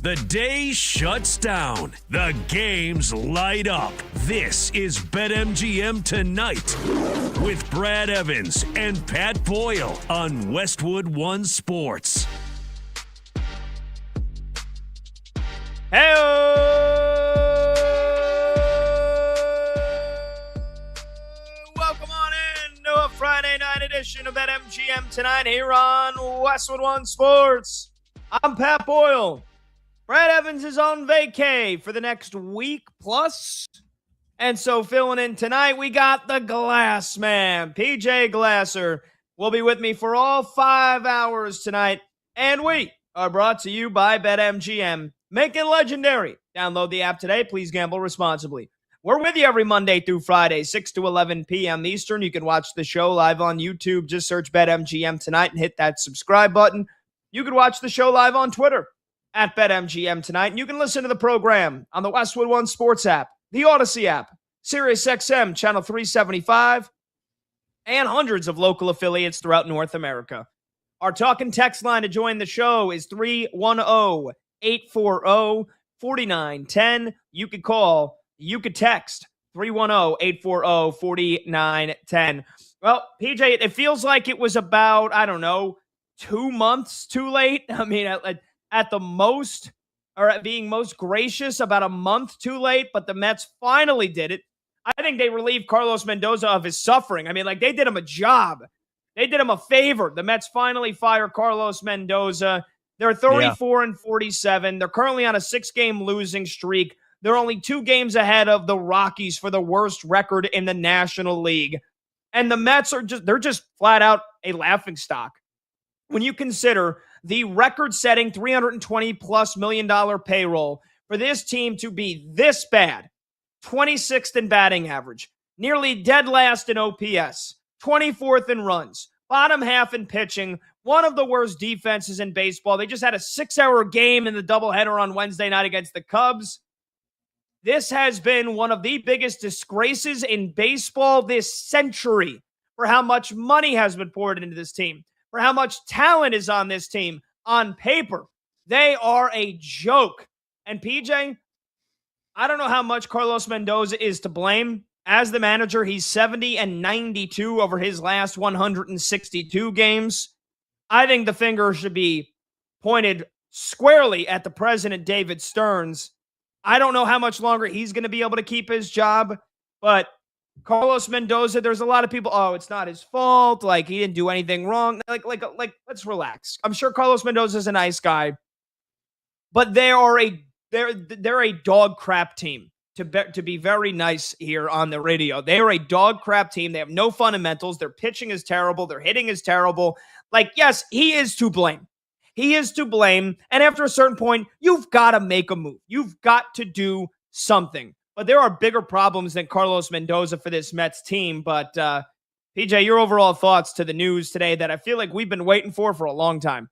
The day shuts down. The games light up. This is BetMGM Tonight with Brad Evans and Pat Boyle on Westwood One Sports. Hey, welcome on in to a Friday night edition of BetMGM Tonight here on Westwood One Sports. I'm Pat Boyle. Brad Evans is on vacay for the next week plus. And so filling in tonight, we got the Glass Man. PJ Glasser will be with me for all 5 hours tonight. And we are brought to you by BetMGM. Make it legendary. Download the app today. Please gamble responsibly. We're with you every Monday through Friday, 6 to 11 p.m. Eastern. You can watch the show live on YouTube. Just search BetMGM Tonight and hit that subscribe button. You can watch the show live on Twitter at BetMGM Tonight. And you can listen to the program on the Westwood One Sports app, the Odyssey app, SiriusXM Channel 375, and hundreds of local affiliates throughout North America. Our talk and text line to join the show is 310-840-4910. You could call, you could text 310-840-4910. Well, PJ, it feels like it was about, 2 months too late. I mean, at the most, or at being most gracious, about a month too late, but the Mets finally did it. I think they relieved Carlos Mendoza of his suffering. I mean, they did him a job. They did him a favor. The Mets finally fire Carlos Mendoza. They're 34-47. They're currently on a 6-game losing streak. They're only 2 games ahead of the Rockies for the worst record in the National League. And the Mets they're just flat out a laughingstock. When you consider the record-setting $320+ million payroll for this team to be this bad, 26th in batting average, nearly dead last in OPS, 24th in runs, bottom half in pitching, one of the worst defenses in baseball. They just had a 6-hour game in the doubleheader on Wednesday night against the Cubs. This has been one of the biggest disgraces in baseball this century for how much money has been poured into this team, for how much talent is on this team. On paper, they are a joke. And PJ, I don't know how much Carlos Mendoza is to blame. As the manager, he's 70-92 over his last 162 games. I think the finger should be pointed squarely at the president, David Stearns. I don't know how much longer he's going to be able to keep his job, but Carlos Mendoza, there's a lot of people, it's not his fault. He didn't do anything wrong. Let's relax. I'm sure Carlos Mendoza is a nice guy, but they're a dog crap team, to be very nice here on the radio. They are a dog crap team. They have no fundamentals. Their pitching is terrible. Their hitting is terrible. Yes, he is to blame. He is to blame. And after a certain point, you've got to make a move. You've got to do something. But there are bigger problems than Carlos Mendoza for this Mets team. But, PJ, your overall thoughts to the news today that I feel like we've been waiting for a long time.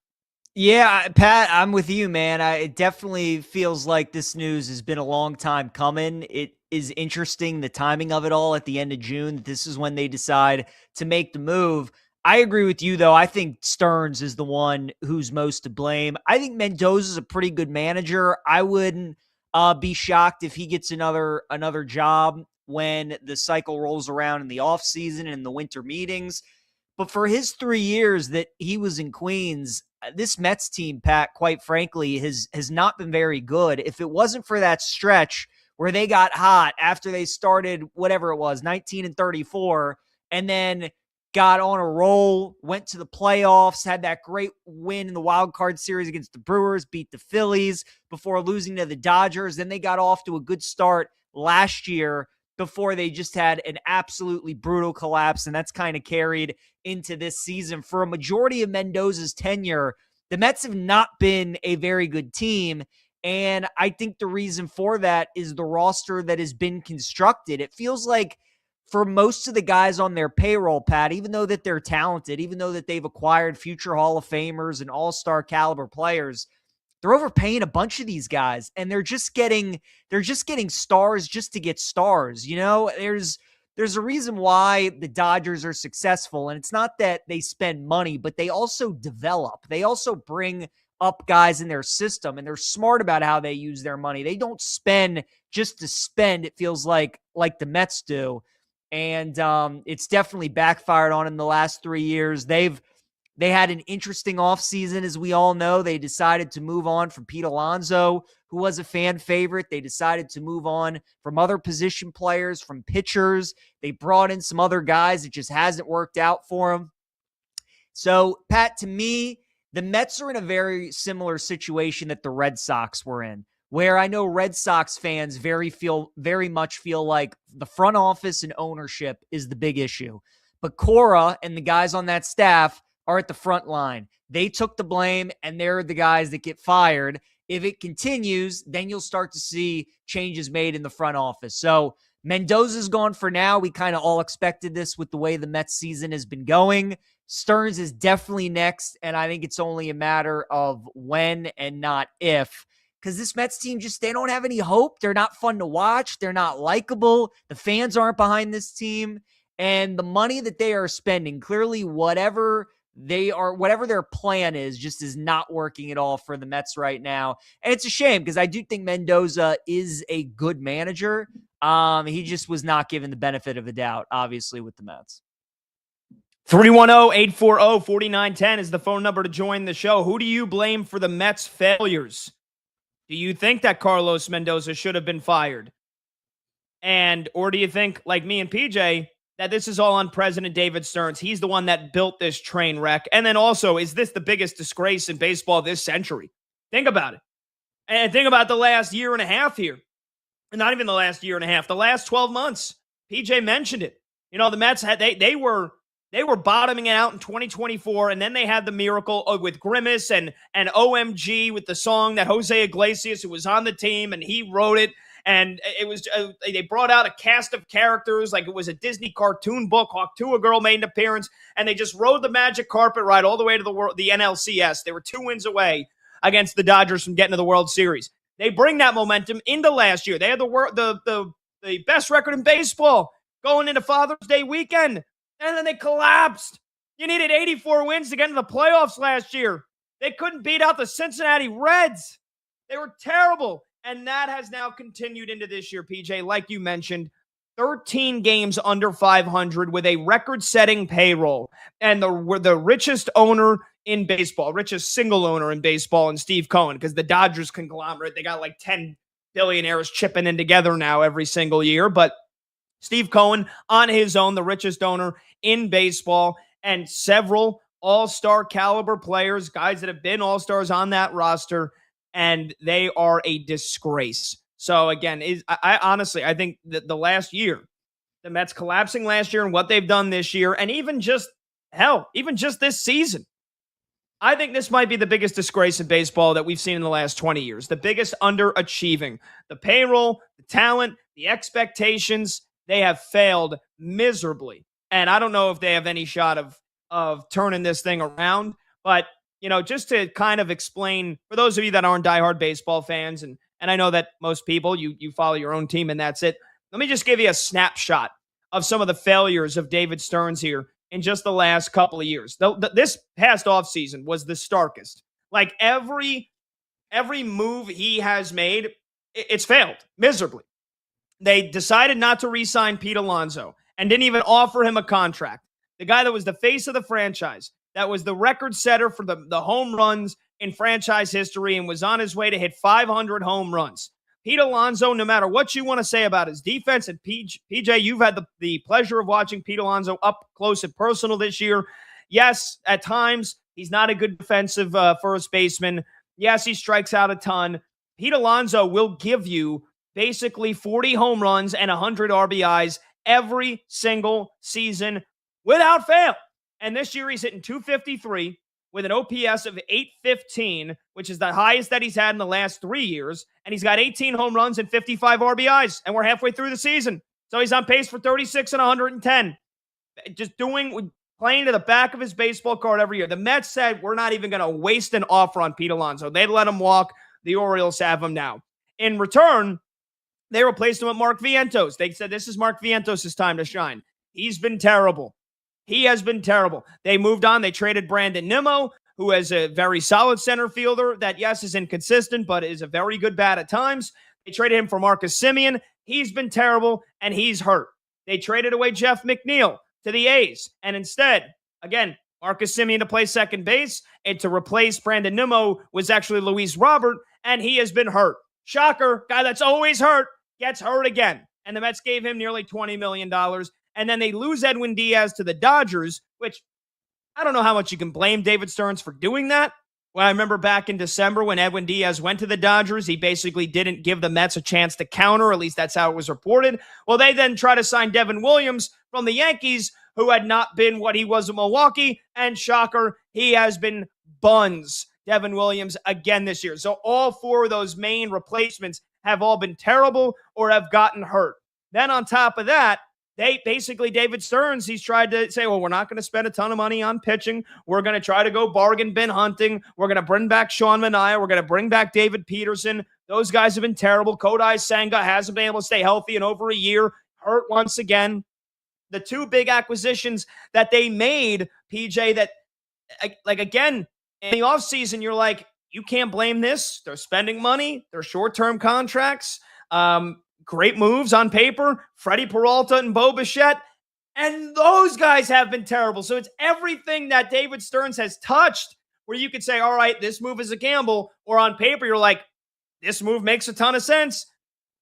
Yeah, Pat, I'm with you, man. It definitely feels like this news has been a long time coming. It is interesting, the timing of it all at the end of June. This is when they decide to make the move. I agree with you, though. I think Stearns is the one who's most to blame. I think Mendoza's a pretty good manager. I wouldn't be shocked if he gets another job when the cycle rolls around in the offseason and the winter meetings. But for his 3 years that he was in Queens, this Mets team, Pat, quite frankly, has not been very good. If it wasn't for that stretch where they got hot after they started, whatever it was, 19-34, and then got on a roll, went to the playoffs, had that great win in the wild card series against the Brewers, beat the Phillies before losing to the Dodgers. Then they got off to a good start last year before they just had an absolutely brutal collapse, and that's kind of carried into this season. For a majority of Mendoza's tenure, the Mets have not been a very good team, and I think the reason for that is the roster that has been constructed. It feels like for most of the guys on their payroll, Pat, even though that they're talented, even though that they've acquired future Hall of Famers and all-star caliber players, they're overpaying a bunch of these guys, and they're just getting stars just to get stars. There's a reason why the Dodgers are successful, and it's not that they spend money, but they also develop. They also bring up guys in their system, and they're smart about how they use their money. They don't spend just to spend, it feels like the Mets do. And it's definitely backfired on them the last 3 years. They had an interesting offseason, as we all know. They decided to move on from Pete Alonso, who was a fan favorite. They decided to move on from other position players, from pitchers. They brought in some other guys. It just hasn't worked out for them. So, Pat, to me, the Mets are in a very similar situation that the Red Sox were in, where I know Red Sox fans very much feel like the front office and ownership is the big issue. But Cora and the guys on that staff are at the front line. They took the blame, and they're the guys that get fired. If it continues, then you'll start to see changes made in the front office. So Mendoza's gone for now. We kind of all expected this with the way the Mets season has been going. Stearns is definitely next, and I think it's only a matter of when and not if. Because this Mets team they don't have any hope. They're not fun to watch. They're not likable. The fans aren't behind this team. And the money that they are spending, clearly whatever their plan is not working at all for the Mets right now. And it's a shame because I do think Mendoza is a good manager. He just was not given the benefit of the doubt, obviously, with the Mets. 310-840-4910 is the phone number to join the show. Who do you blame for the Mets' failures? Do you think that Carlos Mendoza should have been fired? Or do you think, like me and PJ, that this is all on President David Stearns? He's the one that built this train wreck. And then also, is this the biggest disgrace in baseball this century? Think about it. And think about the last year and a half here. And not even the last year and a half, the last 12 months. PJ mentioned it. The Mets they were bottoming it out in 2024, and then they had the miracle with Grimace and OMG with the song that Jose Iglesias, who was on the team, and he wrote it. And it was they brought out a cast of characters like it was a Disney cartoon book. Hawk-Tuah Girl made an appearance, and they just rode the magic carpet ride all the way to the NLCS. They were 2 wins away against the Dodgers from getting to the World Series. They bring that momentum into last year. They had the best record in baseball going into Father's Day weekend, and then they collapsed. You needed 84 wins to get into the playoffs last year. They couldn't beat out the Cincinnati Reds. They were terrible. And that has now continued into this year, PJ. Like you mentioned, 13 games under 500 with a record-setting payroll. And the richest owner in baseball, richest single owner in baseball, in Steve Cohen, because the Dodgers conglomerate, they got like 10 billionaires chipping in together now every single year. But Steve Cohen, on his own, the richest owner in baseball, and several all-star caliber players, guys that have been all-stars on that roster, and they are a disgrace. So again, I honestly think that the last year, the Mets collapsing last year and what they've done this year, and even just this season, I think this might be the biggest disgrace in baseball that we've seen in the last 20 years. The biggest underachieving. The payroll, the talent, the expectations, they have failed miserably. And I don't know if they have any shot of turning this thing around, but just to kind of explain, for those of you that aren't diehard baseball fans, and I know that most people, you follow your own team and that's it. Let me just give you a snapshot of some of the failures of David Stearns here in just the last couple of years. This past offseason was the starkest. Like every move he has made, it's failed miserably. They decided not to re-sign Pete Alonso and didn't even offer him a contract. The guy that was the face of the franchise, that was the record setter for the home runs in franchise history and was on his way to hit 500 home runs. Pete Alonso, no matter what you want to say about his defense, and PJ, you've had the pleasure of watching Pete Alonso up close and personal this year. Yes, at times, he's not a good defensive first baseman. Yes, he strikes out a ton. Pete Alonso will give you basically 40 home runs and 100 RBIs every single season without fail. And this year he's hitting 253 with an OPS of 815, which is the highest that he's had in the last 3 years. And he's got 18 home runs and 55 RBIs. And we're halfway through the season. So he's on pace for 36 and 110. Just playing to the back of his baseball card every year. The Mets said, we're not even going to waste an offer on Pete Alonso. They'd let him walk. The Orioles have him now. In return, they replaced him with Mark Vientos. They said, this is Mark Vientos' time to shine. He's been terrible. He has been terrible. They moved on. They traded Brandon Nimmo, who is a very solid center fielder that, yes, is inconsistent, but is a very good bat at times. They traded him for Marcus Semien. He's been terrible, and he's hurt. They traded away Jeff McNeil to the A's, and instead, again, Marcus Semien to play second base, and to replace Brandon Nimmo was actually Luis Robert, and he has been hurt. Shocker, guy that's always hurt, gets hurt again. And the Mets gave him nearly $20 million. And then they lose Edwin Diaz to the Dodgers, which I don't know how much you can blame David Stearns for doing that. Well, I remember back in December when Edwin Diaz went to the Dodgers, he basically didn't give the Mets a chance to counter. At least that's how it was reported. Well, they then try to sign Devin Williams from the Yankees, who had not been what he was in Milwaukee. And shocker, he has been buns, Devin Williams, again this year. So all four of those main replacements have all been terrible or have gotten hurt. Then on top of that, David Stearns, he's tried to say, well, we're not going to spend a ton of money on pitching. We're going to try to go bargain bin hunting. We're going to bring back Sean Manaea. We're going to bring back David Peterson. Those guys have been terrible. Kodai Senga hasn't been able to stay healthy in over a year, hurt once again. The two big acquisitions that they made, PJ, that, like, again, in the offseason, you're like, you can't blame this. They're spending money. They're short-term contracts. Great moves on paper. Freddie Peralta and Bo Bichette. And those guys have been terrible. So it's everything that David Stearns has touched where you could say, all right, this move is a gamble. Or on paper, you're like, this move makes a ton of sense.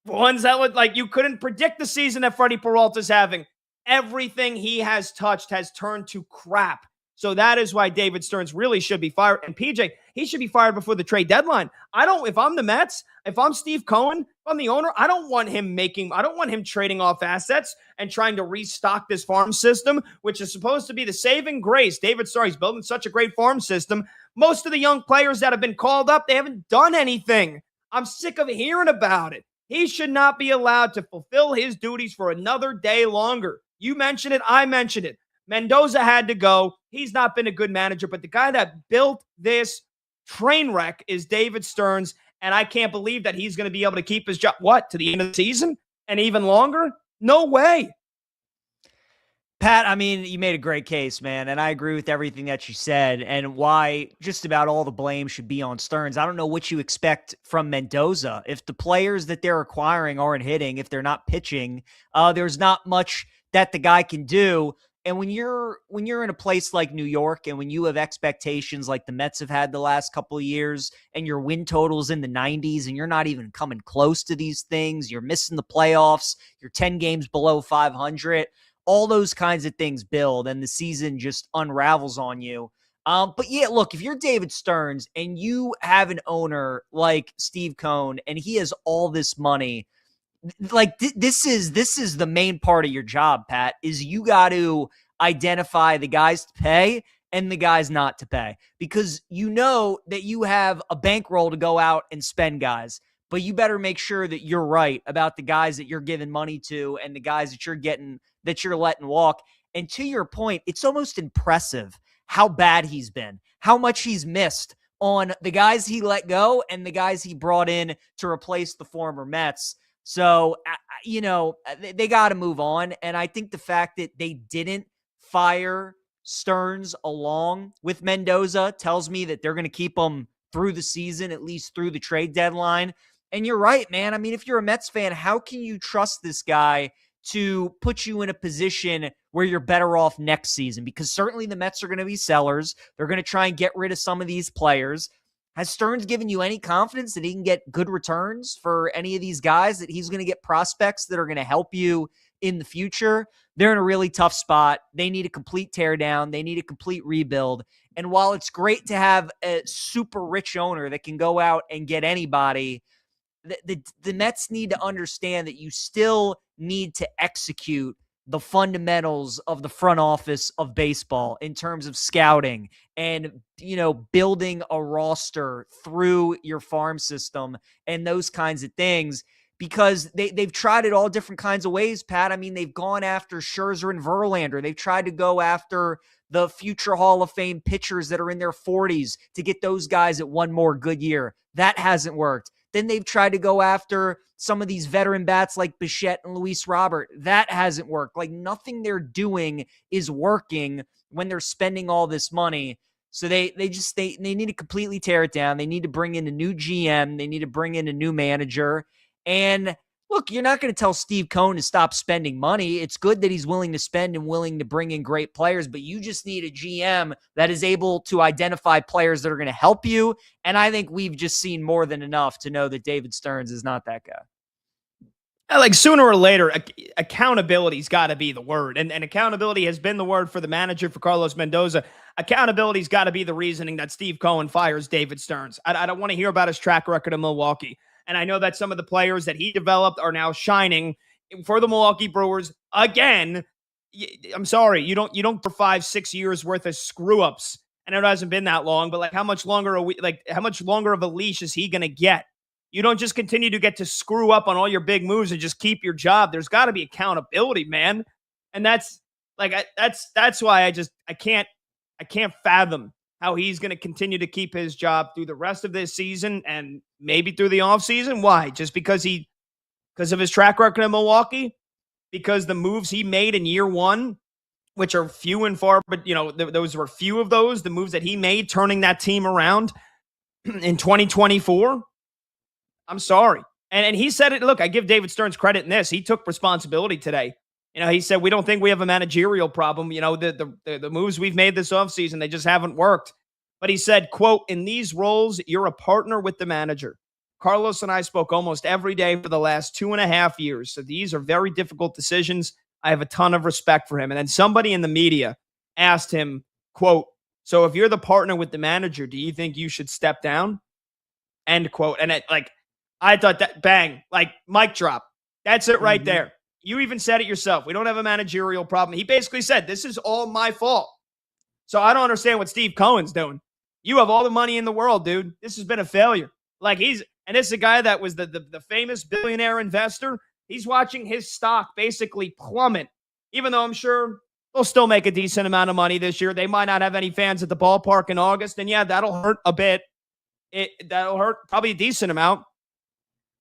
Ones that would, like, you couldn't predict the season that Freddie Peralta's having. Everything he has touched has turned to crap. So that is why David Stearns really should be fired. And PJ, he should be fired before the trade deadline. If I'm the Mets, if I'm Steve Cohen, if I'm the owner, I don't want him trading off assets and trying to restock this farm system, which is supposed to be the saving grace. David Stearns, he's building such a great farm system. Most of the young players that have been called up, they haven't done anything. I'm sick of hearing about it. He should not be allowed to fulfill his duties for another day longer. You mentioned it. I mentioned it. Mendoza had to go. He's not been a good manager, but the guy that built this train wreck is David Stearns, and I can't believe that he's going to be able to keep his job, to the end of the season and even longer? No way. Pat, I mean, you made a great case, man, and I agree with everything that you said and why just about all the blame should be on Stearns. I don't know what you expect from Mendoza. If the players that they're acquiring aren't hitting, if they're not pitching, there's not much that the guy can do. And when you're in a place like New York and when you have expectations like the Mets have had the last couple of years and your win totals in the 90s and you're not even coming close to these things, you're missing the playoffs, you're 10 games below 500, all those kinds of things build and the season just unravels on you. But yeah, look, if you're David Stearns and you have an owner like Steve Cohen and he has all this money, like this is the main part of your job, Pat, is you got to identify the guys to pay and the guys not to pay, because you know that you have a bankroll to go out and spend guys, but you better make sure that you're right about the guys that you're giving money to and the guys that you're letting walk. And to your point, it's almost impressive how bad he's been, how much he's missed on the guys he let go and the guys he brought in to replace the former Mets. So, they got to move on. And I think the fact that they didn't fire Stearns along with Mendoza tells me that they're going to keep him through the season, at least through the trade deadline. And you're right, man. I mean, if you're a Mets fan, how can you trust this guy to put you in a position where you're better off next season? Because certainly the Mets are going to be sellers. They're going to try and get rid of some of these players. Has Stearns given you any confidence that he can get good returns for any of these guys, that he's going to get prospects that are going to help you in the future? They're in a really tough spot. They need a complete teardown. They need a complete rebuild. And while it's great to have a super rich owner that can go out and get anybody, the Mets need to understand that you still need to execute the fundamentals of the front office of baseball in terms of scouting and, building a roster through your farm system and those kinds of things, because they've tried it all different kinds of ways, Pat. I mean, they've gone after Scherzer and Verlander. They've tried to go after the future Hall of Fame pitchers that are in their 40s to get those guys at one more good year. That hasn't worked. Then they've tried to go after some of these veteran bats like Bichette and Luis Robert. That hasn't worked. Like, nothing they're doing is working when they're spending all this money. So they need to completely tear it down. They need to bring in a new GM. They need to bring in a new manager. And look, you're not going to tell Steve Cohen to stop spending money. It's good that he's willing to spend and willing to bring in great players, but you just need a GM that is able to identify players that are going to help you. And I think we've just seen more than enough to know that David Stearns is not that guy. Like sooner or later, accountability's got to be the word. And accountability has been the word for the manager, for Carlos Mendoza. Accountability's got to be the reasoning that Steve Cohen fires David Stearns. I don't want to hear about his track record in Milwaukee. And I know that some of the players that he developed are now shining for the Milwaukee Brewers again. I'm sorry, you don't for 5-6 years worth of screw ups. I know it hasn't been that long, but like how much longer of a leash is he going to get? You don't just continue to get to screw up on all your big moves and just keep your job. There's got to be accountability, man. And that's why I can't fathom how he's going to continue to keep his job through the rest of this season and maybe through the offseason. Why? Just because of his track record in Milwaukee? Because the moves he made in year one, which are few and far, but those were few of those, the moves that he made turning that team around in 2024. I'm sorry. And he said it. Look, I give David Stearns credit in this. He took responsibility today. He said, we don't think we have a managerial problem. The moves we've made this offseason, they just haven't worked. But he said, quote, in these roles, you're a partner with the manager. Carlos and I spoke almost every day for the last 2.5 years. So these are very difficult decisions. I have a ton of respect for him. And then somebody in the media asked him, quote, so if you're the partner with the manager, do you think you should step down? End quote. And I thought that, bang, like mic drop. That's it right there. You even said it yourself. We don't have a managerial problem. He basically said, this is all my fault. So I don't understand what Steve Cohen's doing. You have all the money in the world, dude. This has been a failure. And this is a guy that was the famous billionaire investor. He's watching his stock basically plummet, even though I'm sure they'll still make a decent amount of money this year. They might not have any fans at the ballpark in August. And yeah, that'll hurt a bit. That'll hurt probably a decent amount.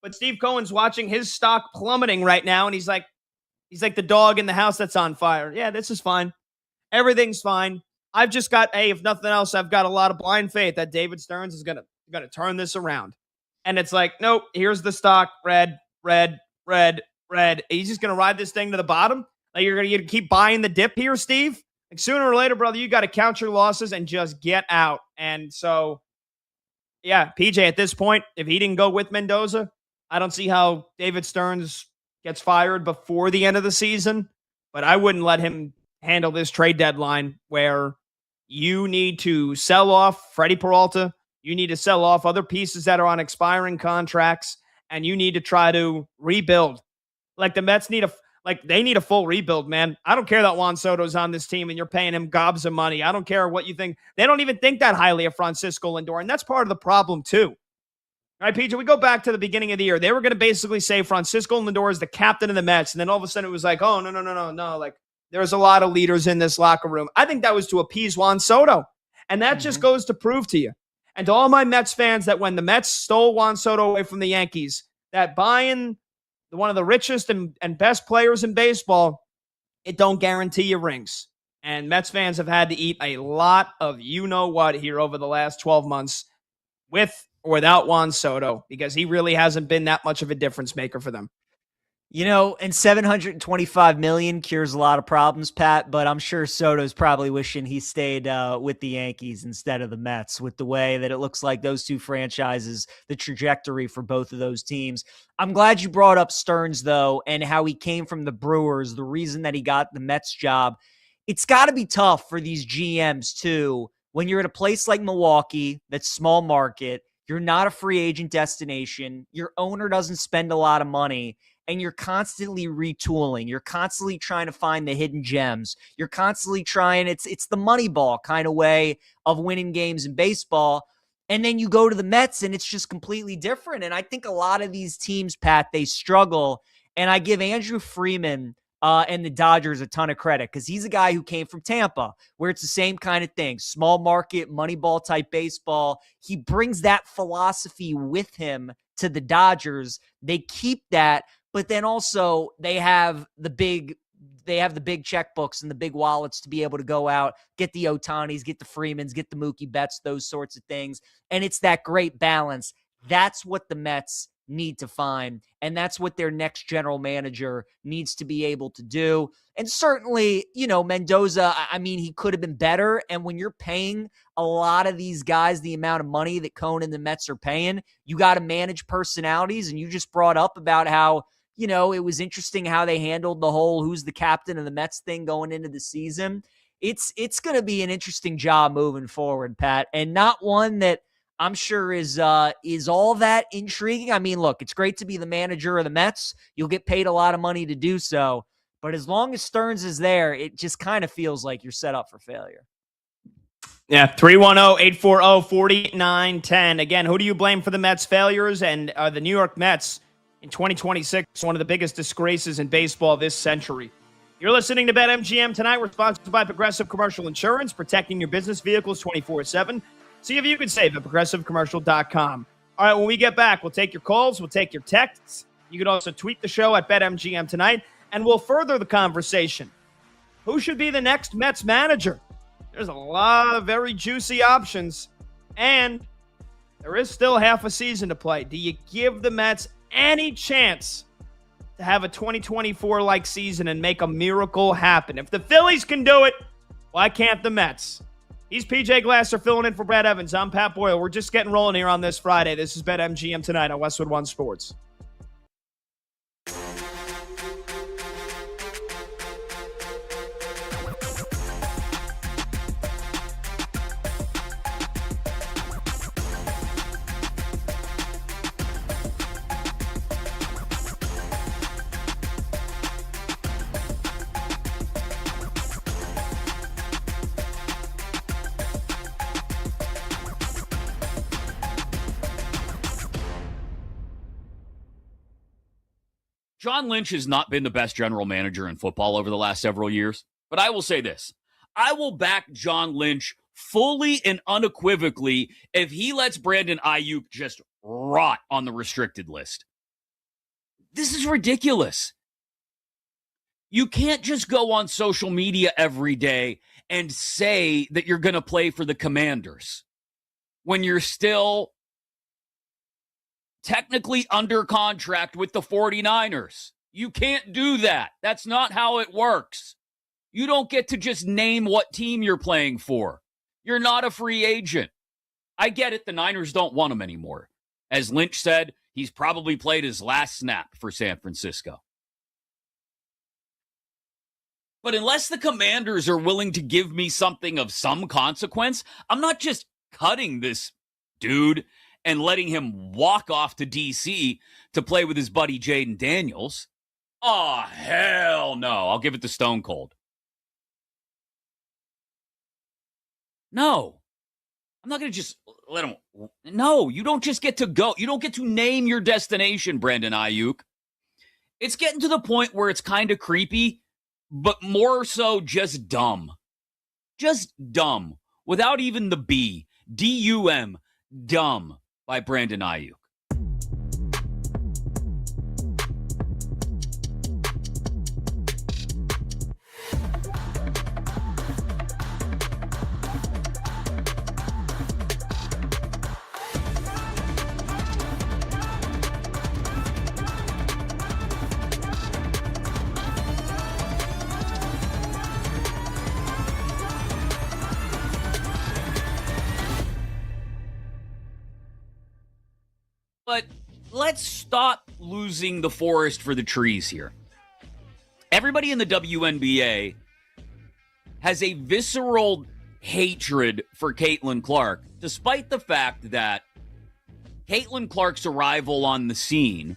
But Steve Cohen's watching his stock plummeting right now, and he's like the dog in the house that's on fire. Yeah, this is fine. Everything's fine. I've just got, if nothing else, I've got a lot of blind faith that David Stearns is gonna turn this around. And it's like, nope, here's the stock, red. He's just gonna ride this thing to the bottom. Like you're gonna keep buying the dip here, Steve. Like sooner or later, brother, you got to count your losses and just get out. And so, yeah, PJ, at this point, if he didn't go with Mendoza, I don't see how David Stearns gets fired before the end of the season, but I wouldn't let him handle this trade deadline where you need to sell off Freddie Peralta. You need to sell off other pieces that are on expiring contracts, and you need to try to rebuild. Like the Mets need they need a full rebuild, man. I don't care that Juan Soto's on this team and you're paying him gobs of money. I don't care what you think. They don't even think that highly of Francisco Lindor, and that's part of the problem too. All right, PJ, we go back to the beginning of the year. They were going to basically say Francisco Lindor is the captain of the Mets. And then all of a sudden it was like, oh, no. Like there's a lot of leaders in this locker room. I think that was to appease Juan Soto. And that just goes to prove to you. And to all my Mets fans that when the Mets stole Juan Soto away from the Yankees, that buying one of the richest and best players in baseball, it don't guarantee you rings. And Mets fans have had to eat a lot of you-know-what here over the last 12 months with or without Juan Soto, because he really hasn't been that much of a difference maker for them. And $725 million cures a lot of problems, Pat, but I'm sure Soto's probably wishing he stayed with the Yankees instead of the Mets, with the way that it looks like those two franchises, the trajectory for both of those teams. I'm glad you brought up Stearns, though, and how he came from the Brewers, the reason that he got the Mets job. It's got to be tough for these GMs, too, when you're at a place like Milwaukee, that's small market, you're not a free agent destination, your owner doesn't spend a lot of money, and you're constantly retooling. You're constantly trying to find the hidden gems. You're constantly trying, it's the Moneyball kind of way of winning games in baseball. And then you go to the Mets and it's just completely different. And I think a lot of these teams, Pat, they struggle. And I give Andrew Freeman and the Dodgers a ton of credit because he's a guy who came from Tampa, where it's the same kind of thing, small market, Moneyball type baseball. He brings that philosophy with him to the Dodgers. They keep that, but then also they have the big they have the big checkbooks and the big wallets to be able to go out, get the Ohtanis, get the Freemans, get the Mookie Betts, those sorts of things. And it's that great balance. That's what the Mets need to find. And that's what their next general manager needs to be able to do. And certainly, Mendoza, I mean, he could have been better. And when you're paying a lot of these guys the amount of money that Cohen and the Mets are paying, you got to manage personalities. And you just brought up about how, it was interesting how they handled the whole who's the captain of the Mets thing going into the season. It's going to be an interesting job moving forward, Pat, and not one that I'm sure is all that intriguing. I mean, look, it's great to be the manager of the Mets. You'll get paid a lot of money to do so. But as long as Stearns is there, it just kind of feels like you're set up for failure. Yeah, 310-840-4910. Again, who do you blame for the Mets' failures? And the New York Mets in 2026, one of the biggest disgraces in baseball this century. You're listening to BetMGM tonight. We're sponsored by Progressive Commercial Insurance, protecting your business vehicles 24/7. See if you can save at progressivecommercial.com. All right, when we get back, we'll take your calls, we'll take your texts. You can also tweet the show at BetMGM tonight, and we'll further the conversation. Who should be the next Mets manager? There's a lot of very juicy options, and there is still half a season to play. Do you give the Mets any chance to have a 2024-like season and make a miracle happen? If the Phillies can do it, why can't the Mets? He's PJ Glasser filling in for Brad Evans. I'm Pat Boyle. We're just getting rolling here on this Friday. This is BetMGM tonight on Westwood One Sports. John Lynch has not been the best general manager in football over the last several years, but I will say this. I will back John Lynch fully and unequivocally if he lets Brandon Ayuk just rot on the restricted list. This is ridiculous. You can't just go on social media every day and say that you're going to play for the Commanders when you're still technically under contract with the 49ers. You can't do that. That's not how it works. You don't get to just name what team you're playing for. You're not a free agent. I get it. The Niners don't want him anymore. As Lynch said, he's probably played his last snap for San Francisco. But unless the Commanders are willing to give me something of some consequence, I'm not just cutting this dude and letting him walk off to D.C. to play with his buddy Jaden Daniels. Oh, hell no. I'll give it to Stone Cold. No. I'm not going to just let him. No, you don't just get to go. You don't get to name your destination, Brandon Ayuk. It's getting to the point where it's kind of creepy, but more so just dumb. Just dumb. Without even the B. D-U-M. Dumb. By Brandon Ayuk. But let's stop losing the forest for the trees here. Everybody in the WNBA has a visceral hatred for Caitlin Clark, despite the fact that Caitlin Clark's arrival on the scene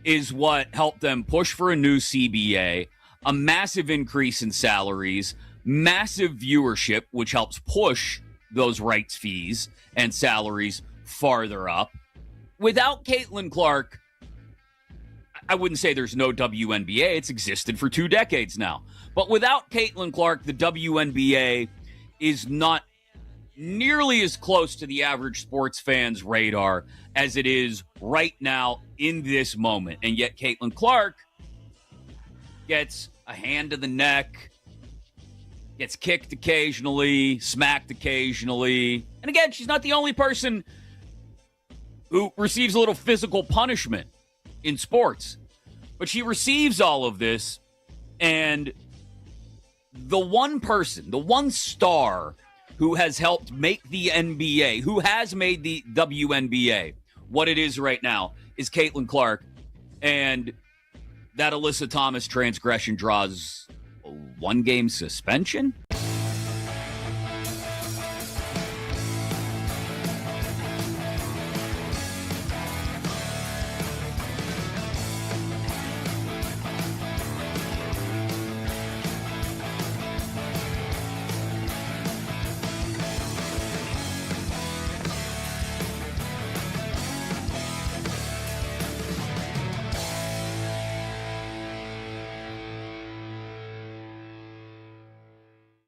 is what helped them push for a new CBA, a massive increase in salaries, massive viewership, which helps push those rights fees and salaries farther up. Without Caitlin Clark, I wouldn't say there's no WNBA. It's existed for 2 decades now. But without Caitlin Clark, the WNBA is not nearly as close to the average sports fan's radar as it is right now in this moment. And yet Caitlin Clark gets a hand to the neck, gets kicked occasionally, smacked occasionally. And again, she's not the only person who receives a little physical punishment in sports. But she receives all of this, and the one person, the one star who has helped make the NBA, who has made the WNBA what it is right now, is Caitlin Clark. And that Alyssa Thomas transgression draws a 1-game suspension?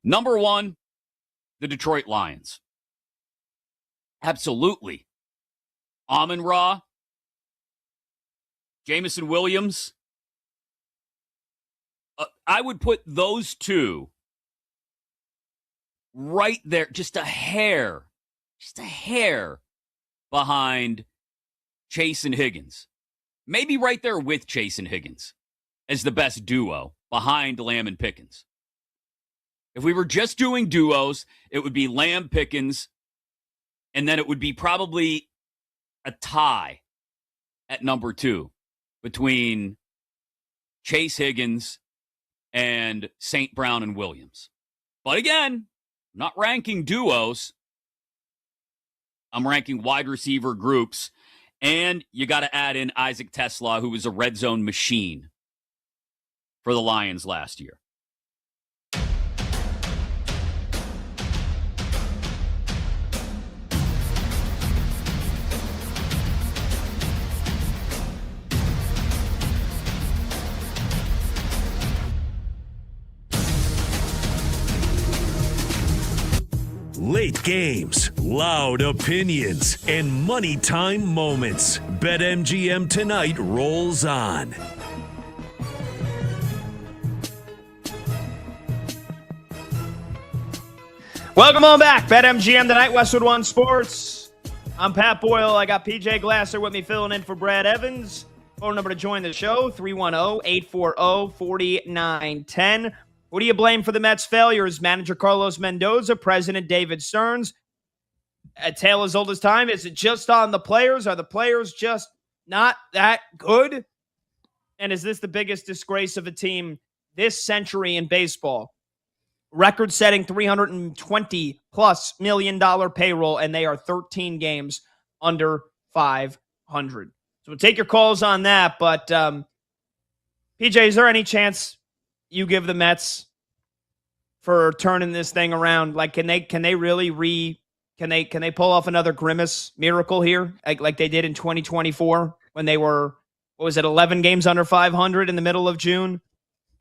Number one, the Detroit Lions. Absolutely. Amon-Ra, Jamison Williams. I would put those two right there, just a hair behind Chase and Higgins. Maybe right there with Chase and Higgins as the best duo behind Lamb and Pickens. If we were just doing duos, it would be Lamb, Pickens, and then it would be probably a tie at number 2 between Chase Higgins and St. Brown and Williams. But again, I'm not ranking duos. I'm ranking wide receiver groups. And you got to add in Isaac Tesla, who was a red zone machine for the Lions last year. Late games, loud opinions, and money time moments. BetMGM Tonight rolls on. Welcome on back. BetMGM Tonight, Westwood One Sports. I'm Pat Boyle. I got PJ Glasser with me filling in for Brad Evans. Phone number to join the show, 310-840-4910. Who do you blame for the Mets' failures? Manager Carlos Mendoza, President David Stearns. A tale as old as time. Is it just on the players? Are the players just not that good? And is this the biggest disgrace of a team this century in baseball? Record-setting $320+ million payroll, and they are 13 games under 500. So we'll take your calls on that. But PJ, is there any chance you give the Mets for turning this thing around? Like, can they really can they pull off another Grimace miracle here, like they did in 2024 when they were, 11 games under 500 in the middle of June,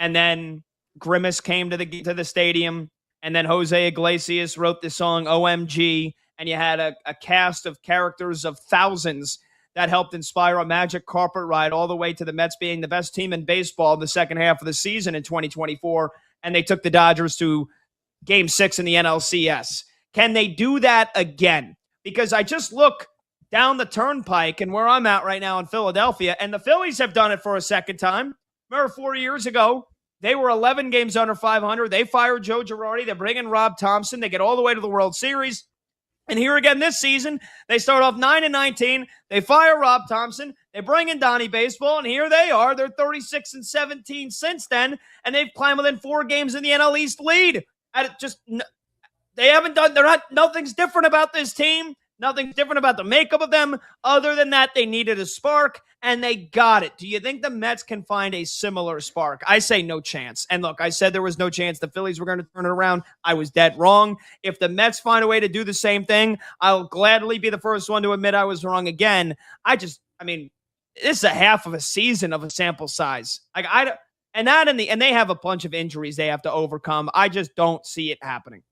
and then Grimace came to the stadium, and then Jose Iglesias wrote the song OMG, and you had a cast of characters of thousands that helped inspire a magic carpet ride all the way to the Mets being the best team in baseball in the second half of the season in 2024, and they took the Dodgers to Game 6 in the NLCS. Can they do that again? Because I just look down the turnpike and where I'm at right now in Philadelphia, and the Phillies have done it for a second time. Remember 4 years ago, they were 11 games under 500. They fired Joe Girardi. They bring in Rob Thompson. They get all the way to the World Series. And here again this season, they start off 9-19. They fire Rob Thompson. They bring in Donnie Baseball, and here they are. They're 36-17 since then, and they've climbed within 4 games in the NL East lead. Nothing's different about this team. Nothing's different about the makeup of them. Other than that, they needed a spark, and they got it. Do you think the Mets can find a similar spark? I say no chance. And look, I said there was no chance the Phillies were going to turn it around. I was dead wrong. If the Mets find a way to do the same thing, I'll gladly be the first one to admit I was wrong again. This is a half of a season of a sample size. And they have a bunch of injuries they have to overcome. I just don't see it happening.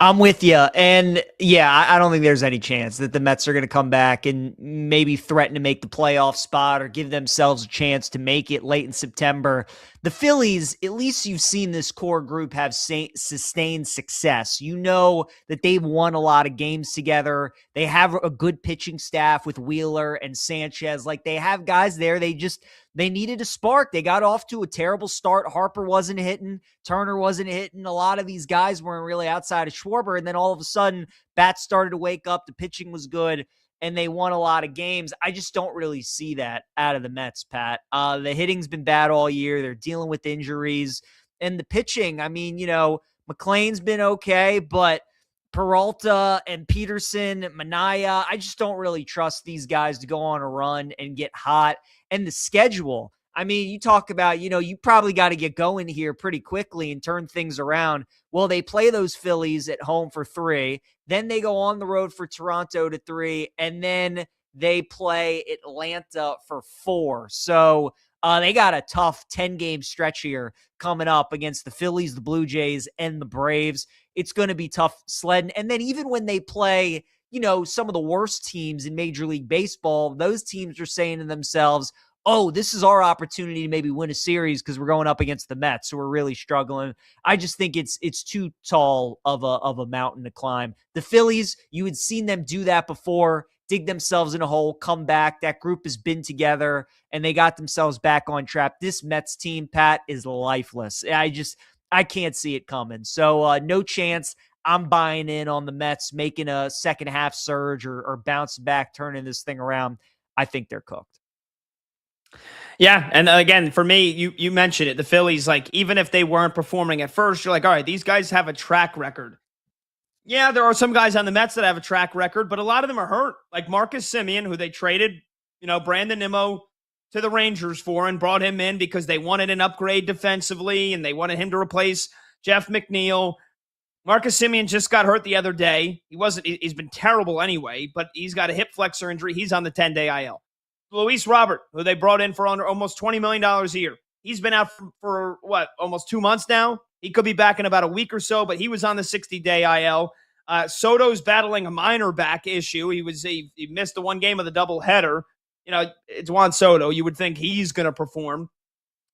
I'm with you. And yeah, I don't think there's any chance that the Mets are going to come back and maybe threaten to make the playoff spot or give themselves a chance to make it late in September. The Phillies, at least you've seen this core group have sustained success. You know that they've won a lot of games together. They have a good pitching staff with Wheeler and Sanchez. Like, they have guys there. They needed a spark. They got off to a terrible start. Harper wasn't hitting. Turner wasn't hitting. A lot of these guys weren't really outside of Schwarber. And then all of a sudden, bats started to wake up. The pitching was good, and they won a lot of games. I just don't really see that out of the Mets, Pat. The hitting's been bad all year. They're dealing with injuries. And the pitching, I mean, McLean's been okay, but Peralta and Peterson, Manaea, I just don't really trust these guys to go on a run and get hot. And the schedule, I mean, you talk about, you probably got to get going here pretty quickly and turn things around. Well, they play those Phillies at home for 3. Then they go on the road for Toronto to 3. And then they play Atlanta for 4. So they got a tough 10-game stretch here coming up against the Phillies, the Blue Jays, and the Braves. It's going to be tough sledding. And then even when they play, some of the worst teams in Major League Baseball, those teams are saying to themselves, oh, this is our opportunity to maybe win a series because we're going up against the Mets, so we're really struggling. I just think it's too tall of a mountain to climb. The Phillies, you had seen them do that before, dig themselves in a hole, come back. That group has been together, and they got themselves back on track. This Mets team, Pat, is lifeless. I can't see it coming. So no chance. I'm buying in on the Mets making a second half surge or bounce back, turning this thing around. I think they're cooked. Yeah, and again, for me, you mentioned it. The Phillies, like, even if they weren't performing at first, you're like, all right, these guys have a track record. Yeah, there are some guys on the Mets that have a track record, but a lot of them are hurt. Like Marcus Semien, who they traded, Brandon Nimmo to the Rangers for and brought him in because they wanted an upgrade defensively and they wanted him to replace Jeff McNeil. Marcus Semien just got hurt the other day. He's been terrible anyway, but he's got a hip flexor injury. He's on the 10-day IL. Luis Robert, who they brought in for under almost $20 million a year. He's been out for almost 2 months now. He could be back in about a week or so, but he was on the 60-day IL. Soto's battling a minor back issue. He missed the one game of the doubleheader. It's Juan Soto. You would think he's going to perform.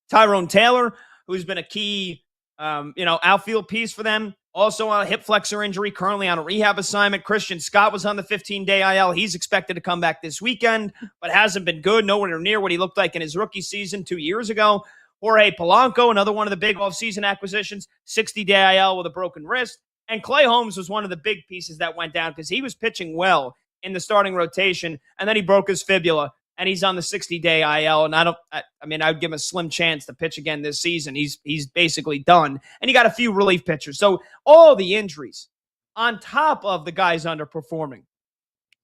Tyrone Taylor, who's been a key, outfield piece for them, also on a hip flexor injury, currently on a rehab assignment. Christian Scott was on the 15-day IL. He's expected to come back this weekend, but hasn't been good, nowhere near what he looked like in his rookie season 2 years ago. Jorge Polanco, another one of the big offseason acquisitions, 60-day IL with a broken wrist. And Clay Holmes was one of the big pieces that went down because he was pitching well in the starting rotation, and then he broke his fibula, and he's on the 60-day IL. And I would give him a slim chance to pitch again this season. He's basically done. And you got a few relief pitchers. So all the injuries on top of the guys underperforming.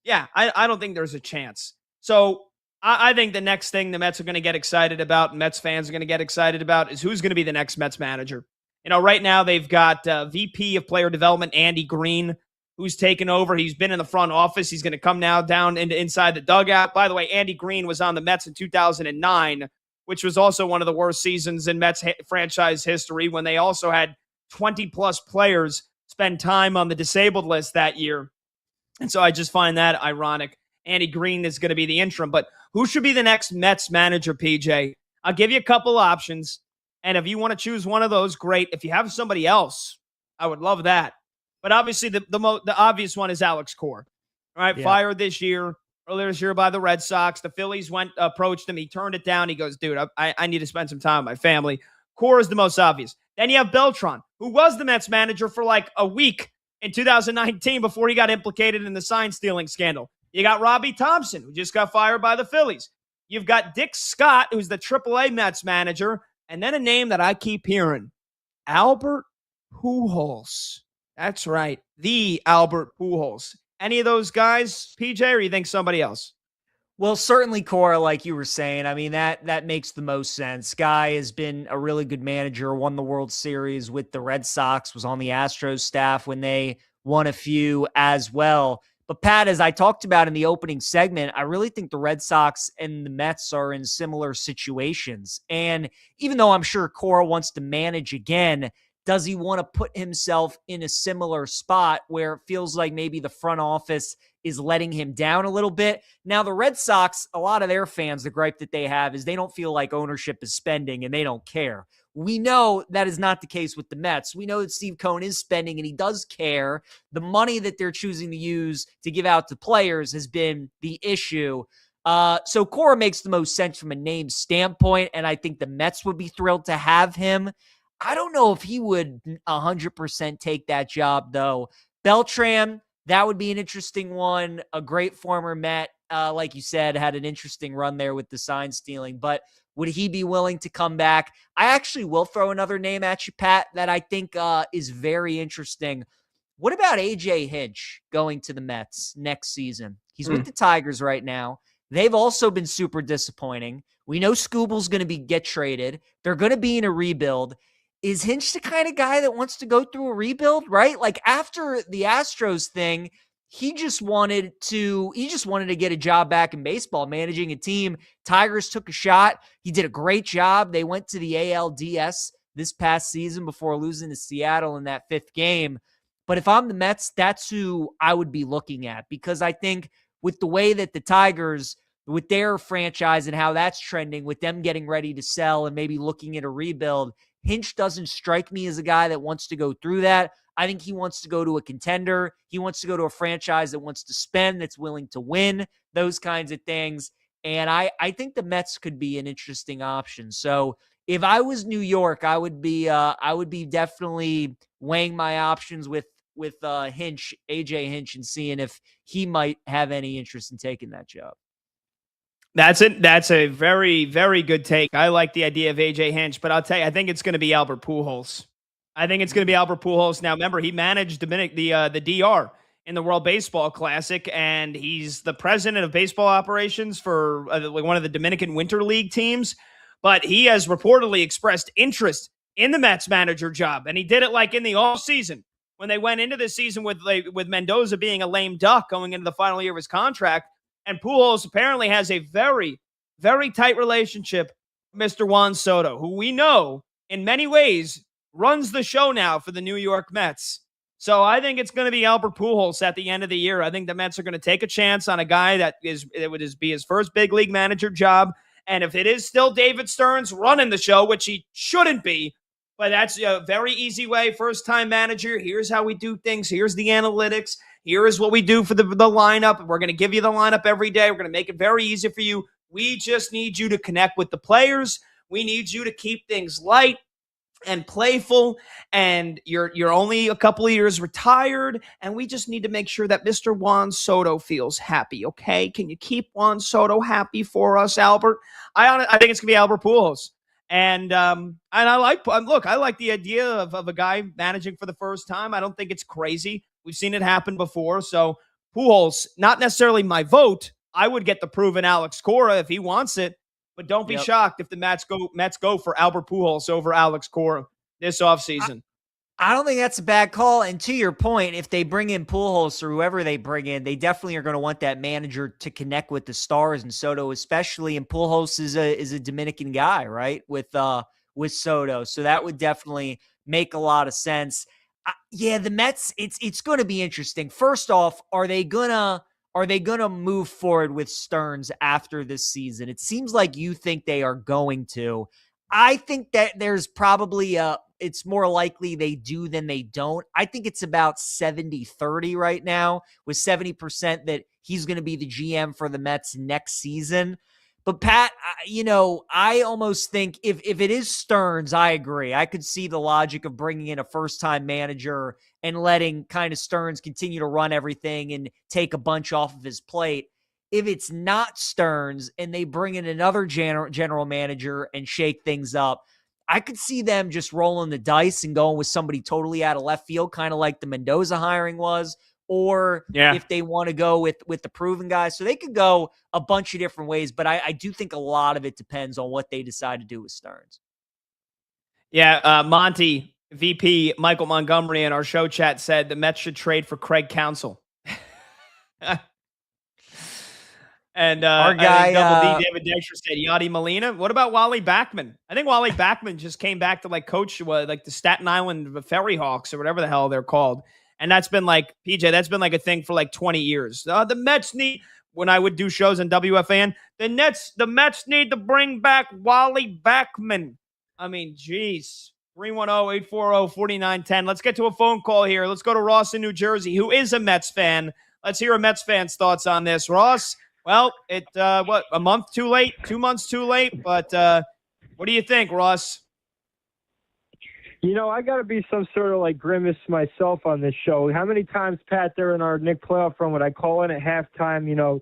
Yeah, I don't think there's a chance. So I think the next thing the Mets are going to get excited about, Mets fans are going to get excited about, is who's going to be the next Mets manager. Right now they've got VP of Player Development, Andy Green, who's taken over. He's been in the front office. He's going to come now down into inside the dugout. By the way, Andy Green was on the Mets in 2009, which was also one of the worst seasons in Mets franchise history, when they also had 20-plus players spend time on the disabled list that year. And so I just find that ironic. Andy Green is going to be the interim. But who should be the next Mets manager, PJ? I'll give you a couple options. And if you want to choose one of those, great. If you have somebody else, I would love that. But obviously, the obvious one is Alex Cora. All right, yeah. Fired earlier this year by the Red Sox. The Phillies approached him. He turned it down. He goes, dude, I need to spend some time with my family. Cora is the most obvious. Then you have Beltran, who was the Mets manager for like a week in 2019 before he got implicated in the sign stealing scandal. You got Robbie Thompson, who just got fired by the Phillies. You've got Dick Scott, who's the AAA Mets manager. And then a name that I keep hearing, Albert Pujols. That's right, the Albert Pujols. Any of those guys, PJ, or you think somebody else? Well, certainly Cora, like you were saying. I mean, that makes the most sense. Guy has been a really good manager, won the World Series with the Red Sox, was on the Astros staff when they won a few as well. But Pat, as I talked about in the opening segment, I really think the Red Sox and the Mets are in similar situations. And even though I'm sure Cora wants to manage again, does he want to put himself in a similar spot where it feels like maybe the front office is letting him down a little bit? Now, the Red Sox, a lot of their fans, the gripe that they have is they don't feel like ownership is spending and they don't care. We know that is not the case with the Mets. We know that Steve Cohen is spending and he does care. The money that they're choosing to use to give out to players has been the issue. So Cora makes the most sense from a name standpoint, and I think the Mets would be thrilled to have him. I don't know if he would 100% take that job, though. Beltran, that would be an interesting one. A great former Met, like you said, had an interesting run there with the sign stealing. But would he be willing to come back? I actually will throw another name at you, Pat, that I think is very interesting. What about A.J. Hinch going to the Mets next season? He's with the Tigers right now. They've also been super disappointing. We know Scooble's going to get traded. They're going to be in a rebuild. Is Hinch the kind of guy that wants to go through a rebuild, right? Like after the Astros thing, he just wanted to get a job back in baseball, managing a team. Tigers took a shot. He did a great job. They went to the ALDS this past season before losing to Seattle in that 5th game. But if I'm the Mets, that's who I would be looking at, because I think with the way that the Tigers, with their franchise and how that's trending, with them getting ready to sell and maybe looking at a rebuild, Hinch doesn't strike me as a guy that wants to go through that. I think he wants to go to a contender. He wants to go to a franchise that wants to spend, that's willing to win, those kinds of things. And I think the Mets could be an interesting option. So if I was New York, I would be definitely weighing my options with Hinch, AJ Hinch, and seeing if he might have any interest in taking that job. That's it. That's a very, very good take. I like the idea of AJ Hinch, but I'll tell you, I think it's going to be Albert Pujols. I think it's going to be Albert Pujols. Now, remember, he managed the DR in the World Baseball Classic, and he's the president of baseball operations for one of the Dominican Winter League teams. But he has reportedly expressed interest in the Mets manager job, and he did it like in the off season when they went into the season with Mendoza being a lame duck going into the final year of his contract. And Pujols apparently has a very, very tight relationship with Mr. Juan Soto, who we know in many ways runs the show now for the New York Mets. So I think it's going to be Albert Pujols at the end of the year. I think the Mets are going to take a chance on a guy that would be his first big league manager job. And if it is still David Stearns running the show, which he shouldn't be, but that's a very easy way. First-time manager. Here's how we do things. Here's the analytics. Here is what we do for the lineup. We're going to give you the lineup every day. We're going to make it very easy for you. We just need you to connect with the players. We need you to keep things light and playful. And you're only a couple of years retired. And we just need to make sure that Mr. Juan Soto feels happy, okay? Can you keep Juan Soto happy for us, Albert? I think it's going to be Albert Pujols. And I like the idea of a guy managing for the first time. I don't think it's crazy. We've seen it happen before. So Pujols, not necessarily my vote. I would get the proven Alex Cora if he wants it, but don't be shocked if the Mets go for Albert Pujols over Alex Cora this offseason. I don't think that's a bad call. And to your point, if they bring in Pujols or whoever they bring in, they definitely are going to want that manager to connect with the stars, and Soto especially. And Pujols is a Dominican guy, right? With Soto, so that would definitely make a lot of sense. The Mets, it's going to be interesting. First off, are they gonna move forward with Stearns after this season? It seems like you think they are going to. I think that there's probably it's more likely they do than they don't. I think it's about 70-30 right now, with 70% that he's going to be the GM for the Mets next season. But Pat, I almost think if it is Stearns, I agree. I could see the logic of bringing in a first-time manager and letting kind of Stearns continue to run everything and take a bunch off of his plate. If it's not Stearns and they bring in another general manager and shake things up, I could see them just rolling the dice and going with somebody totally out of left field, kind of like the Mendoza hiring was. Or if they want to go with the proven guys. So they could go a bunch of different ways, but I do think a lot of it depends on what they decide to do with Stearns. Yeah, Monty, VP Michael Montgomery in our show chat said the Mets should trade for Craig Counsell. And Our I guy, think Double D David Dexter said Yachty Molina. What about Wally Backman? I think Wally Backman just came back to coach like the Staten Island Ferry Hawks or whatever the hell they're called. And that's been PJ, that's been a thing for 20 years. The Mets need, when I would do shows on WFAN, the Mets need to bring back Wally Backman. I mean, geez. 310-840-4910. Let's get to a phone call here. Let's go to Ross in New Jersey, who is a Mets fan. Let's hear a Mets fan's thoughts on this. Ross, well, a month too late, 2 months too late, but what do you think, Ross? I got to be some sort of grimace myself on this show. How many times, Pat, during our Nick playoff run, would I call in at halftime,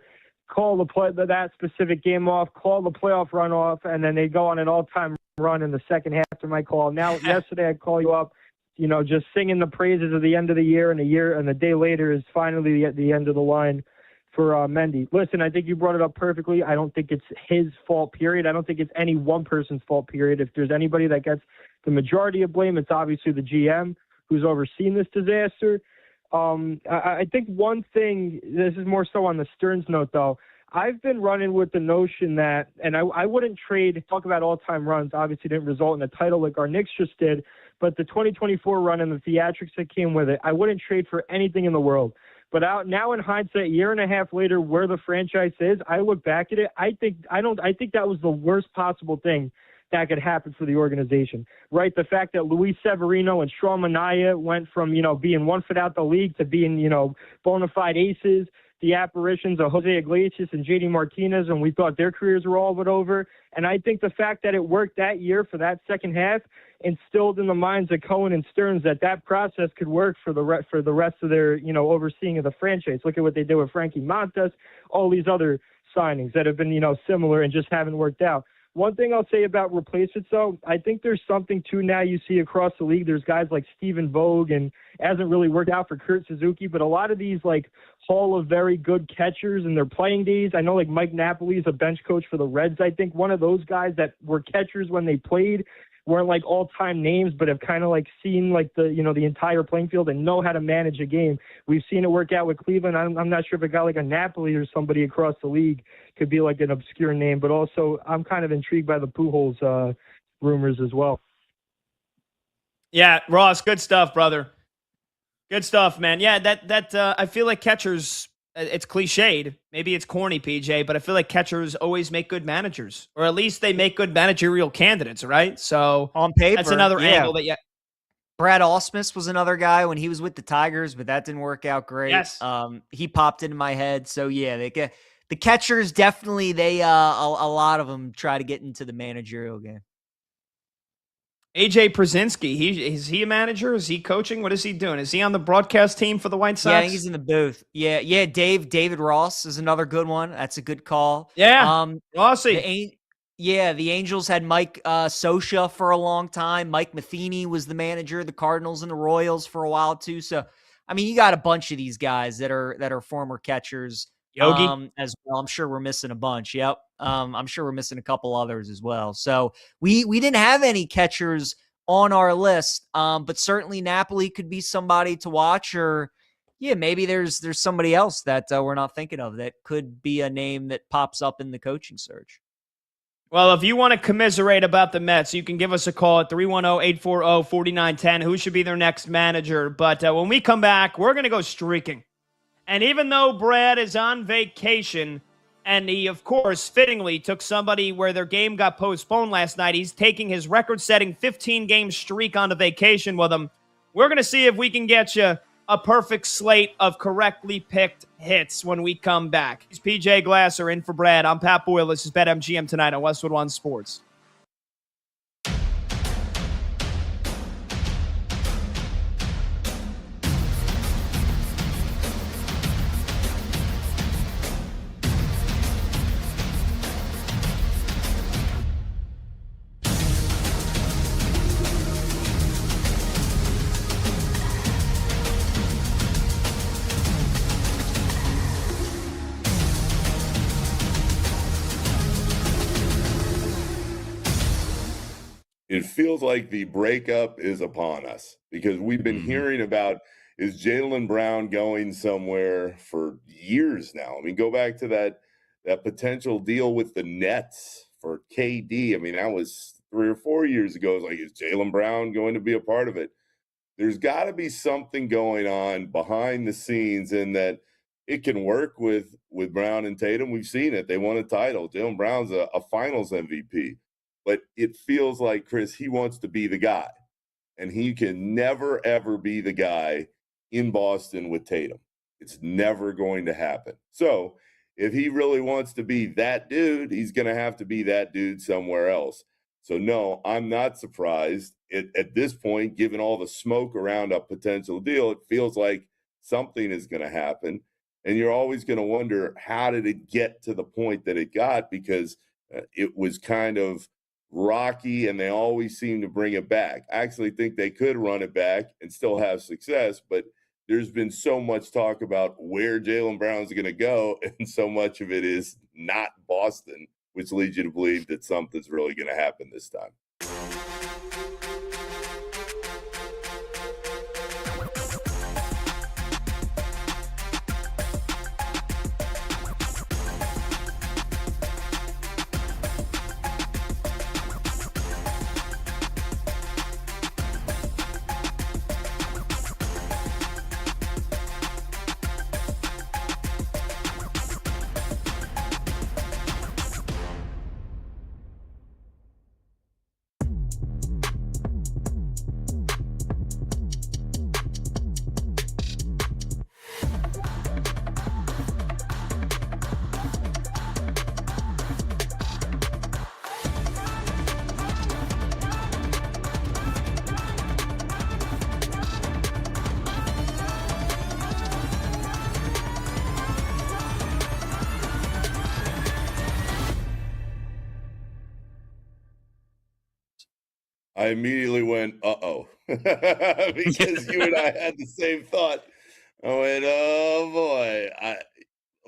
call that specific game off, call the playoff run off, and then they go on an all-time run in the second half of my call. Now, yesterday I'd call you up, just singing the praises of the end of the year, and a day later is finally at the end of the line for Mendy. Listen, I think you brought it up perfectly. I don't think it's his fault, period. I don't think it's any one person's fault, period. If there's anybody that gets the majority of blame, it's obviously the GM who's overseen this disaster. I think one thing, this is more so on the Stearns note, though, I've been running with the notion that, and I wouldn't trade, talk about all-time runs, obviously didn't result in a title like our Knicks just did, but the 2024 run and the theatrics that came with it, I wouldn't trade for anything in the world. But now in hindsight, a year and a half later, where the franchise is, I look back at it, I think that was the worst possible thing that could happen for the organization, right? The fact that Luis Severino and Sean Manaea went from, being one foot out the league to being, bona fide aces, the apparitions of Jose Iglesias and JD Martinez, and we thought their careers were all but over. And I think the fact that it worked that year for that second half instilled in the minds of Cohen and Stearns that process could work for the rest of their, overseeing of the franchise. Look at what they did with Frankie Montas, all these other signings that have been, similar and just haven't worked out. One thing I'll say about replacements, though, I think there's something to now you see across the league. There's guys like Stephen Vogt, and it hasn't really worked out for Kurt Suzuki, but a lot of these Hall of very good catchers in their playing days. I know Mike Napoli is a bench coach for the Reds. I think one of those guys that were catchers when they played weren't all-time names, but have kind of seen the entire playing field and know how to manage a game. We've seen it work out with Cleveland. I'm not sure if a guy like a Napoli or somebody across the league could be an obscure name, but also I'm kind of intrigued by the Pujols rumors as well. Yeah, Ross, good stuff, brother. Good stuff, man. Yeah, that I feel like catchers, it's cliched. Maybe it's corny, PJ, but I feel like catchers always make good managers, or at least they make good managerial candidates, right? So on paper, that's another angle that Brad Ausmus was another guy when he was with the Tigers, but that didn't work out great. Yes. He popped into my head. So yeah, the catchers definitely a lot of them try to get into the managerial game. AJ Przinsky, is he a manager? Is he coaching? What is he doing? Is he on the broadcast team for the White Sox? Yeah, I think he's in the booth. Yeah. David Ross is another good one. That's a good call. Yeah, Rossi. The Angels had Mike Scioscia for a long time. Mike Matheny was the manager of the Cardinals and the Royals for a while too. So, I mean, you got a bunch of these guys that are former catchers. Yogi as well. I'm sure we're missing a bunch. Yep. I'm sure we're missing a couple others as well. So we didn't have any catchers on our list. But certainly Napoli could be somebody to watch, or maybe there's somebody else that we're not thinking of that could be a name that pops up in the coaching search. Well, if you want to commiserate about the Mets, you can give us a call at 310-840-4910. Who should be their next manager? But when we come back, we're going to go streaking. And even though Brad is on vacation, and he, of course, fittingly took somebody where their game got postponed last night, he's taking his record-setting 15-game streak onto vacation with him. We're going to see if we can get you a perfect slate of correctly picked hits when we come back. He's PJ Glasser in for Brad. I'm Pat Boyle. This is BetMGM tonight on Westwood One Sports. It feels like the breakup is upon us because we've been hearing about, is Jaylen Brown going somewhere for years now? I mean, go back to that that potential deal with the Nets for KD. I mean, that was 3 or 4 years ago. It was like, is Jaylen Brown going to be a part of it? There's got to be something going on behind the scenes in that it can work with Brown and Tatum. We've seen it. They won a title. Jaylen Brown's a finals MVP. But it feels like, Chris, he wants to be the guy. And he can never, ever be the guy in Boston with Tatum. It's never going to happen. So if he really wants to be that dude, he's going to have to be that dude somewhere else. So, no, I'm not surprised. At this point, given all the smoke around a potential deal, it feels like something is going to happen. And you're always going to wonder, how did it get to the point that it got? Because it was kind of rocky, and they always seem to bring it back. I actually think they could run it back and still have success, but there's been so much talk about where Jaylen Brown's going to go, and so much of it is not Boston, which leads you to believe that something's really going to happen this time. I immediately went, uh-oh, because you and I had the same thought. I went, oh, boy.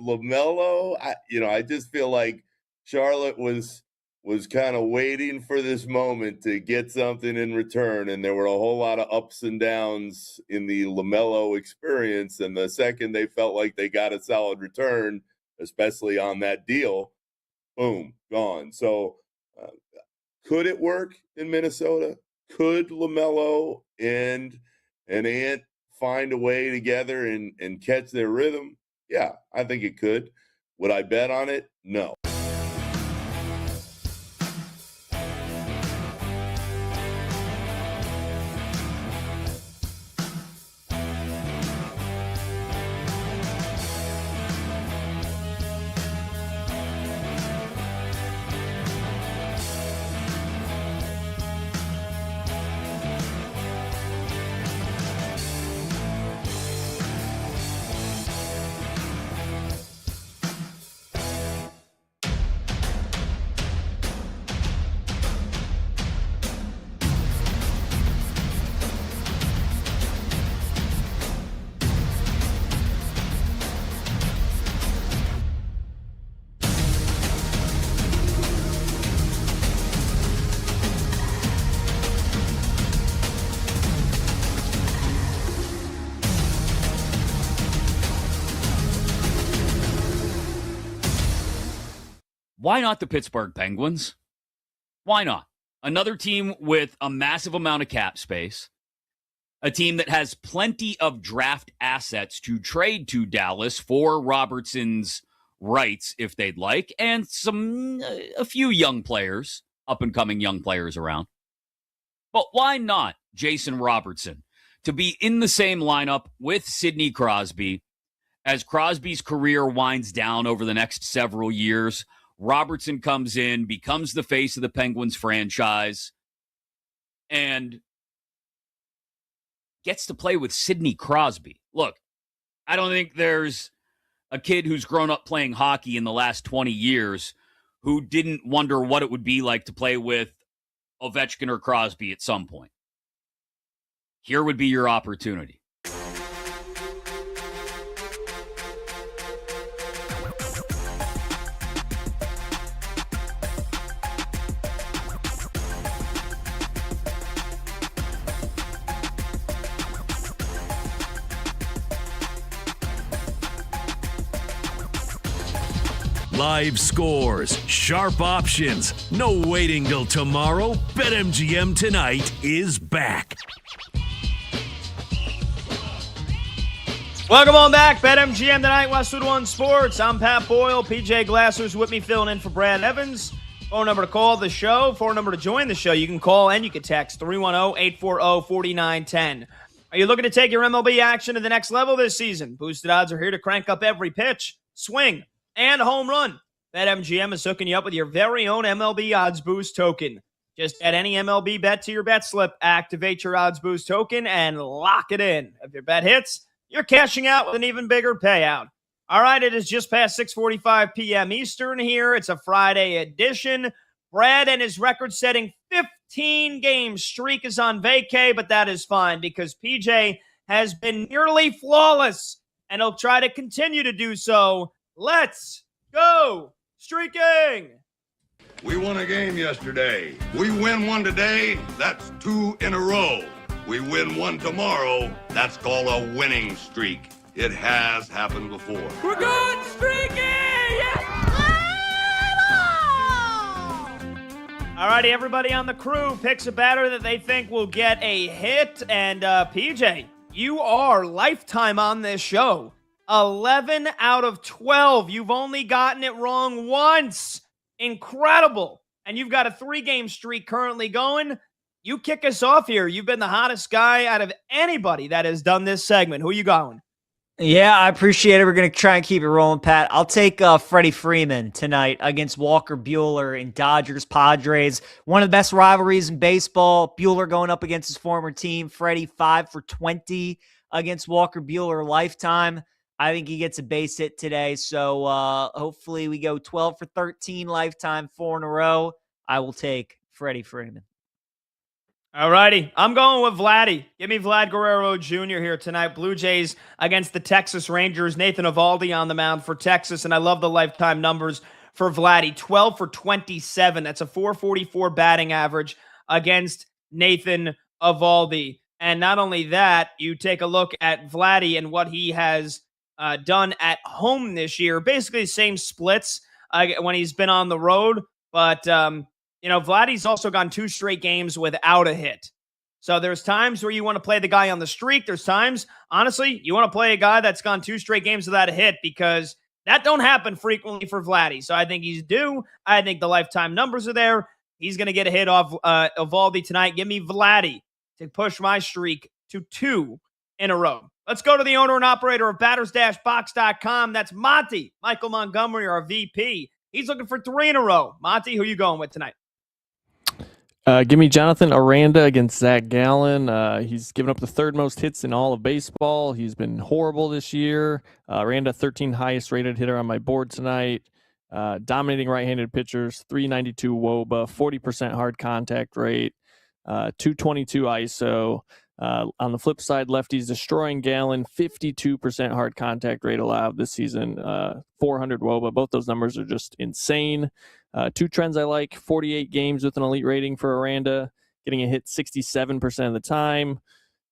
LaMelo, I just feel like Charlotte was kind of waiting for this moment to get something in return, and there were a whole lot of ups and downs in the LaMelo experience, and the second they felt like they got a solid return, especially on that deal, boom, gone. So could it work in Minnesota? Could LaMelo and Ant find a way together and catch their rhythm? Yeah, I think it could. Would I bet on it? No. Why not the Pittsburgh Penguins? Why not? Another team with a massive amount of cap space, a team that has plenty of draft assets to trade to Dallas for Robertson's rights if they'd like, and a few young players, up-and-coming young players around. But why not Jason Robertson to be in the same lineup with Sidney Crosby as Crosby's career winds down over the next several years? Robertson comes in, becomes the face of the Penguins franchise, and gets to play with Sidney Crosby. Look, I don't think there's a kid who's grown up playing hockey in the last 20 years who didn't wonder what it would be like to play with Ovechkin or Crosby at some point. Here would be your opportunity. Live scores, sharp options, no waiting till tomorrow. BetMGM Tonight is back. Welcome on back. BetMGM Tonight, Westwood One Sports. I'm Pat Boyle. PJ Glasser's with me, filling in for Brad Evans. Phone number to call the show. Phone number to join the show. You can call and you can text 310-840-4910. Are you looking to take your MLB action to the next level this season? Boosted odds are here to crank up every pitch, swing, and home run. BetMGM is hooking you up with your very own MLB Odds Boost token. Just add any MLB bet to your bet slip, activate your Odds Boost token, and lock it in. If your bet hits, you're cashing out with an even bigger payout. All right, it is just past 6:45 p.m. Eastern here. It's a Friday edition. Brad and his record-setting 15-game streak is on vacay, but that is fine because PJ has been nearly flawless, and he'll try to continue to do so. Let's go streaking! We won a game yesterday. We win one today, that's 2 in a row. We win one tomorrow, that's called a winning streak. It has happened before. We're going streaking! Yeah! All righty, everybody on the crew picks a batter that they think will get a hit. And PJ, you are lifetime on this show. 11 out of 12. You've only gotten it wrong once. Incredible. And you've got a 3-game streak currently going. You kick us off here. You've been the hottest guy out of anybody that has done this segment. Who you going? Yeah, I appreciate it. We're going to try and keep it rolling, Pat. I'll take Freddie Freeman tonight against Walker Buehler in Dodgers-Padres. One of the best rivalries in baseball. Buehler going up against his former team. Freddie 5 for 20 against Walker Buehler lifetime. I think he gets a base hit today. So hopefully we go 12 for 13 lifetime, 4 in a row. I will take Freddie Freeman. All righty. I'm going with Vladdy. Give me Vlad Guerrero Jr. here tonight. Blue Jays against the Texas Rangers. Nathan Eovaldi on the mound for Texas, and I love the lifetime numbers for Vladdy. 12 for 27. That's a 444 batting average against Nathan Eovaldi. And not only that, you take a look at Vladdy and what he has done at home this year. Basically the same splits when he's been on the road, but Vladdy's also gone 2 straight games without a hit. So there's times where you want to play the guy on the streak. There's times, honestly, you want to play a guy that's gone 2 straight games without a hit because that don't happen frequently for Vladdy. So I think he's due. I think the lifetime numbers are there. He's going to get a hit off Eovaldi tonight. Give me Vladdy to push my streak to 2 in a row. Let's go to the owner and operator of batters-box.com. That's Monty, Michael Montgomery, our VP. He's looking for 3 in a row. Monty, who you going with tonight? Give me Jonathan Aranda against Zach Gallen. He's given up the 3rd most hits in all of baseball. He's been horrible this year. Aranda, 13th highest rated hitter on my board tonight. Dominating right-handed pitchers, 392 WOBA, 40% hard contact rate, 222 ISO. On the flip side, lefties destroying Gallen, 52% hard contact rate allowed this season, 400 WOBA. Both those numbers are just insane. 2 trends I like: 48 games with an elite rating for Aranda, getting a hit 67% of the time.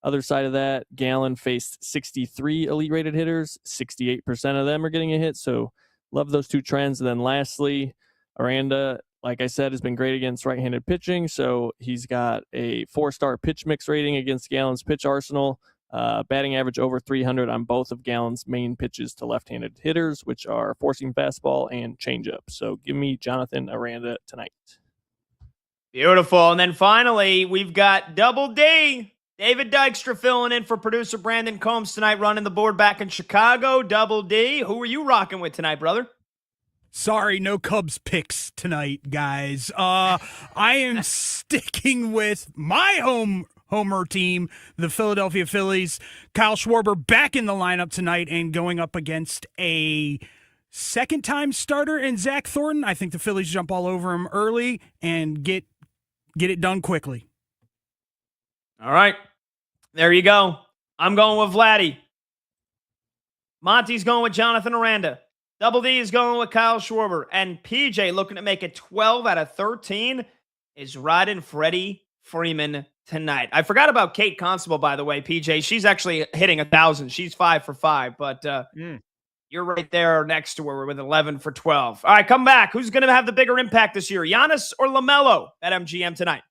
Other side of that, Gallen faced 63 elite rated hitters, 68% of them are getting a hit. So love those 2 trends. And then lastly, Aranda, like I said, has been great against right-handed pitching. So he's got a 4-star pitch mix rating against Gallen's pitch arsenal. Batting average over 300 on both of Gallen's main pitches to left-handed hitters, which are four-seam fastball and changeup. So give me Jonathan Aranda tonight. Beautiful. And then finally, we've got Double D. David Dykstra filling in for producer Brandon Combs tonight, running the board back in Chicago. Double D, who are you rocking with tonight, brother? Sorry, no Cubs picks tonight, guys. I am sticking with my homer team, the Philadelphia Phillies. Kyle Schwarber back in the lineup tonight and going up against a second-time starter in Zach Thornton. I think the Phillies jump all over him early and get it done quickly. All right. There you go. I'm going with Vladdy. Monty's going with Jonathan Aranda. Double D is going with Kyle Schwarber. And PJ, looking to make it 12 out of 13, is riding Freddie Freeman tonight. I forgot about Kate Constable, by the way, PJ. She's actually hitting 1,000. She's 5 for 5. But You're right there next to her with 11 for 12. All right, come back. Who's going to have the bigger impact this year, Giannis or LaMelo at MGM tonight?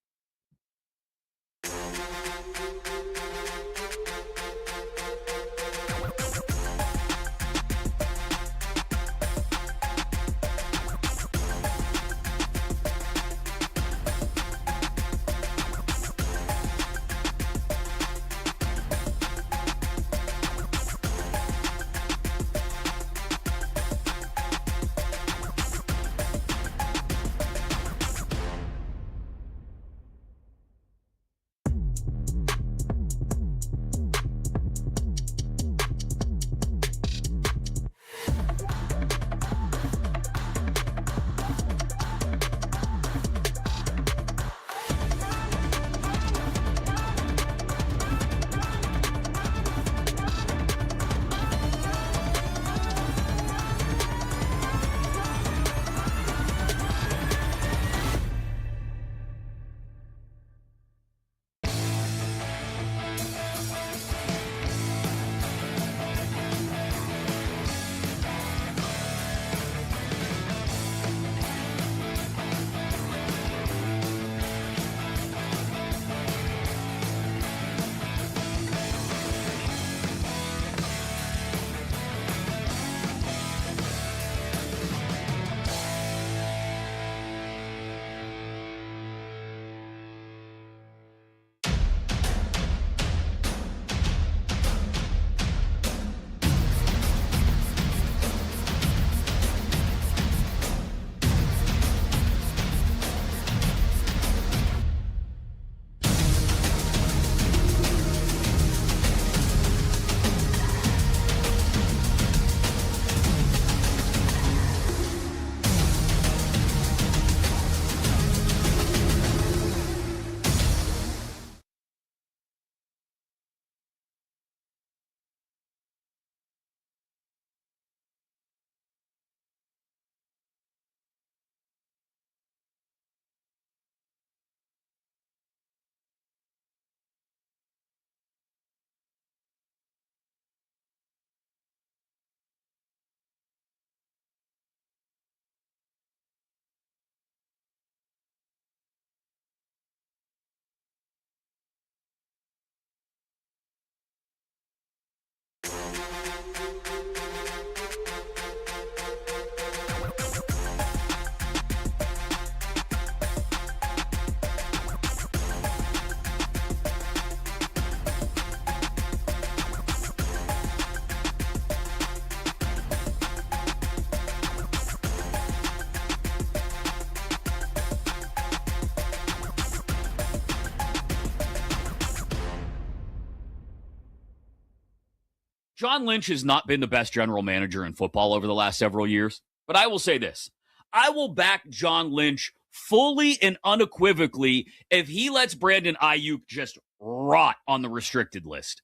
John Lynch has not been the best general manager in football over the last several years, but I will say this. I will back John Lynch fully and unequivocally if he lets Brandon Ayuk just rot on the restricted list.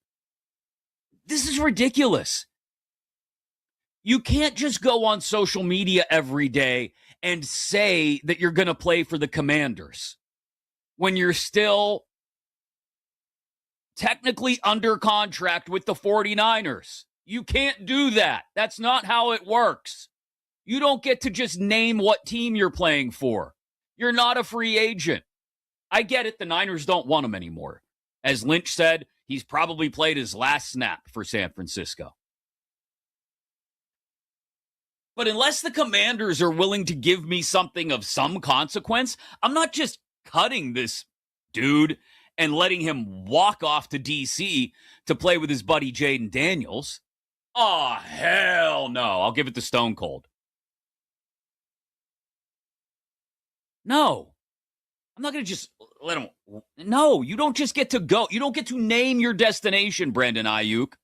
This is ridiculous. You can't just go on social media every day and say that you're going to play for the Commanders when you're still technically under contract with the 49ers. You can't do that. That's not how it works. You don't get to just name what team you're playing for. You're not a free agent. I get it. The Niners don't want him anymore. As Lynch said, he's probably played his last snap for San Francisco. But unless the Commanders are willing to give me something of some consequence, I'm not just cutting this dude and letting him walk off to D.C. to play with his buddy Jaden Daniels. Oh, hell no. I'll give it to Stone Cold. No. I'm not going to just let him. No, you don't just get to go. You don't get to name your destination, Brandon Ayuk.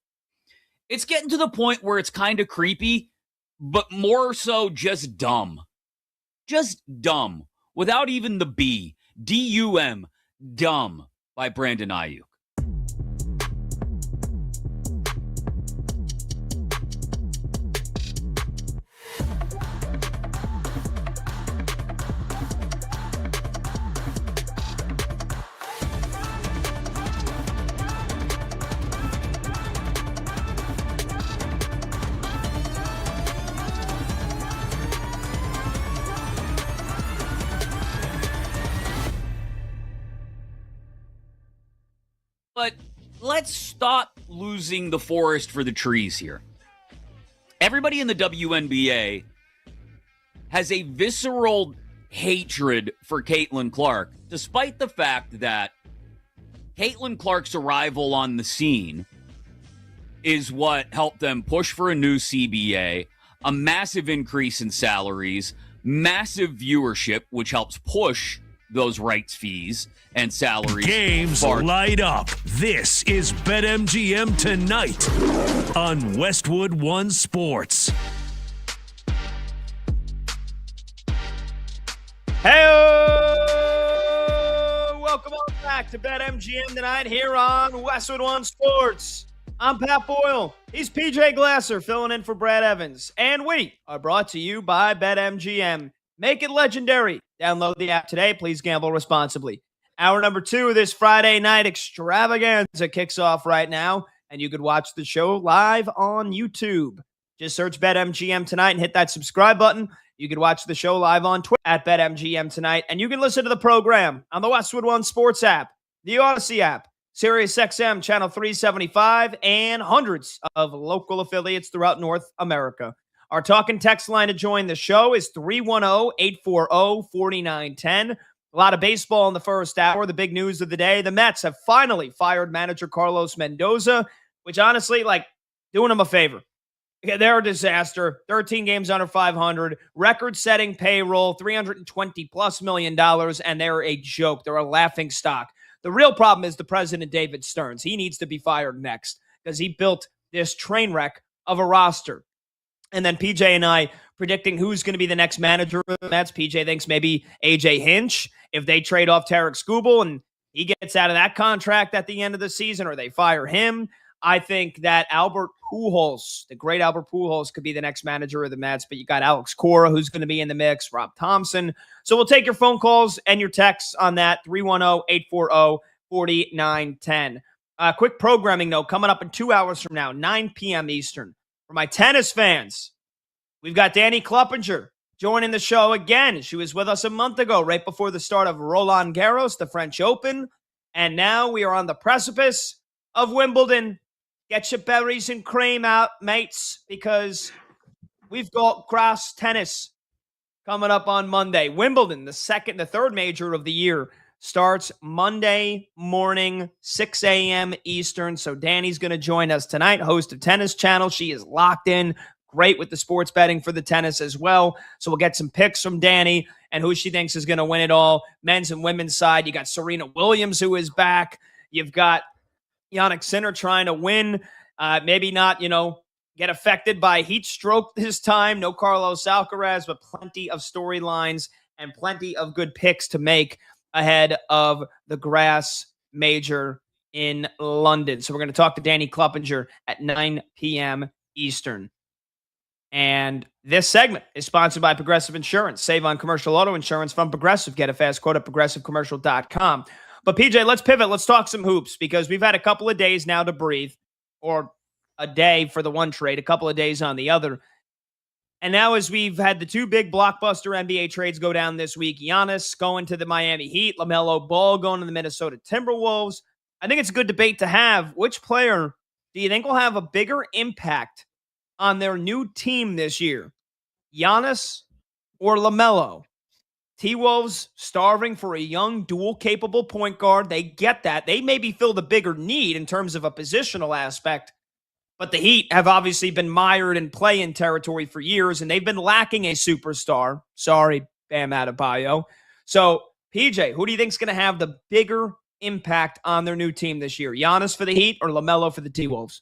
It's getting to the point where it's kind of creepy, but more so just dumb. Just dumb. Without even the B. D-U-M. Dumb by Brandon Ayuk. But let's stop losing the forest for the trees here. Everybody in the WNBA has a visceral hatred for Caitlin Clark, despite the fact that Caitlin Clark's arrival on the scene is what helped them push for a new CBA, a massive increase in salaries, massive viewership, which helps push those rights fees and salaries. Games light up. This is BetMGM Tonight on Westwood One Sports. Hey, welcome on back to BetMGM Tonight here on Westwood One Sports. I'm Pat Boyle. He's PJ Glasser filling in for Brad Evans. And we are brought to you by BetMGM. Make it legendary. Download the app today. Please gamble responsibly. Hour number 2 of this Friday night extravaganza kicks off right now, and you could watch the show live on YouTube. Just search BetMGM Tonight and hit that subscribe button. You can watch the show live on Twitter at BetMGM Tonight, and you can listen to the program on the Westwood One Sports app, the Odyssey app, SiriusXM Channel 375, and hundreds of local affiliates throughout North America. Our talk and text line to join the show is 310-840-4910. A lot of baseball in the first hour. The big news of the day, the Mets have finally fired manager Carlos Mendoza, which honestly, doing them a favor. They're a disaster. 13 games under 500, record-setting payroll, $320+ million, and they're a joke. They're a laughing stock. The real problem is the president, David Stearns. He needs to be fired next because he built this train wreck of a roster. And then PJ and I predicting who's going to be the next manager of the Mets. PJ thinks maybe AJ Hinch if they trade off Tarek Skubal and he gets out of that contract at the end of the season or they fire him. I think that Albert Pujols, the great Albert Pujols, could be the next manager of the Mets, but you got Alex Cora who's going to be in the mix, Rob Thompson. So we'll take your phone calls and your texts on that, 310-840-4910. Quick programming note coming up in 2 hours from now, 9 p.m. Eastern. For my tennis fans, we've got Danny Kloppinger joining the show again. She was with us a month ago, right before the start of Roland Garros, the French Open. And now we are on the precipice of Wimbledon. Get your berries and cream out, mates, because we've got grass tennis coming up on Monday. Wimbledon, the third major of the year, starts Monday morning, 6 a.m. Eastern. So Danny's going to join us tonight, host of Tennis Channel. She is locked in, great with the sports betting for the tennis as well. So we'll get some picks from Danny and who she thinks is going to win it all, men's and women's side. You got Serena Williams, who is back. You've got Jannik Sinner trying to win, maybe not, get affected by heat stroke this time. No Carlos Alcaraz, but plenty of storylines and plenty of good picks to make ahead of the grass major in London. So we're going to talk to Danny Kloppinger at 9 p.m. Eastern. And this segment is sponsored by Progressive Insurance. Save on commercial auto insurance from Progressive. Get a fast quote at progressivecommercial.com. But PJ, let's pivot. Let's talk some hoops because we've had a couple of days now to breathe, or a day for the one trade, a couple of days on the other. And now as we've had the two big blockbuster NBA trades go down this week, Giannis going to the Miami Heat, LaMelo Ball going to the Minnesota Timberwolves, I think it's a good debate to have. Which player do you think will have a bigger impact on their new team this year? Giannis or LaMelo? T-Wolves starving for a young, dual-capable point guard. They get that. They maybe feel the bigger need in terms of a positional aspect. But the Heat have obviously been mired in play-in territory for years, and they've been lacking a superstar. Sorry, Bam Adebayo. So, PJ, who do you think is going to have the bigger impact on their new team this year? Giannis for the Heat or LaMelo for the T-Wolves?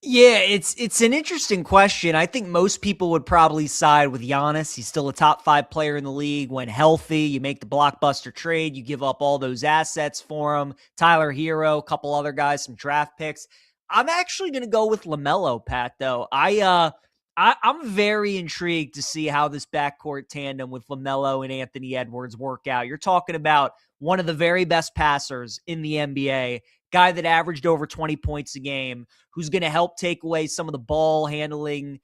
Yeah, it's an interesting question. I think most people would probably side with Giannis. He's still a top 5 player in the league. When healthy, you make the blockbuster trade, you give up all those assets for him. Tyler Hero, a couple other guys, some draft picks. I'm actually going to go with LaMelo, Pat, though. I'm very intrigued to see how this backcourt tandem with LaMelo and Anthony Edwards work out. You're talking about one of the very best passers in the NBA guy that averaged over 20 points a game, who's going to help take away some of the ball handling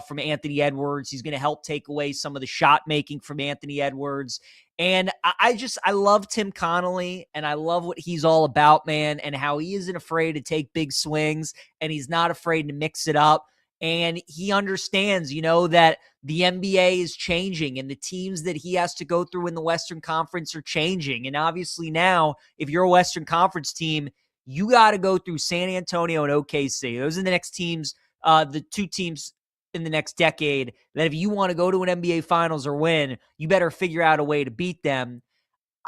from Anthony Edwards. He's going to help take away some of the shot making from Anthony Edwards. And I love Tim Connolly, and I love what he's all about, man, and how he isn't afraid to take big swings, and he's not afraid to mix it up. And he understands, that the NBA is changing and the teams that he has to go through in the Western Conference are changing. And obviously now, if you're a Western Conference team, you got to go through San Antonio and OKC. Those are the next teams, the two teams in the next decade that if you want to go to an NBA Finals or win, you better figure out a way to beat them.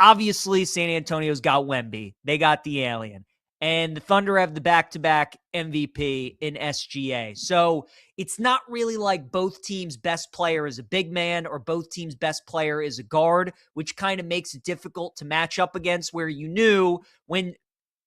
Obviously, San Antonio's got Wemby. They got the alien. And the Thunder have the back-to-back MVP in SGA. So it's not really like both teams' best player is a big man or both teams' best player is a guard, which kind of makes it difficult to match up against, where you knew when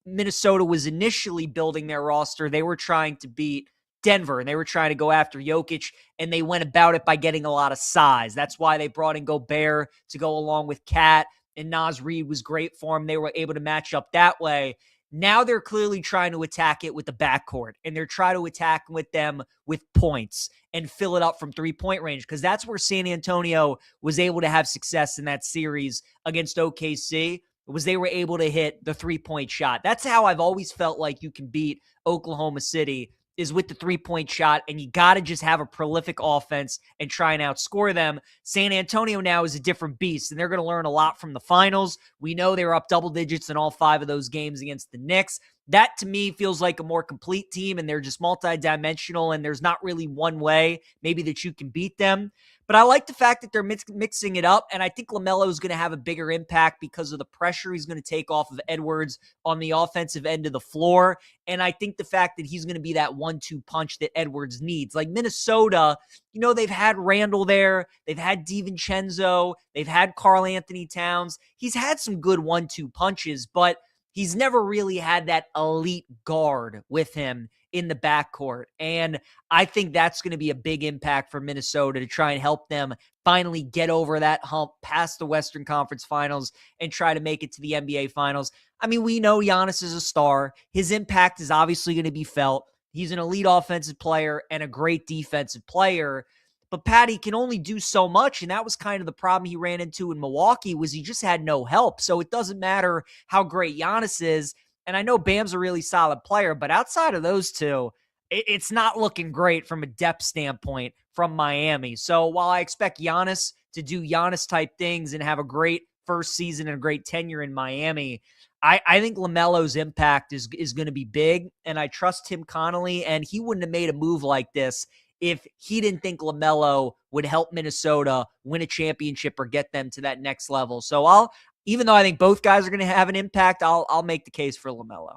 Minnesota was initially building their roster, they were trying to beat Denver, and they were trying to go after Jokic, and they went about it by getting a lot of size. That's why they brought in Gobert to go along with Cat, and Naz Reid was great for him. They were able to match up that way. Now they're clearly trying to attack it with the backcourt, and they're trying to attack with them with points and fill it up from three-point range, because that's where San Antonio was able to have success in that series against OKC, was they were able to hit the three-point shot. That's how I've always felt like you can beat Oklahoma City, is with the three-point shot, and you got to just have a prolific offense and try and outscore them. San Antonio now is a different beast, and they're going to learn a lot from the finals. We know they were up double digits in all 5 of those games against the Knicks. That, to me, feels like a more complete team, and they're just multidimensional, and there's not really one way maybe that you can beat them. But I like the fact that they're mixing it up, and I think LaMelo is going to have a bigger impact because of the pressure he's going to take off of Edwards on the offensive end of the floor. And I think the fact that he's going to be that 1-2 punch that Edwards needs. Like Minnesota, they've had Randall there. They've had DiVincenzo. They've had Karl Anthony Towns. He's had some good 1-2 punches, but he's never really had that elite guard with him in the backcourt. And I think that's going to be a big impact for Minnesota to try and help them finally get over that hump past the Western Conference Finals and try to make it to the NBA Finals. I mean, we know Giannis is a star. His impact is obviously going to be felt. He's an elite offensive player and a great defensive player. But Patty can only do so much, and that was kind of the problem he ran into in Milwaukee, was he just had no help. So it doesn't matter how great Giannis is. And I know Bam's a really solid player, but outside of those two, it's not looking great from a depth standpoint from Miami. So while I expect Giannis to do Giannis-type things and have a great first season and a great tenure in Miami, I think LaMelo's impact is going to be big, and I trust Tim Connolly, and he wouldn't have made a move like this if he didn't think LaMelo would help Minnesota win a championship or get them to that next level. So even though I think both guys are going to have an impact, I'll make the case for LaMelo.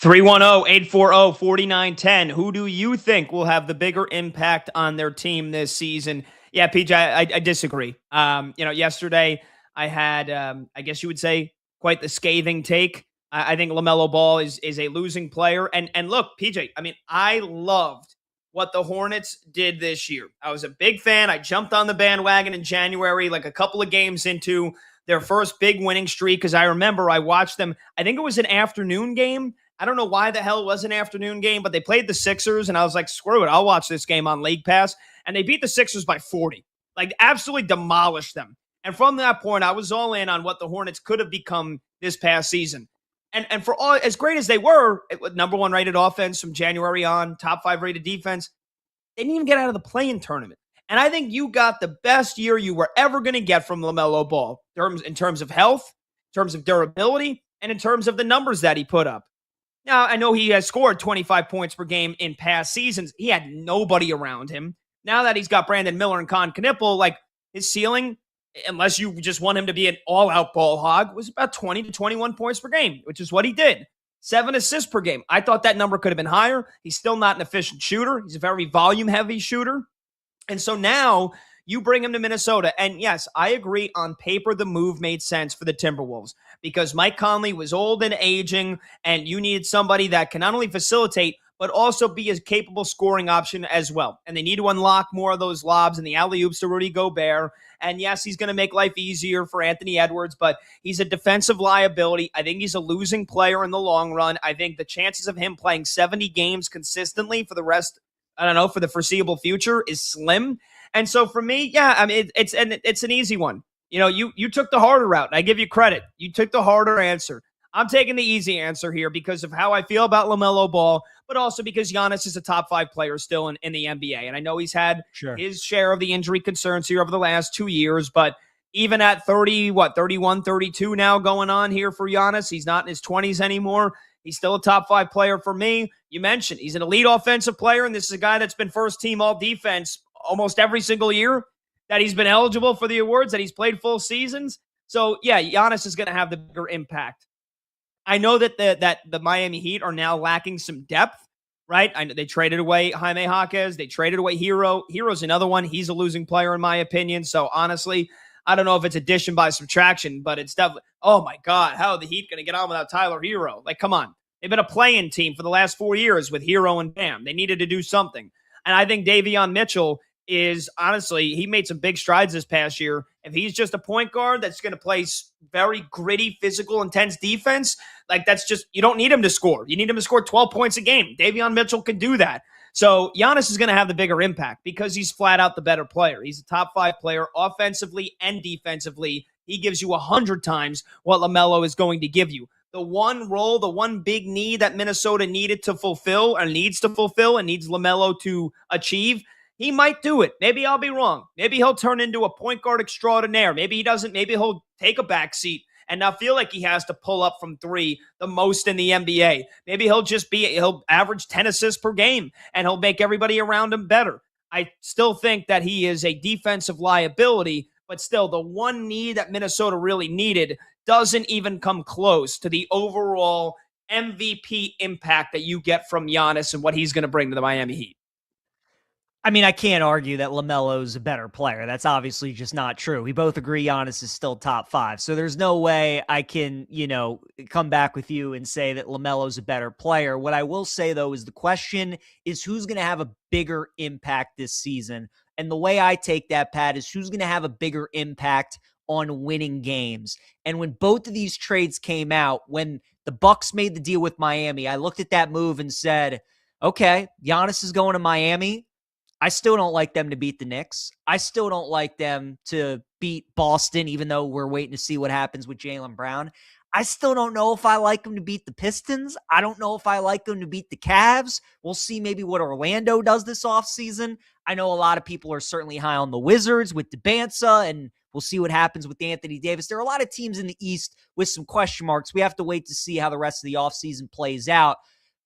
310-840-4910. Who do you think will have the bigger impact on their team this season? Yeah, PJ, I disagree. Yesterday I had, I guess you would say, quite the scathing take. I think LaMelo Ball is a losing player. And look, PJ, I mean, I loved what the Hornets did this year. I was a big fan. I jumped on the bandwagon in January, like a couple of games into their first big winning streak, because I remember I watched them. I think it was an afternoon game. I don't know why the hell it was an afternoon game, but they played the Sixers, and I was like, screw it, I'll watch this game on League Pass. And they beat the Sixers by 40. Like, absolutely demolished them. And from that point, I was all in on what the Hornets could have become this past season. And for all as great as they were, number 1 rated offense from January on, top 5 rated defense, they didn't even get out of the play-in tournament. And I think you got the best year you were ever going to get from LaMelo Ball in terms of health, in terms of durability, and in terms of the numbers that he put up. Now, I know he has scored 25 points per game in past seasons. He had nobody around him. Now that he's got Brandon Miller and Con Knippel, like, his ceiling, unless you just want him to be an all-out ball hog, was about 20 to 21 points per game, which is what he did. 7 assists per game. I thought that number could have been higher. He's still not an efficient shooter. He's a very volume-heavy shooter. And so now you bring him to Minnesota. And yes, I agree, on paper, the move made sense for the Timberwolves because Mike Conley was old and aging, and you needed somebody that can not only facilitate, but also be a capable scoring option as well. And they need to unlock more of those lobs and the alley-oops to Rudy Gobert. And yes, he's going to make life easier for Anthony Edwards, but he's a defensive liability. I think he's a losing player in the long run. I think the chances of him playing 70 games consistently for the rest, I don't know, for the foreseeable future is slim. And so for me, yeah, I mean, it's an easy one. You know, you took the harder route. I give you credit. You took the harder answer. I'm taking the easy answer here because of how I feel about LaMelo Ball, but also because Giannis is a top 5 player still in the NBA. And I know he's had his share of the injury concerns here over the last 2 years, but even at 31, 32 now going on here for Giannis, he's not in his 20s anymore. He's still a top 5 player for me. You mentioned he's an elite offensive player, and this is a guy that's been first team all defense almost every single year that he's been eligible for the awards, that he's played full seasons. So, yeah, Giannis is going to have the bigger impact. I know that the Miami Heat are now lacking some depth, right? I know they traded away Jaime Jaquez. They traded away Hero. Hero's another one. He's a losing player in my opinion. So honestly, I don't know if it's addition by subtraction, but it's definitely, oh my God, how are the Heat going to get on without Tyler Hero? Like, come on. They've been a play-in team for the last 4 years with Hero and Bam. They needed to do something. And I think Davion Mitchell is, honestly, he made some big strides this past year. If he's just a point guard that's going to play very gritty, physical, intense defense, like that's just, you don't need him to score. You need him to score 12 points a game. Davion Mitchell can do that. So Giannis is going to have the bigger impact because he's flat out the better player. He's a top 5 player offensively and defensively. He gives you 100 times what LaMelo is going to give you. The one role, the one big need that Minnesota needed to fulfill or needs to fulfill and needs LaMelo to achieve, he might do it. Maybe I'll be wrong. Maybe he'll turn into a point guard extraordinaire. Maybe he doesn't. Maybe he'll take a back seat and not feel like he has to pull up from 3 the most in the NBA. Maybe he'll average 10 assists per game and he'll make everybody around him better. I still think that he is a defensive liability, but still the one need that Minnesota really needed doesn't even come close to the overall MVP impact that you get from Giannis and what he's going to bring to the Miami Heat. I mean, I can't argue that LaMelo's a better player. That's obviously just not true. We both agree Giannis is still top 5. So there's no way I can, come back with you and say that LaMelo's a better player. What I will say, though, is the question is who's going to have a bigger impact this season? And the way I take that, Pat, is who's going to have a bigger impact on winning games. And when both of these trades came out, when the Bucks made the deal with Miami, I looked at that move and said, okay, Giannis is going to Miami. I still don't like them to beat the Knicks. I still don't like them to beat Boston, even though we're waiting to see what happens with Jaylen Brown. I still don't know if I like them to beat the Pistons. I don't know if I like them to beat the Cavs. We'll see maybe what Orlando does this offseason. I know a lot of people are certainly high on the Wizards with DeBansa, and we'll see what happens with Anthony Davis. There are a lot of teams in the East with some question marks. We have to wait to see how the rest of the offseason plays out.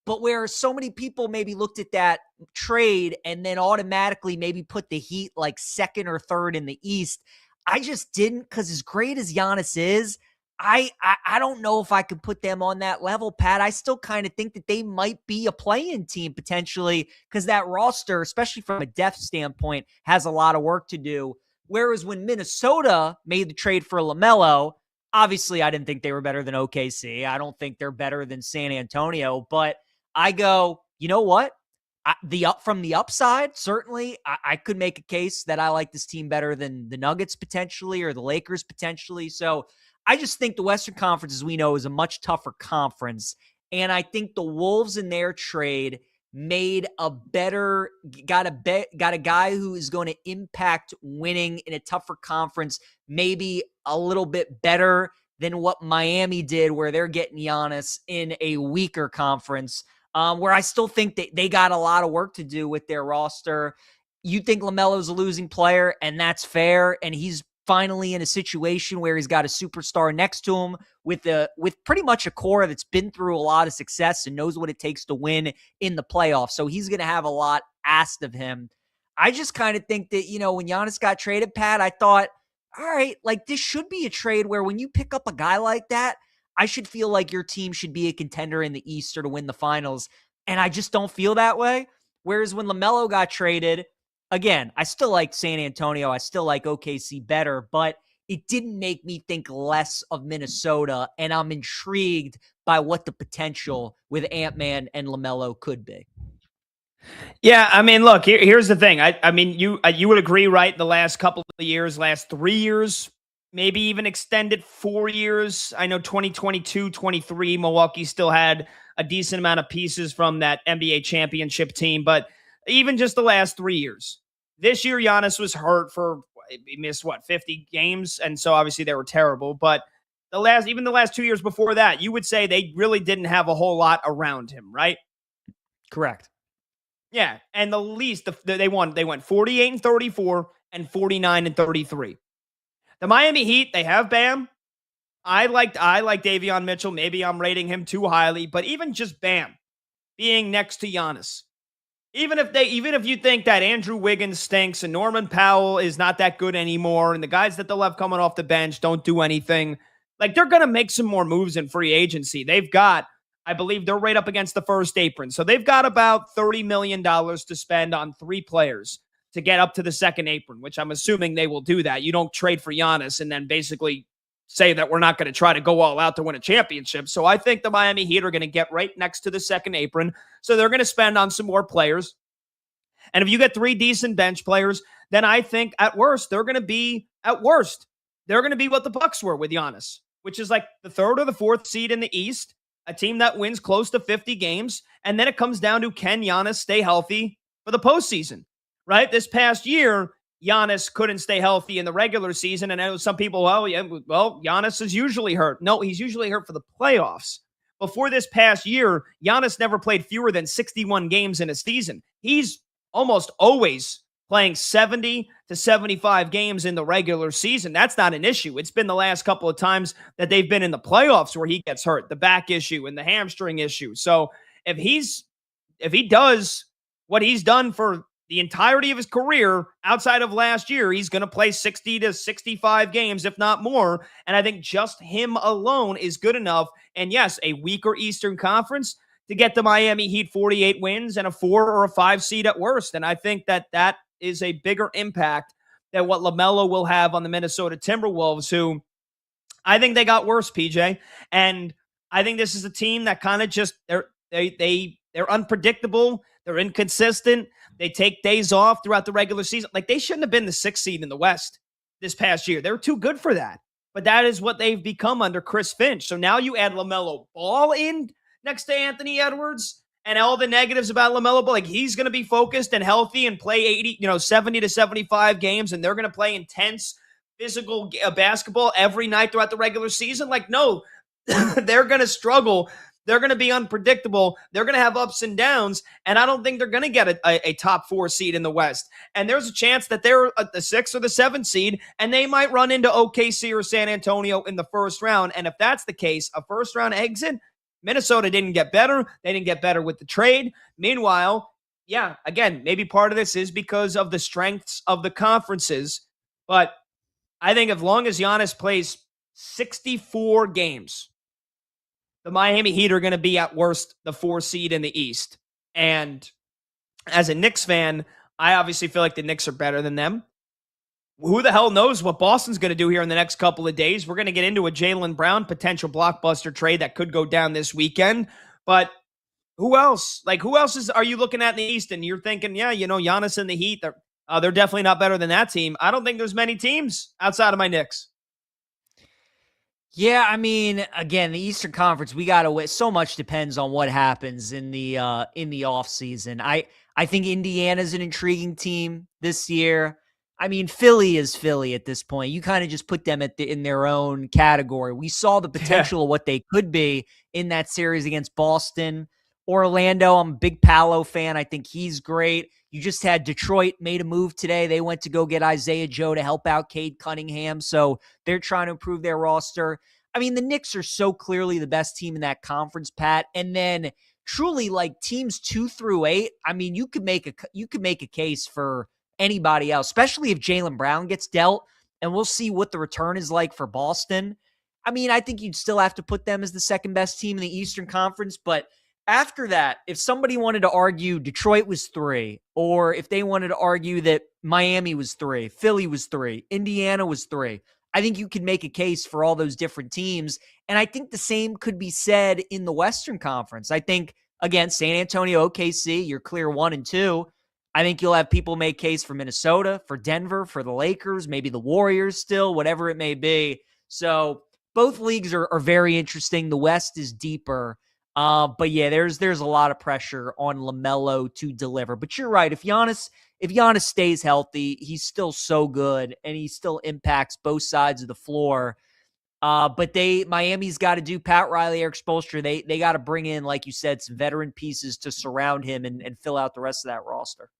But where so many people maybe looked at that trade and then automatically maybe put the Heat like second or third in the East, I just didn't, because as great as Giannis is, I don't know if I could put them on that level, Pat. I still kind of think that they might be a play-in team potentially because that roster, especially from a depth standpoint, has a lot of work to do. Whereas when Minnesota made the trade for LaMelo, obviously I didn't think they were better than OKC. I don't think they're better than San Antonio, but I go, you know what? From the upside, certainly, I could make a case that I like this team better than the Nuggets potentially or the Lakers potentially. So I just think the Western Conference, as we know, is a much tougher conference. And I think the Wolves in their trade got a guy who is going to impact winning in a tougher conference maybe a little bit better than what Miami did, where they're getting Giannis in a weaker conference. Where I still think that they got a lot of work to do with their roster. You think LaMelo's a losing player, and that's fair, and he's finally in a situation where he's got a superstar next to him with pretty much a core that's been through a lot of success and knows what it takes to win in the playoffs. So he's going to have a lot asked of him. I just kind of think that, when Giannis got traded, Pat, I thought, all right, like this should be a trade where when you pick up a guy like that, I should feel like your team should be a contender in the East or to win the finals. And I just don't feel that way. Whereas when LaMelo got traded, again, I still like San Antonio. I still like OKC better, but it didn't make me think less of Minnesota. And I'm intrigued by what the potential with Ant-Man and LaMelo could be. Yeah, I mean, look, here's the thing. I mean, you would agree, right? The last couple of years, last 3 years, maybe even extended 4 years. I know 2022, 23, Milwaukee still had a decent amount of pieces from that NBA championship team, but even just the last 3 years. This year, Giannis was hurt for he missed 50 games, and so obviously they were terrible. But even the last 2 years before that, you would say they really didn't have a whole lot around him, right? Correct. Yeah, and they went 48 and 34 and 49 and 33. The Miami Heat, they have Bam. I like Davion Mitchell. Maybe I'm rating him too highly, but even just Bam being next to Giannis. Even if you think that Andrew Wiggins stinks and Norman Powell is not that good anymore and the guys that they'll have coming off the bench don't do anything, like they're going to make some more moves in free agency. I believe they're right up against the first apron. So they've got about $30 million to spend on 3 players to get up to the second apron, which I'm assuming they will do that. You don't trade for Giannis and then basically say that we're not going to try to go all out to win a championship. So I think the Miami Heat are going to get right next to the second apron. So they're going to spend on some more players. And if you get 3 decent bench players, then I think at worst, they're going to be what the Bucks were with Giannis, which is like the 3rd or the 4th seed in the East, a team that wins close to 50 games. And then it comes down to, can Giannis stay healthy for the postseason, right? This past year, Giannis couldn't stay healthy in the regular season. And I know some people, Giannis is usually hurt. No, he's usually hurt for the playoffs. Before this past year, Giannis never played fewer than 61 games in a season. He's almost always playing 70 to 75 games in the regular season. That's not an issue. It's been the last couple of times that they've been in the playoffs where he gets hurt, the back issue and the hamstring issue. So if he does what he's done for the entirety of his career outside of last year, he's going to play 60 to 65 games, if not more. And I think just him alone is good enough. And yes, a weaker Eastern Conference to get the Miami Heat 48 wins and a 4 or a 5 seed at worst. And I think that is a bigger impact than what LaMelo will have on the Minnesota Timberwolves, who I think they got worse, PJ. And I think this is a team that kind of just they're unpredictable, they're inconsistent, they take days off throughout the regular season. Like they shouldn't have been the 6th seed in the West this past year. They were too good for that. But that is what they've become under Chris Finch. So now you add LaMelo Ball in next to Anthony Edwards and all the negatives about LaMelo Ball. Like he's going to be focused and healthy and play 70 to 75 games, and they're going to play intense physical basketball every night throughout the regular season. Like, no, they're going to struggle. They're going to be unpredictable. They're going to have ups and downs, and I don't think they're going to get a top 4 seed in the West. And there's a chance that they're the 6th or the 7th seed, and they might run into OKC or San Antonio in the first round. And if that's the case, a first-round exit, Minnesota didn't get better. They didn't get better with the trade. Meanwhile, yeah, again, maybe part of this is because of the strengths of the conferences, but I think as long as Giannis plays 64 games, the Miami Heat are going to be at worst the 4 seed in the East. And as a Knicks fan, I obviously feel like the Knicks are better than them. Who the hell knows what Boston's going to do here in the next couple of days? We're going to get into a Jaylen Brown potential blockbuster trade that could go down this weekend. But who else? Like, who else are you looking at in the East? And you're thinking, yeah, Giannis and the Heat, they're definitely not better than that team. I don't think there's many teams outside of my Knicks. Yeah, I mean, again, the Eastern Conference, we got to wait. So much depends on what happens in the offseason. I think Indiana's an intriguing team this year. I mean, Philly is Philly at this point. You kind of just put them in their own category. We saw the potential of what they could be in that series against Boston. Orlando, I'm a big Paolo fan. I think he's great. You just had Detroit made a move today. They went to go get Isaiah Joe to help out Cade Cunningham. So they're trying to improve their roster. I mean, the Knicks are so clearly the best team in that conference, Pat. And then truly, like teams 2 through 8, I mean, you could make a case for anybody else, especially if Jaylen Brown gets dealt, and we'll see what the return is like for Boston. I mean, I think you'd still have to put them as the second best team in the Eastern Conference, but after that, if somebody wanted to argue Detroit was 3, or if they wanted to argue that Miami was 3, Philly was 3, Indiana was 3, I think you could make a case for all those different teams. And I think the same could be said in the Western Conference. I think again, San Antonio, OKC, you're clear 1 and 2. I think you'll have people make case for Minnesota, for Denver, for the Lakers, maybe the Warriors still, whatever it may be. So both leagues are very interesting. The West is deeper. But yeah, there's a lot of pressure on LaMelo to deliver. But you're right. If Giannis stays healthy, he's still so good and he still impacts both sides of the floor. But Miami's got to do Pat Riley, Eric Spoelstra. They got to bring in, like you said, some veteran pieces to surround him and fill out the rest of that roster.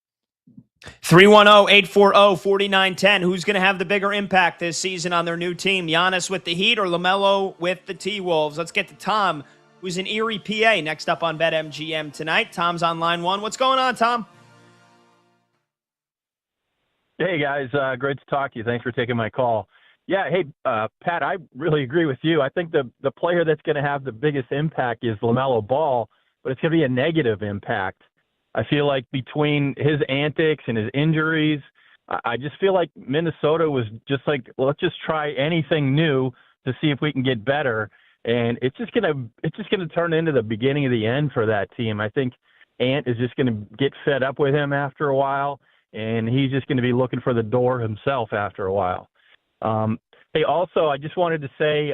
310-840-4910. Who's going to have the bigger impact this season on their new team? Giannis with the Heat or LaMelo with the T-Wolves? Let's get to Tom, who's in Erie, PA, next up on BetMGM tonight. Tom's on line 1. What's going on, Tom? Hey, guys. Great to talk to you. Thanks for taking my call. Yeah, hey, Pat, I really agree with you. I think the player that's going to have the biggest impact is LaMelo Ball, but it's going to be a negative impact. I feel like between his antics and his injuries, I just feel like Minnesota was just like, well, let's just try anything new to see if we can get better. And it's just gonna turn into the beginning of the end for that team. I think Ant is just gonna get fed up with him after a while, and he's just gonna be looking for the door himself after a while. Hey, also, I just wanted to say,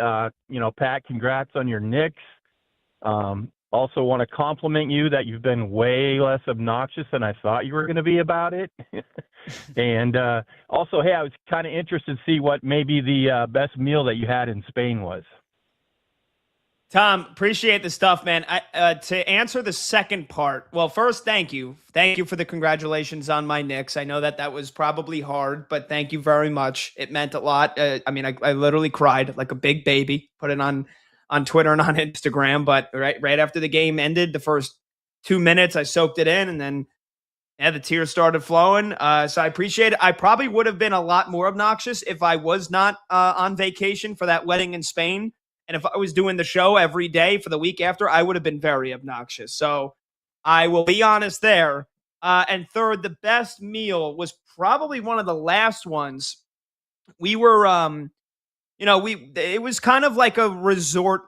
Pat, congrats on your Knicks. Also want to compliment you that you've been way less obnoxious than I thought you were going to be about it. And also, hey, I was kind of interested to see what maybe the best meal that you had in Spain was. Tom, appreciate the stuff, man. To answer the second part, well, first, thank you. Thank you for the congratulations on my Knicks. I know that was probably hard, but thank you very much. It meant a lot. I literally cried like a big baby, put it on Twitter and on Instagram, but right after the game ended, the first 2 minutes, I soaked it in, and then the tears started flowing. So I appreciate it. I probably would have been a lot more obnoxious if I was not on vacation for that wedding in Spain. And if I was doing the show every day for the week after, I would have been very obnoxious. So I will be honest there. And third, the best meal was probably one of the last ones. We were, it was kind of like a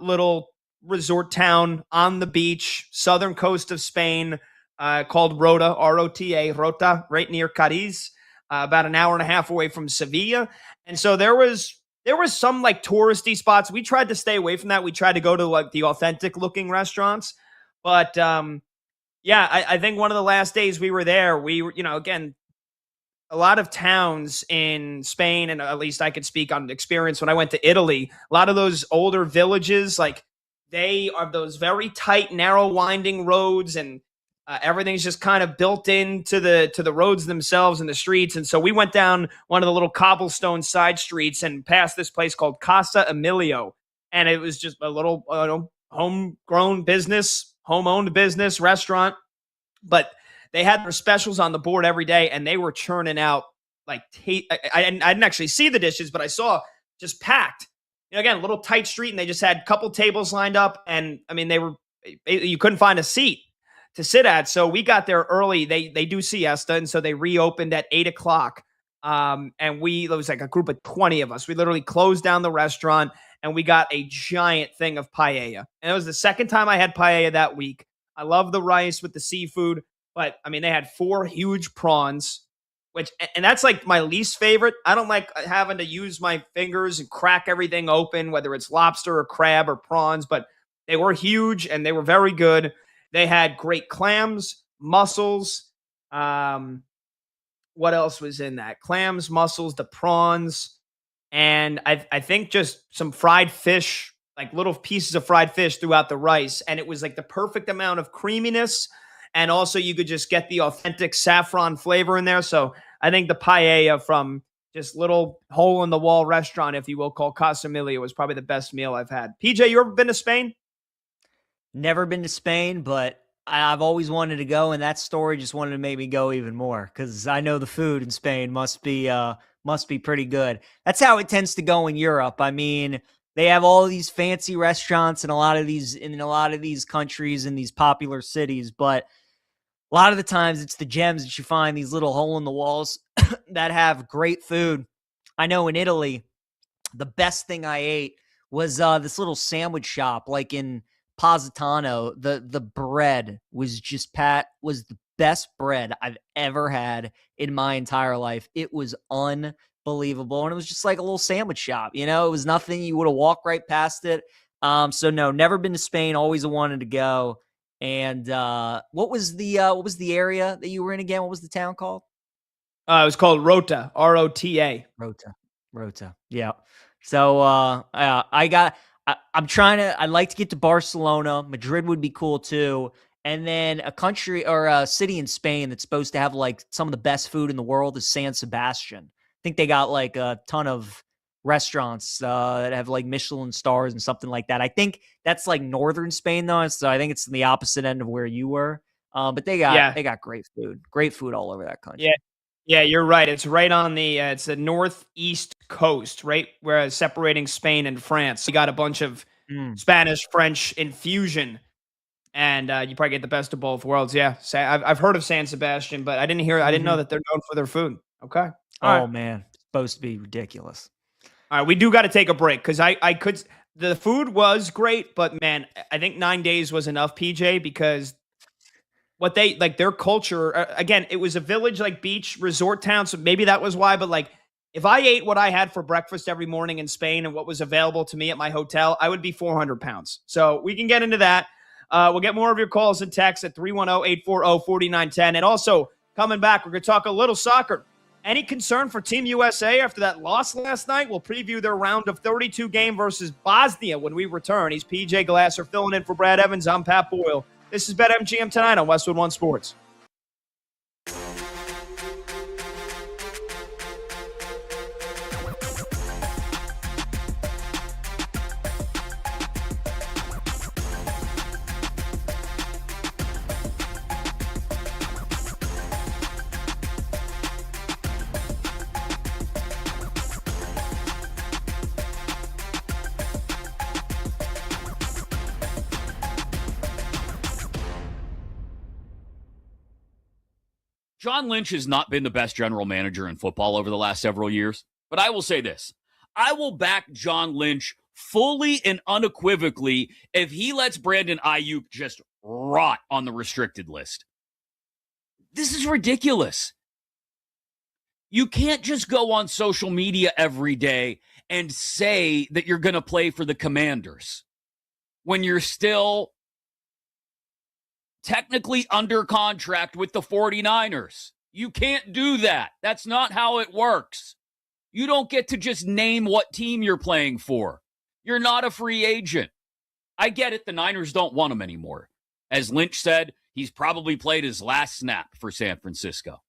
little resort town on the beach, southern coast of Spain, called Rota, R-O-T-A, Rota, right near Cadiz, about an hour and a half away from Sevilla. And so there was some like touristy spots. We tried to stay away from that. We tried to go to like the authentic looking restaurants. But I think one of the last days we were there, we were, again, a lot of towns in Spain, and at least I could speak on experience when I went to Italy, a lot of those older villages, like they are those very tight, narrow, winding roads, and everything's just kind of built into the roads themselves and the streets. And so we went down one of the little cobblestone side streets and passed this place called Casa Emilio. And it was just a little homeowned business restaurant. But they had their specials on the board every day, and they were churning out like I didn't actually see the dishes, but I saw just packed. Again, a little tight street, and they just had a couple tables lined up. And I mean, you couldn't find a seat to sit at. So we got there early. They do siesta, and so they reopened at 8:00. And it was like a group of 20 of us. We literally closed down the restaurant, and we got a giant thing of paella. And it was the second time I had paella that week. I love the rice with the seafood, but I mean, they had 4 huge prawns, and that's like my least favorite. I don't like having to use my fingers and crack everything open, whether it's lobster or crab or prawns, but they were huge and they were very good. They had great clams, mussels. What else was in that? Clams, mussels, the prawns, and I think just some fried fish, like little pieces of fried fish throughout the rice. And it was like the perfect amount of creaminess. And also you could just get the authentic saffron flavor in there. So I think the paella from just little hole in the wall restaurant, if you will, called Casa Emilia was probably the best meal I've had. PJ, you ever been to Spain? Never been to Spain, but I've always wanted to go, and that story just wanted to make me go even more because I know the food in Spain must be pretty good. That's how it tends to go in Europe. I mean, they have all these fancy restaurants in a lot of these countries and these popular cities, but a lot of the times it's the gems that you find, these little hole in the walls that have great food. I know in Italy, the best thing I ate was this little sandwich shop like in Positano, the bread was just was the best bread I've ever had in my entire life. It was unbelievable. And it was just like a little sandwich shop, It was nothing. You would have walked right past it. So no, never been to Spain, always wanted to go. And what was the area that you were in again? What was the town called? It was called Rota, Rota. Rota. Yeah. So I'd like to get to Barcelona. Madrid would be cool too. And then a country or a city in Spain that's supposed to have like some of the best food in the world is San Sebastian. I think they got like a ton of restaurants that have like Michelin stars and something like that. I think that's like northern Spain though. So I think it's the opposite end of where you were. But they got great food all over that country. Yeah, you're right. It's right on it's the northeast coast, right where separating Spain and France. You got a bunch of Spanish, French infusion, and you probably get the best of both worlds. Yeah, I've heard of San Sebastian, but I didn't know that they're known for their food. Okay. Man, it's supposed to be ridiculous. All right, we do got to take a break because the food was great, but man, I think 9 days was enough, PJ, because what they like their culture again, it was a village like beach resort town, so maybe that was why. But like, if I ate what I had for breakfast every morning in Spain and what was available to me at my hotel, I would be 400 pounds. So we can get into that. We'll get more of your calls and texts at 310-840-4910. And also coming back, we're going to talk a little soccer. Any concern for Team USA after that loss last night? We'll preview their round of 32 game versus Bosnia when we return. He's PJ Glasser filling in for Brad Evans. I'm Pat Boyle. This is BetMGM tonight on Westwood One Sports. John Lynch has not been the best general manager in football over the last several years, but I will say this. I will back John Lynch fully and unequivocally if he lets Brandon Ayuk just rot on the restricted list. This is ridiculous. You can't just go on social media every day and say that you're going to play for the Commanders when you're still technically under contract with the 49ers. You can't do that. That's not how it works. You don't get to just name what team you're playing for. You're not a free agent. I get it. The Niners don't want him anymore. As Lynch said, he's probably played his last snap for San Francisco.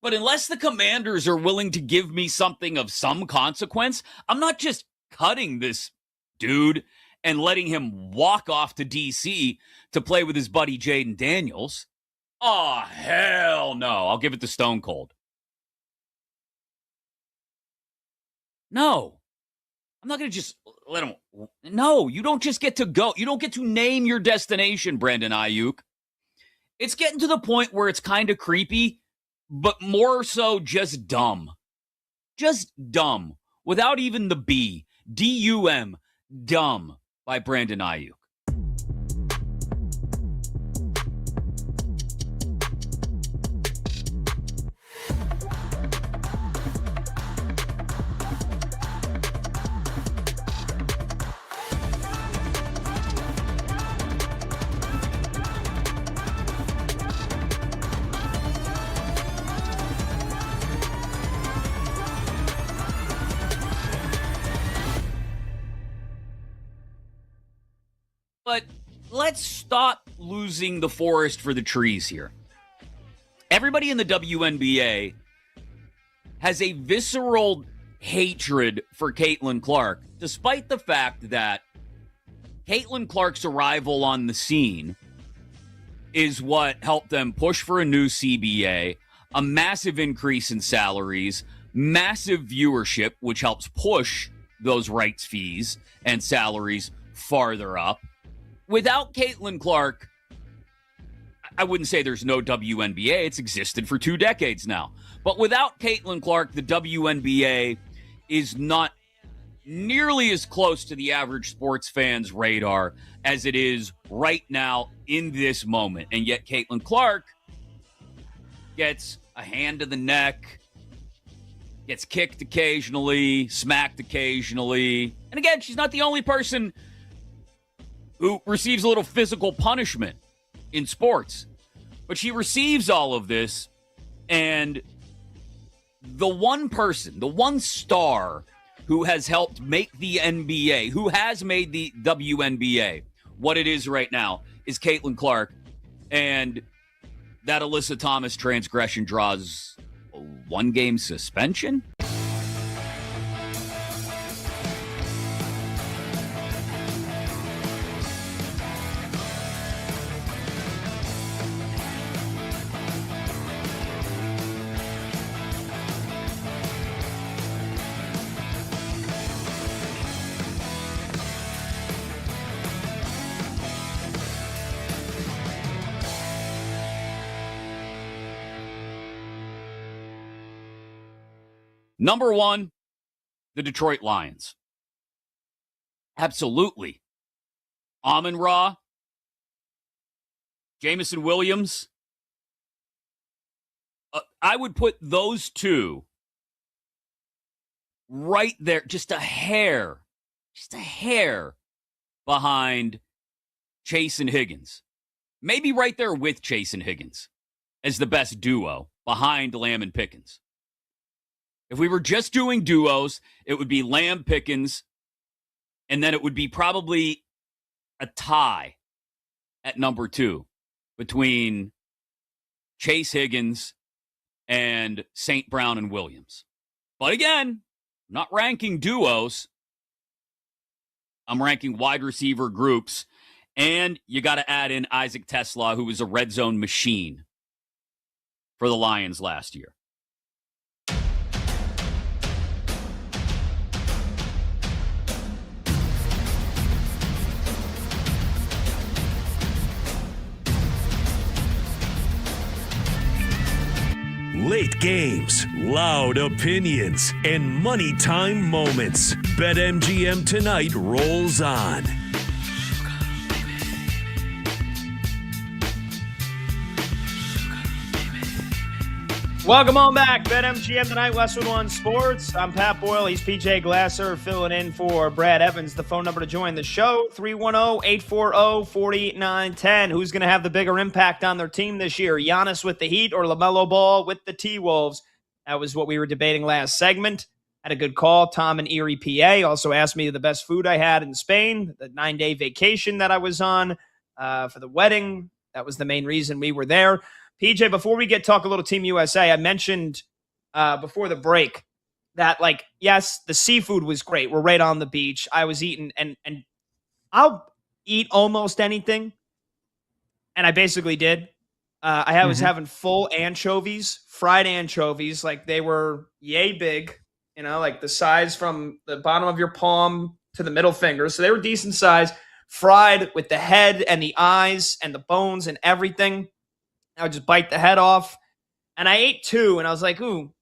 But unless the Commanders are willing to give me something of some consequence, I'm not just cutting this dude and letting him walk off to D.C. to play with his buddy Jaden Daniels. Oh, hell no. I'll give it to Stone Cold. No. I'm not going to just let him. No, you don't just get to go. You don't get to name your destination, Brandon Ayuk. It's getting to the point where it's kind of creepy, but more so just dumb. Just dumb. Without even the B. D-U-M. Dumb. By Brandon Ayuk. But let's stop losing the forest for the trees here. Everybody in the WNBA has a visceral hatred for Caitlin Clark, despite the fact that Caitlin Clark's arrival on the scene is what helped them push for a new CBA, a massive increase in salaries, massive viewership, which helps push those rights fees and salaries farther up. Without Caitlin Clark, I wouldn't say there's no WNBA. It's existed for 2 decades now. But without Caitlin Clark, the WNBA is not nearly as close to the average sports fan's radar as it is right now in this moment. And yet Caitlin Clark gets a hand to the neck, gets kicked occasionally, smacked occasionally. And again, she's not the only person who receives a little physical punishment in sports. But she receives all of this, and the one person, the one star who has helped make the NBA, who has made the WNBA what it is right now, is Caitlin Clark. And that Alyssa Thomas transgression draws a 1-game suspension. Number one, the Detroit Lions. Absolutely. Amon-Ra, Jamison Williams. I would put those two right there, just a hair behind Chase and Higgins. Maybe right there with Chase and Higgins as the best duo behind Lamb and Pickens. If we were just doing duos, it would be Lamb Pickens, and then it would be probably a tie at number 2 between Chase Higgins and St. Brown and Williams. But again, I'm not ranking duos. I'm ranking wide receiver groups, and you got to add in Isaac Tesla, who was a red zone machine for the Lions last year. Late games, loud opinions, and money time moments. BetMGM Tonight rolls on. Welcome on back. BetMGM Tonight, Westwood One Sports. I'm Pat Boyle. He's PJ Glasser filling in for Brad Evans. The phone number to join the show, 310-840-4910. Who's going to have the bigger impact on their team this year? Giannis with the Heat or LaMelo Ball with the T-Wolves? That was what we were debating last segment. Had a good call. Tom in Erie, PA, also asked me the best food I had in Spain, the 9-day vacation that I was on for the wedding. That was the main reason we were there. PJ, before we talk a little Team USA, I mentioned before the break that, yes, the seafood was great. We're right on the beach. I was eating, and I'll eat almost anything, and I basically did. I was having full anchovies, fried anchovies, like they were yay big, like the size from the bottom of your palm to the middle finger. So they were decent size, fried with the head and the eyes and the bones and everything. I would just bite the head off. And I ate 2, and I was like, ooh.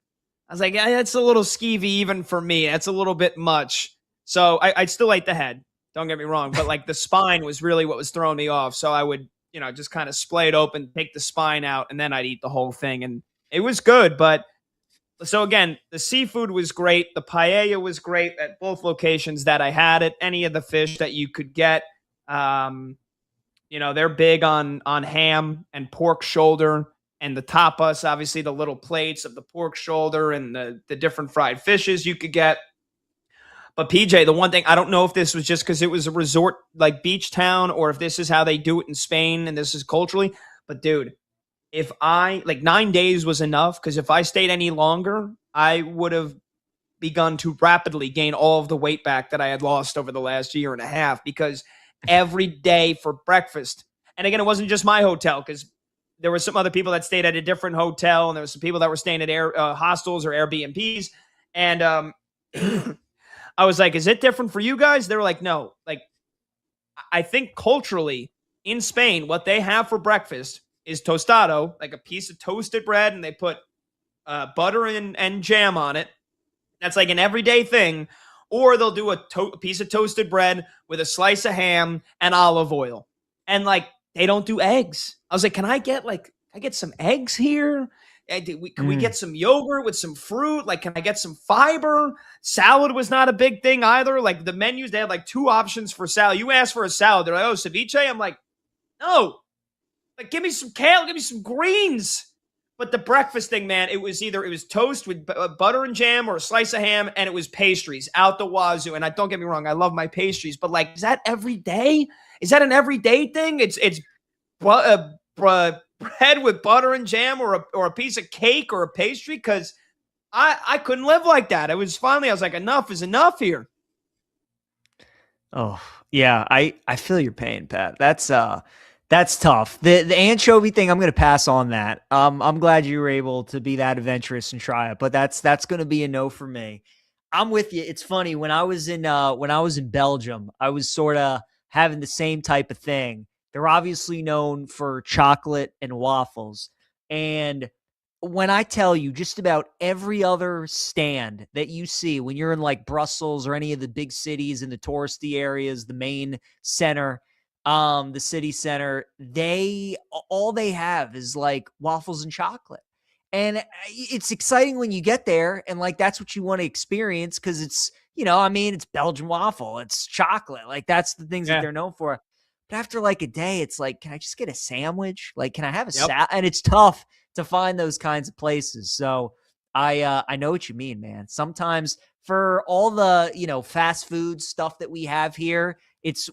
I was like, yeah, that's a little skeevy even for me. That's a little bit much. So I still ate the head. Don't get me wrong. But, the spine was really what was throwing me off. So I would, just kind of splay it open, take the spine out, and then I'd eat the whole thing. And it was good. But, so again, the seafood was great. The paella was great at both locations that I had it. Any of the fish that you could get. They're big on ham and pork shoulder and the tapas, obviously the little plates of the pork shoulder and the different fried fishes you could get. But PJ, the one thing, I don't know if this was just because it was a resort like beach town or if this is how they do it in Spain and this is culturally. But dude, if 9 days was enough, because if I stayed any longer, I would have begun to rapidly gain all of the weight back that I had lost over the last year and a half, because every day for breakfast. And again, it wasn't just my hotel, because there were some other people that stayed at a different hotel, and there were some people that were staying at hostels or Airbnbs. And I was like, is it different for you guys? They were like, no. I think culturally in Spain, what they have for breakfast is tostado, like a piece of toasted bread, and they put butter and jam on it. That's like an everyday thing. or they'll do a piece of toasted bread with a slice of ham and olive oil. And like, they don't do eggs. I was like, can I get some eggs here? Can we get some yogurt with some fruit? Like, can I get some fiber? Salad was not a big thing either. Like, the menus, they had like 2 options for salad. You ask for a salad, they're like, oh, ceviche? I'm like, no. Like, give me some kale, give me some greens. But the breakfast thing, man, it was toast with butter and jam or a slice of ham, and it was pastries out the wazoo. And don't get me wrong, I love my pastries, but like, is that every day? Is that an everyday thing? It's bread with butter and jam or a piece of cake or a pastry, because I couldn't live like that. I was like, enough is enough here. Oh, yeah, I feel your pain, Pat. That's tough. The anchovy thing, I'm going to pass on that. I'm glad you were able to be that adventurous and try it, but that's going to be a no for me. I'm with you. It's funny, when I was in Belgium, I was sort of having the same type of thing. They're obviously known for chocolate and waffles. And when I tell you, just about every other stand that you see when you're in like Brussels or any of the big cities in the touristy areas, the main center, the city center, all they have is like waffles and chocolate. And it's exciting when you get there and like that's what you want to experience, because it's, it's Belgian waffle, it's chocolate. Like, that's the things that they're known for. But after like a day, it's like, can I just get a sandwich? Like, can I have a salad? And it's tough to find those kinds of places. So I know what you mean, man. Sometimes for all the, fast food stuff that we have here,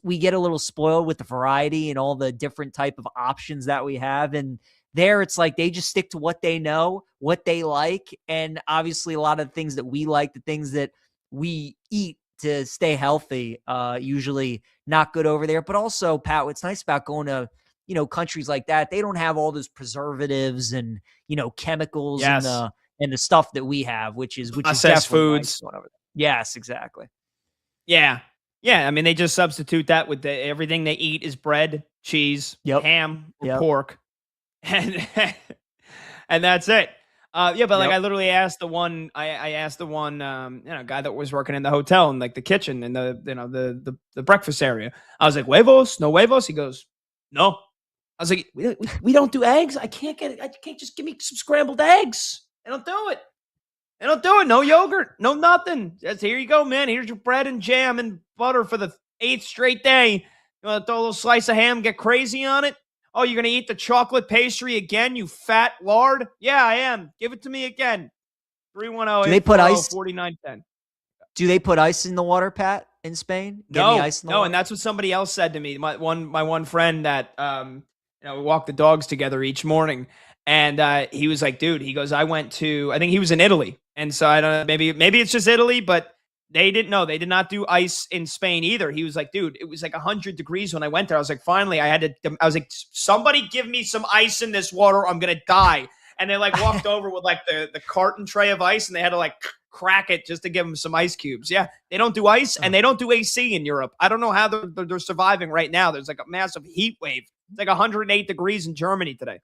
we get a little spoiled with the variety and all the different type of options that we have. And there it's like, they just stick to what they know, what they like. And obviously a lot of the things that we like, the things that we eat to stay healthy, usually not good over there. But also, Pat, what's nice about going to, countries like that, they don't have all those preservatives and, chemicals and the stuff that we have, which is processed foods. Nice. Yes, exactly. Yeah. Yeah. I mean, they just substitute that with everything they eat is bread, cheese, ham, or pork. And that's it. But like, I literally asked the one, guy that was working in the hotel and like the kitchen and the breakfast area. I was like, huevos, no huevos. He goes, no. I was like, we don't do eggs. I can't just give me some scrambled eggs. They don't do it. No yogurt, no nothing. Just, here you go, man. Here's your bread and jam and butter for the 8th straight day. You want to throw a little slice of ham, get crazy on it? Oh, you're going to eat the chocolate pastry again, you fat lard? Yeah, I am. Give it to me again. 310 Do they put ice? 4910. Do they put ice in the water, Pat, in Spain? No, ice in the water? And that's what somebody else said to me. My one friend that we walk the dogs together each morning, and he was like, dude, he goes, I think he was in Italy, and so I don't know, maybe it's just Italy, but they did not do ice in Spain either. He was like, dude, it was like 100 degrees when I went there. I was like, finally, I was like, somebody give me some ice in this water. I'm going to die. And they like walked over with like the carton tray of ice, and they had to like crack it just to give them some ice cubes. Yeah. They don't do ice and they don't do AC in Europe. I don't know how they're surviving right now. There's like a massive heat wave. It's like 108 degrees in Germany today.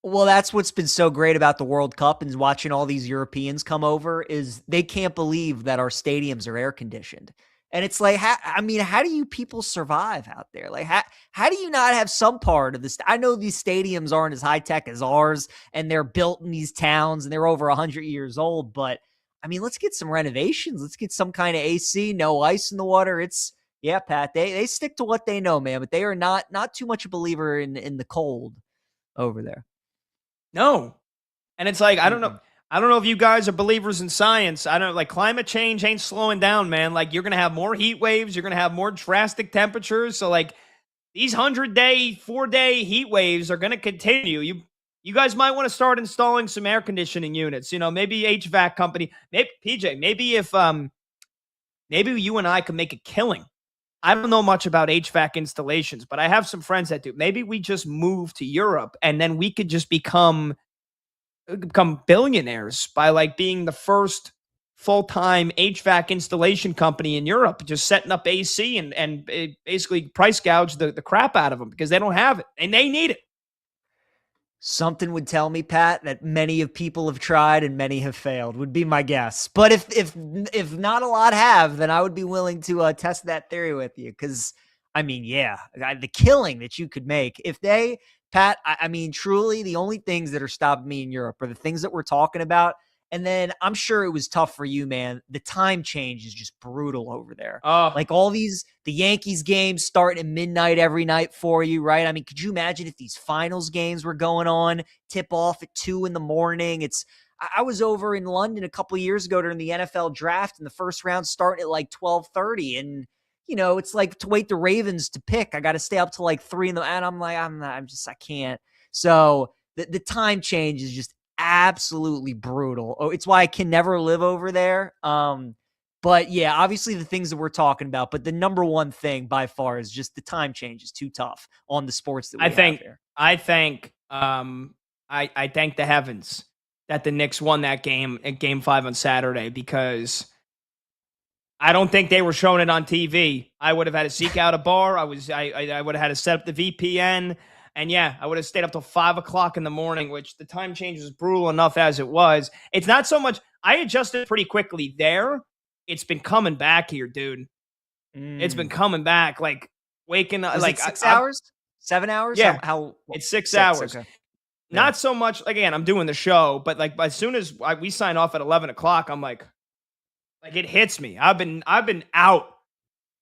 Well, that's what's been so great about the World Cup and watching all these Europeans come over is they can't believe that our stadiums are air conditioned. And it's like, how do you people survive out there? Like, how do you not have some part of this? I know these stadiums aren't as high tech as ours, and they're built in these towns and they're over 100 years old. But I mean, let's get some renovations. Let's get some kind of AC, no ice in the water. Pat, they stick to what they know, man, but they are not too much a believer in the cold over there. No. And it's like, I don't know if you guys are believers in science. I don't like climate change ain't slowing down, man. Like, you're going to have more heat waves. You're going to have more drastic temperatures. So like these 100-day, 4-day heat waves are going to continue. You guys might want to start installing some air conditioning units, maybe HVAC company, maybe PJ, maybe if, maybe you and I could make a killing. I don't know much about HVAC installations, but I have some friends that do. Maybe we just move to Europe and then we could just become billionaires by like being the first full-time HVAC installation company in Europe, just setting up AC and basically price gouge the crap out of them because they don't have it and they need it. Something would tell me, Pat, that many of people have tried and many have failed, would be my guess. But if not a lot have, then I would be willing to test that theory with you. Because, I mean, yeah, the killing that you could make. If they, Pat, I mean, truly, the only things that are stopping me in Europe are the things that we're talking about. And then I'm sure it was tough for you, man. The time change is just brutal over there. Like all the Yankees games start at midnight every night for you, right? I mean, could you imagine if these finals games were going on, tip off at 2 a.m? I was over in London a couple of years ago during the NFL draft, and the first round starting at like 12:30. And, it's like to wait the Ravens to pick. I got to stay up till like 3 and I'm like, I can't. So the time change is just absolutely brutal. Oh, it's why I can never live over there. But yeah, obviously the things that we're talking about, but the number one thing by far is just the time change is too tough on the sports that we have here. I thank the heavens that the Knicks won that game at Game 5 on Saturday, because I don't think they were showing it on TV. I would have had to seek out a bar. I would have had to set up the VPN. And yeah, I would have stayed up till 5 o'clock in the morning, which the time change was brutal enough as it was. It's not so much. I adjusted pretty quickly there. It's been coming back here, dude. It's been coming back. Like waking up, like 6 hours, 7 hours. Yeah, how it's 6 hours. Okay. Not so much. Again, I'm doing the show, but like as soon as we sign off at 11 o'clock, I'm like it hits me. I've been out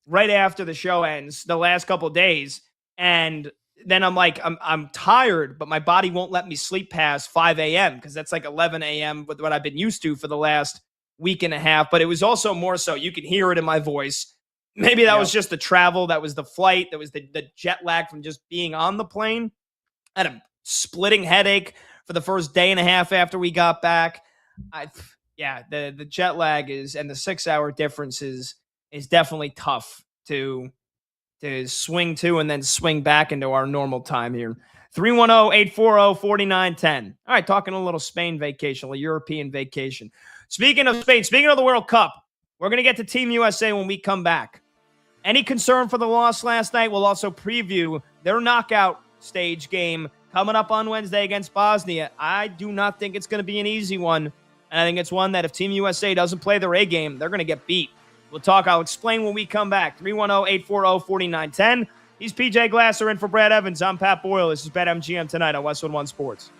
right after the show ends the last couple of days, and then I'm like, I'm tired, but my body won't let me sleep past 5 a.m. because that's like 11 a.m. with what I've been used to for the last week and a half. But it was also more so, you can hear it in my voice. Maybe that was just the travel. That was the flight. That was the jet lag from just being on the plane. I had a splitting headache for the first day and a half after we got back. The jet lag and the 6 hour difference is definitely tough to swing to and then swing back into our normal time here. 310-840-4910. All right, talking a little Spain vacation, a little European vacation. Speaking of Spain, speaking of the World Cup, we're going to get to Team USA when we come back. Any concern for the loss last night? We'll also preview their knockout stage game coming up on Wednesday against Bosnia. I do not think it's going to be an easy one, and I think it's one that if Team USA doesn't play their A game, they're going to get beat. We'll talk. I'll explain when we come back. 310-840-4910. He's PJ Glasser in for Brad Evans. I'm Pat Boyle. This is BetMGM tonight on Westwood One Sports.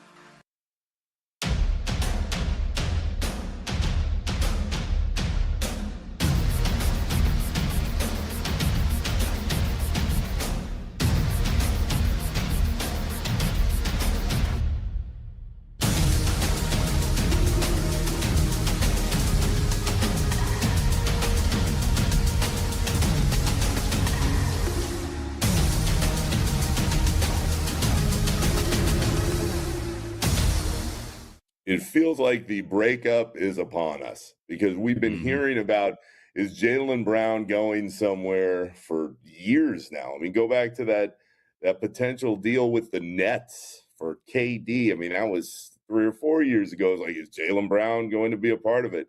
It feels like the breakup is upon us because we've been hearing about, is Jaylen Brown going somewhere for years now? I mean, go back to that potential deal with the Nets for KD. I mean, that was 3 or 4 years ago. It's like, is Jaylen Brown going to be a part of it?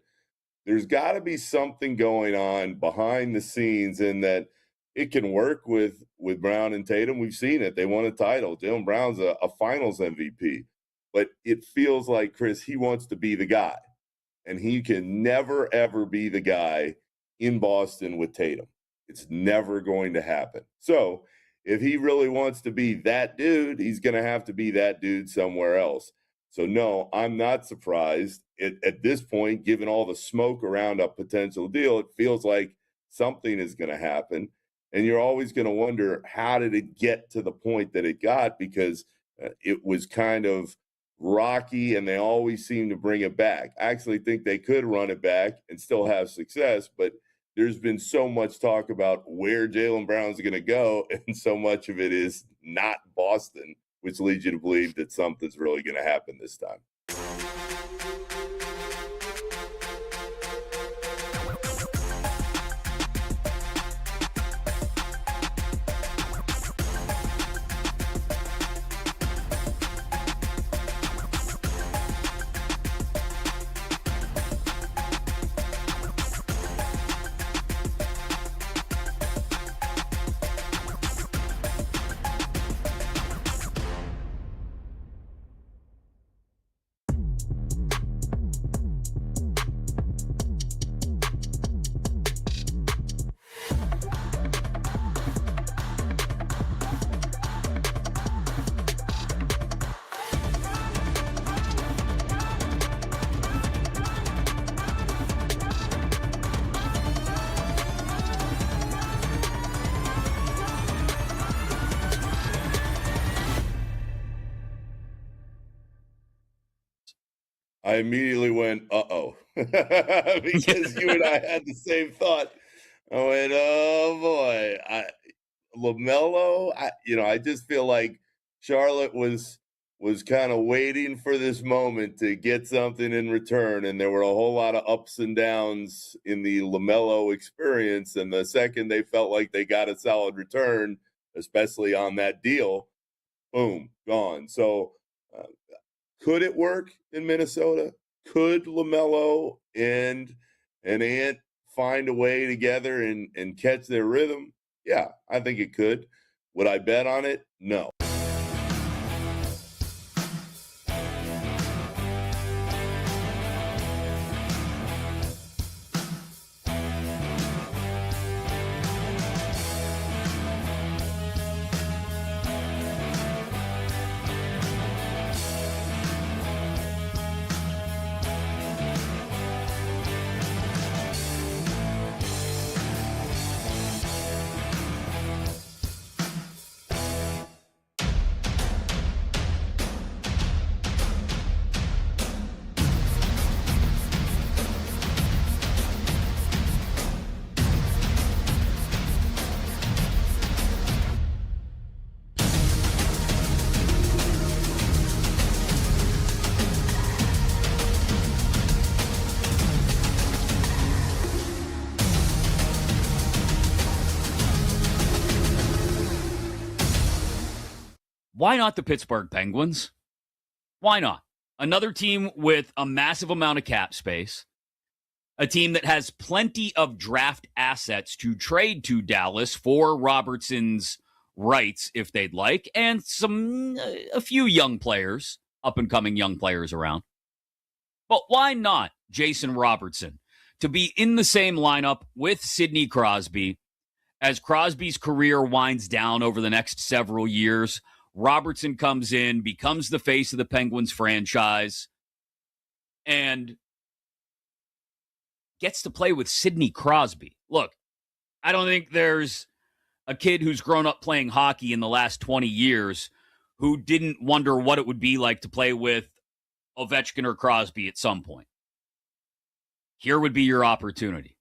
There's got to be something going on behind the scenes in that it can work with Brown and Tatum. We've seen it. They won a title. Jaylen Brown's a finals MVP. But it feels like, Chris, he wants to be the guy. And he can never, ever be the guy in Boston with Tatum. It's never going to happen. So if he really wants to be that dude, he's going to have to be that dude somewhere else. So, no, I'm not surprised. At this point, given all the smoke around a potential deal, it feels like something is going to happen. And you're always going to wonder, how did it get to the point that it got? Because it was kind of rocky, and they always seem to bring it back. I actually think they could run it back and still have success, but there's been so much talk about where Jaylen Brown's going to go, and so much of it is not Boston, which leads you to believe that something's really going to happen this time. I immediately went, uh-oh, because you and I had the same thought. I went, oh boy, LaMelo. I just feel like Charlotte was kind of waiting for this moment to get something in return, and there were a whole lot of ups and downs in the LaMelo experience. And the second they felt like they got a solid return, especially on that deal, boom, gone. So, could it work in Minnesota? Could LaMelo and Ant find a way together and catch their rhythm? Yeah, I think it could. Would I bet on it? No. Why not the Pittsburgh Penguins? Why not? Another team with a massive amount of cap space, a team that has plenty of draft assets to trade to Dallas for Robertson's rights if they'd like, and a few young players, up-and-coming young players around. But why not Jason Robertson to be in the same lineup with Sidney Crosby as Crosby's career winds down over the next several years? Robertson comes in, becomes the face of the Penguins franchise, and gets to play with Sidney Crosby. Look, I don't think there's a kid who's grown up playing hockey in the last 20 years who didn't wonder what it would be like to play with Ovechkin or Crosby at some point. Here would be your opportunity.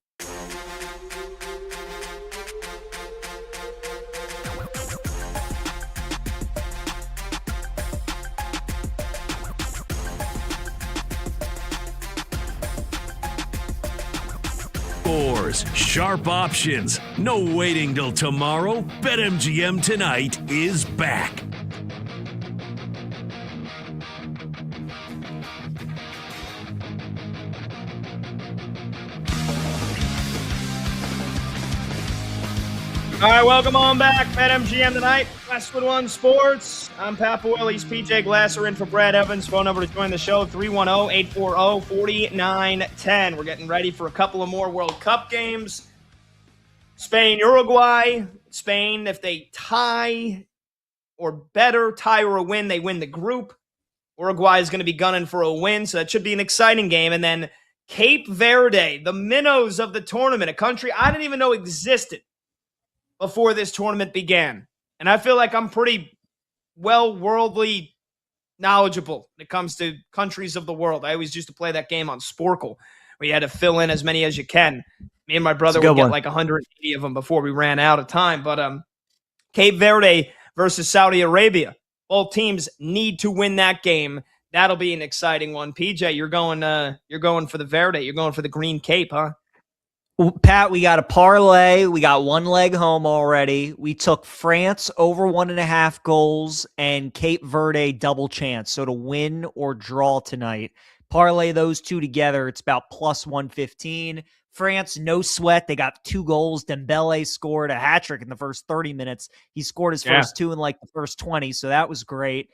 Scores, sharp options, no waiting till tomorrow. BetMGM tonight is back. All right, welcome on back. BetMGM tonight, Westwood One Sports. I'm Pat Boyle. He's PJ Glasser in for Brad Evans. Phone number to join the show, 310-840-4910. We're getting ready for a couple of more World Cup games. Spain, Uruguay. Spain, if they tie or better, tie or a win, they win the group. Uruguay is going to be gunning for a win, so that should be an exciting game. And then Cape Verde, the minnows of the tournament, a country I didn't even know existed before this tournament began. And I feel like I'm pretty well worldly knowledgeable when it comes to countries of the world. I always used to play that game on Sporkle, where you had to fill in as many as you can. Me and my brother would get like 180 of them before we ran out of time. But Cape Verde versus Saudi Arabia. Both teams need to win that game. That'll be an exciting one. PJ, you're going for the Verde. You're going for the Green Cape, huh? Pat, we got a parlay. We got one leg home already. We took France over 1.5 goals and Cape Verde double chance. So to win or draw tonight, parlay those two together, it's about plus 115. France, no sweat. They got 2 goals. Dembele scored a hat trick in the first 30 minutes. He scored his first 2 in like the first 20. So that was great.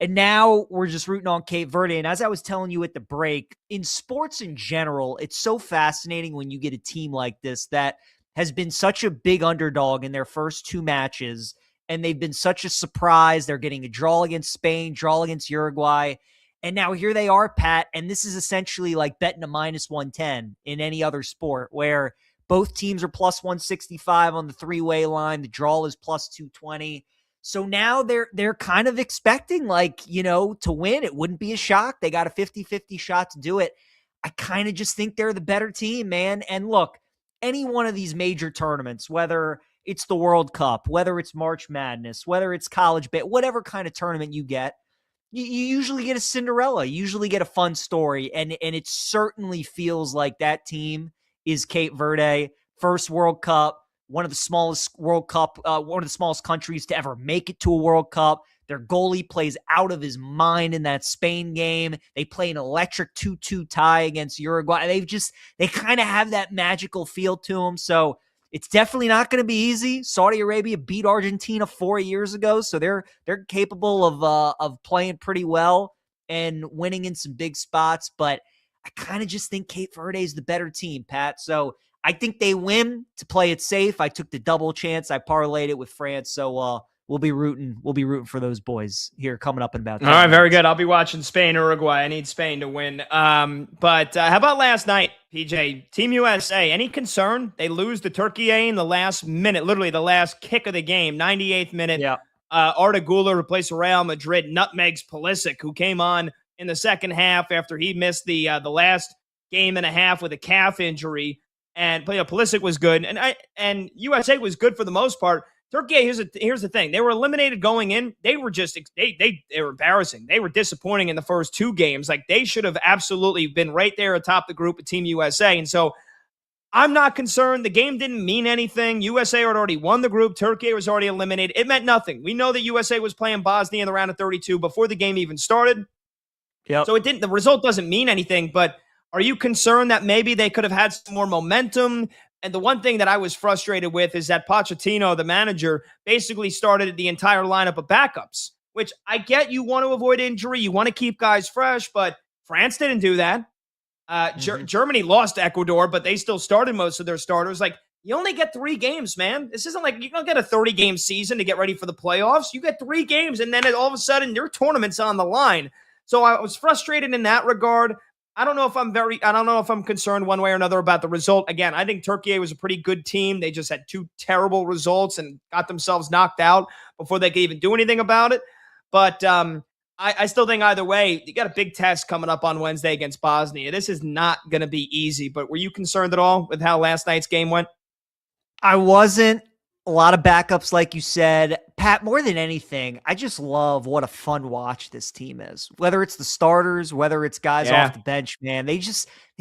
And now we're just rooting on Cape Verde. And as I was telling you at the break, in sports in general, it's so fascinating when you get a team like this that has been such a big underdog in their first 2 matches, and they've been such a surprise. They're getting a draw against Spain, draw against Uruguay, and now here they are, Pat, and this is essentially like betting a minus 110 in any other sport, where both teams are plus 165 on the 3-way line. The draw is plus 220. So now they're kind of expecting, like, to win. It wouldn't be a shock. They got a 50-50 shot to do it. I kind of just think they're the better team, man. And look, any one of these major tournaments, whether it's the World Cup, whether it's March Madness, whether it's college, whatever kind of tournament you get, you usually get a Cinderella, you usually get a fun story. And it certainly feels like that team is Cape Verde, first World Cup, one of the smallest one of the smallest countries to ever make it to a World Cup. Their goalie plays out of his mind in that Spain game. They play an electric 2-2 tie against Uruguay. They kind of have that magical feel to them. So it's definitely not going to be easy. Saudi Arabia beat Argentina 4 years ago, so they're capable of playing pretty well and winning in some big spots. But I kind of just think Cape Verde is the better team, Pat. So I think they win to play it safe. I took the double chance. I parlayed it with France. So we'll be rooting for those boys here coming up in about 10 All right, minutes. very good. I'll be watching Spain, Uruguay. I need Spain to win. But how about last night, PJ? Team USA, any concern? They lose to Turkey in the last minute, literally the last kick of the game, 98th minute. Yeah. Arda Güler replaced Real Madrid, nutmegs Pulisic, who came on in the second half after he missed the last game and a half with a calf injury. And Pulisic was good, and USA was good for the most part. Turkey, here's the thing: they were eliminated going in. They were they were embarrassing. They were disappointing in the first two games. Like, they should have absolutely been right there atop the group with Team USA. And so I'm not concerned. The game didn't mean anything. USA had already won the group. Turkey was already eliminated. It meant nothing. We know that USA was playing Bosnia in the round of 32 before the game even started. Yep. So the result doesn't mean anything. But are you concerned that maybe they could have had some more momentum? And the one thing that I was frustrated with is that Pochettino, the manager, basically started the entire lineup of backups, which I get. You want to avoid injury. You want to keep guys fresh, but France didn't do that. Germany lost to Ecuador, but they still started most of their starters. Like, you only get 3 games, man. This isn't like you don't get a 30-game season to get ready for the playoffs. You get 3 games, and then all of a sudden your tournament's on the line. So I was frustrated in that regard. I don't know if I'm concerned one way or another about the result. Again, I think Turkey was a pretty good team. They just had 2 terrible results and got themselves knocked out before they could even do anything about it. But I still think either way, you got a big test coming up on Wednesday against Bosnia. This is not going to be easy. But were you concerned at all with how last night's game went? I wasn't. A lot of backups, like you said. Pat, more than anything, I just love what a fun watch this team is. Whether it's the starters, whether it's guys off the bench, man, they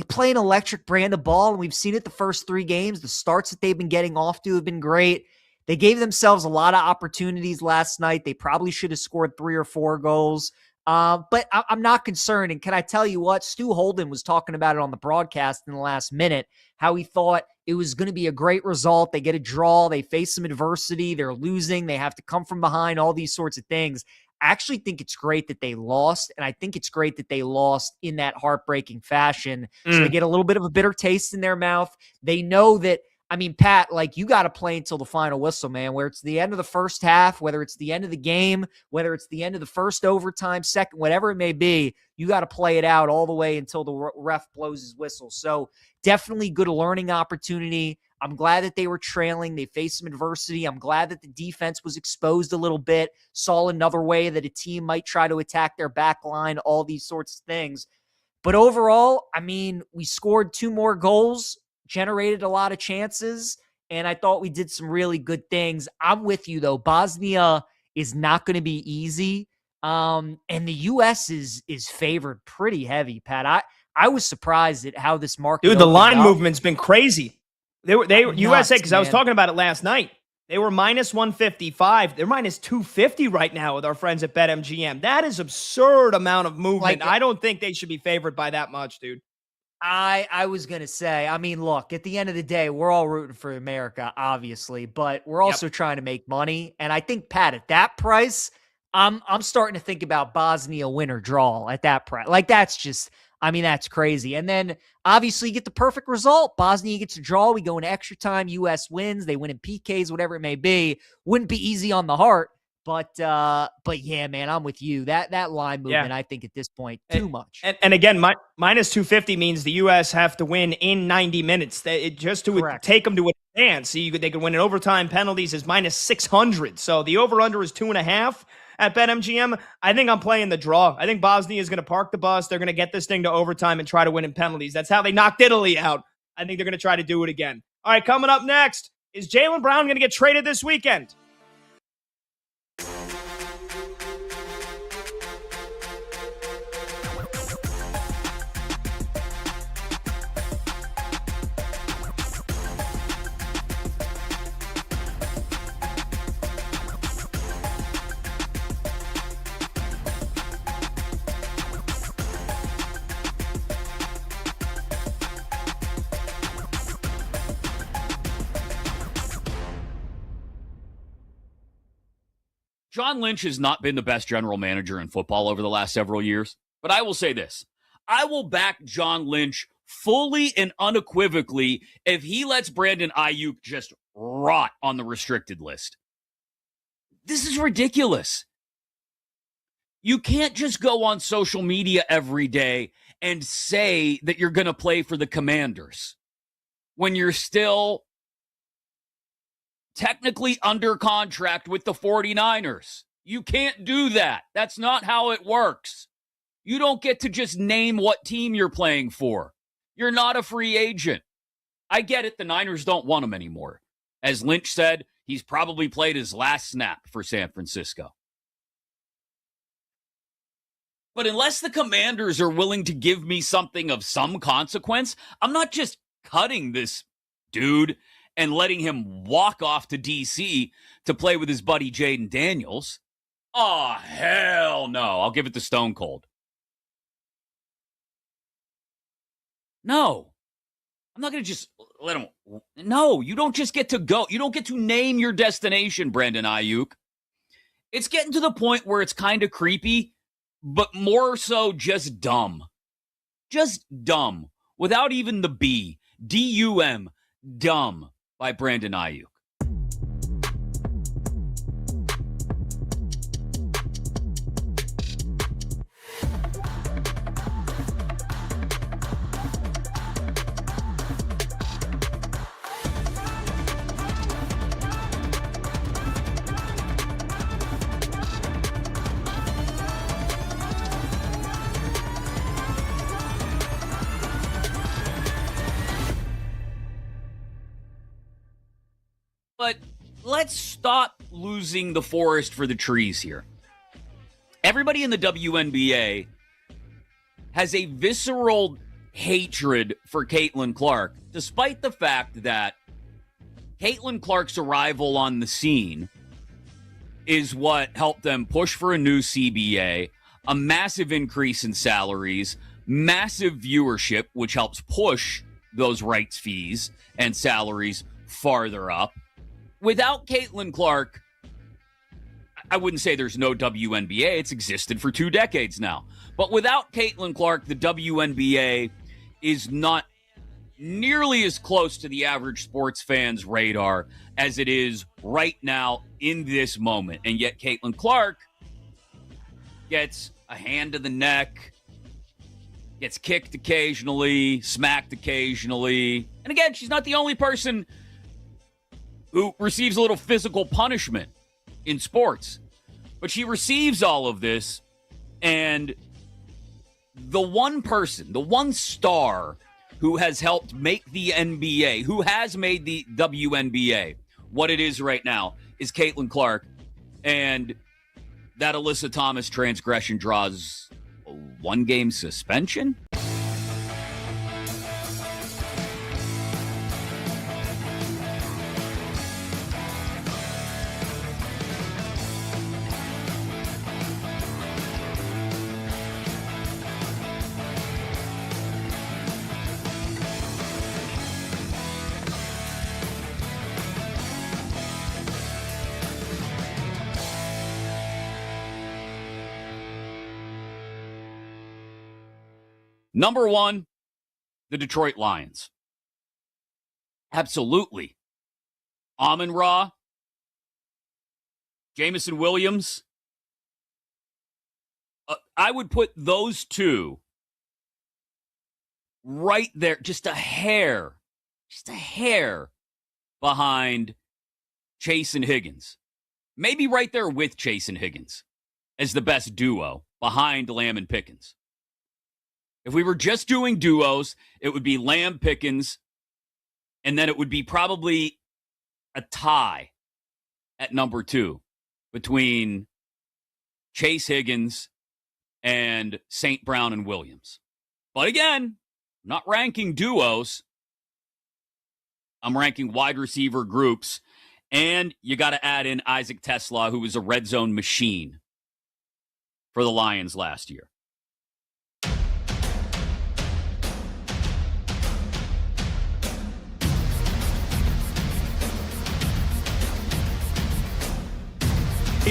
play an electric brand of ball, and we've seen it the first 3 games. The starts that they've been getting off to have been great. They gave themselves a lot of opportunities last night. They probably should have scored 3 or 4 goals. But I'm not concerned. And can I tell you what? Stu Holden was talking about it on the broadcast in the last minute, how he thought it was going to be a great result. They get a draw. They face some adversity. They're losing. They have to come from behind, all these sorts of things. I actually think it's great that they lost, and I think it's great that they lost in that heartbreaking fashion. So they get a little bit of a bitter taste in their mouth. They know that, I mean, Pat, like, you got to play until the final whistle, man, where it's the end of the first half, whether it's the end of the game, whether it's the end of the first overtime, second, whatever it may be, you got to play it out all the way until the ref blows his whistle. So definitely good learning opportunity. I'm glad that they were trailing. They faced some adversity. I'm glad that the defense was exposed a little bit, saw another way that a team might try to attack their back line, all these sorts of things. But overall, I mean, we scored 2 more goals, generated a lot of chances, and I thought we did some really good things. I'm with you, though. Bosnia is not going to be easy, and the U.S. is favored pretty heavy, Pat. I was surprised at how this market Dude, the line up. movement's been crazy. They were USA, because I was man. talking about it last night. They were minus 155. They're minus 250 right now with our friends at BetMGM. That is absurd amount of movement. I don't think they should be favored by that much, dude. I was going to say, I mean, look, at the end of the day, we're all rooting for America, obviously, but we're also trying to make money. And I think, Pat, at that price, I'm starting to think about Bosnia win or draw at that price. Like, that's just, I mean, that's crazy. And then obviously you get the perfect result. Bosnia gets a draw. We go into extra time. U.S. wins. They win in PKs, whatever it may be. Wouldn't be easy on the heart, But yeah, man, I'm with you. That line movement, I think at this point, too much. And again, minus 250 means the U.S. have to win in 90 minutes. Just to take them to advance. They could win in overtime. Penalties is minus 600. So the over-under is 2.5 at BetMGM. I think I'm playing the draw. I think Bosnia is going to park the bus. They're going to get this thing to overtime and try to win in penalties. That's how they knocked Italy out. I think they're going to try to do it again. All right, coming up next, is Jaylen Brown going to get traded this weekend? John Lynch has not been the best general manager in football over the last several years, but I will say this. I will back John Lynch fully and unequivocally if he lets Brandon Ayuk just rot on the restricted list. This is ridiculous. You can't just go on social media every day and say that you're going to play for the Commanders when you're still technically under contract with the 49ers. You can't do that. That's not how it works. You don't get to just name what team you're playing for. You're not a free agent. I get it. The Niners don't want him anymore. As Lynch said, he's probably played his last snap for San Francisco. But unless the Commanders are willing to give me something of some consequence, I'm not just cutting this dude and letting him walk off to D.C. to play with his buddy Jaden Daniels. Oh, hell no. I'll give it to Stone Cold. No. I'm not going to just let him. No, you don't just get to go. You don't get to name your destination, Brandon Ayuk. It's getting to the point where it's kind of creepy, but more so just dumb. Just dumb. Without even the B. D-U-M. Dumb. By Brandon Ayuk. But let's stop losing the forest for the trees here. Everybody in the WNBA has a visceral hatred for Caitlin Clark, despite the fact that Caitlin Clark's arrival on the scene is what helped them push for a new CBA, a massive increase in salaries, massive viewership, which helps push those rights fees and salaries farther up. Without Caitlin Clark, I wouldn't say there's no WNBA. It's existed for 2 decades now. But without Caitlin Clark, the WNBA is not nearly as close to the average sports fan's radar as it is right now in this moment. And yet Caitlin Clark gets a hand to the neck, gets kicked occasionally, smacked occasionally. And again, she's not the only person who receives a little physical punishment in sports. But she receives all of this, and the one person, the one star who has helped make the NBA, who has made the WNBA what it is right now, is Caitlin Clark. And that Alyssa Thomas transgression draws a 1-game suspension? Number 1, the Detroit Lions. Absolutely. Amon-Ra, Jamison Williams. I would put those two right there, just a hair behind Chase and Higgins. Maybe right there with Chase and Higgins as the best duo behind Lamb and Pickens. If we were just doing duos, it would be Lamb, Pickens, and then it would be probably a tie at number 2 between Chase, Higgins, and St. Brown and Williams. But again, I'm not ranking duos. I'm ranking wide receiver groups. And you got to add in Isaac Tesla, who was a red zone machine for the Lions last year.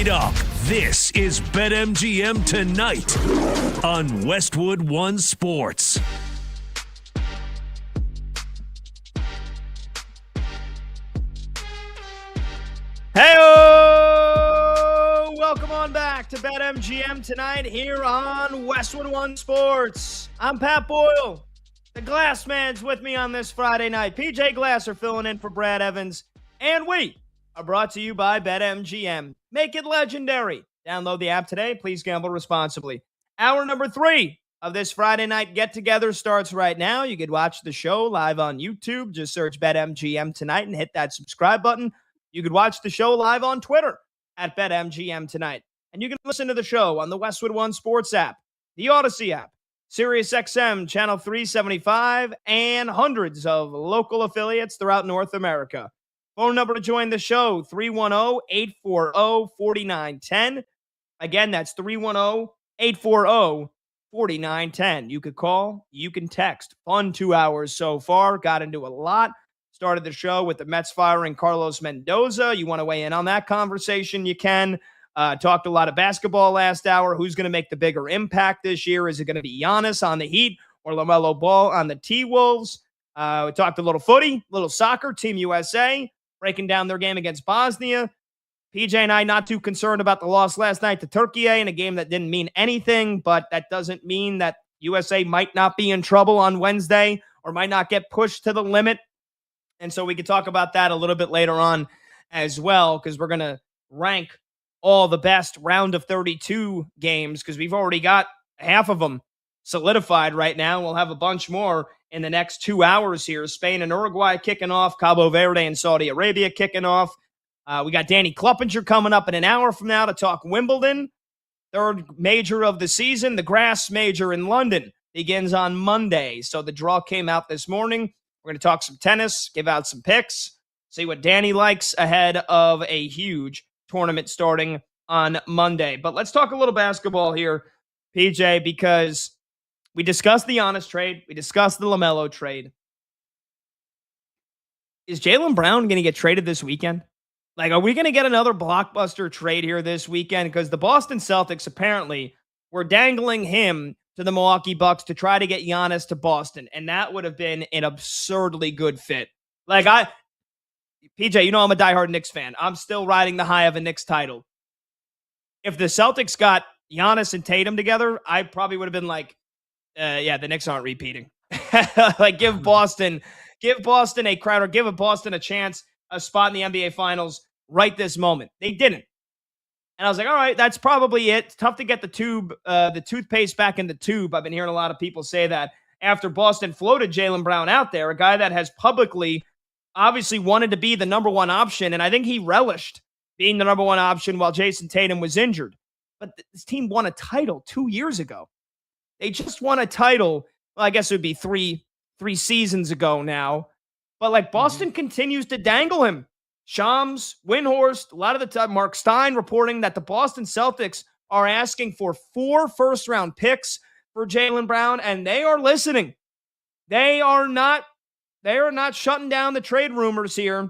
Up. This is BetMGM Tonight on Westwood One Sports. Hey-o! Welcome on back to BetMGM Tonight here on Westwood One Sports. I'm Pat Boyle. The Glass Man's with me on this Friday night. PJ Glasser filling in for Brad Evans. And we are brought to you by BetMGM. Make it legendary. Download the app today. Please gamble responsibly. Hour number 3 of this Friday night get-together starts right now. You can watch the show live on YouTube. Just search BetMGM Tonight and hit that subscribe button. You could watch the show live on Twitter at BetMGM Tonight. And you can listen to the show on the Westwood One Sports app, the Odyssey app, SiriusXM Channel 375, and hundreds of local affiliates throughout North America. Phone number to join the show, 310-840-4910. Again, that's 310-840-4910. You could call, you can text. Fun 2 hours so far. Got into a lot. Started the show with the Mets firing Carlos Mendoza. You want to weigh in on that conversation, you can. Talked a lot of basketball last hour. Who's going to make the bigger impact this year? Is it going to be Giannis on the Heat or LaMelo Ball on the T-Wolves? We talked a little footy, little soccer, Team USA, breaking down their game against Bosnia. PJ and I not too concerned about the loss last night to Turkey in a game that didn't mean anything, but that doesn't mean that USA might not be in trouble on Wednesday or might not get pushed to the limit. And so we could talk about that a little bit later on as well, because we're going to rank all the best round of 32 games, because we've already got half of them solidified right now. We'll have a bunch more in the next 2 hours here. Spain and Uruguay kicking off, Cabo Verde and Saudi Arabia kicking off. We got Danny Kluppinger coming up in an hour from now to talk Wimbledon. Third major of the season, the grass major in London, begins on Monday. So the draw came out this morning. We're going to talk some tennis, give out some picks, see what Danny likes ahead of a huge tournament starting on Monday. But let's talk a little basketball here, PJ, because we discussed the Giannis trade. We discussed the LaMelo trade. Is Jaylen Brown going to get traded this weekend? Like, are we going to get another blockbuster trade here this weekend? Because the Boston Celtics apparently were dangling him to the Milwaukee Bucks to try to get Giannis to Boston. And that would have been an absurdly good fit. Like, PJ, you know I'm a diehard Knicks fan. I'm still riding the high of a Knicks title. If the Celtics got Giannis and Tatum together, I probably would have been like, the Knicks aren't repeating. Like, give Boston a crowd, or give Boston a chance, a spot in the NBA Finals right this moment. They didn't. And I was like, all right, that's probably it. It's tough to get the toothpaste back in the tube. I've been hearing a lot of people say that after Boston floated Jaylen Brown out there, a guy that has publicly obviously wanted to be the number one option. And I think he relished being the number one option while Jason Tatum was injured. But this team won a title 2 years ago. They just won a title. Well, I guess it would be three seasons ago now. But like, Boston continues to dangle him. Shams, Windhorst, a lot of the time, Mark Stein reporting that the Boston Celtics are asking for 4 first-round picks for Jaylen Brown, and they are listening. They are not shutting down the trade rumors here.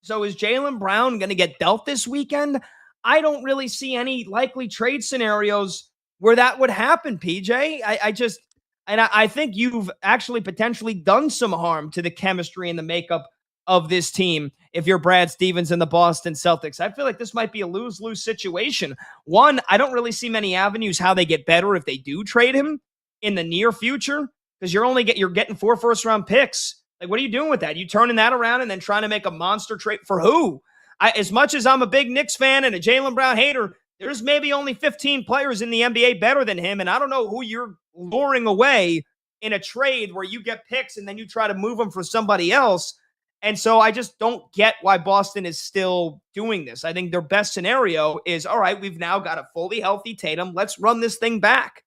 So is Jaylen Brown going to get dealt this weekend? I don't really see any likely trade scenarios where that would happen, PJ. I think you've actually potentially done some harm to the chemistry and the makeup of this team if you're Brad Stevens and the Boston Celtics. I feel like this might be a lose-lose situation. One, I don't really see many avenues how they get better if they do trade him in the near future, because you're getting 4 first-round picks. Like, what are you doing with that? You turning that around and then trying to make a monster trade for who? As much as I'm a big Knicks fan and a Jaylen Brown hater, there's maybe only 15 players in the NBA better than him, and I don't know who you're luring away in a trade where you get picks and then you try to move them for somebody else. And so I just don't get why Boston is still doing this. I think their best scenario is, all right, we've now got a fully healthy Tatum. Let's run this thing back.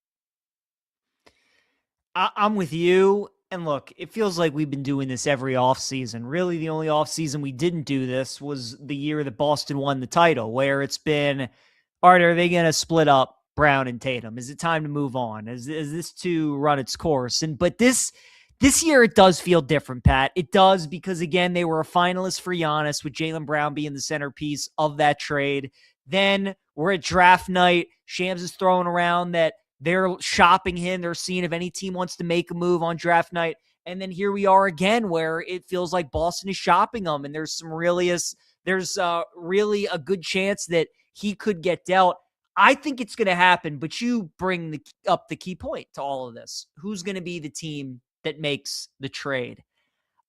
I'm with you. And look, it feels like we've been doing this every offseason. Really, the only offseason we didn't do this was the year that Boston won the title, where it's been, all right, are they going to split up Brown and Tatum? Is it time to move on? Is this to run its course? But this year, it does feel different, Pat. It does, because, again, they were a finalist for Giannis, with Jaylen Brown being the centerpiece of that trade. Then we're at draft night. Shams is throwing around that they're shopping him. They're seeing if any team wants to make a move on draft night. And then here we are again, where it feels like Boston is shopping him, and there's really a good chance that he could get dealt. I think it's going to happen, but you bring up the key point to all of this. Who's going to be the team that makes the trade?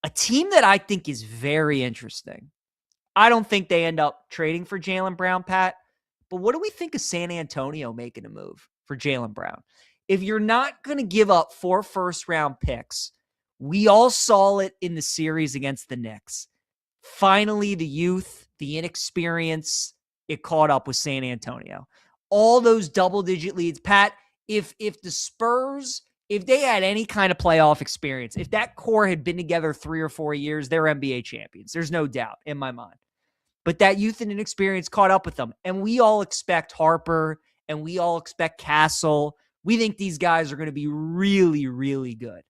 A team that I think is very interesting. I don't think they end up trading for Jaylen Brown, Pat, but what do we think of San Antonio making a move for Jaylen Brown? If you're not going to give up 4 first-round picks, we all saw it in the series against the Knicks. Finally, the youth, the inexperience, it caught up with San Antonio. All those double-digit leads. Pat, if the Spurs, if they had any kind of playoff experience, if that core had been together 3 or 4 years, they're NBA champions. There's no doubt in my mind. But that youth and inexperience caught up with them. And we all expect Harper, and we all expect Castle. We think these guys are going to be really, really good.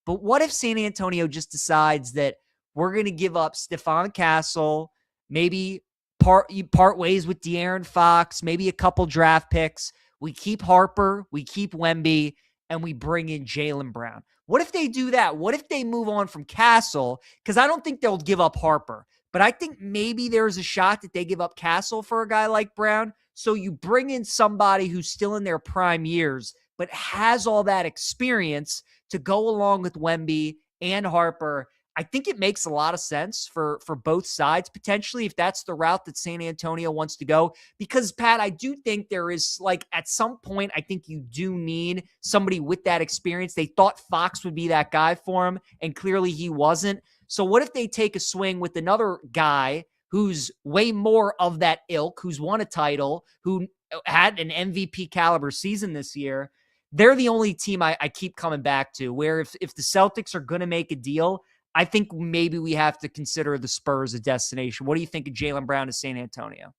But what if San Antonio just decides that we're going to give up Stephon Castle, maybe part ways with De'Aaron Fox, maybe a couple draft picks. We keep Harper, we keep Wemby, and we bring in Jaylen Brown. What if they do that? What if they move on from Castle? Because I don't think they'll give up Harper, but I think maybe there's a shot that they give up Castle for a guy like Brown. So you bring in somebody who's still in their prime years, but has all that experience to go along with Wemby and Harper. I think it makes a lot of sense for both sides, potentially, if that's the route that San Antonio wants to go. Because, Pat, I do think there is, like, at some point, I think you do need somebody with that experience. They thought Fox would be that guy for him, and clearly he wasn't. So what if they take a swing with another guy who's way more of that ilk, who's won a title, who had an MVP caliber season this year? They're the only team I keep coming back to, where if the Celtics are going to make a deal, I think maybe we have to consider the Spurs a destination. What do you think of Jaylen Brown to San Antonio?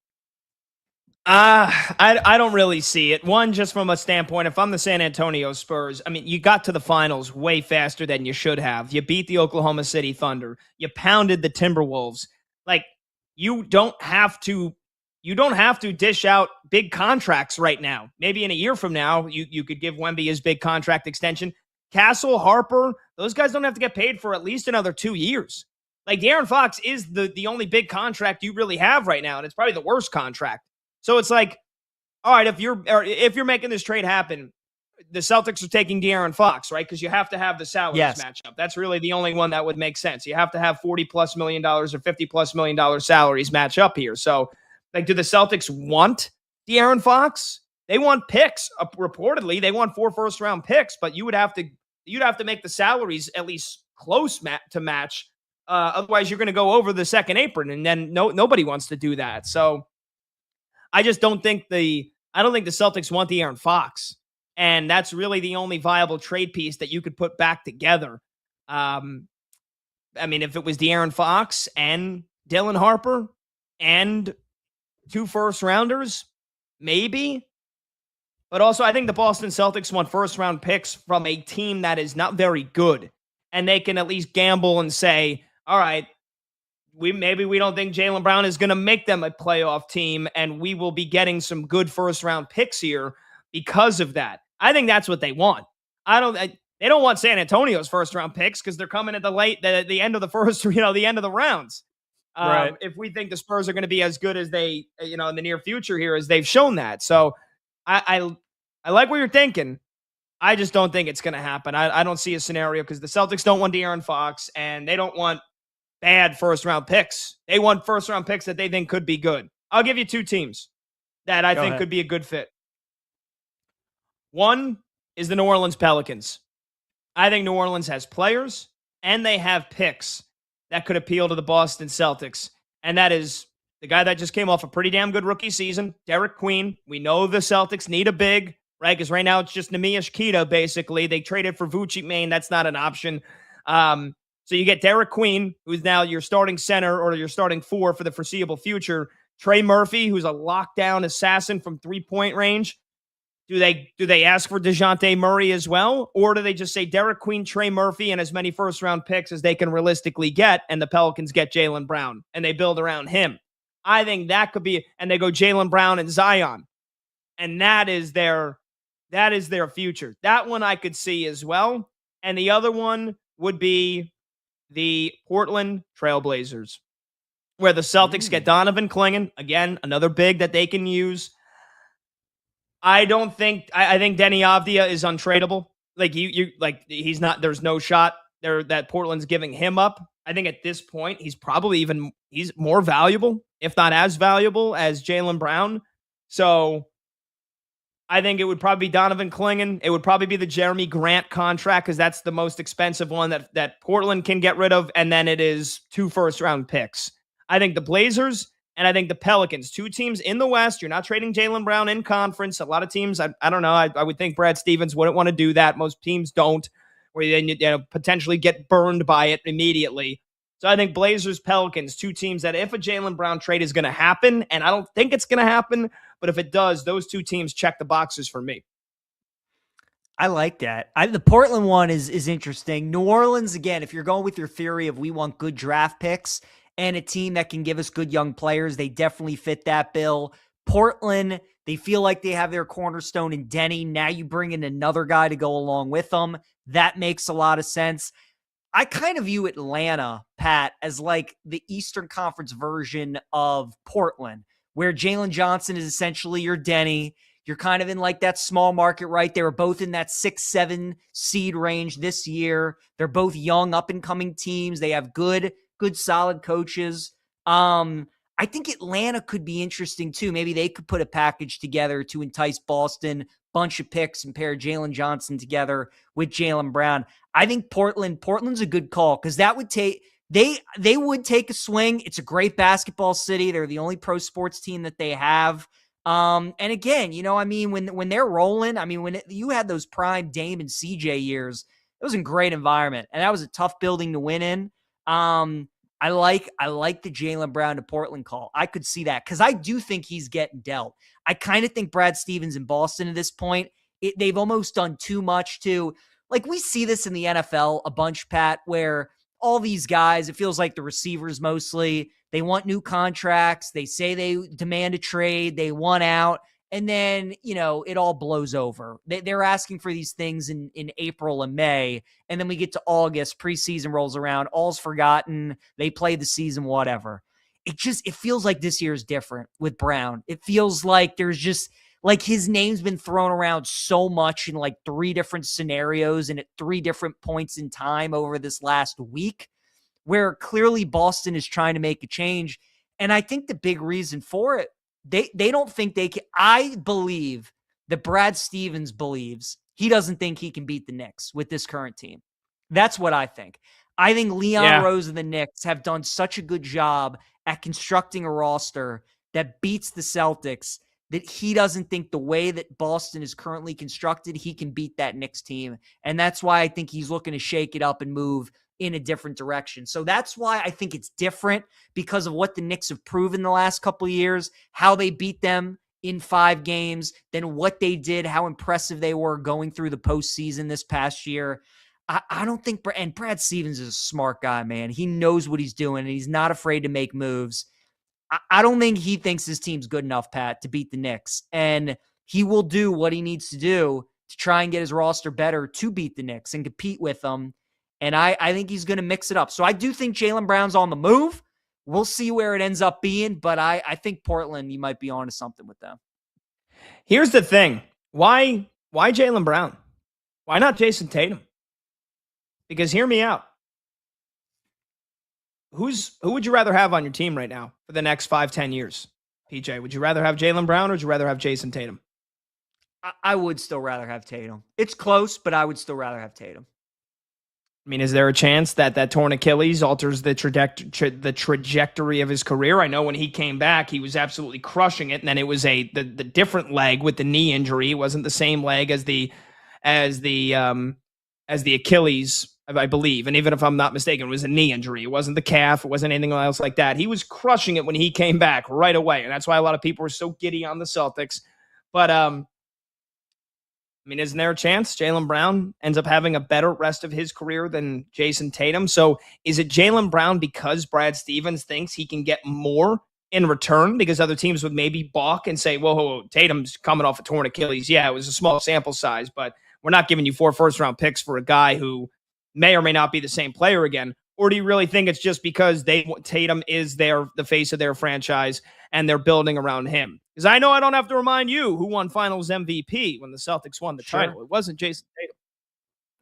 I don't really see it. One, just from a standpoint, if I'm the San Antonio Spurs, I mean, you got to the finals way faster than you should have. You beat the Oklahoma City Thunder. You pounded the Timberwolves. Like, you don't have to dish out big contracts right now. Maybe in a year from now, you could give Wemby his big contract extension. Castle, Harper, those guys don't have to get paid for at least another 2 years. Like, De'Aaron Fox is the only big contract you really have right now, and it's probably the worst contract. So it's like, all right, if you're making this trade happen, the Celtics are taking De'Aaron Fox, right? Because you have to have the salaries match up. That's really the only one that would make sense. You have to have $40+ million or $50+ million salaries match up here. So, like, do the Celtics want De'Aaron Fox? They want picks. Reportedly, they want 4 first-round picks, but you'd have to make the salaries at least close to match. Otherwise, you're going to go over the second apron, and then nobody wants to do that. So I just don't think the Celtics want De'Aaron Fox, and that's really the only viable trade piece that you could put back together. I mean, if it was De'Aaron Fox and Dylan Harper and 2 first-rounders, maybe. But also, I think the Boston Celtics want first-round picks from a team that is not very good. And they can at least gamble and say, all right, we don't think Jaylen Brown is going to make them a playoff team, and we will be getting some good first-round picks here because of that. I think that's what they want. They don't want San Antonio's first round picks because they're coming at the end of the first, the end of the rounds. Right. If we think the Spurs are going to be as good as they, in the near future here, as they've shown that. So I like what you're thinking. I just don't think it's going to happen. I don't see a scenario because the Celtics don't want De'Aaron Fox and they don't want bad first round picks. They want first round picks that they think could be good. I'll give you two teams that I think could be a good fit. One is the New Orleans Pelicans. I think New Orleans has players and they have picks that could appeal to the Boston Celtics. And that is the guy that just came off a pretty damn good rookie season, Derek Queen. We know the Celtics need a big, right? Because right now it's just Neemias Queta, basically. They traded for Vucci Maine. That's not an option. So you get Derek Queen, who's now your starting center or your starting four for the foreseeable future. Trey Murphy, who's a lockdown assassin from three-point range. Do they ask for DeJounte Murray as well? Or do they just say Derek Queen, Trey Murphy, and as many first-round picks as they can realistically get, and the Pelicans get Jaylen Brown, and they build around him? I think that could be, and they go Jaylen Brown and Zion. And that is their future. That one I could see as well. And the other one would be the Portland Trailblazers, where the Celtics get Donovan Clingan, again, another big that they can use. I think Denny Avdia is untradeable. He's not, there's no shot there that Portland's giving him up. I think at this point, he's more valuable, if not as valuable as Jaylen Brown. So I think it would probably be Donovan Clingan. It would probably be the Jeremy Grant contract because that's the most expensive one that Portland can get rid of. And then it is 2 first-round picks. I think the Blazers and I think the Pelicans, 2 teams in the West. You're not trading Jaylen Brown in conference. A lot of teams, I don't know. I would think Brad Stevens wouldn't want to do that. Most teams don't, where you potentially get burned by it immediately. So I think Blazers, Pelicans, 2 teams that if a Jaylen Brown trade is going to happen, and I don't think it's going to happen, but if it does, those 2 teams check the boxes for me. I like that. The Portland one is interesting. New Orleans, again, if you're going with your theory of we want good draft picks and a team that can give us good young players, they definitely fit that bill. Portland, they feel like they have their cornerstone in Denny. Now you bring in another guy to go along with them. That makes a lot of sense. I kind of view Atlanta, Pat, as like the Eastern Conference version of Portland, where Jalen Johnson is essentially your Denny. You're kind of in like that small market, right? They were both in that 6-7 seed range this year. They're both young, up-and-coming teams. They have good, solid coaches. I think Atlanta could be interesting too. Maybe they could put a package together to entice Boston, bunch of picks, and pair Jalen Johnson together with Jaylen Brown. I think Portland's a good call because that would take they would take a swing. It's a great basketball city. They're the only pro sports team that they have. And again, when they're rolling, when you had those prime Dame and CJ years, it was a great environment, and that was a tough building to win in. I like the Jaylen Brown to Portland call. I could see that because I do think he's getting dealt. I kind of think Brad Stevens in Boston at this point, they've almost done too much to, like, we see this in the NFL a bunch, Pat, where all these guys, it feels like the receivers mostly, they want new contracts. They say they demand a trade. They want out. And then, it all blows over. They're asking for these things in April and May. And then we get to August, preseason rolls around, all's forgotten. They play the season, whatever. It feels like this year is different with Brown. It feels like there's just like his name's been thrown around so much in like 3 different scenarios and at 3 different points in time over this last week, where clearly Boston is trying to make a change. And I think the big reason for it, they don't think they can. I believe that Brad Stevens believes he doesn't think he can beat the Knicks with this current team. That's what I think. I think Leon Rose and the Knicks have done such a good job at constructing a roster that beats the Celtics that he doesn't think the way that Boston is currently constructed, he can beat that Knicks team. And that's why I think he's looking to shake it up and move in a different direction. So that's why I think it's different, because of what the Knicks have proven the last couple of years, how they beat them in 5 games, then what they did, how impressive they were going through the postseason this past year. I don't think, and Brad Stevens is a smart guy, man. He knows what he's doing, and he's not afraid to make moves. I don't think he thinks his team's good enough, Pat, to beat the Knicks. And he will do what he needs to do to try and get his roster better to beat the Knicks and compete with them. And I think he's going to mix it up. So I do think Jaylen Brown's on the move. We'll see where it ends up being, but I think Portland, you might be onto something with them. Here's the thing. Why Jaylen Brown? Why not Jason Tatum? Because hear me out. Who would you rather have on your team right now for the next 5-10 years? PJ, would you rather have Jaylen Brown or would you rather have Jason Tatum? I would still rather have Tatum. It's close, but I would still rather have Tatum. I mean, is there a chance that torn Achilles alters the trajectory of his career? I know when he came back, he was absolutely crushing it, and then it was the different leg with the knee injury. It wasn't the same leg as the Achilles, I believe. And even if I'm not mistaken, it was a knee injury. It wasn't the calf. It wasn't anything else like that. He was crushing it when he came back right away, and that's why a lot of people were so giddy on the Celtics. But I mean, isn't there a chance Jaylen Brown ends up having a better rest of his career than Jason Tatum? So is it Jaylen Brown because Brad Stevens thinks he can get more in return because other teams would maybe balk and say, whoa, Tatum's coming off a torn Achilles. Yeah, it was a small sample size, but we're not giving you 4 first-round picks for a guy who may or may not be the same player again. Or do you really think it's just because Tatum is the face of their franchise and they're building around him? Because I know I don't have to remind you who won Finals MVP when the Celtics won the title. It wasn't Jason Tatum.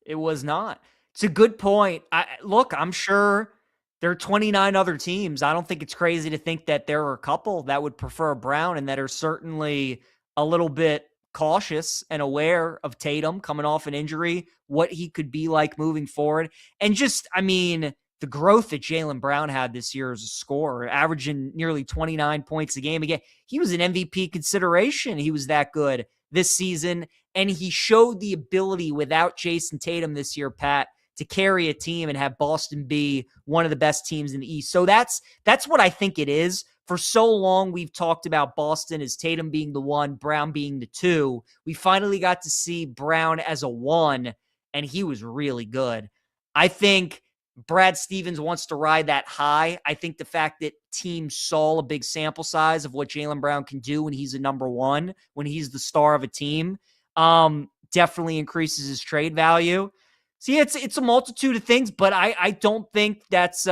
It was not. It's a good point. Look, I'm sure there are 29 other teams. I don't think it's crazy to think that there are a couple that would prefer Brown and that are certainly a little bit cautious and aware of Tatum coming off an injury, what he could be like moving forward. And just, I mean, the growth that Jaylen Brown had this year as a scorer, averaging nearly 29 points a game. Again, he was an MVP consideration. He was that good this season. And he showed the ability without Jason Tatum this year, Pat, to carry a team and have Boston be one of the best teams in the East. So that's what I think it is. For so long, we've talked about Boston as Tatum being the 1, Brown being the 2. We finally got to see Brown as a 1, and he was really good. I think Brad Stevens wants to ride that high. I think the fact that teams saw a big sample size of what Jaylen Brown can do when he's a number 1, when he's the star of a team, definitely increases his trade value. See, it's a multitude of things, but I don't think that's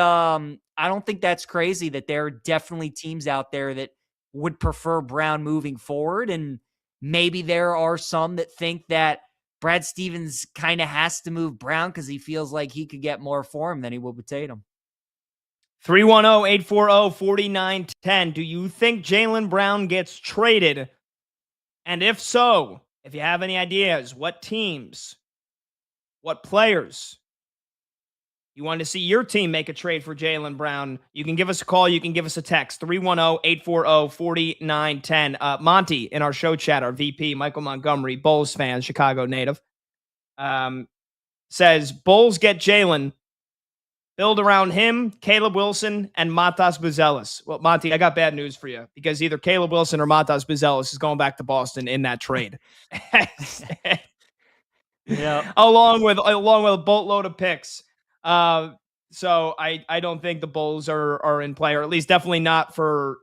crazy that there are definitely teams out there that would prefer Brown moving forward, and maybe there are some that think that Brad Stevens kind of has to move Brown because he feels like he could get more for him than he would with Tatum. 310-840-4910. Do you think Jaylen Brown gets traded? And if so, if you have any ideas, what teams, what players you want to see your team make a trade for Jaylen Brown, you can give us a call. You can give us a text, 310-840-4910. Monty in our show chat, our VP, Michael Montgomery, Bulls fan, Chicago native, says, Bulls get Jaylen, build around him, Caleb Wilson, and Matas Buzelis. Well, Monty, I got bad news for you because either Caleb Wilson or Matas Buzelis is going back to Boston in that trade. Yeah, along with a boatload of picks. So I don't think the Bulls are in play, or at least definitely not for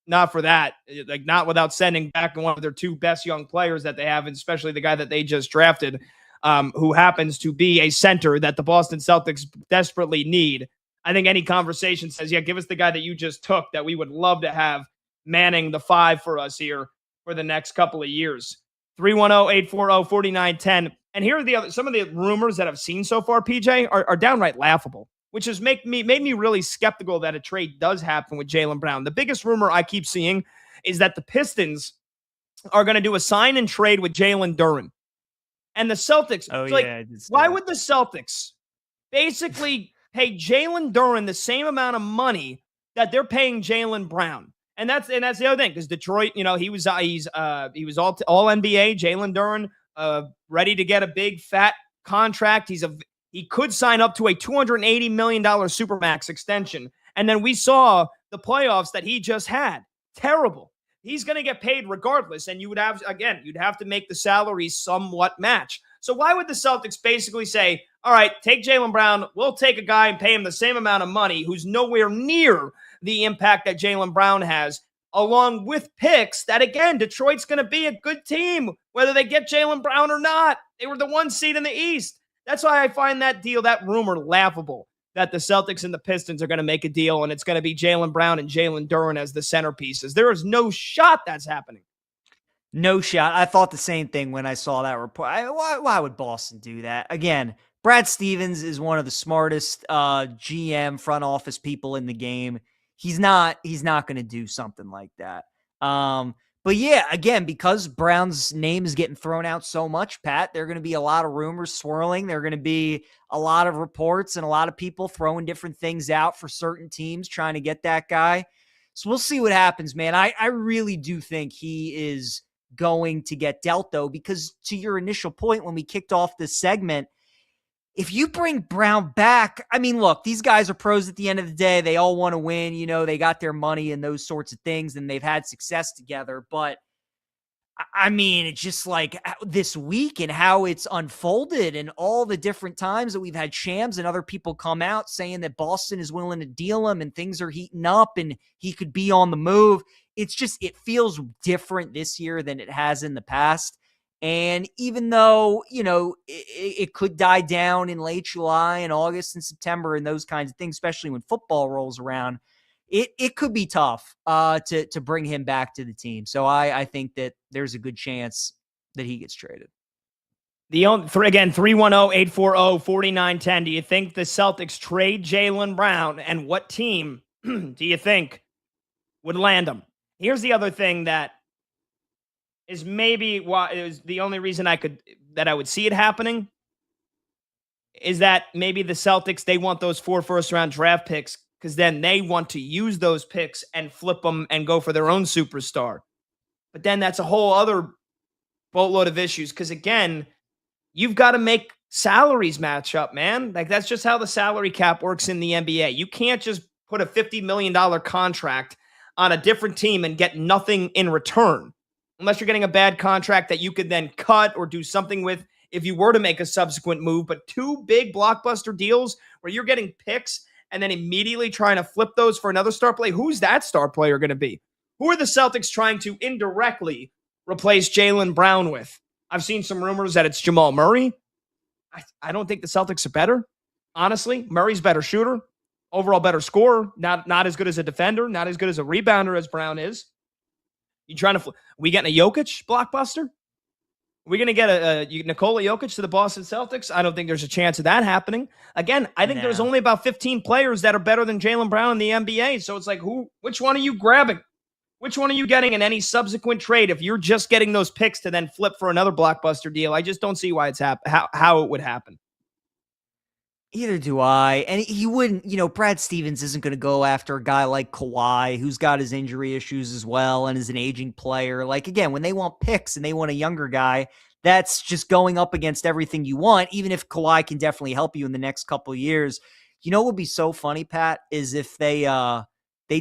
that. Like, not without sending back one of their 2 best young players that they have, and especially the guy that they just drafted, who happens to be a center that the Boston Celtics desperately need. I think any conversation says, yeah, give us the guy that you just took that we would love to have manning the 5 for us here for the next couple of years. 310-840-4910. And here are some of the rumors that I've seen so far, PJ, are downright laughable, which has made me really skeptical that a trade does happen with Jaylen Brown. The biggest rumor I keep seeing is that the Pistons are going to do a sign and trade with Jalen Duren. And the Celtics, why would the Celtics basically pay Jalen Duren the same amount of money that they're paying Jaylen Brown? And that's the other thing, because Detroit, he was all NBA, Jalen Duren, ready to get a big fat contract. He could sign up to a $280 million Supermax extension. And then we saw the playoffs that he just had. Terrible. He's going to get paid regardless. And you'd have to make the salaries somewhat match. So why would the Celtics basically say, all right, take Jaylen Brown. We'll take a guy and pay him the same amount of money who's nowhere near the impact that Jaylen Brown has. along with picks that, again, Detroit's going to be a good team, whether they get Jaylen Brown or not. They were the 1 seed in the East. That's why I find that rumor laughable, that the Celtics and the Pistons are going to make a deal and it's going to be Jaylen Brown and Jalen Duren as the centerpieces. There is no shot that's happening. No shot. I thought the same thing when I saw that report. Why would Boston do that? Again, Brad Stevens is one of the smartest GM front office people in the game. He's not going to do something like that. But yeah, again, because Brown's name is getting thrown out so much, Pat, there are going to be a lot of rumors swirling. There are going to be a lot of reports and a lot of people throwing different things out for certain teams trying to get that guy. So we'll see what happens, man. I really do think he is going to get dealt, though, because to your initial point when we kicked off this segment, if you bring Brown back, I mean, look, these guys are pros at the end of the day. They all want to win. You know, they got their money and those sorts of things, and they've had success together. But, I mean, it's just like this week and how it's unfolded and all the different times that we've had Shams and other people come out saying that Boston is willing to deal him and things are heating up and he could be on the move. It's just, it feels different this year than it has in the past. And even though, you know, it could die down in late July and August and September and those kinds of things, especially when football rolls around, it could be tough to bring him back to the team. So I think that there's a good chance that he gets traded. Again, 310-840-4910. Do you think the Celtics trade Jaylen Brown, and what team do you think would land him? Here's the other thing that is maybe why it was the only reason I would see it happening is that maybe the Celtics, they want those 4 first-round draft picks because then they want to use those picks and flip them and go for their own superstar. But then that's a whole other boatload of issues because, again, you've got to make salaries match up, man. Like, that's just how the salary cap works in the NBA. You can't just put a $50 million contract on a different team and get nothing in return. Unless you're getting a bad contract that you could then cut or do something with if you were to make a subsequent move. But 2 big blockbuster deals where you're getting picks and then immediately trying to flip those for another star player. Who's that star player going to be? Who are the Celtics trying to indirectly replace Jaylen Brown with? I've seen some rumors that it's Jamal Murray. I don't think the Celtics are better. Honestly, Murray's better shooter, overall better scorer, not as good as a defender, not as good as a rebounder as Brown is. You trying to? We getting a Jokic blockbuster? Are we going to get a Nikola Jokic to the Boston Celtics? I don't think there's a chance of that happening. Again, I think there's only about 15 players that are better than Jaylen Brown in the NBA. So it's like, which one are you grabbing? Which one are you getting in any subsequent trade if you're just getting those picks to then flip for another blockbuster deal? I just don't see why it's how it would happen. Either do I. And he wouldn't, you know, Brad Stevens isn't going to go after a guy like Kawhi, who's got his injury issues as well and is an aging player. Like, again, when they want picks and they want a younger guy, that's just going up against everything you want, even if Kawhi can definitely help you in the next couple of years. You know what would be so funny, Pat, is if they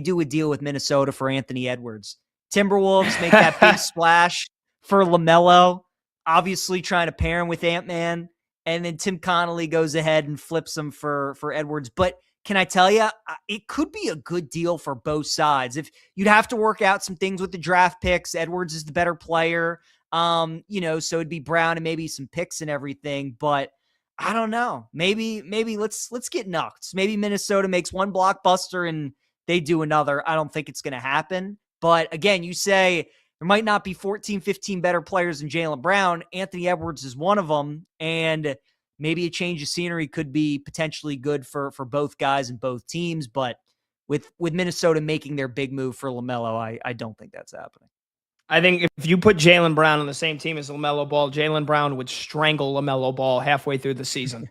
do a deal with Minnesota for Anthony Edwards. Timberwolves make that big splash for LaMelo, obviously trying to pair him with Ant-Man. And then Tim Connolly goes ahead and flips him for Edwards. But can I tell you, it could be a good deal for both sides. If you'd have to work out some things with the draft picks, Edwards is the better player. You know, so it'd be Brown and maybe some picks and everything. But I don't know. Maybe let's get nuts. Maybe Minnesota makes one blockbuster and they do another. I don't think it's going to happen. But again, you say there might not be 14, 15 better players than Jaylen Brown. Anthony Edwards is one of them. And maybe a change of scenery could be potentially good for both guys and both teams. But with Minnesota making their big move for LaMelo, I don't think that's happening. I think if you put Jaylen Brown on the same team as LaMelo Ball, Jaylen Brown would strangle LaMelo Ball halfway through the season.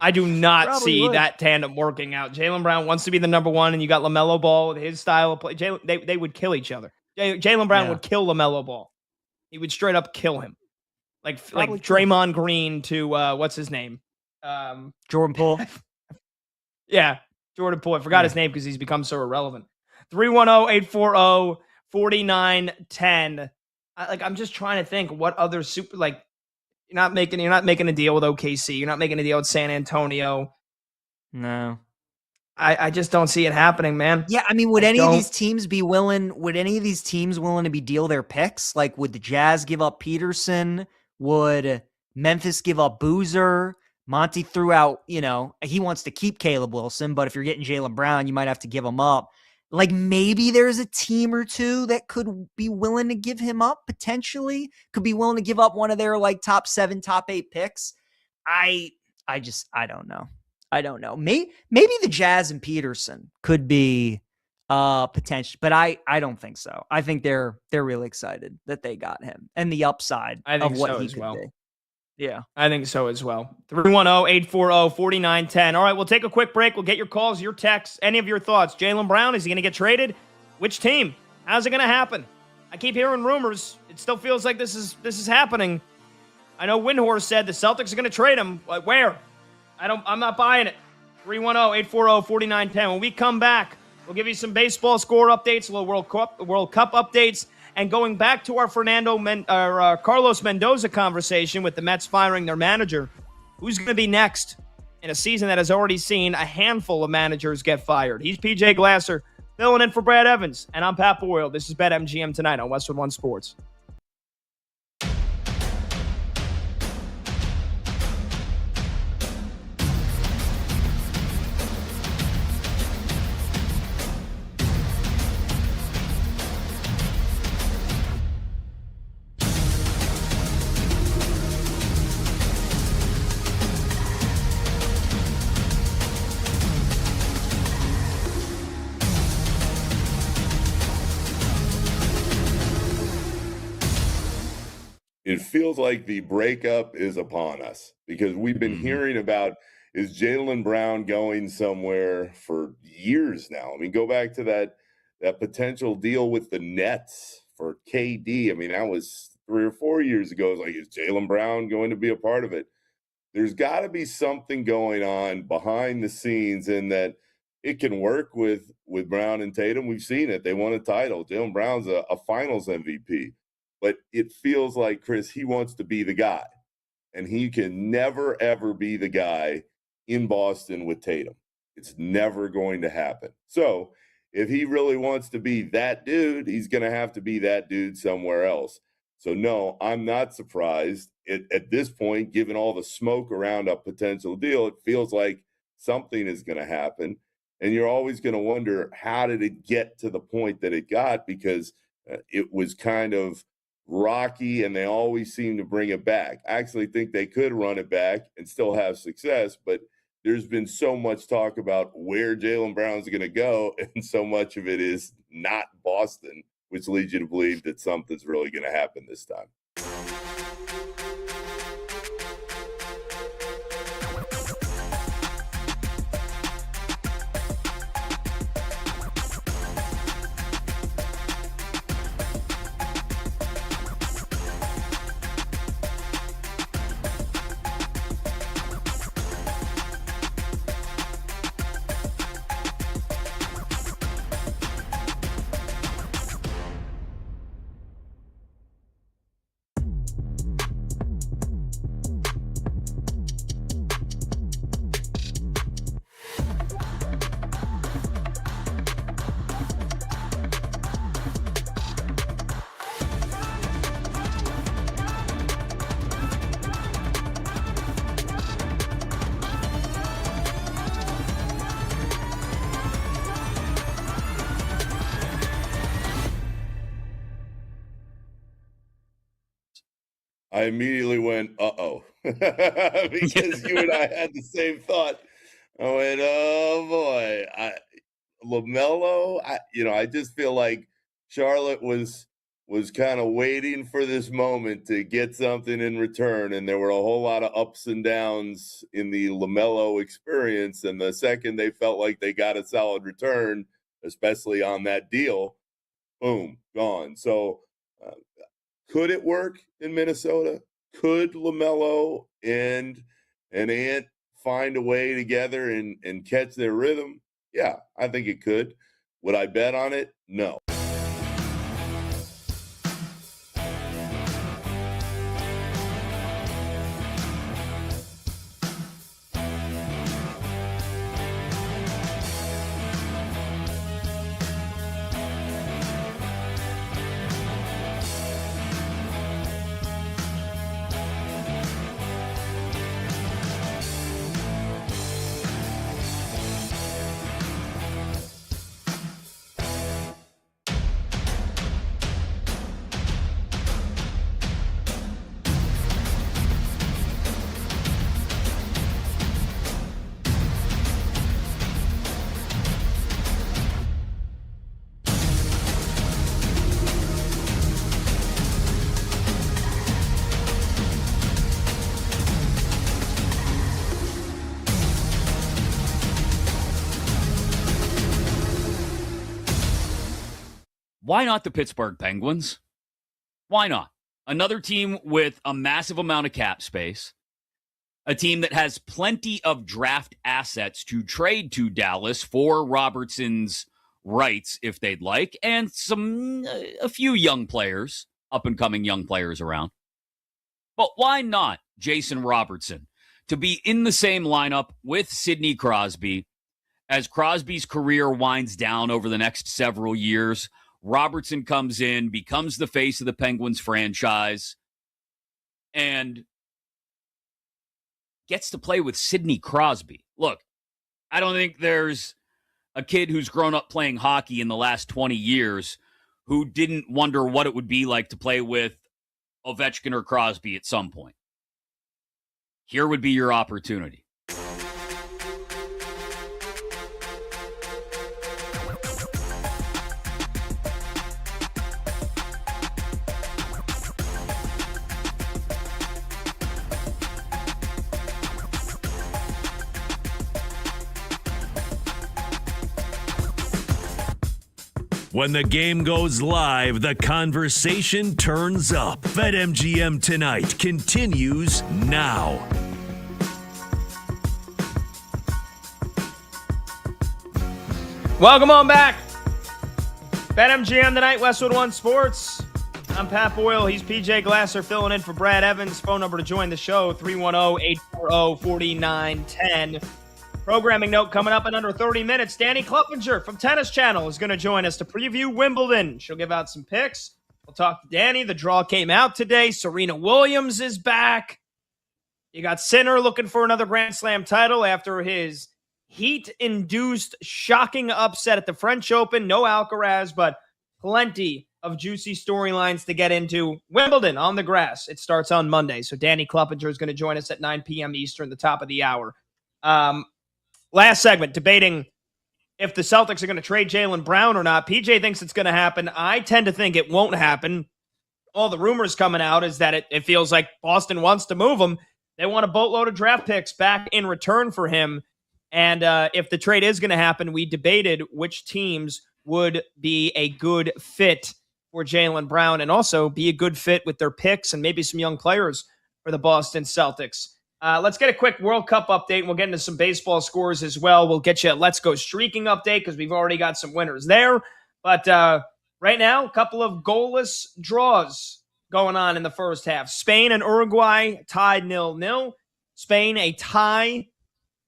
I do not see that tandem working out. Jaylen Brown wants to be the number one, and you got LaMelo Ball with his style of play. They would kill each other. Jaylen Brown would kill LaMelo Ball. He would straight up kill him. Like Draymond Green to, what's his name? Jordan Poole. Yeah, Jordan Poole. I forgot his name because he's become so irrelevant. 310-840-4910. I'm just trying to think what other super, like, you're not making a deal with OKC. You're not making a deal with San Antonio. No. I just don't see it happening, man. Yeah, I mean, would any of these teams be willing? Would any of these teams willing to be deal their picks? Like, would the Jazz give up Peterson? Would Memphis give up Boozer? Monty threw out, he wants to keep Caleb Wilson, but if you're getting Jaylen Brown, you might have to give him up. Like, maybe there's a team or two that could be willing to give him up, potentially. Could be willing to give up one of their, like, top 7, top 8 picks. I don't know. I don't know. Maybe the Jazz and Peterson could be potential, but I don't think so. I think they're really excited that they got him and the upside of what he could be. Yeah. I think so as well. 310-840-4910. All right, we'll take a quick break. We'll get your calls, your texts, any of your thoughts. Jaylen Brown, is he going to get traded? Which team? How's it going to happen? I keep hearing rumors. It still feels like this is happening. I know Windhorst said the Celtics are going to trade him. Like, where? I'm not buying it. 310-840-4910. When we come back, we'll give you some baseball score updates, a little World Cup updates, and going back to our Carlos Mendoza conversation with the Mets firing their manager. Who's going to be next in a season that has already seen a handful of managers get fired? He's PJ Glasser, filling in for Brad Evans, and I'm Pat Boyle. This is BetMGM tonight on Westwood One Sports. It feels like the breakup is upon us because we've been hearing about, is Jaylen Brown going somewhere for years now? I mean, go back to that potential deal with the Nets for KD. I mean, that was 3 or 4 years ago. It's like, is Jaylen Brown going to be a part of it? There's got to be something going on behind the scenes in that it can work with Brown and Tatum. We've seen it. They won a title. Jaylen Brown's a finals MVP. But it feels like, Chris, he wants to be the guy. And he can never, ever be the guy in Boston with Tatum. It's never going to happen. So if he really wants to be that dude, he's going to have to be that dude somewhere else. So, no, I'm not surprised. At this point, given all the smoke around a potential deal, it feels like something is going to happen. And you're always going to wonder, how did it get to the point that it got? Because it was kind of rocky, and they always seem to bring it back. I actually think they could run it back and still have success, but there's been so much talk about where Jaylen Brown's going to go, and so much of it is not Boston, which leads you to believe that something's really going to happen this time. I immediately went, uh-oh, because you and I had the same thought. I went, oh, boy. LaMelo, I just feel like Charlotte was kind of waiting for this moment to get something in return, and there were a whole lot of ups and downs in the LaMelo experience, and the second they felt like they got a solid return, especially on that deal, boom, gone. So could it work in Minnesota? Could LaMelo and Ant find a way together and catch their rhythm? Yeah, I think it could. Would I bet on it? No. why not the Pittsburgh Penguins? Why not? Another team with a massive amount of cap space, a team that has plenty of draft assets to trade to Dallas for Robertson's rights if they'd like, and a few young players, up-and-coming young players around. But why not Jason Robertson to be in the same lineup with Sidney Crosby as Crosby's career winds down over the next several years? Robertson comes in, becomes the face of the Penguins franchise, and gets to play with Sidney Crosby. Look, I don't think there's a kid who's grown up playing hockey in the last 20 years who didn't wonder what it would be like to play with Ovechkin or Crosby at some point. Here would be your opportunity. When the game goes live, the conversation turns up. BetMGM Tonight continues now. Welcome on back. BetMGM Tonight, Westwood One Sports. I'm Pat Boyle. He's PJ Glasser filling in for Brad Evans. Phone number to join the show, 310-840-4910. Programming note coming up in under 30 minutes. Danny Kluppinger from Tennis Channel is going to join us to preview Wimbledon. She'll give out some picks. We'll talk to Danny. The draw came out today. Serena Williams is back. You got Sinner looking for another Grand Slam title after his heat-induced shocking upset at the French Open. No Alcaraz, but plenty of juicy storylines to get into. Wimbledon on the grass. It starts on Monday. So Danny Kluppinger is going to join us at 9 p.m. Eastern, the top of the hour. Last segment, debating if the Celtics are going to trade Jaylen Brown or not. PJ thinks it's going to happen. I tend to think it won't happen. All the rumors coming out is that it feels like Boston wants to move him. They want a boatload of draft picks back in return for him. And if the trade is going to happen, we debated which teams would be a good fit for Jaylen Brown and also be a good fit with their picks and maybe some young players for the Boston Celtics. Let's get a quick World Cup update, and we'll get into some baseball scores as well. We'll get you a Let's Go Streaking update because we've already got some winners there. But right now, a couple of goalless draws going on in the first half. Spain and Uruguay tied 0-0. Spain, a tie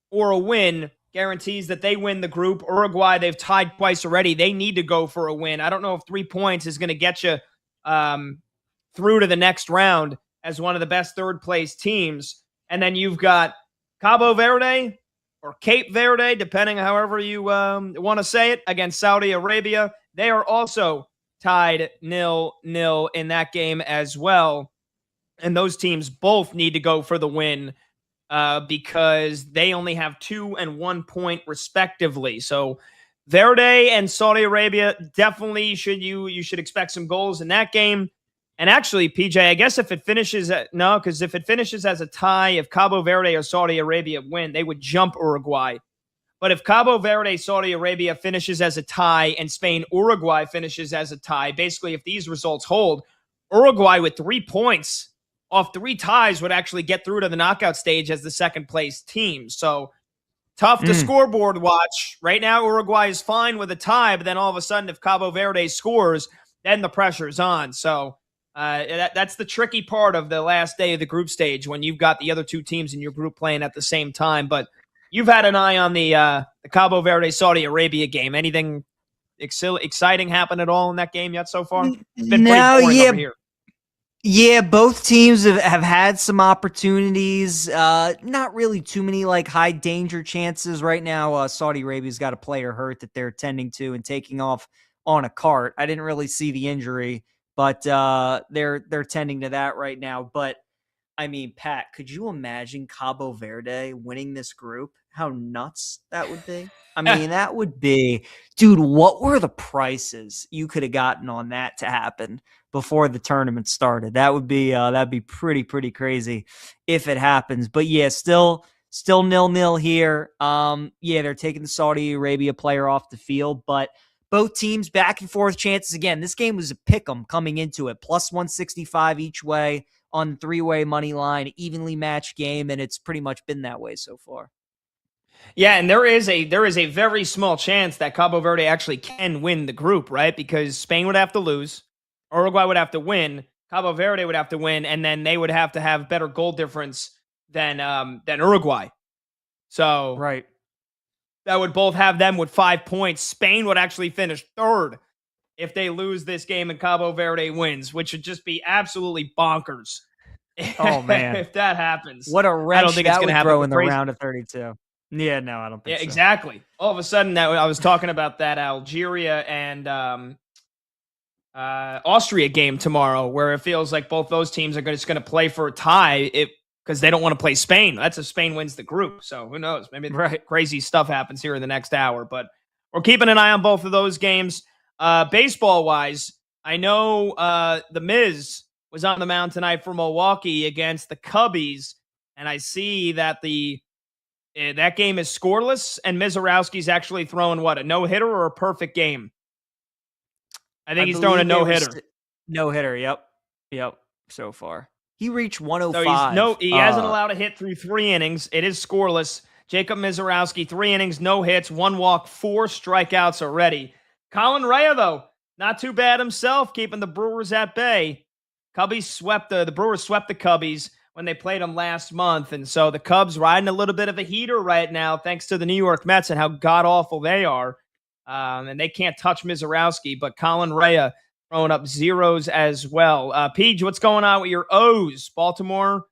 or a win guarantees that they win the group. Uruguay, they've tied twice already. They need to go for a win. I don't know if 3 points is going to get you through to the next round as one of the best third-place teams. And then you've got Cabo Verde or Cape Verde, depending however you want to say it, against Saudi Arabia. They are also tied 0-0 in that game as well. And those teams both need to go for the win because they only have 2 and 1 point respectively. So Verde and Saudi Arabia definitely you should expect some goals in that game. And actually, PJ, I guess if it finishes because if it finishes as a tie, if Cabo Verde or Saudi Arabia win, they would jump Uruguay. But if Cabo Verde, Saudi Arabia finishes as a tie and Spain, Uruguay finishes as a tie, basically if these results hold, Uruguay with 3 points off 3 ties would actually get through to the knockout stage as the second place team. So tough to scoreboard watch. Right now, Uruguay is fine with a tie, but then all of a sudden, if Cabo Verde scores, then the pressure's on. So that's the tricky part of the last day of the group stage when you've got the other 2 teams in your group playing at the same time. But you've had an eye on the Cabo Verde Saudi Arabia game. Anything exciting happen at all in that game yet so far? It's been pretty boring over here. Yeah, both teams have had some opportunities. Not really too many like high danger chances right now. Saudi Arabia's got a player hurt that they're tending to and taking off on a cart. I didn't really see the injury, but they're tending to that right now. But I mean, Pat, could you imagine Cabo Verde winning this group? How nuts that would be. I mean, that would be, dude, what were the prices you could have gotten on that to happen before the tournament started? That would be, that'd be pretty crazy if it happens. But yeah, still 0-0 here. Yeah, they're taking the Saudi Arabia player off the field, but Both teams back and forth chances. Again, this game was a pick 'em coming into it. Plus 165 each way on three-way money line, evenly matched game, and it's pretty much been that way so far. Yeah, and there is a very small chance that Cabo Verde actually can win the group, right? Because Spain would have to lose, Uruguay would have to win, Cabo Verde would have to win, and then they would have to have better goal difference than Uruguay. So right, that would both have them with 5 points. Spain would actually finish third if they lose this game and Cabo Verde wins, which would just be absolutely bonkers. Oh man, if that happens, what a wrench I don't think that it's going would to happen throw in the round of 32. Yeah, no, I don't think Yeah, so. exactly. All of a sudden, that I was talking about that Algeria and Austria game tomorrow, where it feels like both those teams are just going to play for a tie because they don't want to play Spain. That's if Spain wins the group. So who knows? Maybe crazy stuff happens here in the next hour. But we're keeping an eye on both of those games. Baseball-wise, I know the Miz was on the mound tonight for Milwaukee against the Cubbies, and I see that that game is scoreless, and Mizorowski's actually throwing, a no-hitter or a perfect game? I think he's throwing a no-hitter. No-hitter, yep, so far. He reached 105. So he hasn't allowed a hit through 3 innings. It is scoreless. Jacob Mizorowski, 3 innings, no hits, 1 walk, 4 strikeouts already. Colin Rea, though, not too bad himself, keeping the Brewers at bay. Cubbies swept the Brewers swept the Cubbies when they played them last month. And so the Cubs riding a little bit of a heater right now, thanks to the New York Mets and how god-awful they are. And they can't touch Mizorowski, but Colin Rea throwing up zeros as well. Peach, what's going on with your O's? Baltimore,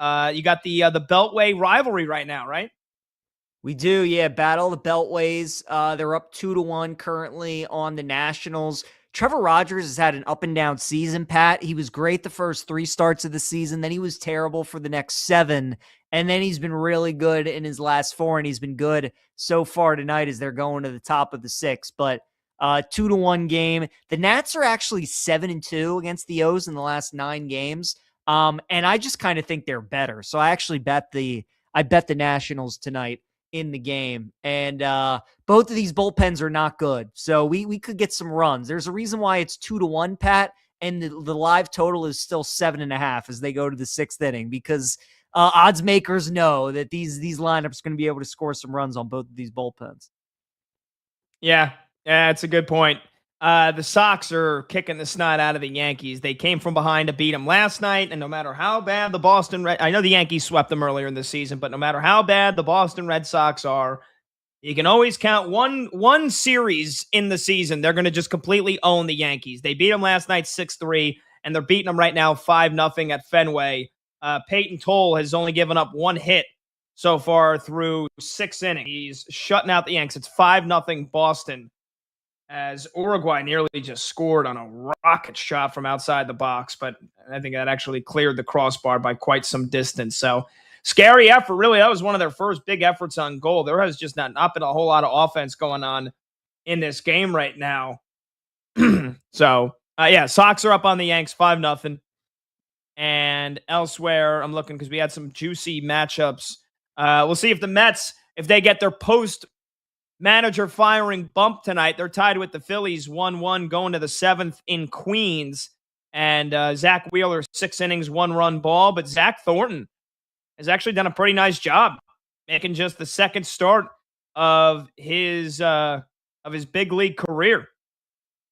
you got the Beltway rivalry right now, right? We do, yeah. Battle of the Beltways. They're up 2-1 currently on the Nationals. Trevor Rogers has had an up and down season, Pat. He was great the first 3 starts of the season. Then he was terrible for the next 7. And then he's been really good in his last 4. And he's been good so far tonight as they're going to the top of the 6. But 2-1 game. The Nats are actually 7-2 against the O's in the last 9 games. And I just kind of think they're better. So I actually bet the Nationals tonight in the game. And both of these bullpens are not good. So we could get some runs. There's a reason why it's 2-1, Pat, and the live total is still 7.5 as they go to the 6th inning, because odds makers know that these lineups are going to be able to score some runs on both of these bullpens. Yeah, it's a good point. The Sox are kicking the snot out of the Yankees. They came from behind to beat them last night, and no matter how bad the I know the Yankees swept them earlier in the season, but no matter how bad the Boston Red Sox are, you can always count one series in the season. They're going to just completely own the Yankees. They beat them last night 6-3, and they're beating them right now 5-0 at Fenway. Peyton Toll has only given up 1 hit so far through 6 innings. He's shutting out the Yanks. It's 5-0 Boston, as Uruguay nearly just scored on a rocket shot from outside the box, but I think that actually cleared the crossbar by quite some distance. So scary effort, really. That was one of their first big efforts on goal. There has just not been a whole lot of offense going on in this game right now. So, Sox are up on the Yanks 5-0. And elsewhere, I'm looking because we had some juicy matchups. We'll see if the Mets, if they get their post-manager firing bump tonight. They're tied with the Phillies 1-1 going to the 7th in Queens. And Zach Wheeler, 6 innings, 1-run ball. But Zach Thornton has actually done a pretty nice job, making just the 2nd start of his big league career.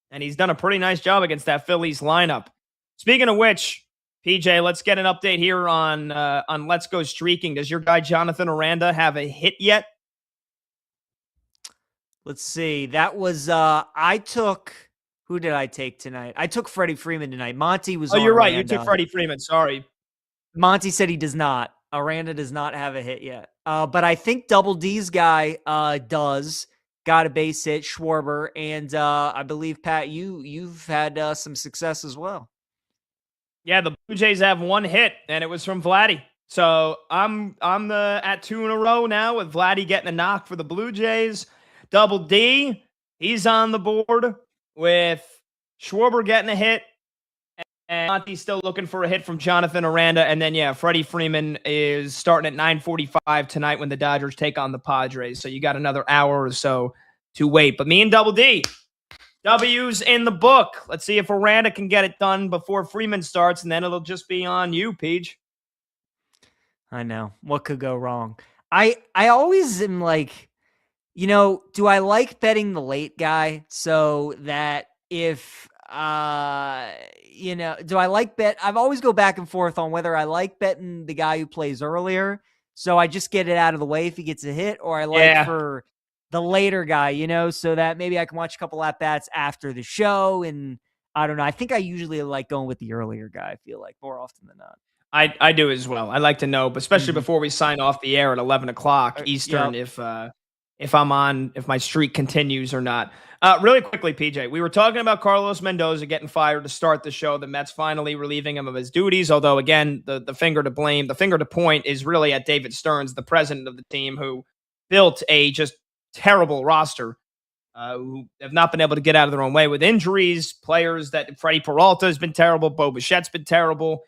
And he's done a pretty nice job against that Phillies lineup. Speaking of which, PJ, let's get an update here on Let's Go Streaking. Does your guy Jonathan Aranda have a hit yet? Let's see. That was who did I take tonight? I took Freddie Freeman tonight. Monty was on you're right. Aranda. You took Freddie Freeman. Sorry. Monty said he does not. Aranda does not have a hit yet. But I think Double D's guy does. Got a base hit, Schwarber, and I believe, Pat, you've had some success as well. Yeah, the Blue Jays have 1 hit, and it was from Vladdy. So I'm at 2 in a row now with Vladdy getting a knock for the Blue Jays. Double D, he's on the board with Schwarber getting a hit, and Monty's still looking for a hit from Jonathan Aranda. And then, Freddie Freeman is starting at 9:45 tonight when the Dodgers take on the Padres. So you got another hour or so to wait. But me and Double D, W's in the book. Let's see if Aranda can get it done before Freeman starts, and then it'll just be on you, Peach. I know. What could go wrong? I always am like, do I like betting the late guy so that if do I like bet? I've always go back and forth on whether I like betting the guy who plays earlier, so I just get it out of the way if he gets a hit, or I like for the later guy, so that maybe I can watch a couple at bats after the show. And I don't know. I think I usually like going with the earlier guy. I feel like more often than not. I do as well. I like to know, but especially before we sign off the air at 11 o'clock Eastern, if I'm on, if my streak continues or not. Really quickly, PJ, we were talking about Carlos Mendoza getting fired to start the show. The Mets finally relieving him of his duties. Although, again, the finger to blame, the finger to point is really at David Stearns, the president of the team, who built a just terrible roster, who have not been able to get out of their own way with injuries. Players that Freddie Peralta has been terrible. Bo Bichette's been terrible.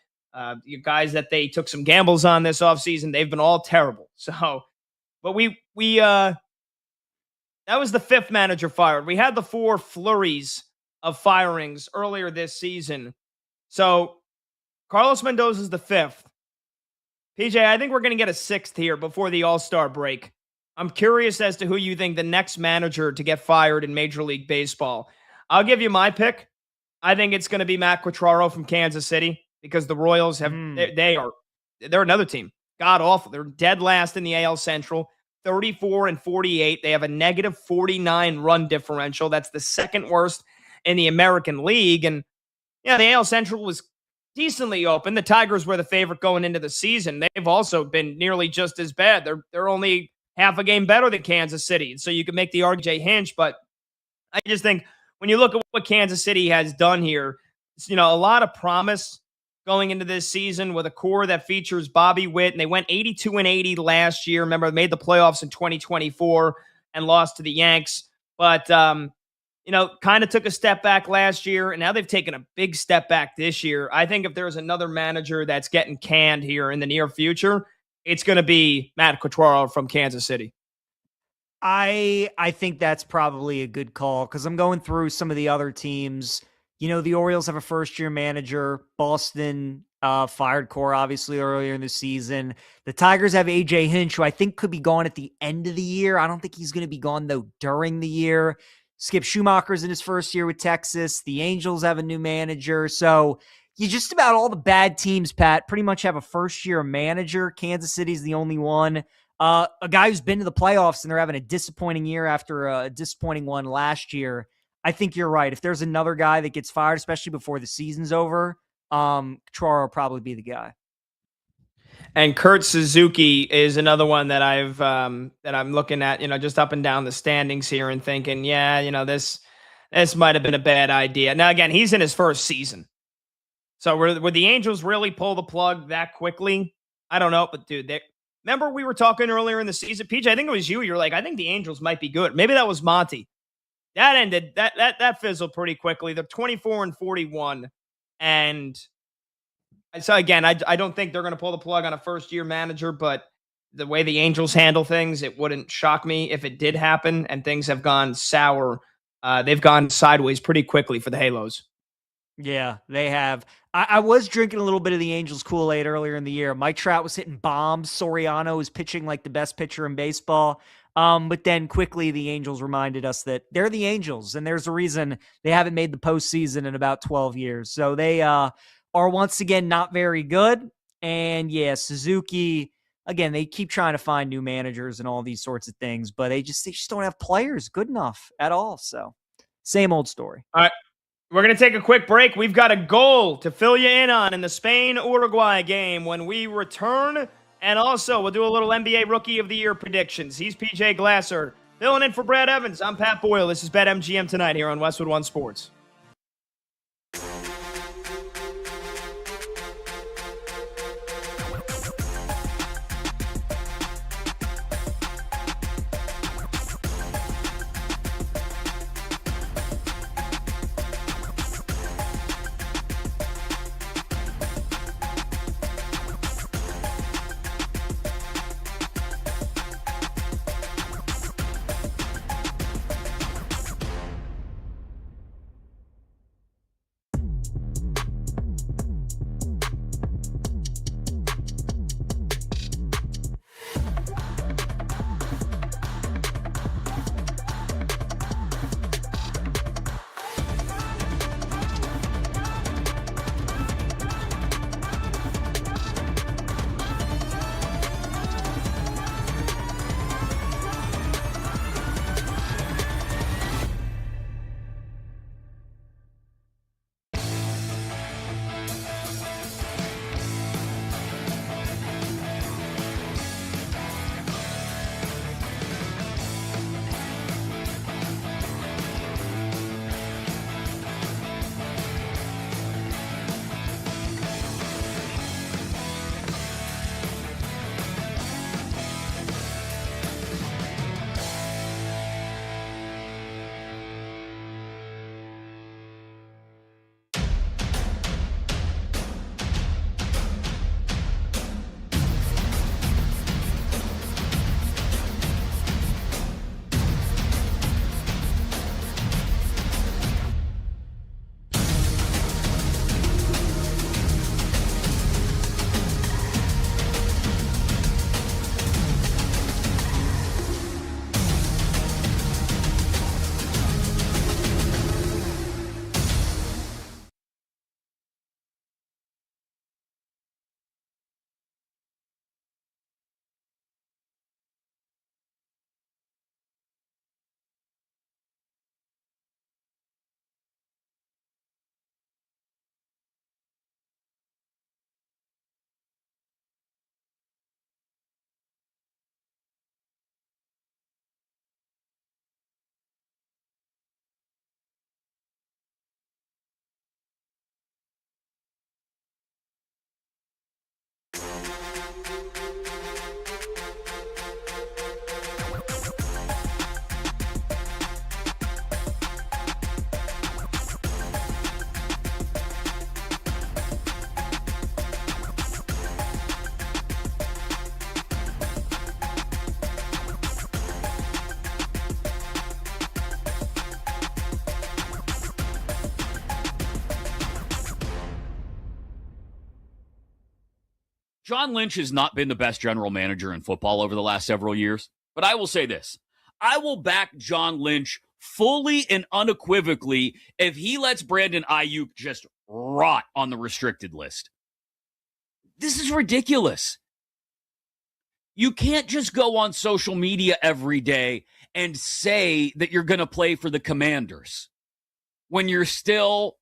You guys that they took some gambles on this offseason, they've been all terrible. So, but we that was the fifth manager fired. We had the 4 flurries of firings earlier this season. So Carlos Mendoza is the 5th. PJ, I think we're going to get a 6th here before the All-Star break. I'm curious as to who you think the next manager to get fired in Major League Baseball. I'll give you my pick. I think it's going to be Matt Quatraro from Kansas City, because the Royals have they're another team. God awful. They're dead last in the AL Central. 34-48. They have a negative 49 run differential. That's the second worst in the American League. And yeah, the AL Central was decently open. The Tigers were the favorite going into the season. They've also been nearly just as bad. They're only half a game better than Kansas City. So you can make the RJ Hinch, but I just think when you look at what Kansas City has done here, it's, a lot of promise going into this season with a core that features Bobby Witt, and they went 82-80 last year. Remember, they made the playoffs in 2024 and lost to the Yanks, but kind of took a step back last year, and now they've taken a big step back this year. I think if there's another manager that's getting canned here in the near future, it's going to be Matt Quatraro from Kansas City. I think that's probably a good call, because I'm going through some of the other teams. The Orioles have a first-year manager. Boston fired Cora, obviously, earlier in the season. The Tigers have A.J. Hinch, who I think could be gone at the end of the year. I don't think he's going to be gone, though, during the year. Skip Schumacher's in his first year with Texas. The Angels have a new manager. So you just about all the bad teams, Pat, pretty much have a first-year manager. Kansas City's the only one. A guy who's been to the playoffs, and they're having a disappointing year after a disappointing one last year. I think you're right. If there's another guy that gets fired, especially before the season's over, Quatraro will probably be the guy. And Kurt Suzuki is another one that I'm looking at, just up and down the standings here and thinking, this might have been a bad idea. Now, again, he's in his first season. So would the Angels really pull the plug that quickly? I don't know, but dude, remember we were talking earlier in the season, PJ, I think it was you. You're like, I think the Angels might be good. Maybe that was Monty. That ended, that fizzled pretty quickly. They're 24-41. And so again, I don't think they're going to pull the plug on a first-year manager, but the way the Angels handle things, it wouldn't shock me if it did happen and things have gone sour. They've gone sideways pretty quickly for the Halos. Yeah, they have. I was drinking a little bit of the Angels Kool-Aid earlier in the year. Mike Trout was hitting bombs. Soriano is pitching like the best pitcher in baseball. But then quickly the Angels reminded us that they're the Angels, and there's a reason they haven't made the postseason in about 12 years. So they are once again not very good. And yeah, Suzuki, again, they keep trying to find new managers and all these sorts of things, but they just don't have players good enough at all. So same old story. All right. We're going to take a quick break. We've got a goal to fill you in on in the Spain-Uruguay game when we return. And also, we'll do a little NBA Rookie of the Year predictions. He's PJ Glasser. Filling in for Brad Evans. I'm Pat Boyle. This is BetMGM tonight here on Westwood One Sports. John Lynch has not been the best general manager in football over the last several years, but I will say this. I will back John Lynch fully and unequivocally if he lets Brandon Ayuk just rot on the restricted list. This is ridiculous. You can't just go on social media every day and say that you're going to play for the Commanders when you're still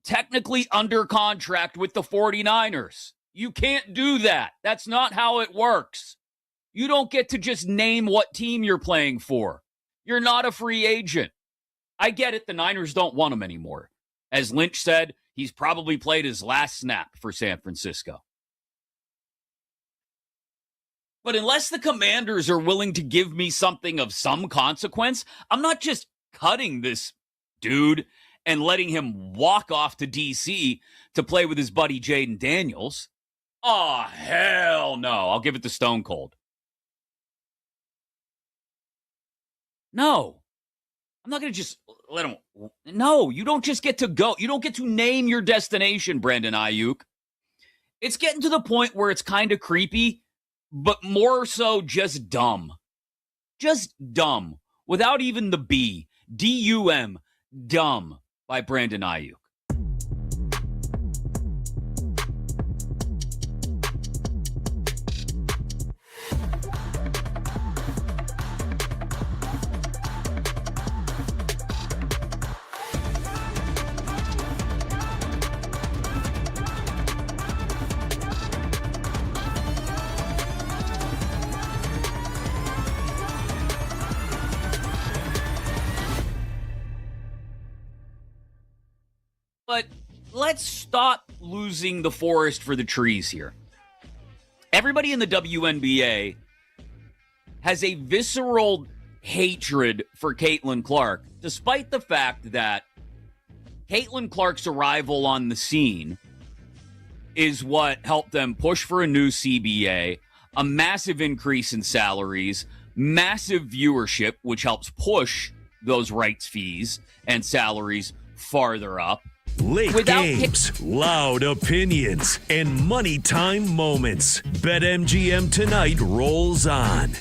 technically under contract with the 49ers. You can't do that. That's not how it works. You don't get to just name what team you're playing for. You're not a free agent. I get it. The Niners don't want him anymore. As Lynch said, he's probably played his last snap for San Francisco. But unless the Commanders are willing to give me something of some consequence, I'm not just cutting this dude and letting him walk off to D.C. to play with his buddy Jaden Daniels. Oh, hell no. I'll give it to Stone Cold. No. I'm not going to just let him. No, you don't just get to go. You don't get to name your destination, Brandon Ayuk. It's getting to the point where it's kind of creepy, but more so just dumb. Just dumb. Without even the B. D-U-M. Dumb by Brandon Ayuk. But let's stop losing the forest for the trees here. Everybody in the WNBA has a visceral hatred for Caitlin Clark, despite the fact that Caitlin Clark's arrival on the scene is what helped them push for a new CBA, a massive increase in salaries, massive viewership, which helps push those rights fees and salaries farther up. Late games, loud opinions, and money time moments. BetMGM Tonight rolls on.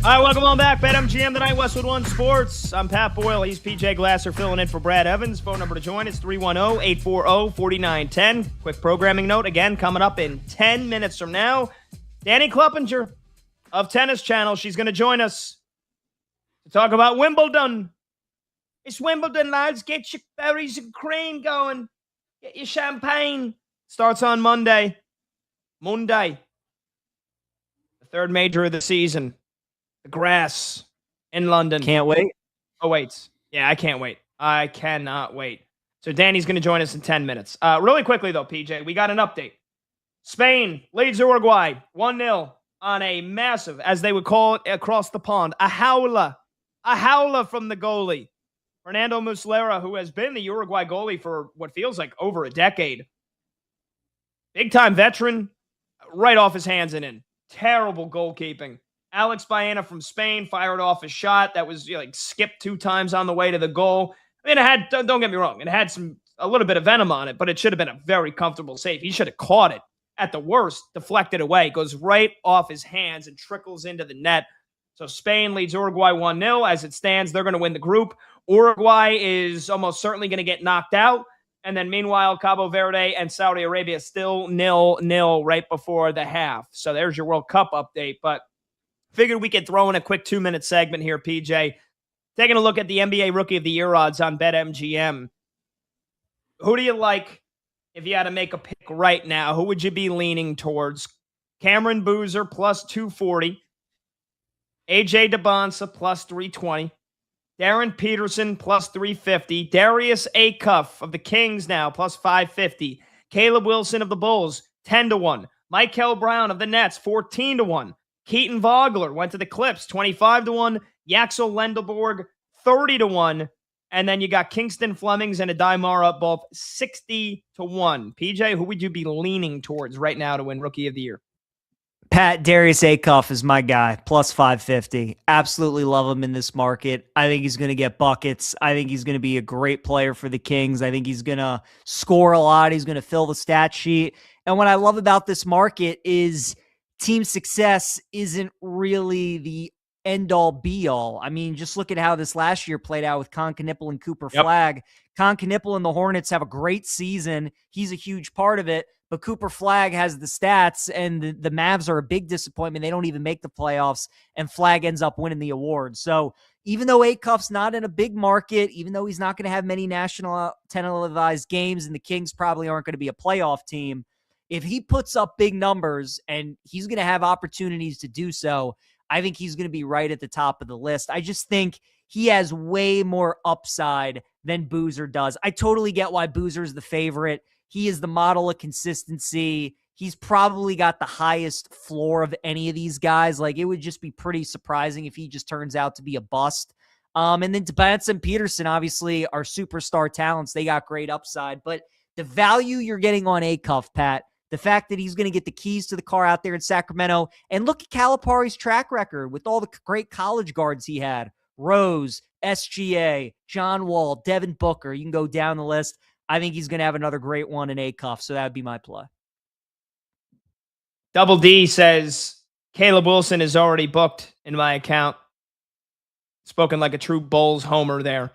All right, welcome on back. BetMGM Tonight, Westwood One Sports. I'm Pat Boyle. He's PJ Glasser filling in for Brad Evans. Phone number to join is 310-840-4910. Quick programming note, again, coming up in 10 minutes from now. Danny Kluppinger of Tennis Channel. She's going to join us to talk about Wimbledon. It's Wimbledon, lads. Get your berries and cream going. Get your champagne. Starts on Monday. The third major of the season. The grass in London. Can't wait. Oh, wait. Yeah, I can't wait. I cannot wait. So Danny's going to join us in 10 minutes. Really quickly, though, PJ, we got an update. Spain leads Uruguay 1-0 on a massive, as they would call it across the pond, a howler from the goalie. Fernando Muslera, who has been the Uruguay goalie for what feels like over a decade. Big-time veteran, right off his hands and in. Terrible goalkeeping. Alex Baena from Spain fired off a shot that was skipped 2 times on the way to the goal. I mean, it had, don't get me wrong, it had a little bit of venom on it, but it should have been a very comfortable save. He should have caught it. At the worst, deflected away. Goes right off his hands and trickles into the net. So Spain leads Uruguay 1-0. As it stands, they're going to win the group. Uruguay is almost certainly going to get knocked out. And then meanwhile, Cabo Verde and Saudi Arabia still 0-0 right before the half. So there's your World Cup update. But figured we could throw in a quick 2-minute segment here, PJ. Taking a look at the NBA Rookie of the Year odds on BetMGM. Who do you like if you had to make a pick right now? Who would you be leaning towards? Cameron Boozer plus 240. AJ DeBonsa plus 320. Darren Peterson plus 350. Darius Acuff of the Kings now plus 550. Caleb Wilson of the Bulls 10-1. Michael Brown of the Nets 14-1. Keaton Vogler went to the Clips 25-1. Yaxel Lendelborg 30-1. And then you got Kingston Flemings and Adai Mara both 60-1. PJ, who would you be leaning towards right now to win Rookie of the Year? Pat, Darius Acuff is my guy, plus 550. Absolutely love him in this market. I think he's going to get buckets. I think he's going to be a great player for the Kings. I think he's going to score a lot. He's going to fill the stat sheet. And what I love about this market is team success isn't really the end-all, be-all. I mean, just look at how this last year played out with Con Knippel and Cooper Flagg. Con Knippel and the Hornets have a great season. He's a huge part of it. But Cooper Flagg has the stats, and the Mavs are a big disappointment. They don't even make the playoffs, and Flagg ends up winning the award. So even though Acuff's not in a big market, even though he's not going to have many national televised games, and the Kings probably aren't going to be a playoff team, if he puts up big numbers, and he's going to have opportunities to do so, I think he's going to be right at the top of the list. I just think he has way more upside than Boozer does. I totally get why Boozer's the favorite. He is the model of consistency. He's probably got the highest floor of any of these guys. Like, it would just be pretty surprising if he just turns out to be a bust. And then Tobias and Peterson, obviously, are superstar talents. They got great upside. But the value you're getting on Acuff, Pat, the fact that he's going to get the keys to the car out there in Sacramento, and look at Calipari's track record with all the great college guards he had. Rose, SGA, John Wall, Devin Booker. You can go down the list. I think he's going to have another great one in Acuff, so that would be my play. Double D says, Caleb Wilson is already booked in my account. Spoken like a true Bulls homer there.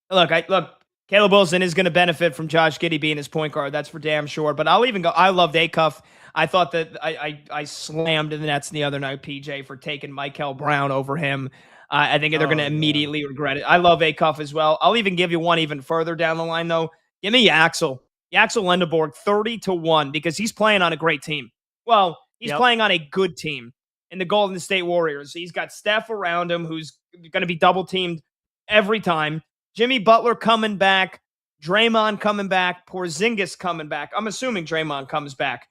Look, Caleb Wilson is going to benefit from Josh Giddey being his point guard. That's for damn sure. But I'll even go. I loved Acuff. I thought that I slammed the Nets the other night, PJ, for taking Michael Brown over him. I think they're going to immediately regret it. I love Acuff as well. I'll even give you one even further down the line, though. Give me Yaxel Lendeborg 30-1 because he's playing on a great team. Well, he's playing on a good team in the Golden State Warriors. He's got Steph around him who's going to be double teamed every time. Jimmy Butler coming back, Draymond coming back, Porzingis coming back. I'm assuming Draymond comes back.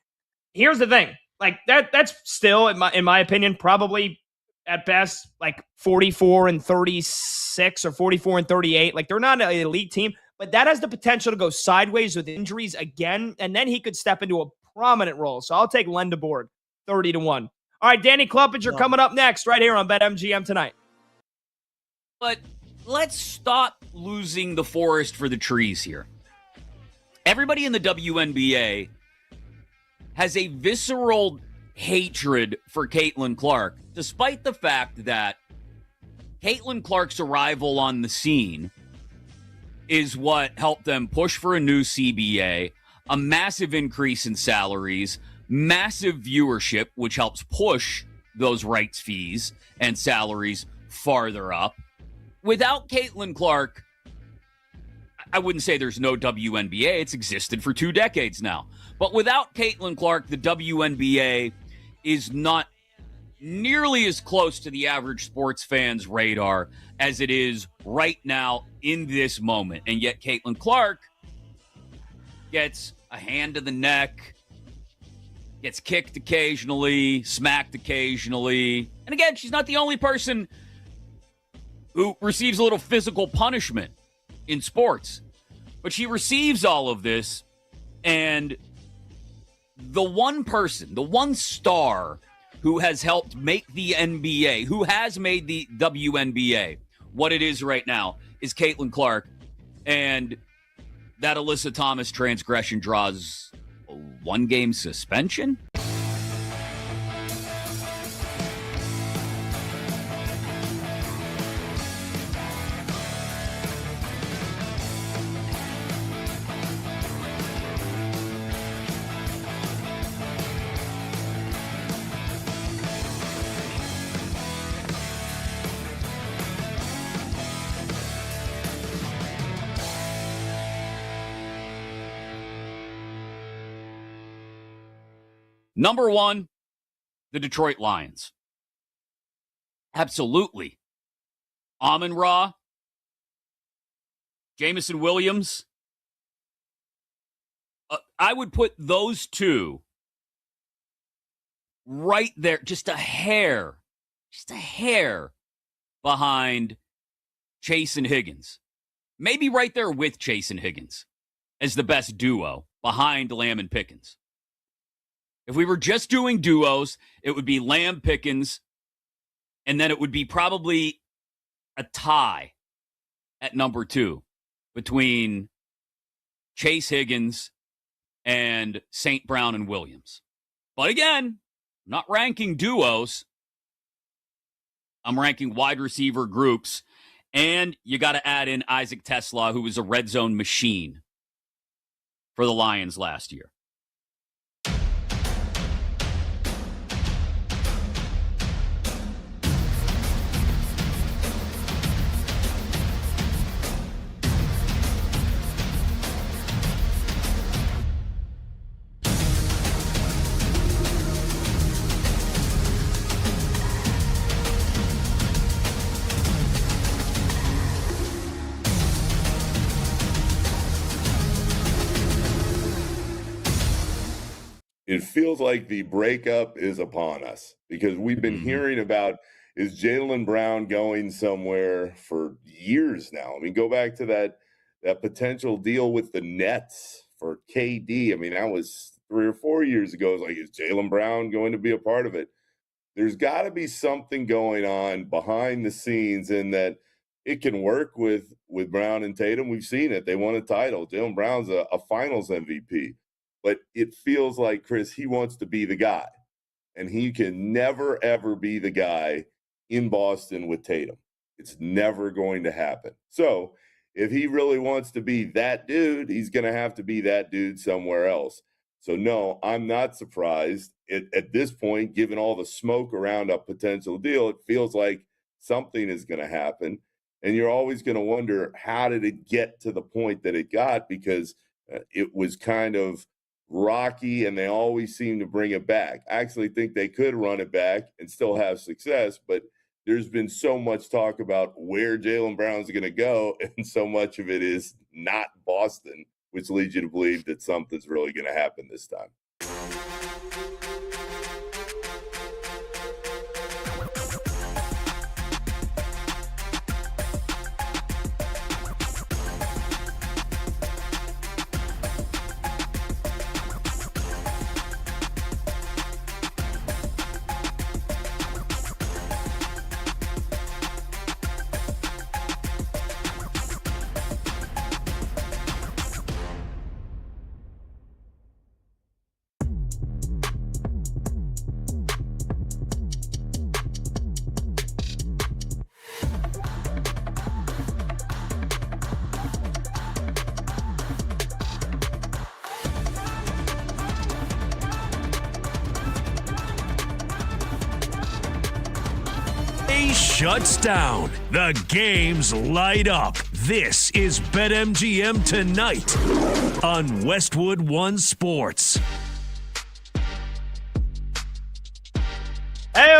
Here's the thing. Like that's still in my opinion probably at best like 44-36 or 44-38. Like they're not an elite team, but that has the potential to go sideways with injuries again, and then he could step into a prominent role. So I'll take Lendeborg 30-1. All right, Danny Kluppinger coming up next right here on BetMGM tonight. But let's stop losing the forest for the trees here. Everybody in the WNBA has a visceral hatred for Caitlin Clark, despite the fact that Caitlin Clark's arrival on the scene is what helped them push for a new CBA, a massive increase in salaries, massive viewership, which helps push those rights fees and salaries farther up. Without Caitlin Clark, I wouldn't say there's no WNBA. It's existed for 2 decades now. But without Caitlin Clark, the WNBA is not nearly as close to the average sports fan's radar as it is right now in this moment. And yet Caitlin Clark gets a hand to the neck, gets kicked occasionally, smacked occasionally. And again, she's not the only person who receives a little physical punishment in sports. But she receives all of this, and the one person, the one star who has helped make the NBA, who has made the WNBA what it is right now, is Caitlin Clark. And that Alyssa Thomas transgression draws a 1-game suspension? Number 1, the Detroit Lions. Absolutely. Amon-Ra, Jamison Williams. I would put those two right there, just a hair behind Chase and Higgins. Maybe right there with Chase and Higgins as the best duo behind Lamb and Pickens. If we were just doing duos, it would be Lamb Pickens, and then it would be probably a tie at number 2 between Chase Higgins and St. Brown and Williams. But again, I'm not ranking duos. I'm ranking wide receiver groups. And you got to add in Isaac Tesla, who was a red zone machine for the Lions last year. It feels like the breakup is upon us because we've been hearing about, is Jaylen Brown going somewhere for years now? I mean, go back to that potential deal with the Nets for KD. I mean, that was 3 or 4 years ago. It's like, is Jaylen Brown going to be a part of it? There's got to be something going on behind the scenes in that it can work with Brown and Tatum. We've seen it. They won a title. Jaylen Brown's a finals MVP. But it feels like, Chris, he wants to be the guy. And he can never, ever be the guy in Boston with Tatum. It's never going to happen. So if he really wants to be that dude, he's going to have to be that dude somewhere else. So, no, I'm not surprised. At this point, given all the smoke around a potential deal, it feels like something is going to happen. And you're always going to wonder, how did it get to the point that it got? Because it was kind of rocky, and they always seem to bring it back. I actually think they could run it back and still have success, but there's been so much talk about where Jaylen Brown's going to go, and so much of it is not Boston, which leads you to believe that something's really going to happen this time. Shuts down. The games light up. This is BetMGM Tonight on Westwood One Sports. Hey,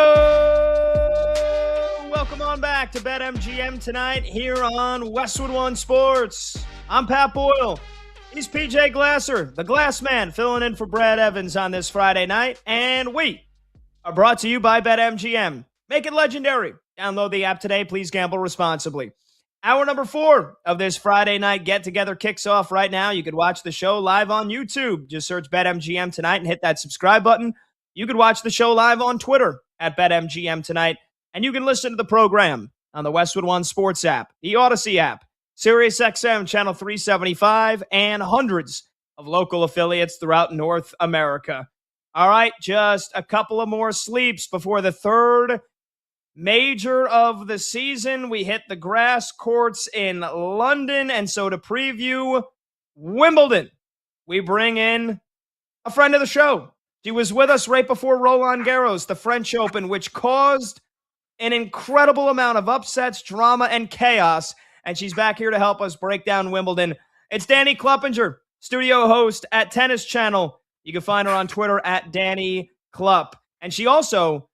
welcome on back to BetMGM Tonight here on Westwood One Sports. I'm Pat Boyle. He's PJ Glasser, the Glass Man, filling in for Brad Evans on this Friday night. And we are brought to you by BetMGM. Make it legendary. Download the app today. Please gamble responsibly. Hour number 4 of this Friday night get-together kicks off right now. You could watch the show live on YouTube. Just search BetMGM Tonight and hit that subscribe button. You could watch the show live on Twitter at BetMGM Tonight. And you can listen to the program on the Westwood One Sports app, the Odyssey app, SiriusXM Channel 375, and hundreds of local affiliates throughout North America. All right, just a couple of more sleeps before the third major of the season. We hit the grass courts in London, and so to preview Wimbledon, we bring in a friend of the show. She was with us right before Roland Garros, the French Open, which caused an incredible amount of upsets, drama, and chaos, and she's back here to help us break down Wimbledon. It's Danny Kluppinger, studio host at Tennis Channel. You can find her on Twitter at Danny Klupp, and she also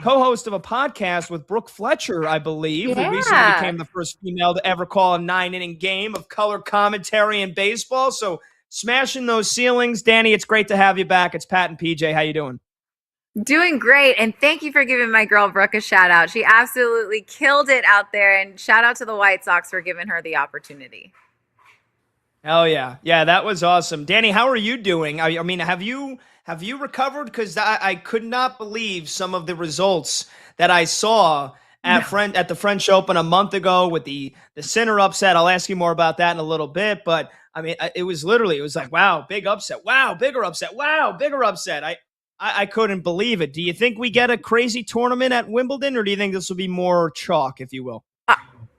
co-host of a podcast with Brooke Fletcher, I believe, who recently became the first female to ever call a 9-inning game of color commentary in baseball. So smashing those ceilings. Danny, it's great to have you back. It's Pat and PJ. How you doing? Doing great. And thank you for giving my girl Brooke a shout out. She absolutely killed it out there. And shout out to the White Sox for giving her the opportunity. Hell yeah. Yeah, that was awesome. Danny, how are you doing? I mean, have you Have you recovered? Because I could not believe some of the results that I saw at the French Open a month ago with the Sinner upset. I'll ask you more about that in a little bit, but I mean, it was like, wow, big upset. Wow, bigger upset. Wow, bigger upset. I couldn't believe it. Do you think we get a crazy tournament at Wimbledon, or do you think this will be more chalk, if you will?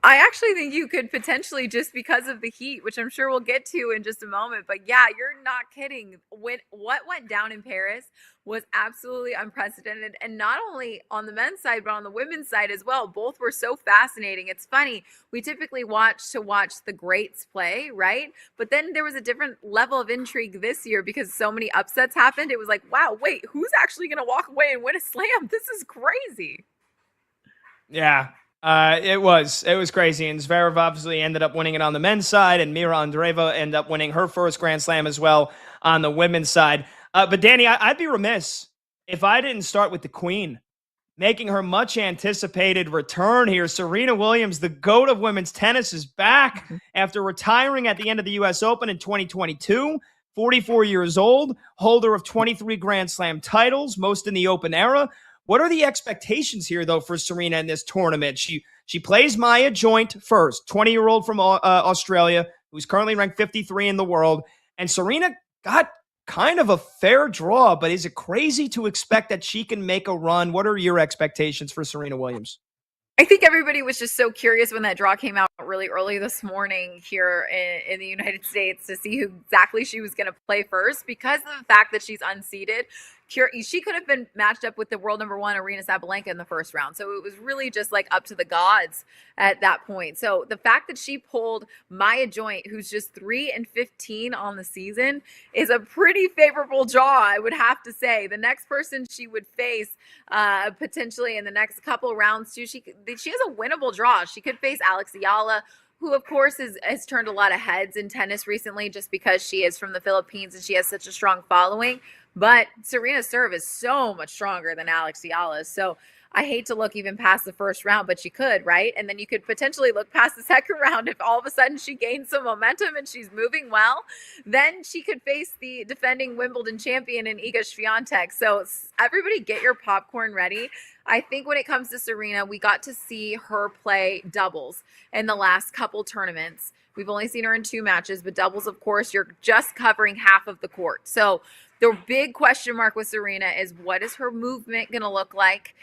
I actually think you could potentially, just because of the heat, which I'm sure we'll get to in just a moment. But yeah, you're not kidding. What went down in Paris was absolutely unprecedented. And not only on the men's side, but on the women's side as well. Both were so fascinating. It's funny. We typically watch the greats play, right? But then there was a different level of intrigue this year because so many upsets happened. It was like, wow, wait, who's actually going to walk away and win a slam? This is crazy. Yeah. It was crazy, and Zverev obviously ended up winning it on the men's side, and Mira Andreeva ended up winning her first Grand Slam as well on the women's side. But Danny, I'd be remiss if I didn't start with the Queen, making her much anticipated return here. Serena Williams, the GOAT of women's tennis, is back after retiring at the end of the U.S. Open in 2022. 44 years old, holder of 23 Grand Slam titles, most in the Open era. What are the expectations here, though, for Serena in this tournament? She plays Maya Joint first, 20-year-old from Australia, who's currently ranked 53 in the world. And Serena got kind of a fair draw, but is it crazy to expect that she can make a run? What are your expectations for Serena Williams? I think everybody was just so curious when that draw came out really early this morning here in the United States to see who exactly she was going to play first, because of the fact that she's unseeded. She could have been matched up with the world number one Aryna Sabalenka in the first round. So it was really just like up to the gods at that point. So the fact that she pulled Maya Joint, who's just 3-15 on the season, is a pretty favorable draw, I would have to say. The next person she would face potentially in the next couple rounds too, she has a winnable draw. She could face Alex Ayala, who of course has turned a lot of heads in tennis recently just because she is from the Philippines and she has such a strong following. But Serena's serve is so much stronger than Alex Ayala's. So I hate to look even past the first round, but you could, right? And then you could potentially look past the second round if all of a sudden she gains some momentum and she's moving well. Then she could face the defending Wimbledon champion in Iga Swiatek. So everybody get your popcorn ready. I think when it comes to Serena, we got to see her play doubles in the last couple tournaments. We've only seen her in 2 matches, but doubles, of course, you're just covering half of the court. So the big question mark with Serena is, what is her movement going to look like?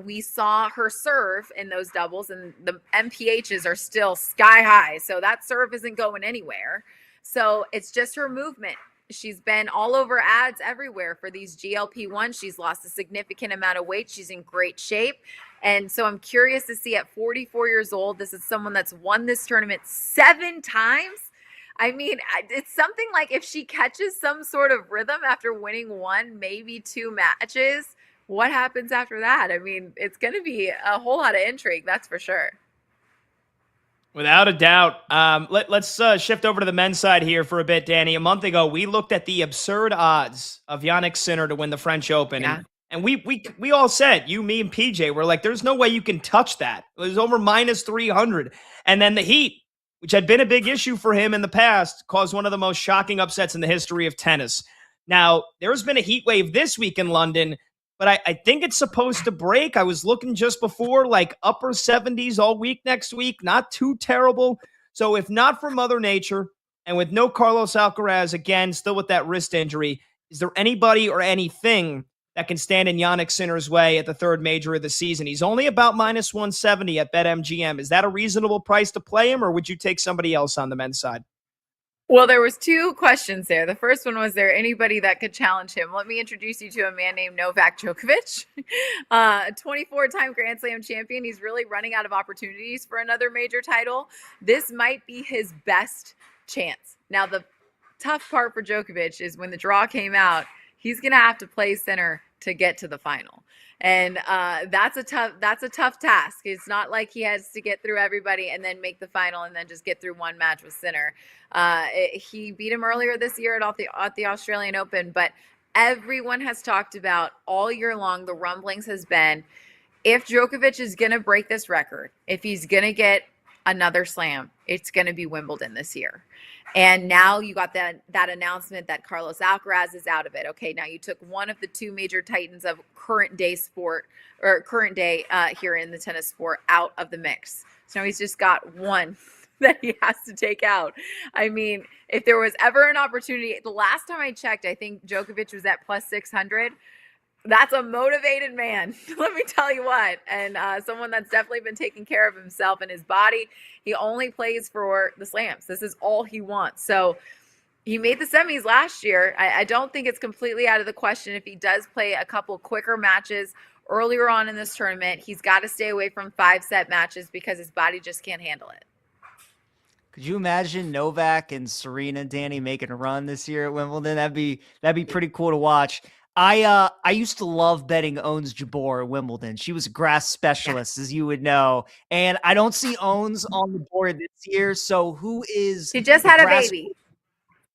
We saw her serve in those doubles, and the MPHs are still sky high. So that serve isn't going anywhere. So it's just her movement. She's been all over ads everywhere for these GLP-1. She's lost a significant amount of weight. She's in great shape. And so I'm curious to see at 44 years old, this is someone that's won this tournament 7 times. I mean, it's something like if she catches some sort of rhythm after winning 1, maybe 2 matches, what happens after that? I mean, it's going to be a whole lot of intrigue, that's for sure. Without a doubt. Let's shift over to the men's side here for a bit, Danny. A month ago, we looked at the absurd odds of Jannik Sinner to win the French Open. Yeah. And we all said, you, me, and PJ, were like, there's no way you can touch that. It was over minus 300. And then the heat, which had been a big issue for him in the past, caused one of the most shocking upsets in the history of tennis. Now, there's been a heat wave this week in London, but I think it's supposed to break. I was looking just before, like upper 70s all week next week. Not too terrible. So if not for Mother Nature, and with no Carlos Alcaraz, again, still with that wrist injury, is there anybody or anything that can stand in Jannik Sinner's way at the 3rd major of the season? He's only about minus 170 at BetMGM. Is that a reasonable price to play him, or would you take somebody else on the men's side? Well, there was 2 questions there. The first one was, there anybody that could challenge him? Let me introduce you to a man named Novak Djokovic, a 24-time Grand Slam champion. He's really running out of opportunities for another major title. This might be his best chance. Now, the tough part for Djokovic is when the draw came out, he's going to have to play Sinner to get to the final. And that's a tough task. It's not like he has to get through everybody and then make the final and then just get through one match with Sinner. He beat him earlier this year at the Australian Open, but everyone has talked about all year long, the rumblings has been, if Djokovic is going to break this record, if he's going to get another slam, it's going to be Wimbledon this year. And now you got that announcement that Carlos Alcaraz is out of it. Okay, now you took one of the two major titans of current day here in the tennis sport out of the mix. So now he's just got one that he has to take out. I mean, if there was ever an opportunity, the last time I checked, I think Djokovic was at plus 600. That's a motivated man. Let me tell you what. And someone that's definitely been taking care of himself and his body. He only plays for the slams. This is all he wants. So he made the semis last year. I don't think it's completely out of the question if he does play a couple quicker matches earlier on in this tournament. He's got to stay away from 5-set matches because his body just can't handle it. Could you imagine Novak and Serena, Danny, making a run this year at Wimbledon? That'd be pretty cool to watch. I used to love betting Owns Jabeur at Wimbledon. She was a grass specialist, as you would know. And I don't see Owns on the board this year. So who is... She just had a baby.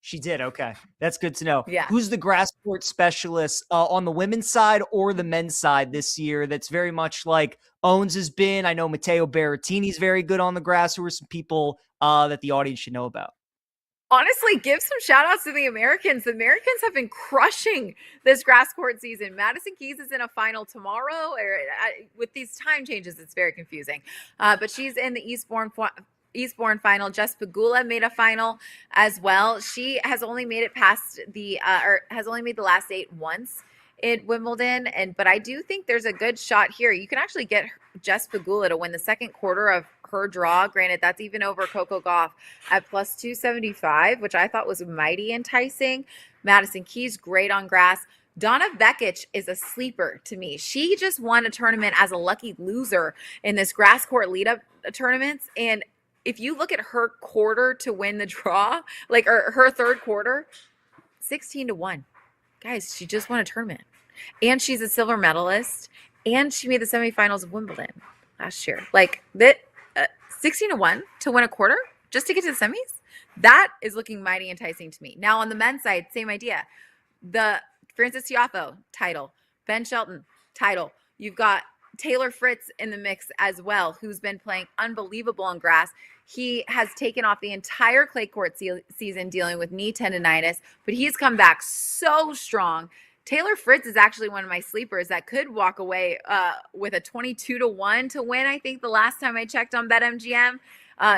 She did. Okay. That's good to know. Yeah. Who's the grass court specialist on the women's side or the men's side this year that's very much like Owns has been? I know Matteo Berrettini's very good on the grass. Who are some people that the audience should know about? Honestly, give some shout outs to the Americans. The Americans have been crushing this grass court season. Madison Keys is in a final tomorrow. With these time changes, it's very confusing. But she's in the Eastbourne final. Jess Pegula made a final as well. She has only made it past has only made the last 8 once at Wimbledon. But I do think there's a good shot here. You can actually get Jess Pegula to win the second quarter of her draw. Granted, that's even over Coco Gauff at plus 275, which I thought was mighty enticing. Madison Keys, great on grass. Donna Vekic is a sleeper to me. She just won a tournament as a lucky loser in this grass court lead-up tournaments. And if you look at her quarter to win the draw, or her third quarter, 16-1. Guys, she just won a tournament. And she's a silver medalist. And she made the semifinals of Wimbledon last year. 16-1 to win a quarter just to get to the semis? That is looking mighty enticing to me. Now, on the men's side, same idea. The Francis Tiafoe title, Ben Shelton title. You've got Taylor Fritz in the mix as well, who's been playing unbelievable on grass. He has taken off the entire clay court season dealing with knee tendonitis, but he's come back so strong. Taylor Fritz is actually one of my sleepers that could walk away with a 22-1 to win. I think the last time I checked on BetMGM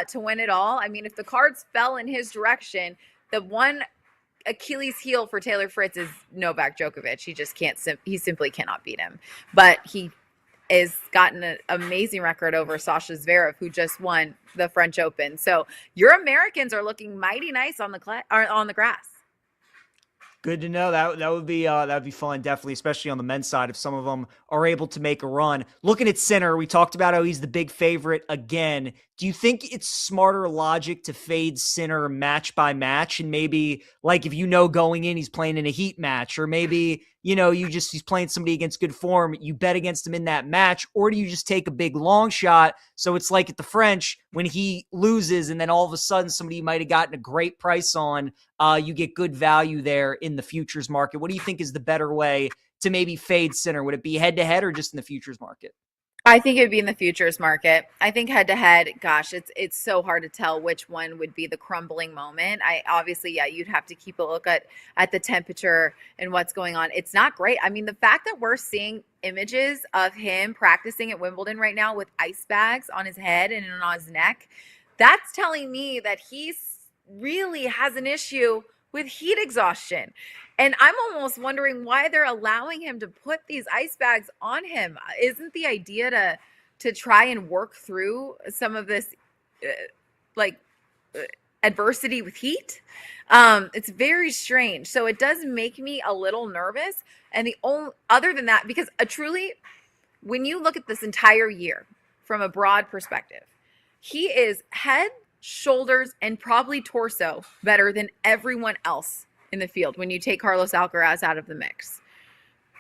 to win it all. I mean, if the cards fell in his direction, the one Achilles heel for Taylor Fritz is Novak Djokovic. He just can't. He simply cannot beat him. But he has gotten an amazing record over Sasha Zverev, who just won the French Open. So your Americans are looking mighty nice on the grass. Good to know. That would be fun, definitely, especially on the men's side if some of them are able to make a run. Looking at Sinner, we talked about how he's the big favorite again. Do you think it's smarter logic to fade Sinner match by match, and maybe if going in he's playing in a heat match, or maybe he's playing somebody against good form, you bet against him in that match, or do you just take a big long shot? So it's like at the French when he loses, and then all of a sudden somebody you might have gotten a great price on, you get good value there in the futures market. What do you think is the better way to maybe fade Sinner? Would it be head to head or just in the futures market? I think it would be in the futures market. I think head to head, gosh, it's so hard to tell which one would be the crumbling moment. You'd have to keep a look at the temperature and what's going on. It's not great. I mean, the fact that we're seeing images of him practicing at Wimbledon right now with ice bags on his head and on his neck, that's telling me that he really has an issue with heat exhaustion. And I'm almost wondering why they're allowing him to put these ice bags on him. Isn't the idea to try and work through some of this adversity with heat? It's very strange. So it does make me a little nervous. And other than that, because truly, when you look at this entire year from a broad perspective, he is head, shoulders, and probably torso better than everyone else in the field when you take Carlos Alcaraz out of the mix.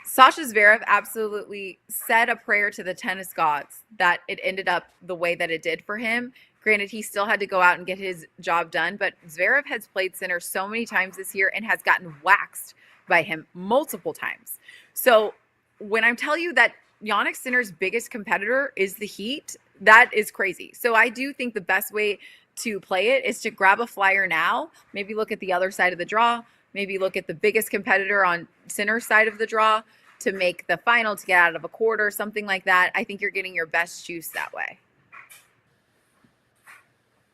Sasha Zverev absolutely said a prayer to the tennis gods that it ended up the way that it did for him. Granted, he still had to go out and get his job done, but Zverev has played Sinner so many times this year and has gotten waxed by him multiple times. So when I'm telling you that Jannik Sinner's biggest competitor is the heat, That is crazy. So I do think the best way to play it is to grab a flyer now, maybe look at the other side of the draw, maybe look at the biggest competitor on center side of the draw to make the final, to get out of a quarter, something like that. I think you're getting your best juice that way.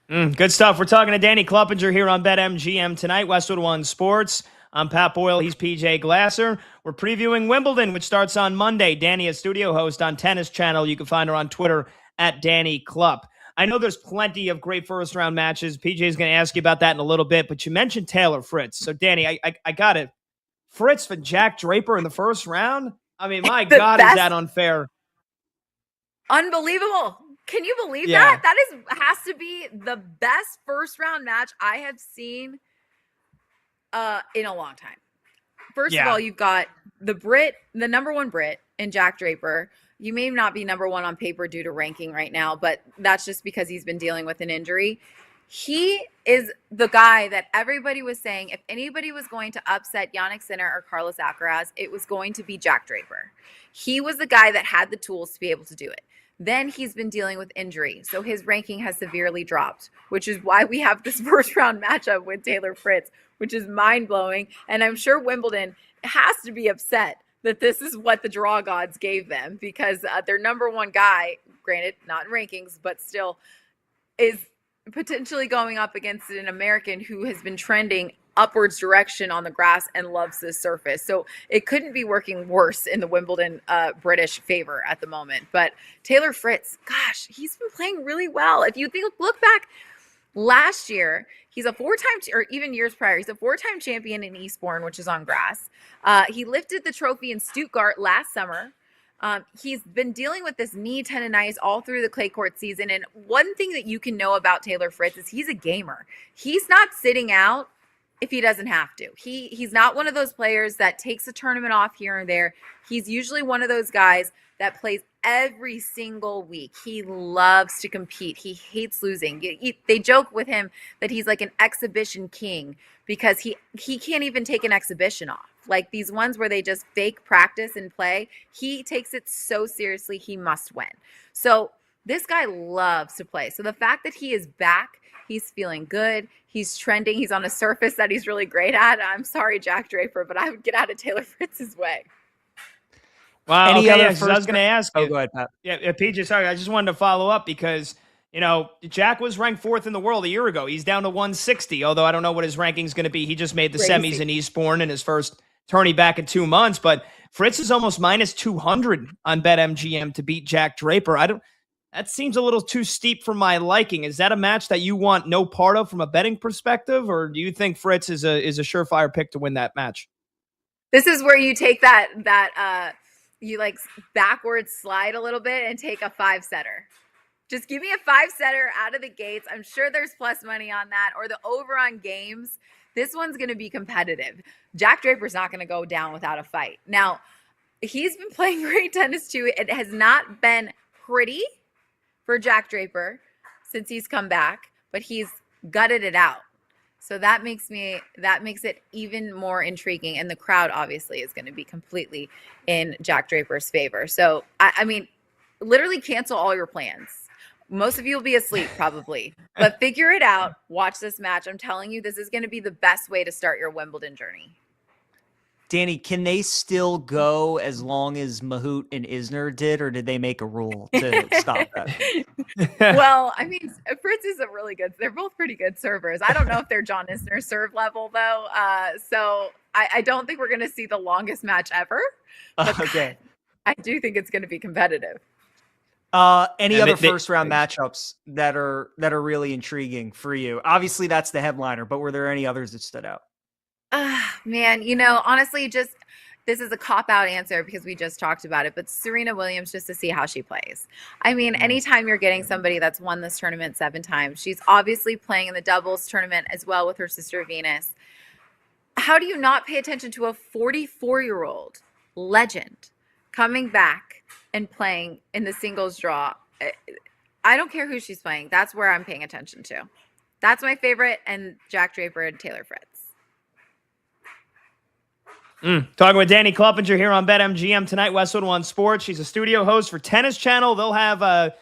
Good stuff. We're talking to Danny Kluppinger here on BetMGM tonight, Westwood One Sports. I'm Pat Boyle. He's PJ Glasser. We're previewing Wimbledon, which starts on Monday. Danny, a studio host on Tennis Channel. You can find her on Twitter at Danny Klupp. I know there's plenty of great first-round matches. PJ is going to ask you about that in a little bit, but you mentioned Taylor Fritz. So, Danny, I got it. Fritz for Jack Draper in the first round? I mean, my God, is that unfair? Unbelievable. Can you believe that? That has to be the best first-round match I have seen in a long time. First of all, you've got the number one Brit in Jack Draper. You may not be number one on paper due to ranking right now, but that's just because he's been dealing with an injury. He is the guy that everybody was saying, if anybody was going to upset Jannik Sinner or Carlos Alcaraz, it was going to be Jack Draper. He was the guy that had the tools to be able to do it. Then he's been dealing with injury, so his ranking has severely dropped, which is why we have this first-round matchup with Taylor Fritz, which is mind-blowing. And I'm sure Wimbledon has to be upset that this is what the draw gods gave them, because their number one guy, granted, not in rankings, but still is potentially going up against an American who has been trending upwards direction on the grass and loves this surface. So it couldn't be working worse in the Wimbledon British favor at the moment. But Taylor Fritz, gosh, he's been playing really well. If you look back last year, he's a four-time, or even years prior, he's a four-time champion in Eastbourne, which is on grass. He lifted the trophy in Stuttgart last summer. He's been dealing with this knee tendonitis all through the clay court season. And one thing that you can know about Taylor Fritz is he's a gamer. He's not sitting out if he doesn't have to. He's not one of those players that takes a tournament off here and there. He's usually one of those guys that plays every single week. He loves to compete. He hates losing. They joke with him that he's like an exhibition king because he can't even take an exhibition off. Like these ones where they just fake practice and play, he takes it so seriously, he must win. So this guy loves to play. So the fact that he is back, he's feeling good. He's trending. He's on a surface that he's really great at. I'm sorry, Jack Draper, but I would get out of Taylor Fritz's way. Wow. Any other I was going to ask you. Oh, go ahead, Pat. Yeah, PJ, sorry. I just wanted to follow up because, Jack was ranked 4th in the world a year ago. He's down to 160, although I don't know what his ranking is going to be. He just made the semis in Eastbourne in his first tourney back in 2 months. But Fritz is almost minus 200 on BetMGM to beat Jack Draper. That seems a little too steep for my liking. Is that a match that you want no part of from a betting perspective, or do you think Fritz is a surefire pick to win that match? This is where you take that you like backwards slide a little bit and take a 5-setter. Just give me a 5-setter out of the gates. I'm sure there's plus money on that, or the over on games. This one's going to be competitive. Jack Draper's not going to go down without a fight. Now, he's been playing great tennis too. It has not been pretty for Jack Draper since he's come back, but he's gutted it out. So that makes it even more intriguing. And the crowd obviously is going to be completely in Jack Draper's favor. So I mean, literally cancel all your plans. Most of you will be asleep probably, but figure it out. Watch this match. I'm telling you, this is going to be the best way to start your Wimbledon journey. Danny, can they still go as long as Mahut and Isner did, or did they make a rule to stop that? Well, I mean, Fritz is they're both pretty good servers. I don't know if they're John Isner serve level though. So I don't think we're going to see the longest match ever. Okay. I do think it's going to be competitive. Any other first round matchups that are really intriguing for you? Obviously that's the headliner, but were there any others that stood out? Man, honestly, this is a cop-out answer because we just talked about it, but Serena Williams, just to see how she plays. I mean, anytime you're getting somebody that's won this tournament 7 times, she's obviously playing in the doubles tournament as well with her sister Venus. How do you not pay attention to a 44-year-old legend coming back and playing in the singles draw? I don't care who she's playing. That's where I'm paying attention to. That's my favorite, and Jack Draper and Taylor Fritz. Talking with Danny Kluppinger here on BetMGM tonight, Westwood One Sports. She's a studio host for Tennis Channel. They'll have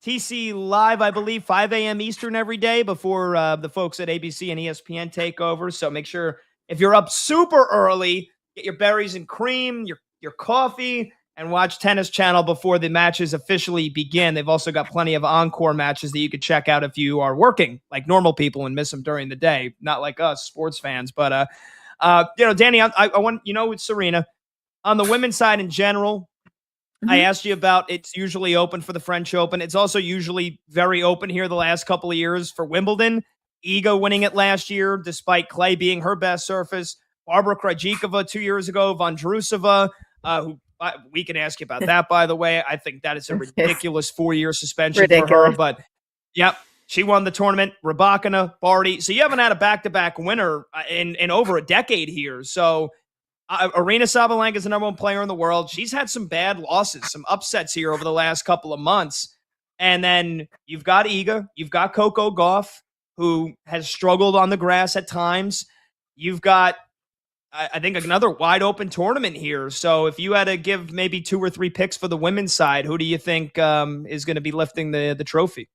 TC Live, I believe, 5 a.m. Eastern every day before the folks at ABC and ESPN take over. So make sure if you're up super early, get your berries and cream, your coffee, and watch Tennis Channel before the matches officially begin. They've also got plenty of encore matches that you could check out if you are working like normal people and miss them during the day, not like us sports fans. But Danny, I want with Serena on the women's side in general. I asked you about it's usually open for the French Open. It's also usually very open here the last couple of years for Wimbledon. Iga winning it last year, despite clay being her best surface. Barbara Krejcikova 2 years ago. Vondrousova, who we can ask you about that, by the way. I think that is a ridiculous 4-year suspension for her. But, yep, she won the tournament. Rybakina, Barty. So you haven't had a back-to-back winner in over a decade here. So Aryna Sabalenka is the number one player in the world. She's had some bad losses, some upsets here over the last couple of months. And then you've got Iga, you've got Coco Gauff, who has struggled on the grass at times. You've got, I think, another wide open tournament here. So if you had to give maybe 2 or 3 picks for the women's side, who do you think is going to be lifting the trophy?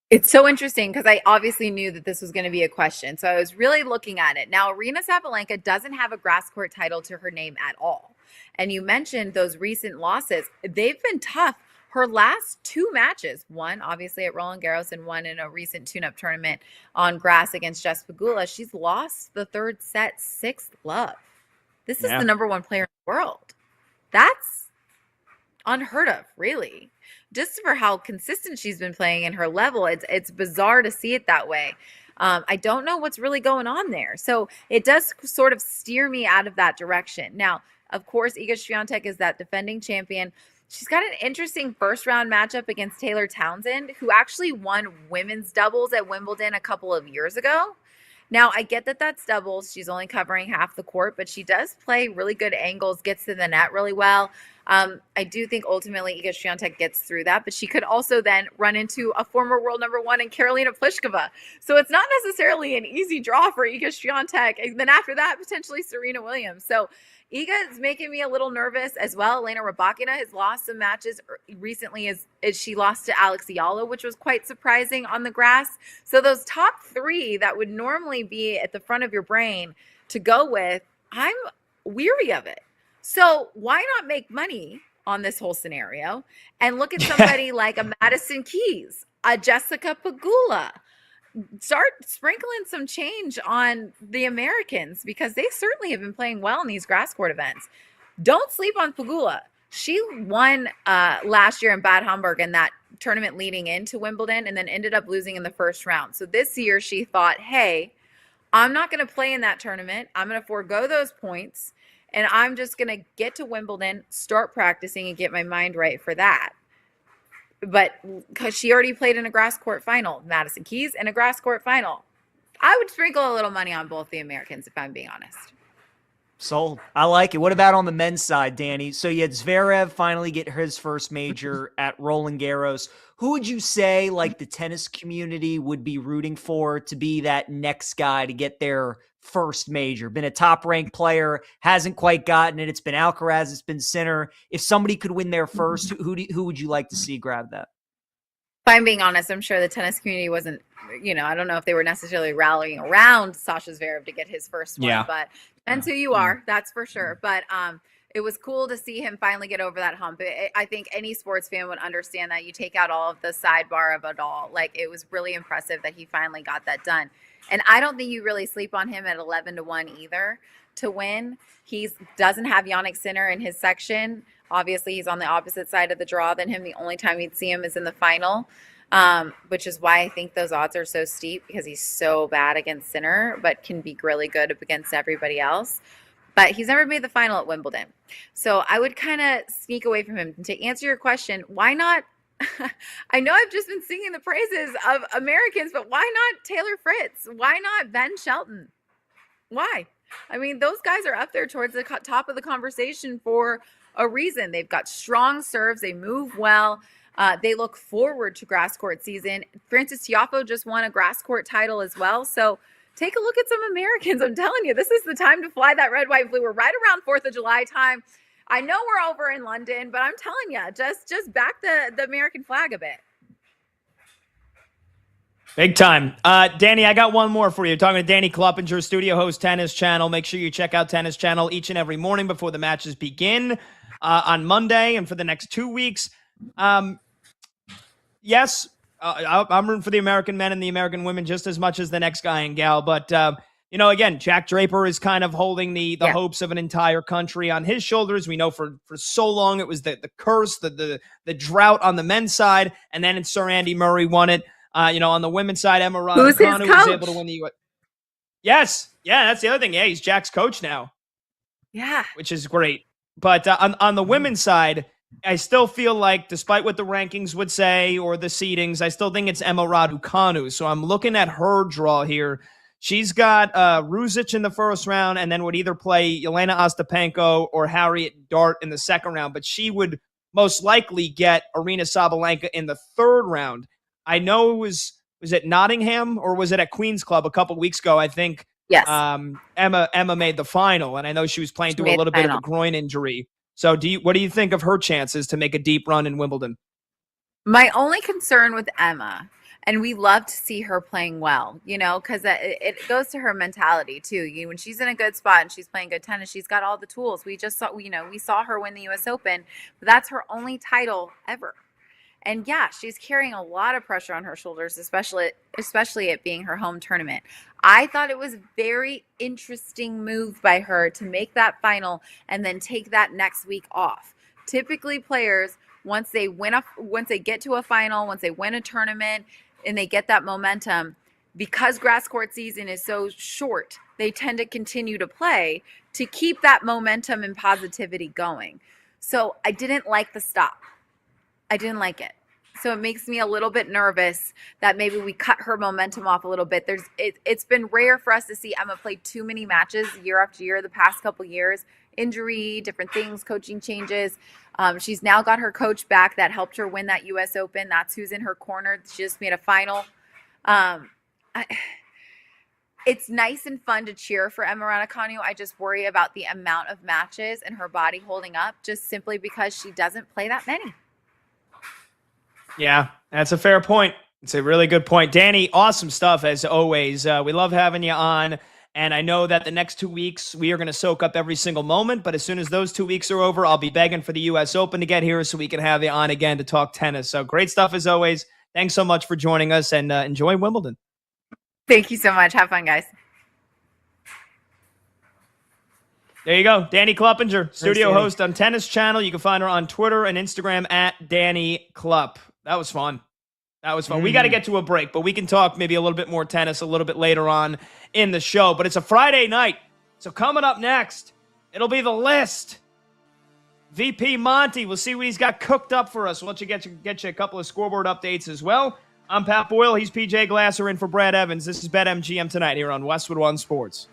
It's so interesting because I obviously knew that this was going to be a question. So I was really looking at it. Now, Aryna Sabalenka doesn't have a grass court title to her name at all. And you mentioned those recent losses. They've been tough. Her last 2 matches, one obviously at Roland Garros and one in a recent tune-up tournament on grass against Jess Pegula, she's lost the 3rd set 6th love. This is the number 1 player in the world. That's unheard of, really. Just for how consistent she's been playing in her level, it's bizarre to see it that way. I don't know what's really going on there. So it does sort of steer me out of that direction. Now, of course, Iga Swiatek is that defending champion. She's got an interesting first-round matchup against Taylor Townsend, who actually won women's doubles at Wimbledon a couple of years ago. Now, I get that that's doubles. She's only covering half the court, but she does play really good angles, gets to the net really well. I do think ultimately Iga Swiatek gets through that, but she could also then run into a former world number 1 in Karolina Pliskova. So it's not necessarily an easy draw for Iga Swiatek. And then after that, potentially Serena Williams. So Iga is making me a little nervous as well. Elena Rybakina has lost some matches recently as she lost to Alex Yalo, which was quite surprising on the grass. So those top 3 that would normally be at the front of your brain to go with, I'm weary of it. So why not make money on this whole scenario and look at somebody like a Madison Keys, a Jessica Pegula? Start sprinkling some change on the Americans because they certainly have been playing well in these grass court events. Don't sleep on Pegula. She won last year in Bad Homburg in that tournament leading into Wimbledon and then ended up losing in the first round. So this year she thought, hey, I'm not going to play in that tournament. I'm going to forego those points. And I'm just going to get to Wimbledon, start practicing, and get my mind right for that. But because she already played in a grass court final, Madison Keys in a grass court final, I would sprinkle a little money on both the Americans, if I'm being honest. Sold. I like it. What about on the men's side, Danny? So you had Zverev finally get his first major at Roland Garros. Who would you say, like, the tennis community would be rooting for to be that next guy to get their first major? Been a top-ranked player, hasn't quite gotten it. It's been Alcaraz, it's been Sinner. If somebody could win their first, who would you like to see grab that? If I'm being honest, I'm sure the tennis community wasn't, I don't know if they were necessarily rallying around Sasha Zverev to get his first one, but depends who you are, that's for sure. But it was cool to see him finally get over that hump. I think any sports fan would understand that. You take out all of the sidebar of it all. Like, it was really impressive that he finally got that done. And I don't think you really sleep on him at 11-1 either to win. He doesn't have Jannik Sinner in his section. Obviously, he's on the opposite side of the draw than him. The only time you'd see him is in the final, which is why I think those odds are so steep because he's so bad against Sinner, but can be really good up against everybody else. But he's never made the final at Wimbledon. So I would kind of sneak away from him. To answer your question, why not? I know I've just been singing the praises of Americans, but why not Taylor Fritz? Why not Ben Shelton? Why? I mean, those guys are up there towards the top of the conversation for a reason. They've got strong serves. They move well. They look forward to grass court season. Francis Tiafoe just won a grass court title as well. So take a look at some Americans. I'm telling you, this is the time to fly that red, white, blue. We're right around 4th of July time. I know we're over in London, but I'm telling you, just back the American flag a bit. Big time. Danny, I got one more for you. Talking to Danny Kloppinger, studio host, Tennis Channel. Make sure you check out Tennis Channel each and every morning before the matches begin on Monday and for the next 2 weeks. Yes, I'm rooting for the American men and the American women just as much as the next guy and gal. But, again, Jack Draper is kind of holding the hopes of an entire country on his shoulders. We know for so long it was the curse, the drought on the men's side. And then Sir Andy Murray won it. On the women's side, Emma Raducanu was able to win the U.S. Yes. Yeah, that's the other thing. Yeah, he's Jack's coach now. Yeah. Which is great. But on the women's side, I still feel like, despite what the rankings would say or the seedings, I still think it's Emma Raducanu. So I'm looking at her draw here. She's got Ruzic in the first round and then would either play Yelena Ostapenko or Harriet Dart in the second round. But she would most likely get Arina Sabalenka in the third round. I know it was it Nottingham or was it at Queen's Club a couple weeks ago? I think yes. Emma made the final, and I know she was playing through a little bit of a groin injury. So what do you think of her chances to make a deep run in Wimbledon? My only concern with Emma, and we love to see her playing well, because it goes to her mentality too. When she's in a good spot and she's playing good tennis, she's got all the tools. We just saw, we saw her win the U.S. Open, but that's her only title ever. And yeah, she's carrying a lot of pressure on her shoulders, especially it being her home tournament. I thought it was a very interesting move by her to make that final and then take that next week off. Typically, players, once they get to a final, once they win a tournament, and they get that momentum, because grass court season is so short, they tend to continue to play to keep that momentum and positivity going. So I didn't like the stop. I didn't like it. So it makes me a little bit nervous that maybe we cut her momentum off a little bit. It's been rare for us to see Emma play too many matches year after year the past couple years. Injury, different things, coaching changes. She's now got her coach back that helped her win that U.S. Open. That's who's in her corner. She just made a final. It's nice and fun to cheer for Emma Raducanu. I just worry about the amount of matches and her body holding up just simply because she doesn't play that many. Yeah, that's a fair point. It's a really good point. Danny, awesome stuff as always. We love having you on. And I know that the next 2 weeks, we are going to soak up every single moment. But as soon as those 2 weeks are over, I'll be begging for the U.S. Open to get here so we can have you on again to talk tennis. So great stuff as always. Thanks so much for joining us and enjoy Wimbledon. Thank you so much. Have fun, guys. There you go. Danny Kloppinger, studio host on Tennis Channel. You can find her on Twitter and Instagram at Danny Klupp. That was fun. We got to get to a break, but we can talk maybe a little bit more tennis a little bit later on in the show. But it's a Friday night, so coming up next, it'll be the list. VP Monty, we'll see what he's got cooked up for us. We'll let you get you a couple of scoreboard updates as well. I'm Pat Boyle. He's PJ Glasser in for Brad Evans. This is BetMGM tonight here on Westwood One Sports.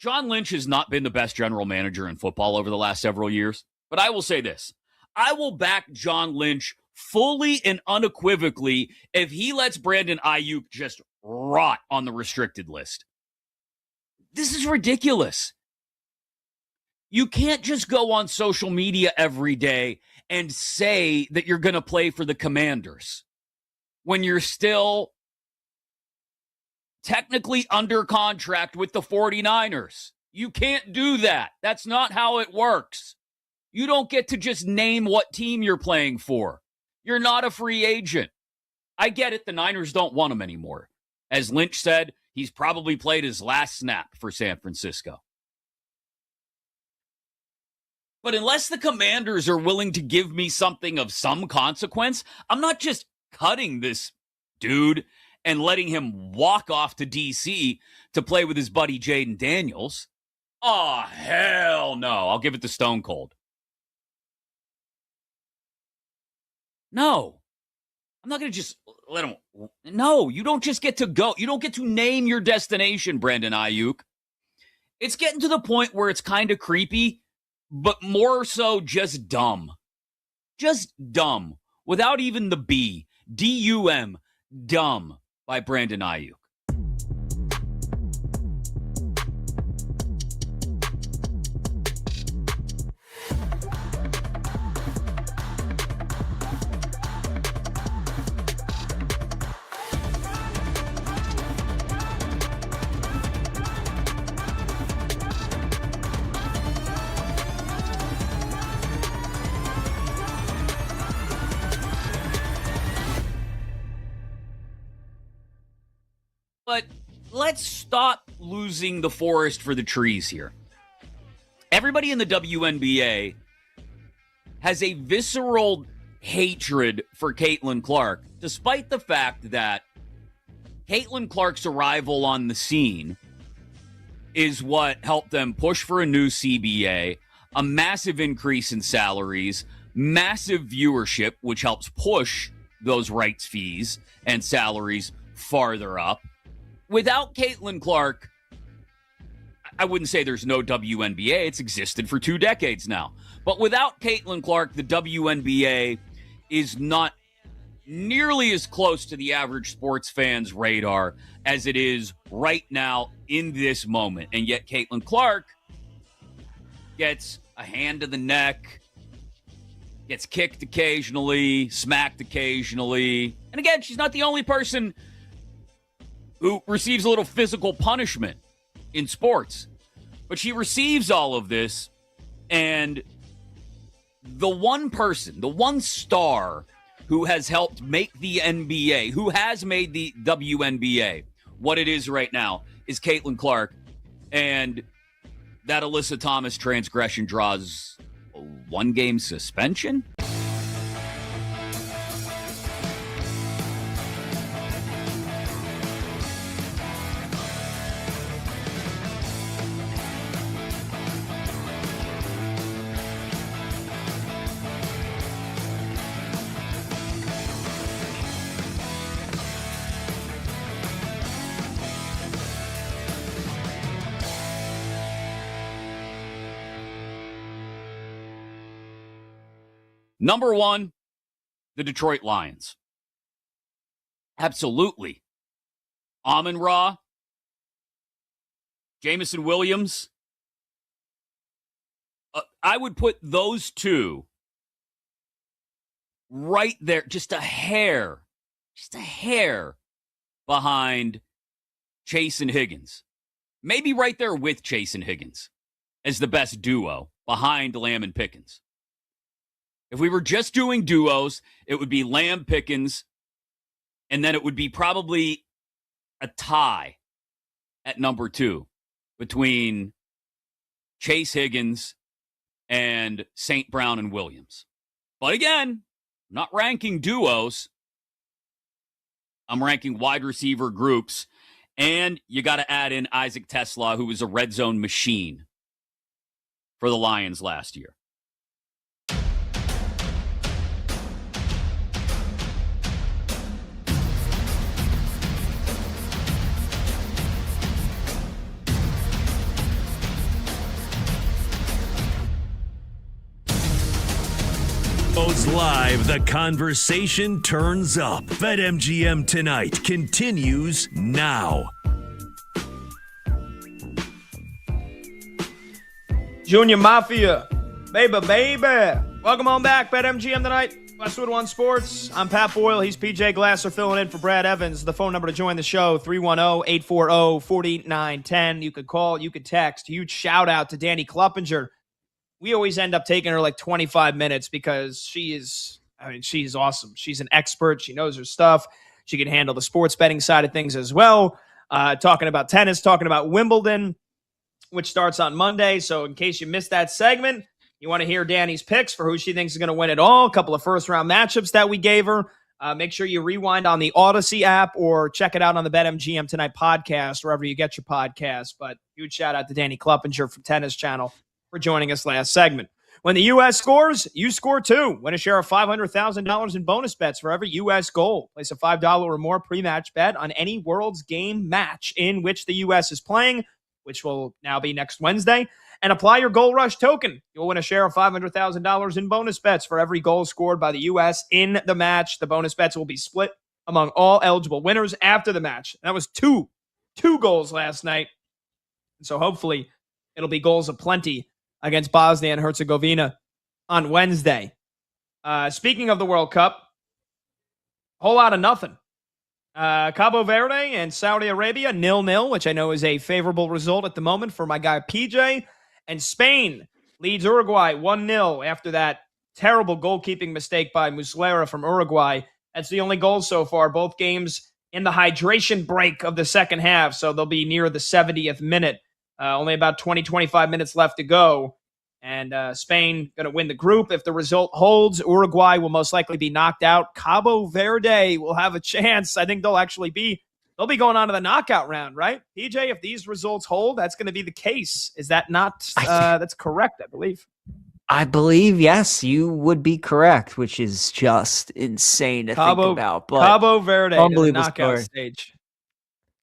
John Lynch has not been the best general manager in football over the last several years, but I will say this. I will back John Lynch fully and unequivocally if he lets Brandon Ayuk just rot on the restricted list. This is ridiculous. You can't just go on social media every day and say that you're going to play for the Commanders when you're still technically under contract with the 49ers. You can't do that. That's not how it works. You don't get to just name what team you're playing for. You're not a free agent. I get it. The Niners don't want him anymore. As Lynch said, he's probably played his last snap for San Francisco. But unless the Commanders are willing to give me something of some consequence, I'm not just cutting this dude and letting him walk off to D.C. to play with his buddy Jaden Daniels. Oh, hell no. I'll give it to Stone Cold. No. I'm not going to just let him. No, you don't just get to go. You don't get to name your destination, Brandon Ayuk. It's getting to the point where it's kind of creepy, but more so just dumb. Just dumb. Without even the B. D-U-M. Dumb by Brandon Ayuk. But let's stop losing the forest for the trees here. Everybody in the WNBA has a visceral hatred for Caitlin Clark, despite the fact that Caitlin Clark's arrival on the scene is what helped them push for a new CBA, a massive increase in salaries, massive viewership, which helps push those rights fees and salaries farther up. Without Caitlin Clark, I wouldn't say there's no WNBA. It's existed for 2 decades now. But without Caitlin Clark, the WNBA is not nearly as close to the average sports fan's radar as it is right now in this moment. And yet Caitlin Clark gets a hand to the neck, gets kicked occasionally, smacked occasionally. And again, she's not the only person who receives a little physical punishment in sports. But she receives all of this, and the one person, the one star who has helped make the NBA, who has made the WNBA what it is right now, is Caitlin Clark. And that Alyssa Thomas transgression draws a 1-game suspension? Number 1, the Detroit Lions. Absolutely. Amon-Ra, Jamison Williams. I would put those two right there, just a hair behind Chase and Higgins. Maybe right there with Chase and Higgins as the best duo behind Lamb and Pickens. If we were just doing duos, it would be Lamb, Pickens, and then it would be probably a tie at number 2 between Chase Higgins and St. Brown and Williams. But again, I'm not ranking duos. I'm ranking wide receiver groups. And you got to add in Isaac Tesla, who was a red zone machine for the Lions last year. Goes live, the conversation turns up. BetMGM Tonight continues now. Junior Mafia, baby. Welcome on back, BetMGM Tonight. Westwood One Sports. I'm Pat Boyle. He's PJ Glasser filling in for Brad Evans. The phone number to join the show, 310-840-4910. You could call, you could text. Huge shout out to Danny Kluppinger. We always end up taking her like 25 minutes because she's awesome. She's an expert. She knows her stuff. She can handle the sports betting side of things as well. Talking about tennis, talking about Wimbledon, which starts on Monday. So in case you missed that segment, you want to hear Danny's picks for who she thinks is going to win it all. A couple of first-round matchups that we gave her. Make sure you rewind on the Odyssey app or check it out on the BetMGM Tonight podcast, wherever you get your podcast. But huge shout out to Danny Kluppinger from Tennis Channel for joining us last segment. When the U.S. scores, you score too. Win a share of $500,000 in bonus bets for every U.S. goal. Place a $5 or more pre-match bet on any World's Game match in which the U.S. is playing, which will now be next Wednesday, and apply your Goal Rush token. You'll win a share of $500,000 in bonus bets for every goal scored by the U.S. in the match. The bonus bets will be split among all eligible winners after the match. That was two goals last night. So hopefully it'll be goals aplenty against Bosnia and Herzegovina on Wednesday. Speaking of the World Cup, whole lot of nothing. Cabo Verde and Saudi Arabia, 0-0, which I know is a favorable result at the moment for my guy PJ. And Spain leads Uruguay 1-0 after that terrible goalkeeping mistake by Muslera from Uruguay. That's the only goal so far. Both games in the hydration break of the second half, so they'll be near the 70th minute. Only about 20, 25 minutes left to go. And Spain going to win the group. If the result holds, Uruguay will most likely be knocked out. Cabo Verde will have a chance. I think they'll be going on to the knockout round, right? PJ, if these results hold, that's going to be the case. Is that not? That's correct, I believe. I believe, yes, you would be correct, which is just insane to think about. But Cabo Verde in the knockout stage.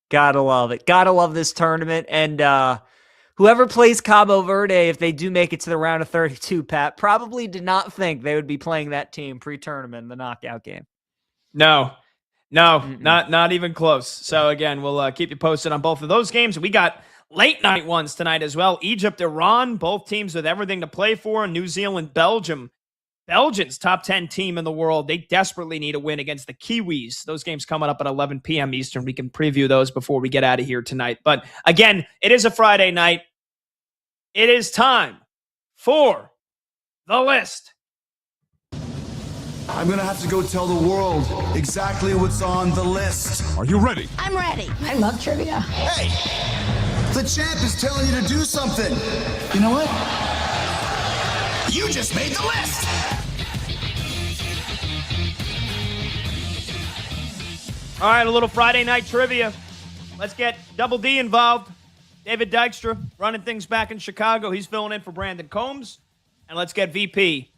Gotta love it. Gotta love this tournament. And whoever plays Cabo Verde, if they do make it to the round of 32, Pat, probably did not think they would be playing that team pre-tournament in the knockout game. No, not even close. So again, we'll keep you posted on both of those games. We got late night ones tonight as well. Egypt, Iran, both teams with everything to play for. New Zealand, Belgium. Belgium's top 10 team in the world. They desperately need a win against the Kiwis. Those games coming up at 11 p.m. Eastern. We can preview those before we get out of here tonight. But again, it is a Friday night. It is time for the list. I'm going to have to go tell the world exactly what's on the list. Are you ready? I'm ready. I love trivia. Hey, the champ is telling you to do something. You know what? You just made the list. All right, a little Friday night trivia. Let's get Double D involved. David Dykstra running things back in Chicago. He's filling in for Brandon Combs. And let's get VP,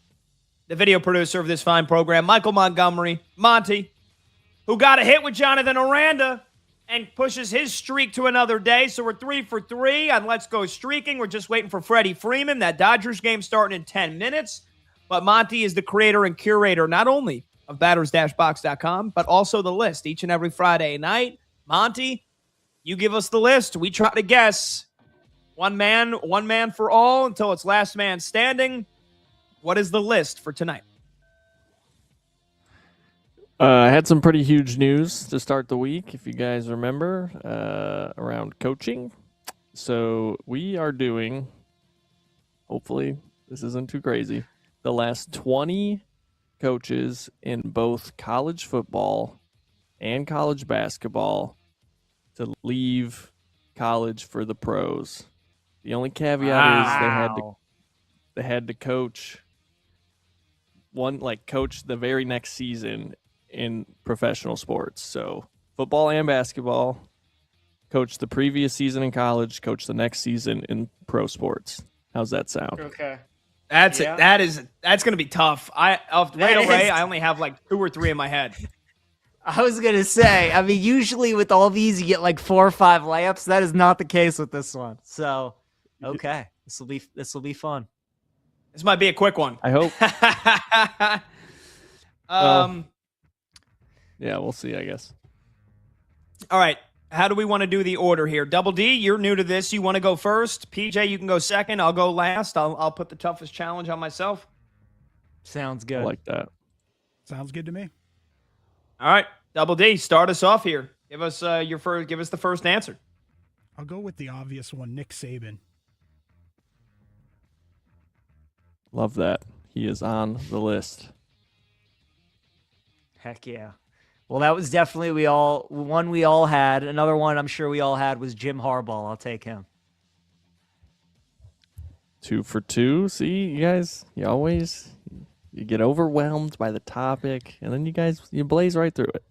the video producer of this fine program, Michael Montgomery, Monty, who got a hit with Jonathan Aranda and pushes his streak to another day. So we're 3 for 3 on Let's Go Streaking. We're just waiting for Freddie Freeman. That Dodgers game starting in 10 minutes. But Monty is the creator and curator not only of batters-box.com, but also the list each and every Friday night. Monty, you give us the list. We try to guess. One man for all until it's last man standing. What is the list for tonight? I had some pretty huge news to start the week, if you guys remember, around coaching. So we are doing, hopefully this isn't too crazy, the last 20 coaches in both college football and college basketball to leave college for the pros. The only caveat is they had to coach the very next season in professional sports. So football and basketball, coach the previous season in college, coach the next season in pro sports. How's that sound? Okay. That's going to be tough. I only have like 2 or 3 in my head. I was going to say, I mean, usually with all these, you get like 4 or 5 layups. That is not the case with this one. So, okay. This will be fun. This might be a quick one. I hope. Yeah, we'll see, I guess. All right. How do we want to do the order here? Double D, you're new to this. You want to go first? PJ, you can go second. I'll go last. I'll put the toughest challenge on myself. Sounds good. I like that. Sounds good to me. All right. Double D, start us off here. Give us the first answer. I'll go with the obvious one, Nick Saban. Love that. He is on the list. Heck yeah. Well, that was definitely one we all had. Another one I'm sure we all had was Jim Harbaugh. I'll take him. 2 for 2. See, you guys, you get overwhelmed by the topic, and then you blaze right through it.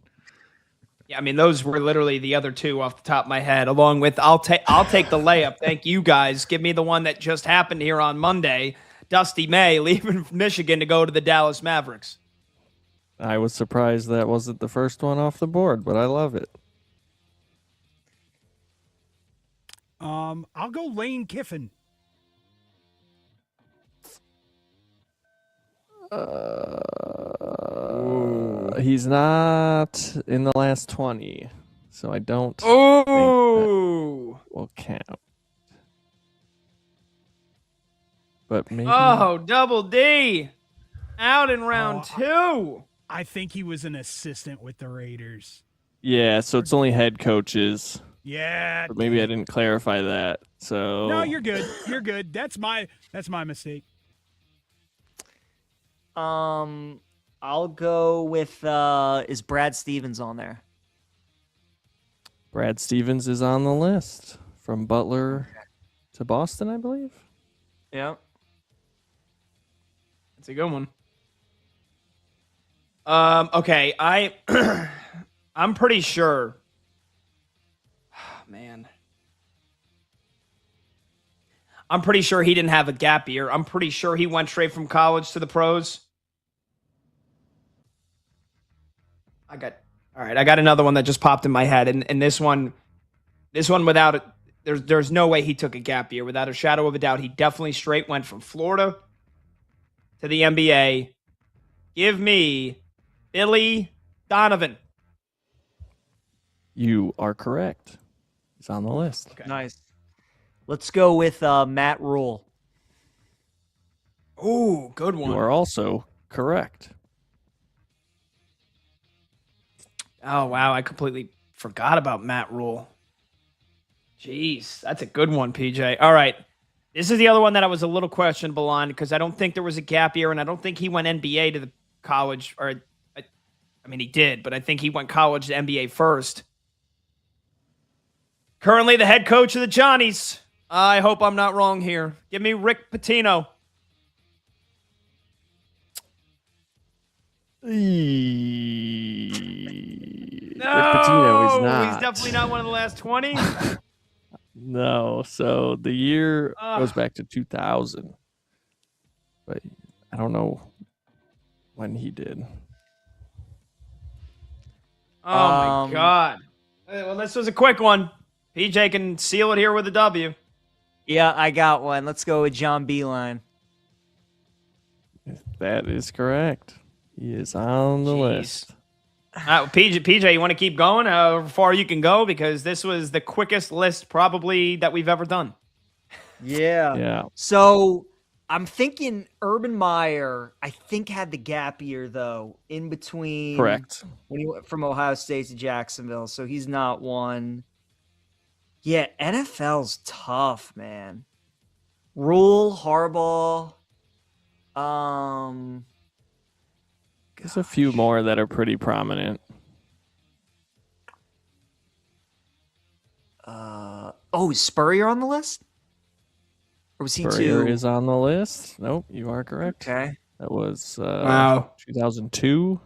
Yeah, I mean, those were literally the other 2 off the top of my head, along with I'll take the layup. Thank you guys. Give me the one that just happened here on Monday. Dusty May leaving Michigan to go to the Dallas Mavericks. I was surprised that wasn't the first one off the board, but I love it. I'll go Lane Kiffin. He's not in the last 20, so I don't think Oh, that will count. But maybe. oh, Double D out in round 2. I think he was an assistant with the Raiders. Yeah, so it's only head coaches. Yeah. But maybe I didn't clarify that. So No, you're good. You're good. That's my mistake. I'll go with is Brad Stevens on there? Brad Stevens is on the list from Butler to Boston, I believe. Yeah. That's a good one. Okay, I'm pretty sure. Man. I'm pretty sure he didn't have a gap year. I'm pretty sure he went straight from college to the pros. I got another one that just popped in my head, and this one without it, there's no way he took a gap year. Without a shadow of a doubt, he definitely straight went from Florida to the NBA. Give me Billy Donovan. You are correct. He's on the list. Okay. Nice. Let's go with Matt Rule. Ooh, good one. You are also correct. Oh, wow. I completely forgot about Matt Rule. Jeez, that's a good one, PJ. All right. This is the other one that I was a little questionable on because I don't think there was a gap year, and I don't think he went NBA to the college. I mean, he did, but I think he went college to NBA first. Currently the head coach of the Johnnies. I hope I'm not wrong here. Give me Rick Pitino. Rick Pitino is not. He's definitely not one of the last 20. No, so the year goes back to 2000. But I don't know when he did. Oh, my God. Well, this was a quick one. PJ can seal it here with a W. Yeah, I got one. Let's go with John Beeline. That is correct. He is on the list. PJ, you want to keep going? How far you can go? Because this was the quickest list probably that we've ever done. Yeah. Yeah. So I'm thinking Urban Meyer, I think, had the gap year, though, in between. Correct. When he went from Ohio State to Jacksonville. So he's not one. Yeah, NFL's tough, man. Rule, Harbaugh. There's a few more that are pretty prominent. Is Spurrier on the list? Or was he Spurrier two? is on the list. Nope, you are correct. Okay. That was Wow. 2002,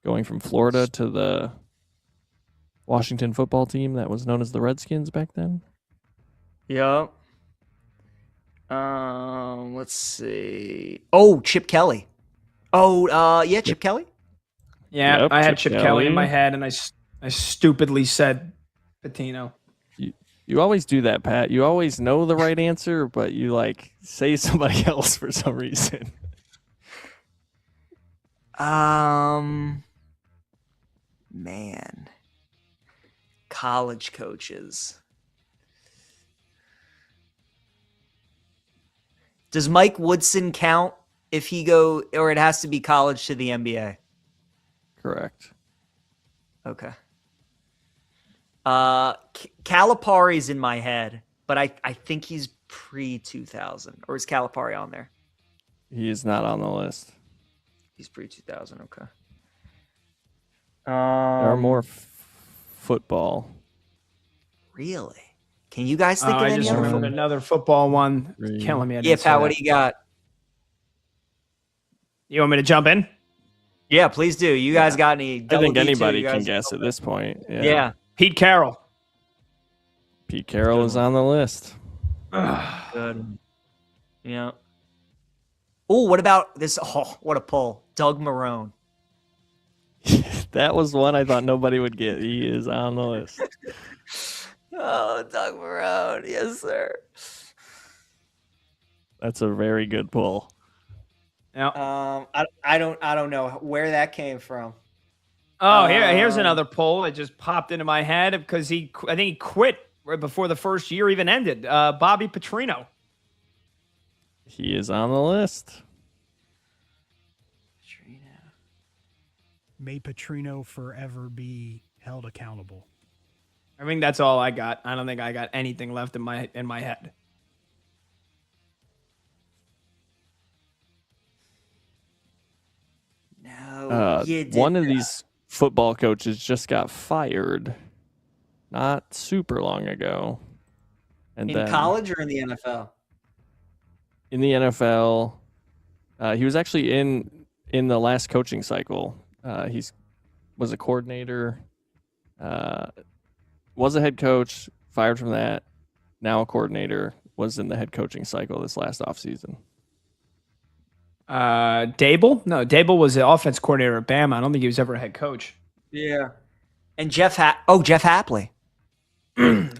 going from Florida to the Washington football team that was known as the Redskins back then. Yep. Let's see. Oh, Chip Kelly. Chip Kelly. Yeah, Yep, I had Chip Chip Kelly in my Kelly. head, and I stupidly said Pitino. You always do that, Pat. You always know the right answer, but you say somebody else for some reason. Man. College coaches. Does Mike Woodson count if he or it has to be college to the NBA? Correct. Okay. Calipari's in my head, but I think he's pre-2000. Or is Calipari on there? He is not on the list. He's pre-2000, okay. There are more football. Really? Can you guys think of I any just other remembered football? another football one. Three. Killing me. I Yeah, didn't say Pat, what that. do you got? You want me to jump in? Yeah, please do. You guys got any? I Double think D too? anybody You can guys- guess at this point. Yeah. Pete Carroll. Pete Carroll is on the list. Good. Yeah. Oh, what about this? Oh, what a pull. Doug Marrone. That was one I thought nobody would get. He is on the list. Oh, Doug Marrone. Yes, sir. That's a very good pull. Yeah. I don't know where that came from. Oh, here's another poll. It just popped into my head because I think he quit right before the first year even ended. Bobby Petrino. He is on the list. May Petrino forever be held accountable. I think that's all I got. I don't think I got anything left in my head. No, one of these football coaches just got fired not super long ago. And in then college or in the NFL? In the NFL, he was actually in the last coaching cycle. He's was a coordinator, was a head coach, fired from that. Now a coordinator, was in the head coaching cycle this last offseason. Dable? No, Dable was the offense coordinator at Bama. I don't think he was ever a head coach. Yeah. And Jeff Hapley.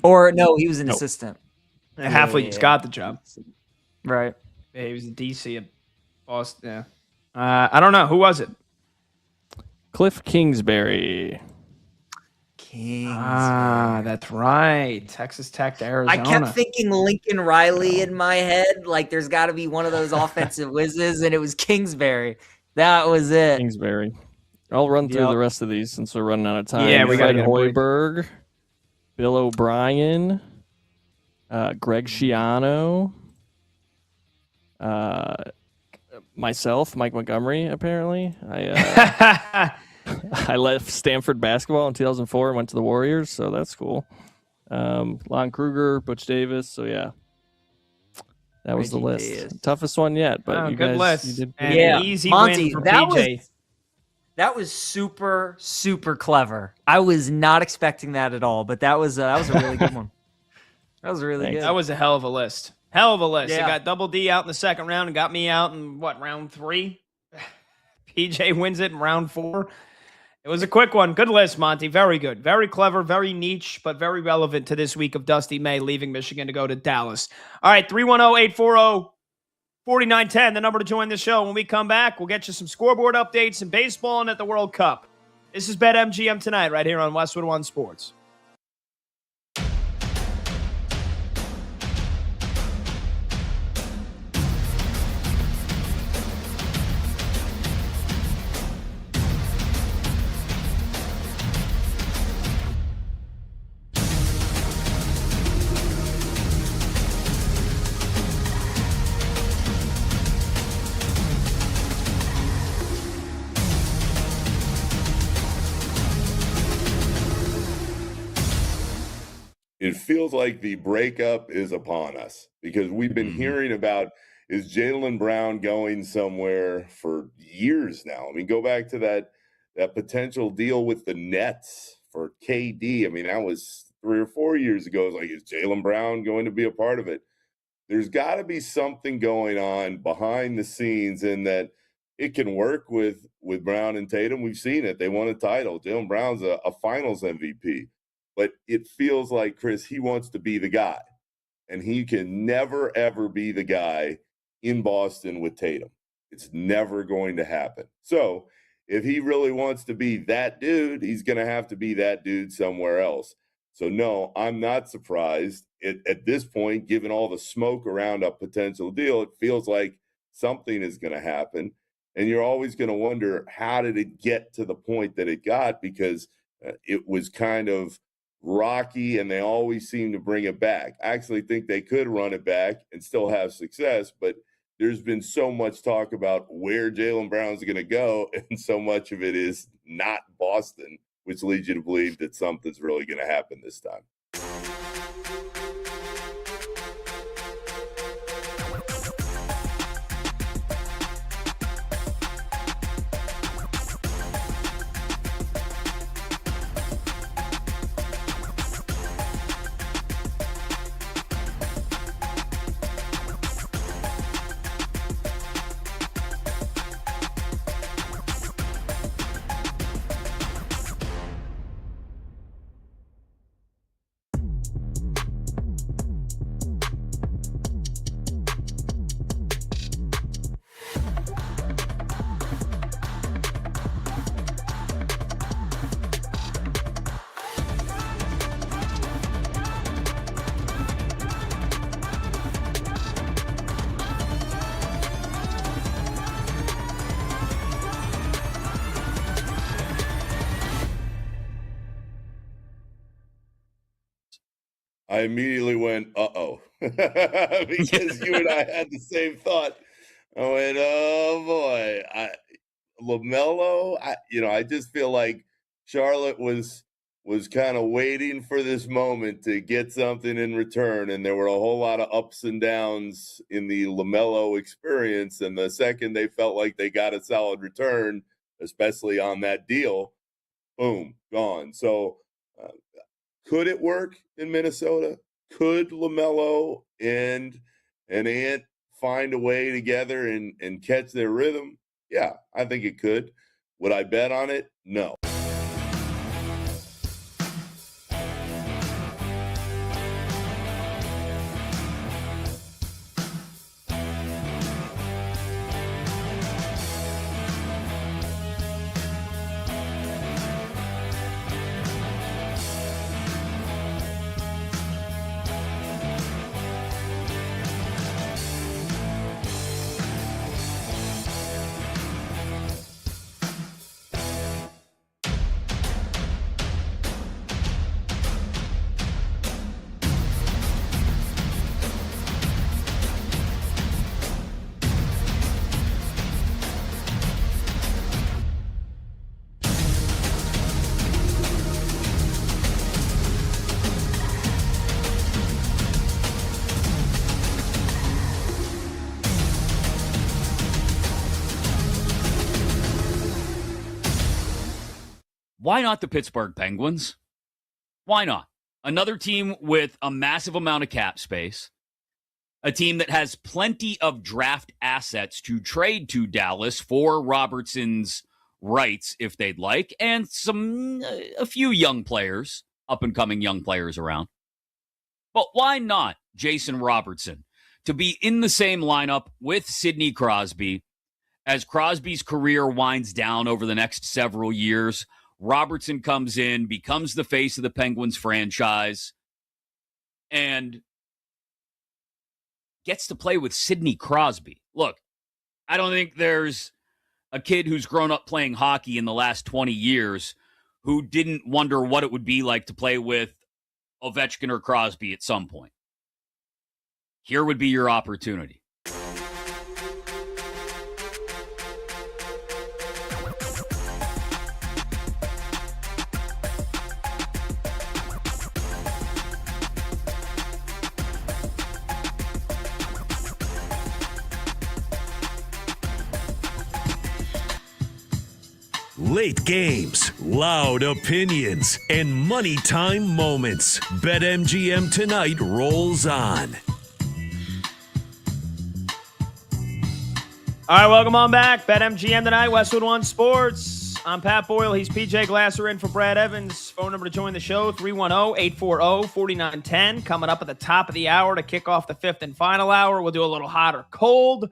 Or no, he was an assistant. Halfley just got the job. Right. Yeah, he was the DC at Boston. Yeah. I don't know. Who was it? Cliff Kingsbury. That's right. Texas Tech to Arizona. I kept thinking Lincoln Riley in my head. Like, there's got to be one of those offensive whizzes, and it was Kingsbury. That was it. Kingsbury. I'll run through the rest of these since we're running out of time. Yeah, we got to Hoiberg, Bill O'Brien, Greg Schiano, myself, Mike Montgomery, apparently. I left Stanford basketball in 2004 and went to the Warriors, so that's cool. Lon Kruger, Butch Davis, so yeah. That was the list. Toughest one yet, but you good guys list. You did And easy win for PJ. That was super, super clever. I was not expecting that at all, but that was a really good one. That was really good. That was a hell of a list. Hell of a list. Yeah. It got Double D out in the second round and got me out in, round 3? PJ wins it in round 4. It was a quick one. Good list, Monty. Very good. Very clever, very niche, but very relevant to this week of Dusty May leaving Michigan to go to Dallas. All right, 310-840-4910, the number to join the show. When we come back, we'll get you some scoreboard updates in baseball and at the World Cup. This is BetMGM tonight right here on Westwood One Sports. It feels like the breakup is upon us because we've been hearing about, is Jaylen Brown going somewhere for years now? I mean, go back to that potential deal with the Nets for KD. I mean, that was 3 or 4 years ago. It's like, is Jaylen Brown going to be a part of it? There's got to be something going on behind the scenes in that it can work with Brown and Tatum. We've seen it. They won a title. Jaylen Brown's a finals MVP. But it feels like, Chris, he wants to be the guy. And he can never, ever be the guy in Boston with Tatum. It's never going to happen. So if he really wants to be that dude, he's going to have to be that dude somewhere else. So, no, I'm not surprised. At this point, given all the smoke around a potential deal, it feels like something is going to happen. And you're always going to wonder, how did it get to the point that it got? Because it was kind of rocky, and they always seem to bring it back. I actually think they could run it back and still have success, but there's been so much talk about where Jaylen Brown's going to go, and so much of it is not Boston, which leads you to believe that something's really going to happen this time. I immediately went, uh-oh, because you and I had the same thought. I went, oh boy, LaMelo. I just feel like Charlotte was kind of waiting for this moment to get something in return, and there were a whole lot of ups and downs in the LaMelo experience. And the second they felt like they got a solid return, especially on that deal, boom, gone. So, could it work in Minnesota? Could LaMelo and Ant find a way together and catch their rhythm? Yeah, I think it could. Would I bet on it? No. Why not the Pittsburgh Penguins? Why not? Another team with a massive amount of cap space, a team that has plenty of draft assets to trade to Dallas for Robertson's rights if they'd like, and a few young players, up-and-coming young players around. But why not Jason Robertson to be in the same lineup with Sidney Crosby as Crosby's career winds down over the next several years? Robertson comes in, becomes the face of the Penguins franchise, and gets to play with Sidney Crosby. Look, I don't think there's a kid who's grown up playing hockey in the last 20 years who didn't wonder what it would be like to play with Ovechkin or Crosby at some point. Here would be your opportunity. Late games, loud opinions, and money time moments. BetMGM Tonight rolls on. All right, welcome on back. BetMGM Tonight, Westwood One Sports. I'm Pat Boyle. He's PJ Glasser in for Brad Evans. Phone number to join the show, 310-840-4910. Coming up at the top of the hour to kick off the fifth and final hour. We'll do a little hot or cold.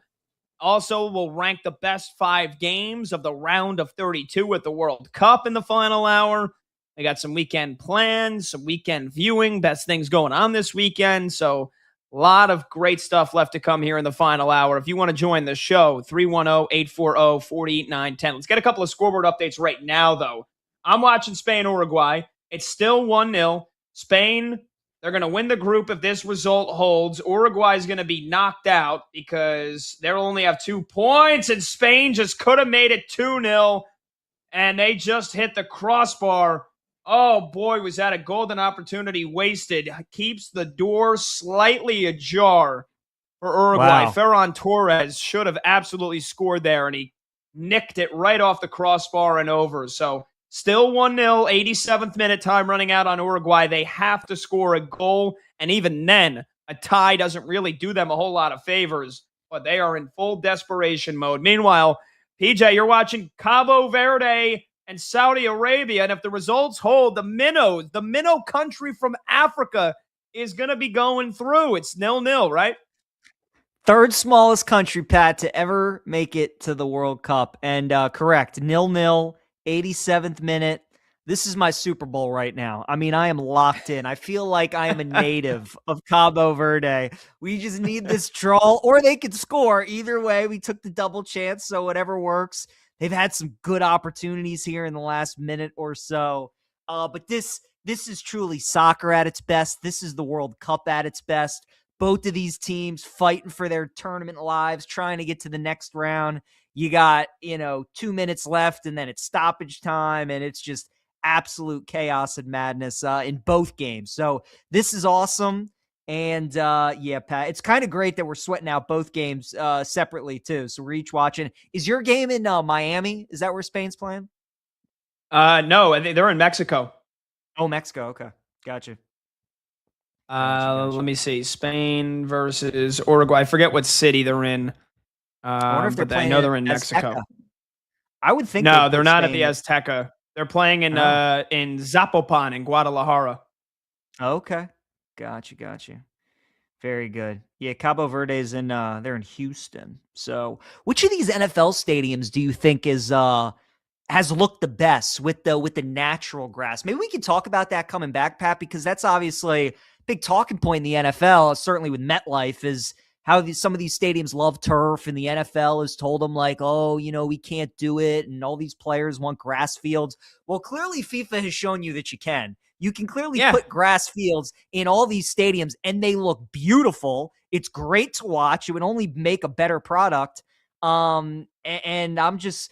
Also, we'll rank the best 5 games of the round of 32 at the World Cup in the final hour. We got some weekend plans, some weekend viewing, best things going on this weekend. So a lot of great stuff left to come here in the final hour. If you want to join the show, 310-840-4910. Let's get a couple of scoreboard updates right now, though. I'm watching Spain-Uruguay. It's still 1-0. Spain, they're going to win the group if this result holds. Uruguay is going to be knocked out because they'll only have 2 points, and Spain just could have made it 2-0, and they just hit the crossbar. Oh, boy, was that a golden opportunity wasted. Keeps the door slightly ajar for Uruguay. Wow. Ferran Torres should have absolutely scored there, and he nicked it right off the crossbar and over. So still 1-0, 87th minute, time running out on Uruguay. They have to score a goal, and even then, a tie doesn't really do them a whole lot of favors, but they are in full desperation mode. Meanwhile, PJ, you're watching Cabo Verde and Saudi Arabia, and if the results hold, the Minnow country from Africa is going to be going through. It's 0-0, right? Third smallest country, Pat, to ever make it to the World Cup. And correct, 0-0, 87th minute. This is my Super Bowl right now. I mean, I am locked in. I feel like I am a native of Cabo Verde. We just need this draw, or they could score. Either way, we took the double chance, so whatever works. They've had some good opportunities here in the last minute or so. But this this is truly soccer at its best. This is the World Cup at its best. Both of these teams fighting for their tournament lives, trying to get to the next round. You got, 2 minutes left, and then it's stoppage time, and it's just absolute chaos and madness in both games. So this is awesome. And yeah, Pat, it's kind of great that we're sweating out both games separately too. So we're each watching. Is your game in Miami? Is that where Spain's playing? No, I think they're in Mexico. Oh, Mexico. Okay, gotcha. Let me see. Spain versus Uruguay. I forget what city they're in. I wonder if they're playing. I know they're in Mexico. I would think. No, they're not at the Azteca. They're playing in Zapopan in Guadalajara. Okay, gotcha. Very good. Yeah, Cabo Verde's in. They're in Houston. So, which of these NFL stadiums do you think is has looked the best with the natural grass? Maybe we could talk about that coming back, Pat, because that's obviously a big talking point in the NFL, certainly with MetLife, is how some of these stadiums love turf, and the NFL has told them, like, oh, we can't do it, and all these players want grass fields. Well, clearly FIFA has shown you that you can. You can clearly put grass fields in all these stadiums, and they look beautiful. It's great to watch. It would only make a better product. And I'm just,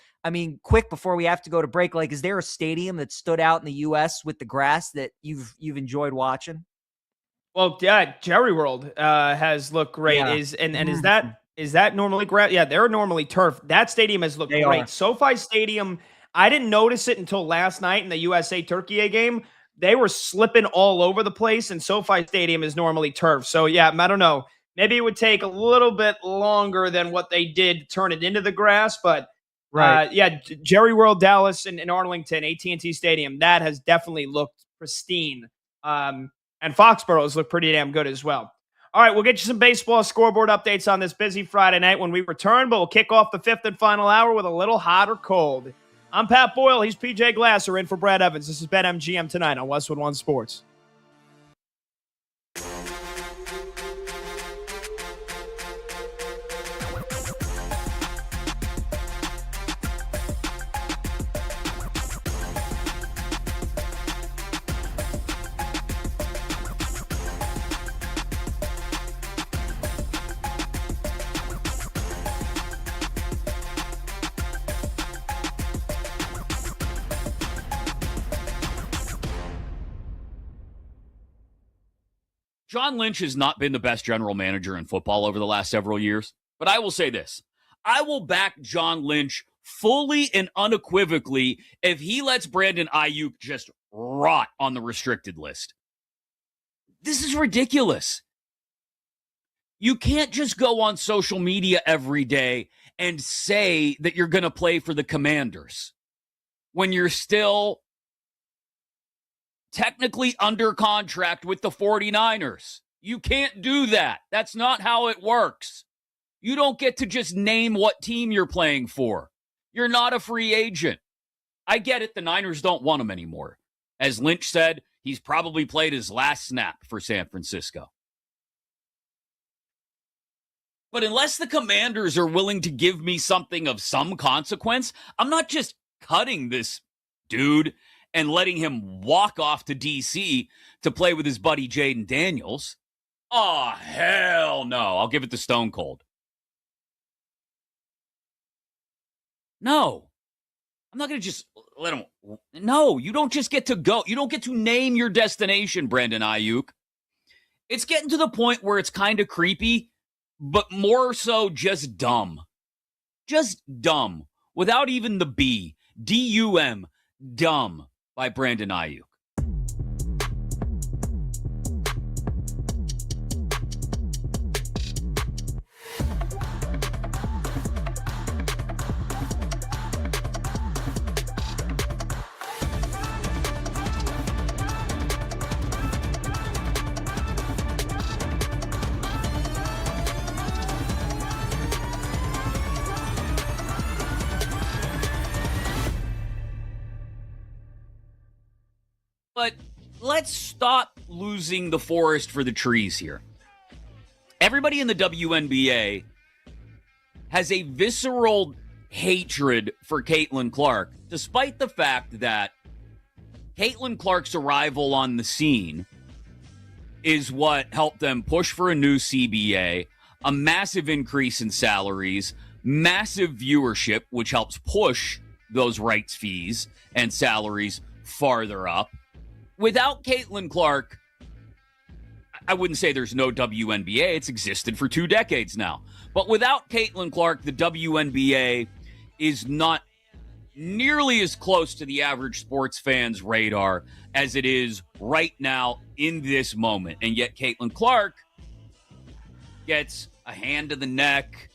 quick before we have to go to break, like, is there a stadium that stood out in the U.S. with the grass that you've enjoyed watching? Well, yeah, Jerry World has looked great. Yeah. Is that normally grass? Yeah, they're normally turf. That stadium has looked great. SoFi Stadium, I didn't notice it until last night in the USA-Turkey game. They were slipping all over the place, and SoFi Stadium is normally turf. So, yeah, I don't know. Maybe it would take a little bit longer than what they did to turn it into the grass, but yeah, Jerry World, Dallas, and Arlington, AT&T Stadium, that has definitely looked pristine. And Foxborough's look pretty damn good as well. All right, we'll get you some baseball scoreboard updates on this busy Friday night when we return, but we'll kick off the fifth and final hour with a little hot or cold. I'm Pat Boyle. He's PJ Glasser in for Brad Evans. This is BetMGM tonight on Westwood One Sports. John Lynch has not been the best general manager in football over the last several years, but I will say this. I will back John Lynch fully and unequivocally if he lets Brandon Ayuk just rot on the restricted list. This is ridiculous. You can't just go on social media every day and say that you're going to play for the Commanders when you're still technically under contract with the 49ers. You can't do that. That's not how it works. You don't get to just name what team you're playing for. You're not a free agent. I get it. The Niners don't want him anymore. As Lynch said, he's probably played his last snap for San Francisco. But unless the Commanders are willing to give me something of some consequence, I'm not just cutting this dude and letting him walk off to D.C. to play with his buddy Jaden Daniels. Oh, hell no. I'll give it to Stone Cold. No. I'm not going to just let him. No, you don't just get to go. You don't get to name your destination, Brandon Ayuk. It's getting to the point where it's kind of creepy, but more so just dumb. Just dumb. Without even the B. D-U-M. Dumb. By Brandon Ayuk. But let's stop losing the forest for the trees here. Everybody in the WNBA has a visceral hatred for Caitlin Clark, despite the fact that Caitlin Clark's arrival on the scene is what helped them push for a new CBA, a massive increase in salaries, massive viewership, which helps push those rights fees and salaries farther up. Without Caitlin Clark, I wouldn't say there's no WNBA. It's existed for 2 decades now. But without Caitlin Clark, the WNBA is not nearly as close to the average sports fan's radar as it is right now in this moment. And yet Caitlin Clark gets a hand to the neck,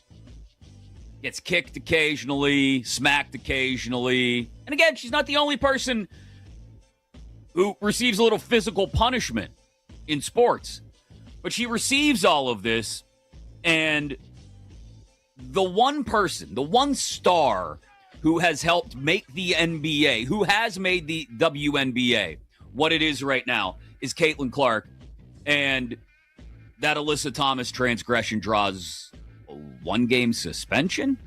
gets kicked occasionally, smacked occasionally. And again, she's not the only person who receives a little physical punishment in sports. But she receives all of this, and the one person, the one star who has helped make the NBA, who has made the WNBA what it is right now, is Caitlin Clark. And that Alyssa Thomas transgression draws a 1-game suspension?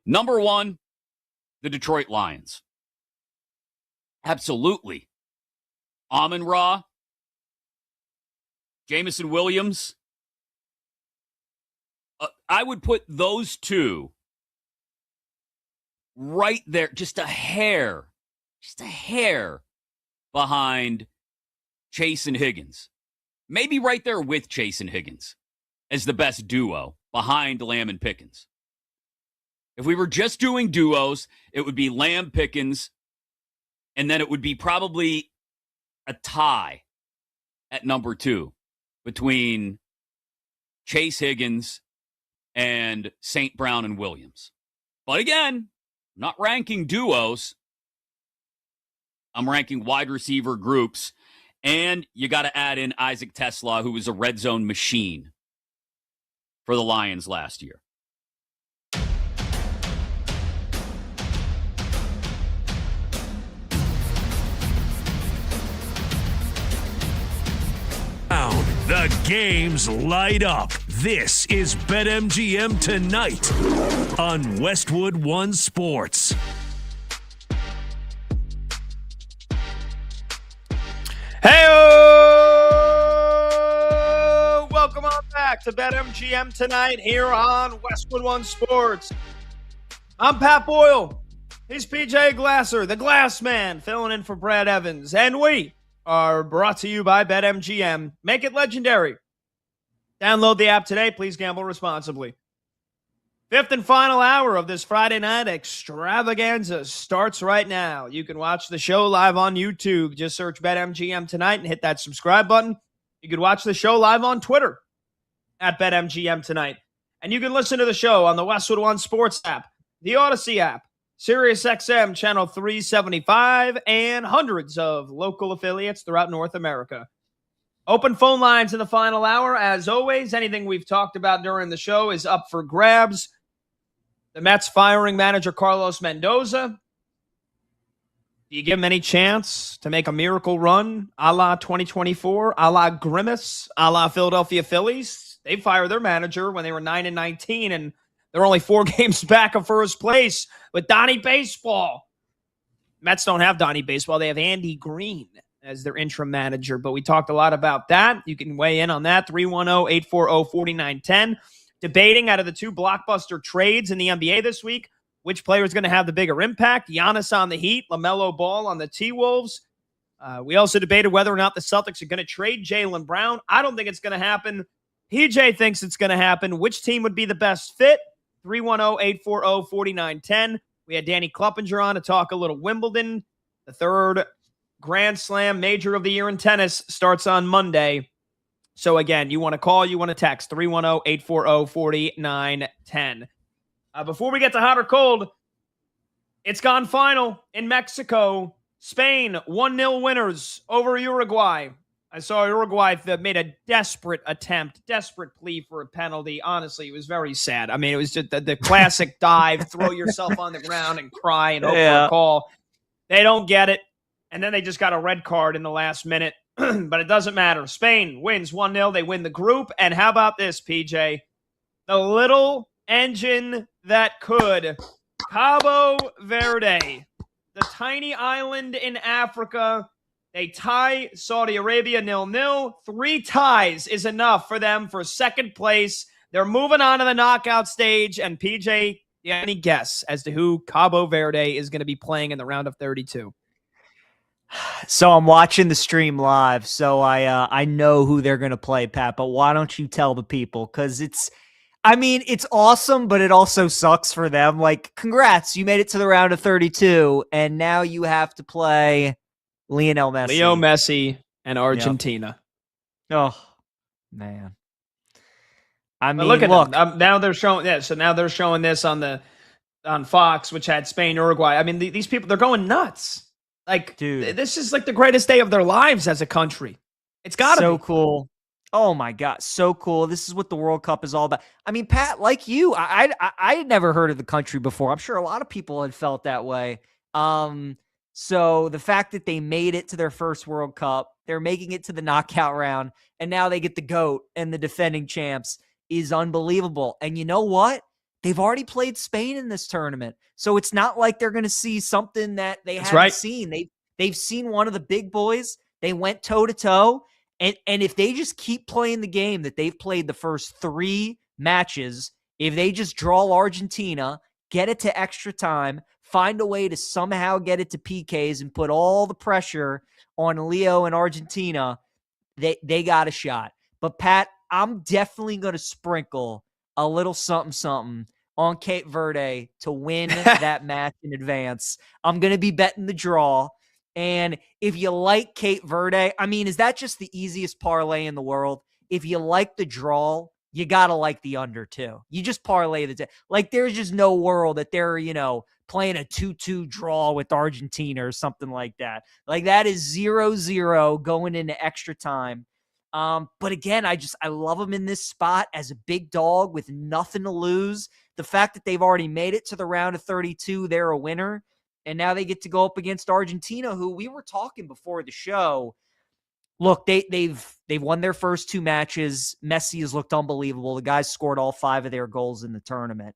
Number 1, the Detroit Lions. Absolutely. Amon-Ra, Jamison Williams. I would put those two right there, just a hair behind Chase and Higgins. Maybe right there with Chase and Higgins as the best duo behind Lamb and Pickens. If we were just doing duos, it would be Lamb, Pickens, and then it would be probably a tie at number 2 between Chase Higgins and St. Brown and Williams. But again, I'm not ranking duos. I'm ranking wide receiver groups. And you got to add in Isaac Tesla, who was a red zone machine for the Lions last year. The games light up. This is BetMGM Tonight on Westwood One Sports. Hey-o! Welcome on back to BetMGM Tonight here on Westwood One Sports. I'm Pat Boyle. He's PJ Glasser, the Glass Man, filling in for Brad Evans. And we are brought to you by BetMGM. Make it legendary. Download the app today. Please gamble responsibly. Fifth and final hour of this Friday night extravaganza starts right now. You can watch the show live on YouTube. Just search BetMGM Tonight and hit that subscribe button. You can watch the show live on Twitter at BetMGM Tonight. And you can listen to the show on the Westwood One Sports app, the Odyssey app, SiriusXM Channel 375, and hundreds of local affiliates throughout North America. Open phone lines in the final hour. As always, anything we've talked about during the show is up for grabs. The Mets firing manager Carlos Mendoza. Do you give him any chance to make a miracle run a la 2024, a la Grimace, a la Philadelphia Phillies? They fired their manager when they were 9-19, and they're only 4 games back of first place with Donnie Baseball. Mets don't have Donnie Baseball. They have Andy Green as their interim manager, but we talked a lot about that. You can weigh in on that, 310-840-4910. Debating out of the 2 blockbuster trades in the NBA this week, which player is going to have the bigger impact? Giannis on the Heat, LaMelo Ball on the T-Wolves. We also debated whether or not the Celtics are going to trade Jaylen Brown. I don't think it's going to happen. PJ thinks it's going to happen. Which team would be the best fit? 310-840-4910. We had Danny Kluppinger on to talk a little Wimbledon. The 3rd Grand Slam major of the year in tennis starts on Monday. So again, you want to call, you want to text, 310-840-4910. Before we get to hot or cold, it's gone final in Mexico. Spain 1-0 winners over Uruguay. I saw Uruguay that made a desperate plea for a penalty. Honestly, it was very sad. I mean, it was just the classic dive, throw yourself on the ground and cry and hope for a call. They don't get it. And then they just got a red card in the last minute. But it doesn't matter. Spain wins 1-0. They win the group. And how about this, PJ? The little engine that could. Cabo Verde, the tiny island in Africa. They tie Saudi Arabia 0-0. 3 ties is enough for them for second place. They're moving on to the knockout stage. And PJ, you have any guess as to who Cabo Verde is going to be playing in the round of 32? So I'm watching the stream live, so I know who they're going to play, Pat. But why don't you tell the people? Because it's awesome, but it also sucks for them. Like, congrats, you made it to the round of 32, and now you have to play Lionel Messi. Leo Messi and Argentina. Yep. Oh, man. I mean, look at them. Now they're showing so now they're showing this on Fox, which had Spain, Uruguay. I mean, these people, they're going nuts. Like, dude, this is like the greatest day of their lives as a country. It's got to be so cool. Oh my God, so cool. This is what the World Cup is all about. I mean, Pat, like you, I had never heard of the country before. I'm sure a lot of people had felt that way. So the fact that they made it to their first World Cup, they're making it to the knockout round, and now they get the GOAT and the defending champs is unbelievable. And you know what? They've already played Spain in this tournament. So it's not like they're going to see something that they haven't seen. They've seen one of the big boys. They went toe-to-toe. And if they just keep playing the game that they've played the first 3 matches, if they just draw Argentina, get it to extra time, find a way to somehow get it to PKs and put all the pressure on Leo and Argentina, they got a shot. But, Pat, I'm definitely going to sprinkle a little something on Cape Verde to win that match in advance. I'm going to be betting the draw. And if you like Cape Verde, I mean, is that just the easiest parlay in the world? If you like the draw, you got to like the under too. You just parlay like there's just no world that they're, playing a 2-2 draw with Argentina or something like that. Like that is 0-0 going into extra time. But again, I love them in this spot as a big dog with nothing to lose. The fact that they've already made it to the round of 32, they're a winner. And now they get to go up against Argentina, who we were talking before the show. Look, they've won their first 2 matches. Messi has looked unbelievable. The guys scored all 5 of their goals in the tournament.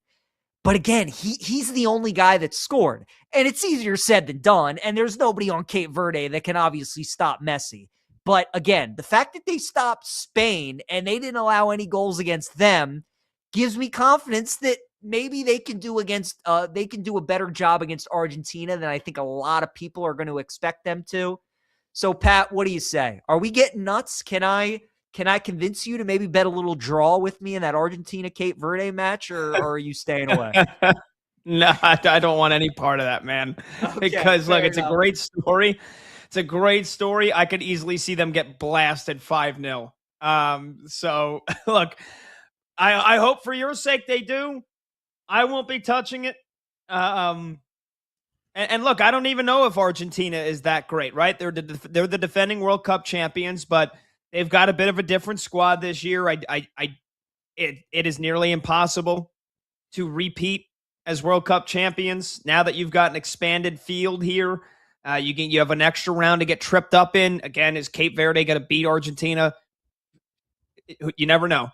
But again, he's the only guy that scored. And it's easier said than done. And there's nobody on Cape Verde that can obviously stop Messi. But again, the fact that they stopped Spain and they didn't allow any goals against them gives me confidence that maybe they can do a better job against Argentina than I think a lot of people are going to expect them to. So, Pat, what do you say? Are we getting nuts? Can I convince you to maybe bet a little draw with me in that Argentina-Cape Verde match, or are you staying away? No, I don't want any part of that, man. Okay, because, look, it's a great story. It's a great story. I could easily see them get blasted 5-0. So, look, I hope for your sake they do. I won't be touching it. And look, I don't even know if Argentina is that great, right? They're the defending World Cup champions, but they've got a bit of a different squad this year. It is nearly impossible to repeat as World Cup champions now that you've got an expanded field here. You have an extra round to get tripped up in. Again, is Cape Verde going to beat Argentina? You never know.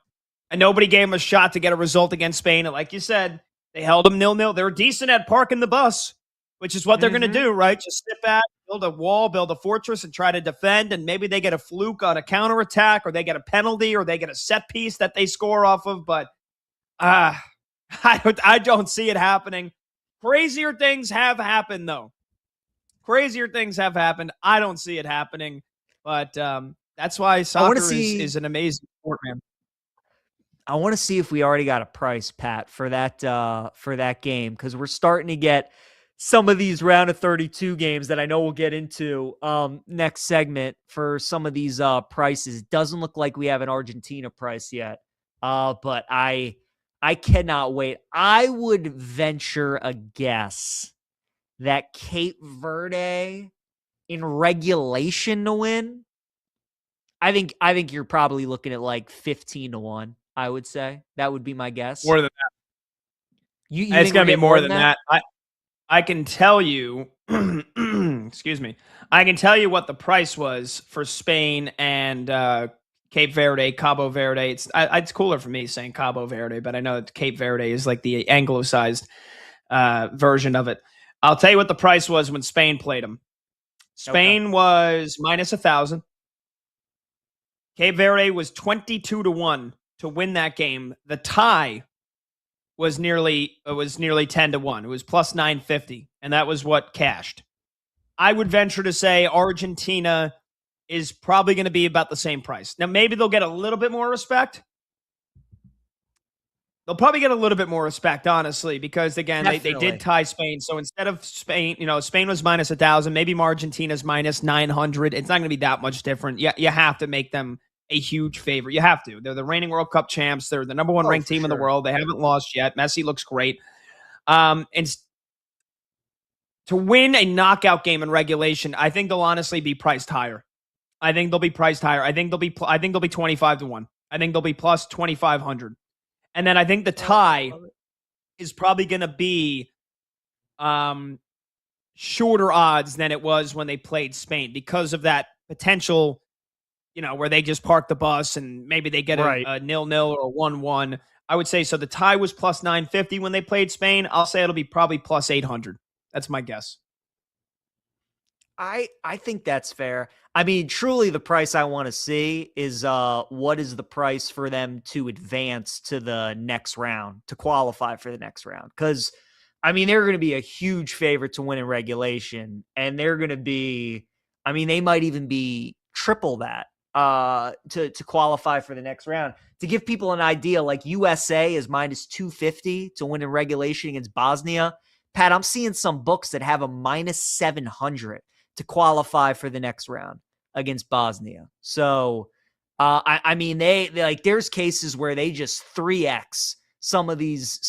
And nobody gave them a shot to get a result against Spain. And like you said, they held them 0-0. They're decent at parking the bus, which is what they're going to do, right? Just sit back, build a wall, build a fortress, and try to defend. And maybe they get a fluke on a counterattack, or they get a penalty, or they get a set piece that they score off of. But I don't see it happening. Crazier things have happened, though. Crazier things have happened. I don't see it happening. But that's why soccer is an amazing sport, man. I want to see if we already got a price, Pat, for that game, because we're starting to get some of these round of 32 games that I know we'll get into next segment for some of these prices. It doesn't look like we have an Argentina price yet, but I cannot wait. I would venture a guess that Cape Verde in regulation to win, I think you're probably looking at like 15-1. I would say that would be my guess. More than that. You It's think going to we're be getting more than that. I can tell you, excuse me, I can tell you what the price was for Spain and Cape Verde, Cabo Verde. It's cooler for me saying Cabo Verde, but I know that Cape Verde is like the anglicized version of it. I'll tell you what the price was when Spain played them. Spain was minus 1,000. Cape Verde was 22-1 to win that game. The tie was nearly 10-1. It was plus 950, and that was what cashed. I would venture to say Argentina is probably going to be about the same price. Now, maybe they'll get a little bit more respect. They'll probably get a little bit more respect, honestly, because, again, they did tie Spain. So instead of Spain, Spain was minus 1,000. Maybe Argentina's minus 900. It's not going to be that much different. You have to make them a huge favorite. You have to. They're the reigning World Cup champs. They're the number one ranked team in the world. They haven't lost yet. Messi looks great. And to win a knockout game in regulation, I think they'll honestly be priced higher. I think they'll be 25-1. I think they'll be plus 2,500. And then I think the tie is probably going to be shorter odds than it was when they played Spain because of that potential, where they just park the bus and maybe they get a 0-0 or a 1-1. I would say so. The tie was plus 950 when they played Spain. I'll say it'll be probably plus 800. That's my guess. I think that's fair. I mean, truly the price I want to see is what is the price for them to advance to the next round, to qualify for the next round. Because, I mean, they're going to be a huge favorite to win in regulation. And they're going to be, I mean, they might even be triple that to qualify for the next round. To give people an idea, like USA is minus 250 to win in regulation against Bosnia. Pat, I'm seeing some books that have a minus 700 to qualify for the next round against Bosnia. So, I mean, they like there's cases where they just 3x some of these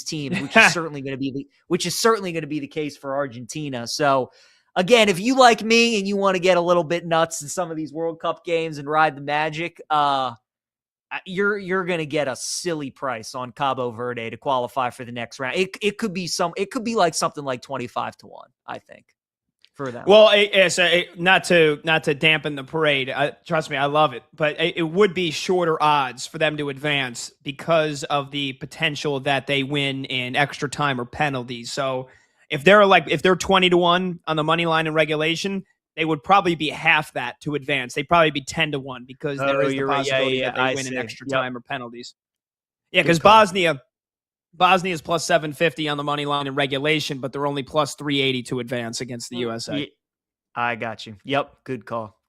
teams, which is certainly going to be the case for Argentina. So, again, if you like me and you want to get a little bit nuts in some of these World Cup games and ride the magic, you're going to get a silly price on Cabo Verde to qualify for the next round. It could be like something like 25-1, I think, for them. Well, not to dampen the parade. Trust me, I love it, but it would be shorter odds for them to advance because of the potential that they win in extra time or penalties. So if they're 20-1 on the money line in regulation, they would probably be half that to advance. They'd probably be 10-1 because there is the possibility that they win in extra time or penalties. Yeah, because Bosnia is plus 750 on the money line in regulation, but they're only plus 380 to advance against the USA. I got you. Yep, good call.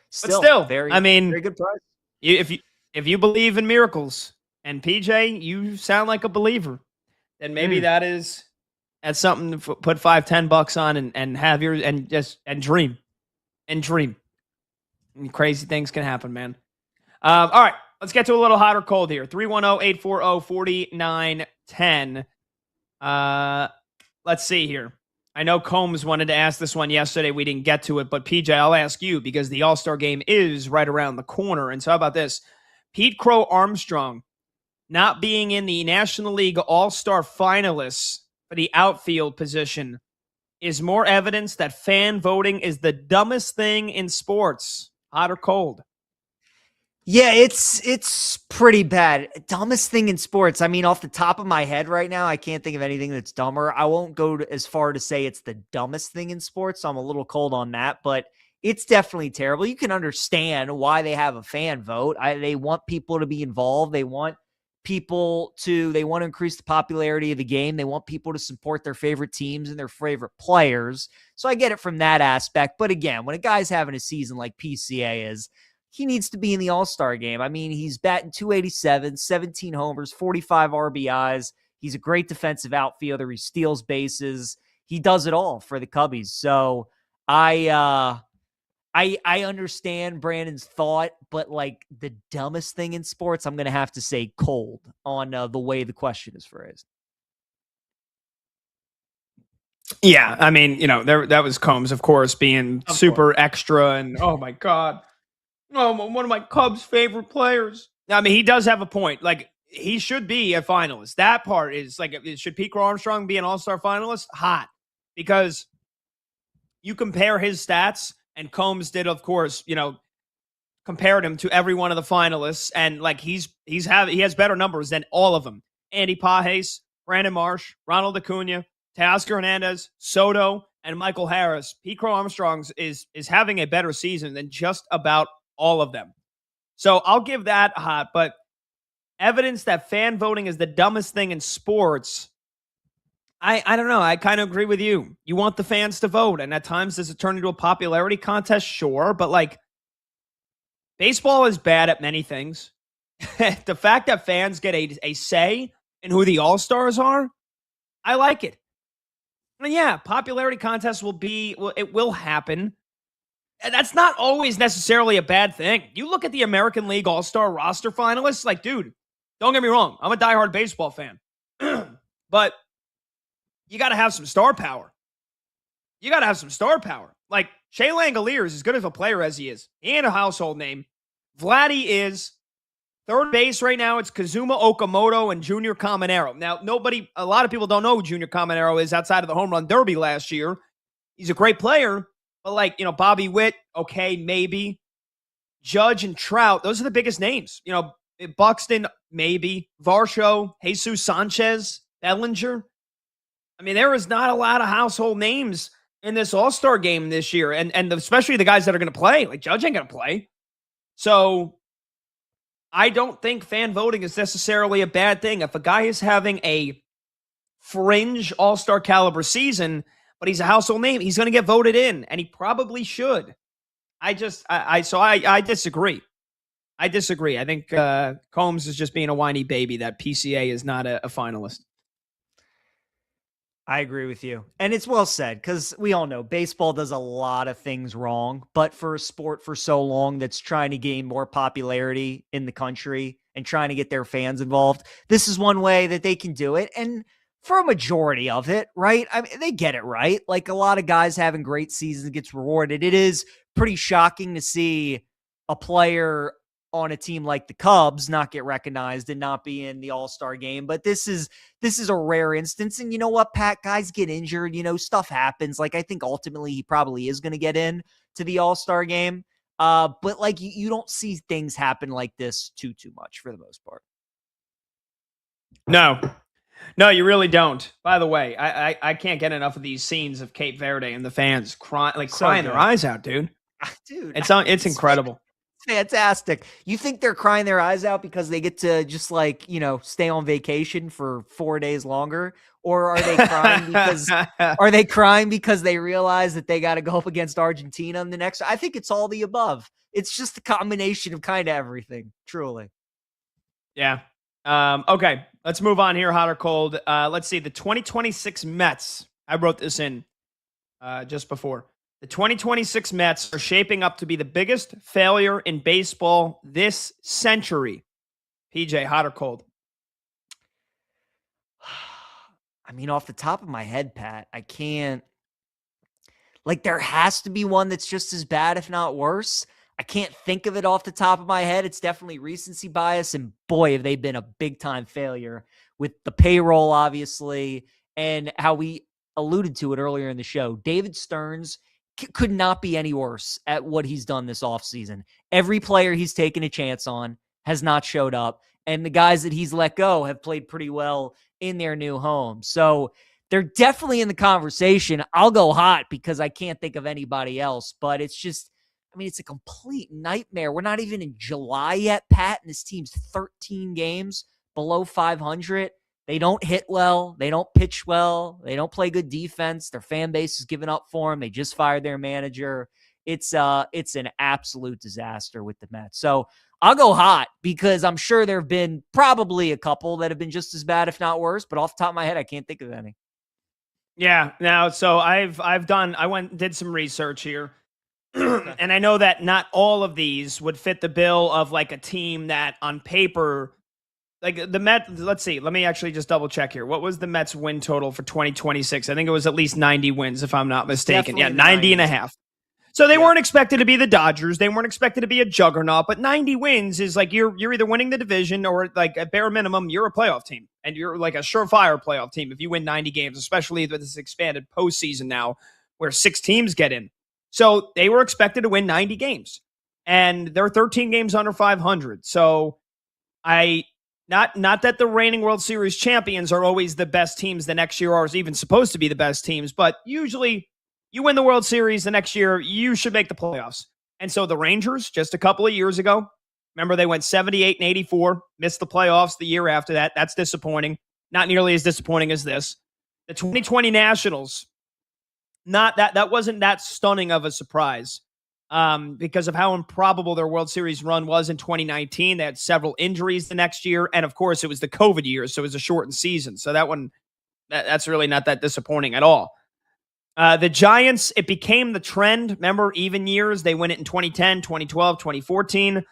Still, very good price. If you believe in miracles, and PJ, you sound like a believer, then maybe that's something to put $5-10 on and have your and dream. And crazy things can happen, man. All right, let's get to a little hot or cold here. 310-840-4910. Let's see here. I know Combs wanted to ask this one yesterday. We didn't get to it, but PJ, I'll ask you because the All-Star game is right around the corner. And so how about this? Pete Crow Armstrong not being in the National League All-Star finalists for the outfield position is more evidence that fan voting is the dumbest thing in sports. Hot or cold? Yeah, it's pretty bad. Dumbest thing in sports. I mean, off the top of my head right now, I can't think of anything that's dumber. I won't go as far to say it's the dumbest thing in sports. So I'm a little cold on that, but it's definitely terrible. You can understand why they have a fan vote. They want people to be involved. They want to increase the popularity of the game. They want people to support their favorite teams and their favorite players. So I get it from that aspect. But again, when a guy's having a season like PCA is, he needs to be in the All-Star game. I mean, he's batting .287, 17 homers, 45 RBIs. He's a great defensive outfielder. He steals bases. He does it all for the Cubbies. So I understand Brandon's thought, but like the dumbest thing in sports, I'm going to have to say cold on the way the question is phrased. Yeah, I mean, that was Combs, of course, being Of super extra, and oh my god, oh, one of my Cubs' favorite players. I mean, he does have a point. Like, he should be a finalist. That part is like, should Pete Armstrong be an All-Star finalist? Hot, because you compare his stats, and Combs did, of course, compared him to every one of the finalists, and like he has better numbers than all of them. Andy Pages, Brandon Marsh, Ronald Acuna, Teoscar Hernandez, Soto, and Michael Harris. Pete Crow Armstrong's is having a better season than just about all of them. So I'll give that hot, but evidence that fan voting is the dumbest thing in sports. I don't know. I kind of agree with you. You want the fans to vote, and at times does it turn into a popularity contest? Sure, but like, baseball is bad at many things. The fact that fans get a say in who the All-Stars are, I like it. And yeah, popularity contests it will happen. And that's not always necessarily a bad thing. You look at the American League All-Star roster finalists, like, dude, don't get me wrong. I'm a diehard baseball fan. But you got to have some star power. Like, Shea Langoliers, as good of a player as he is, he ain't a household name. Vladdy is. Third base right now, it's Kazuma Okamoto and Junior Caminero. Now, a lot of people don't know who Junior Caminero is outside of the home run derby last year. He's a great player, but like, Bobby Witt, okay, maybe. Judge and Trout, those are the biggest names. Buxton, maybe. Varsho, Jesus Sanchez, Bellinger. I mean, there is not a lot of household names in this All-Star game this year, and especially the guys that are going to play. Like, Judge ain't going to play. So I don't think fan voting is necessarily a bad thing. If a guy is having a fringe All-Star caliber season, but he's a household name, he's going to get voted in, and he probably should. I disagree. I think Combs is just being a whiny baby that PCA is not a finalist. I agree with you. And it's well said, because we all know baseball does a lot of things wrong, but for a sport for so long that's trying to gain more popularity in the country and trying to get their fans involved, this is one way that they can do it. And for a majority of it, right? I mean, they get it right. Like, a lot of guys having great seasons gets rewarded. It is pretty shocking to see a player on a team like the Cubs not get recognized and not be in the All-Star game. But this is a rare instance. And you know what, Pat? Guys get injured, stuff happens. Like, I think ultimately he probably is going to get in to the All-Star game. But like, you don't see things happen like this too much for the most part. No, you really don't. By the way, I can't get enough of these scenes of Cape Verde and the fans crying their eyes out, dude. Dude, it's incredible. Fantastic. You think they're crying their eyes out because they get to just stay on vacation for 4 days longer? Or are they crying because they realize that they got to go up against Argentina in the next? I think it's all the above. It's just a combination of kind of everything, truly. Yeah. Okay, let's move on here, hot or cold. Let's see, the 2026 Mets. I wrote this in just before. The 2026 Mets are shaping up to be the biggest failure in baseball this century. PJ, hot or cold? I mean, off the top of my head, Pat, I can't. Like, there has to be one that's just as bad, if not worse. I can't think of it off the top of my head. It's definitely recency bias, and boy, have they been a big-time failure with the payroll, obviously, and how we alluded to it earlier in the show. David Stearns could not be any worse at what he's done this offseason. Every player he's taken a chance on has not showed up, and the guys that he's let go have played pretty well in their new home. So they're definitely in the conversation. I'll go hot because I can't think of anybody else, but it's just, I mean, it's a complete nightmare. We're not even in July yet, Pat, and this team's 13 games below 500. They don't hit well. They don't pitch well. They don't play good defense. Their fan base is giving up for them. They just fired their manager. It's an absolute disaster with the Mets. So I'll go hot because I'm sure there have been probably a couple that have been just as bad, if not worse. But off the top of my head, I can't think of any. Yeah. Now, so I went and did some research here. And I know that not all of these would fit the bill of like a team that on paper like the Mets, let's see. Let me actually just double check here. What was the Mets win total for 2026? I think it was at least 90 wins, if I'm not mistaken. Definitely Yeah, 90 and a 90s. half. So they Yep. weren't expected to be the Dodgers. They weren't expected to be a juggernaut, but 90 wins is like you're either winning the division or like at bare minimum, you're a playoff team. And you're like a surefire playoff team if you win 90 games, especially with this expanded postseason now where 6 teams get in. So they were expected to win 90 games. And they're 13 games under 500. So not that the reigning World Series champions are always the best teams the next year or is even supposed to be the best teams, but usually you win the World Series the next year, you should make the playoffs. And so the Rangers, just a couple of years ago, remember they went 78 and 84, missed the playoffs the year after that. That's disappointing. Not nearly as disappointing as this. The 2020 Nationals, that wasn't that stunning of a surprise because of how improbable their World Series run was in 2019. They had several injuries the next year. And of course, it was the COVID year, so it was a shortened season. So that's really not that disappointing at all. The Giants, it became the trend. Remember, even years, they win it in 2010, 2012, 2014.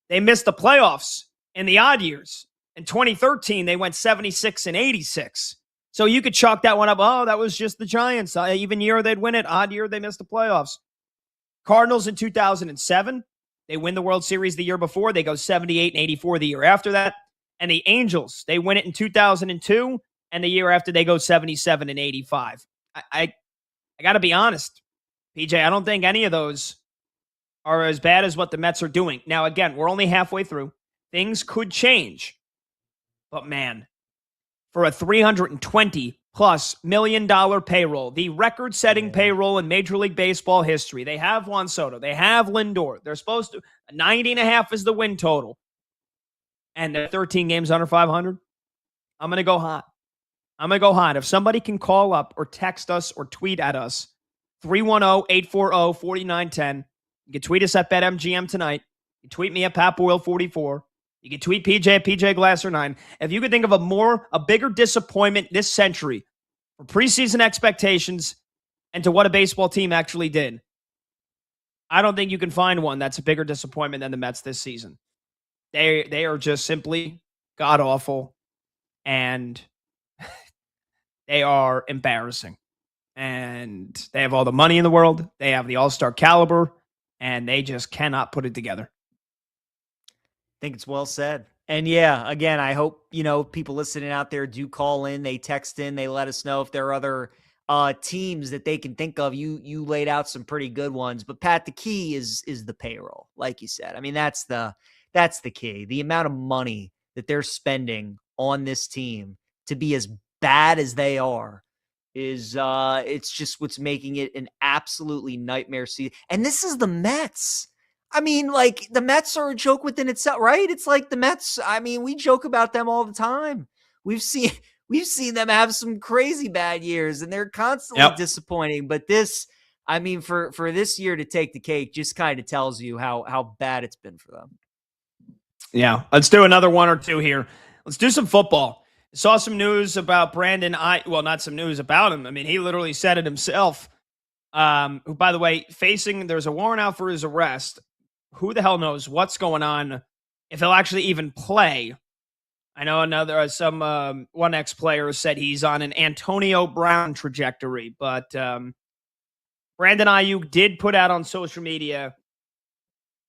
They missed the playoffs in the odd years. In 2013, they went 76 and 86. So you could chalk that one up. Oh, that was just the Giants. Even year, they'd win it. Odd year, they missed the playoffs. Cardinals in 2007, they win the World Series the year before. They go 78 and 84 the year after that. And the Angels, they win it in 2002. And the year after, they go 77 and 85. I got to be honest, PJ, I don't think any of those are as bad as what the Mets are doing. Now, again, we're only halfway through. Things could change. But man, for a $320+ million payroll, the record-setting payroll in Major League Baseball history, they have Juan Soto. They have Lindor. They're supposed to, 90.5 is the win total. And they're 13 games under 500. I'm going to go hot. If somebody can call up or text us or tweet at us, 310-840-4910. You can tweet us at BetMGM tonight. You can tweet me at PatBoyle44. You can tweet PJ at PJGlasser9. If you could think of a bigger disappointment this century for preseason expectations and to what a baseball team actually did, I don't think you can find one that's a bigger disappointment than the Mets this season. They are just simply god-awful, and they are embarrassing. And they have all the money in the world. They have the all-star caliber, and they just cannot put it together. I think it's well said. And yeah, again, I hope, people listening out there do call in, they text in, they let us know if there are other teams that they can think of. You laid out some pretty good ones, but Pat, the key is the payroll. Like you said, I mean, that's the key. The amount of money that they're spending on this team to be as bad as they are is it's just what's making it an absolutely nightmare season. And this is the Mets. I mean, like, the Mets are a joke within itself, right? It's like the Mets, I mean, we joke about them all the time. We've seen them have some crazy bad years, and they're constantly disappointing. But this, I mean, for this year to take the cake just kind of tells you how bad it's been for them. Yeah, let's do another one or two here. Let's do some football. Saw some news about Brandon well, not some news about him. I mean, he literally said it himself. Who, by the way, there's a warrant out for his arrest. Who the hell knows what's going on, if he'll actually even play. I know one ex-player said he's on an Antonio Brown trajectory, but Brandon Ayuk did put out on social media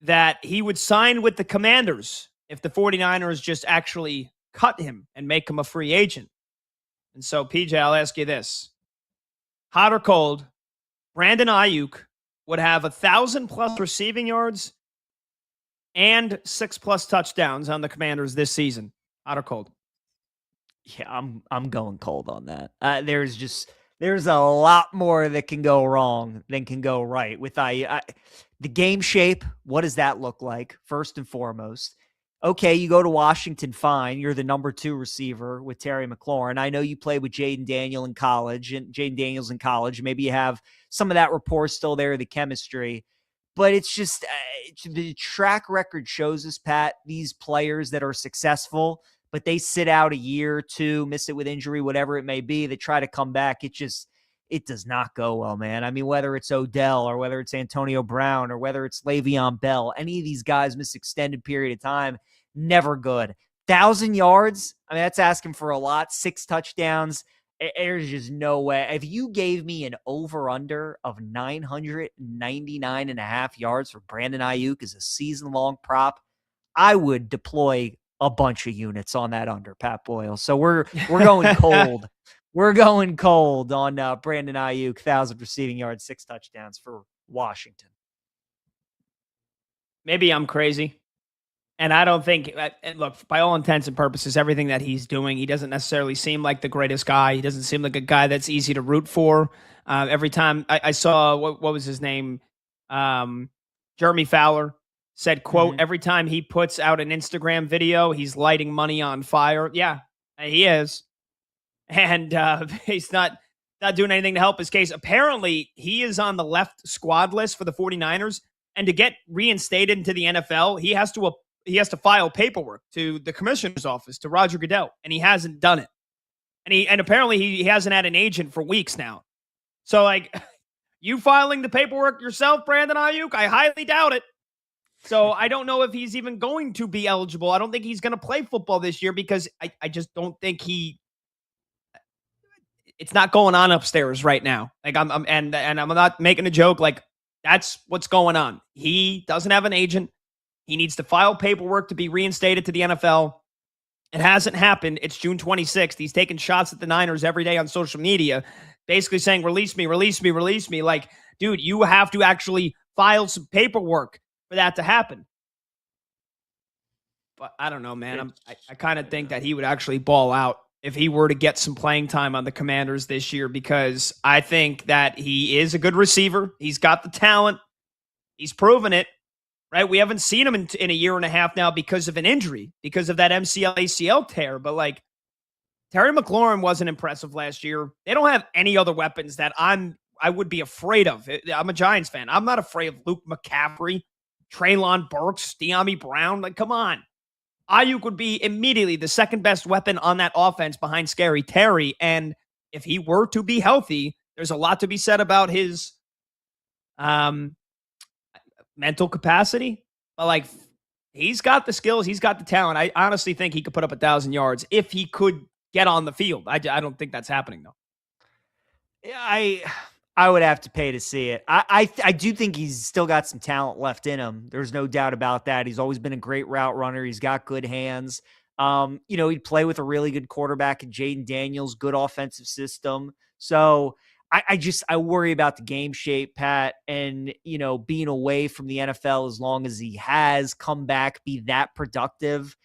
that he would sign with the Commanders if the 49ers just actually cut him and make him a free agent. And so, PJ, I'll ask you this. Hot or cold, Brandon Ayuk would have 1,000+ receiving yards and 6+ touchdowns on the Commanders this season. Hot or cold? Yeah, I'm going cold on that. There's a lot more that can go wrong than can go right with the game shape. What does that look like? First and foremost, okay, you go to Washington, fine. You're the number 2 receiver with Terry McLaurin. I know you played with Jaden Daniels in college. Maybe you have some of that rapport still there, the chemistry. But it's just the track record shows us, Pat, these players that are successful, but they sit out a year or two, miss it with injury, whatever it may be, they try to come back. It does not go well, man. I mean, whether it's Odell or whether it's Antonio Brown or whether it's Le'Veon Bell, any of these guys miss extended period of time, never good. 1,000 yards, I mean, that's asking for a lot. 6 touchdowns. There's just no way. If you gave me an over-under of 999.5 yards for Brandon Ayuk as a season-long prop, I would deploy a bunch of units on that under, Pat Boyle. So we're going cold. We're going cold on Brandon Ayuk, 1,000 receiving yards, 6 touchdowns for Washington. Maybe I'm crazy. And I don't think, look, by all intents and purposes, everything that he's doing, he doesn't necessarily seem like the greatest guy. He doesn't seem like a guy that's easy to root for. Every time I saw, what was his name? Jeremy Fowler said, quote, every time he puts out an Instagram video, he's lighting money on fire. Yeah, he is. And he's not doing anything to help his case. Apparently, he is on the left squad list for the 49ers. And to get reinstated into the NFL, he has to file paperwork to the commissioner's office, to Roger Goodell, and he hasn't done it. And apparently he hasn't had an agent for weeks now. So, like, you filing the paperwork yourself, Brandon Ayuk? I highly doubt it. So I don't know if he's even going to be eligible. I don't think he's going to play football this year because I just don't think it's not going on upstairs right now. Like I'm not making a joke. Like, that's what's going on. He doesn't have an agent. He needs to file paperwork to be reinstated to the NFL. It hasn't happened. It's June 26th. He's taking shots at the Niners every day on social media, basically saying, release me, release me, release me. Like, dude, you have to actually file some paperwork for that to happen. But I don't know, man. I kind of think that he would actually ball out if he were to get some playing time on the Commanders this year, because I think that he is a good receiver. He's got the talent. He's proven it, right? We haven't seen him in a year and a half now because of an injury, because of that MCL ACL tear. But, like, Terry McLaurin wasn't impressive last year. They don't have any other weapons that I would be afraid of. I'm a Giants fan. I'm not afraid of Luke McCaffrey, Treylon Burks, De'Ami Brown. Like, come on. Ayuk would be immediately the second best weapon on that offense behind Scary Terry. And if he were to be healthy, there's a lot to be said about his mental capacity. But, like, he's got the skills. He's got the talent. I honestly think he could put up 1,000 yards if he could get on the field. I don't think that's happening, though. Yeah, I would have to pay to see it. I do think he's still got some talent left in him. There's no doubt about that. He's always been a great route runner. He's got good hands. He'd play with a really good quarterback in Jaden Daniels, good offensive system. So I worry about the game shape, Pat, and, being away from the NFL as long as he has, come back, be that productive.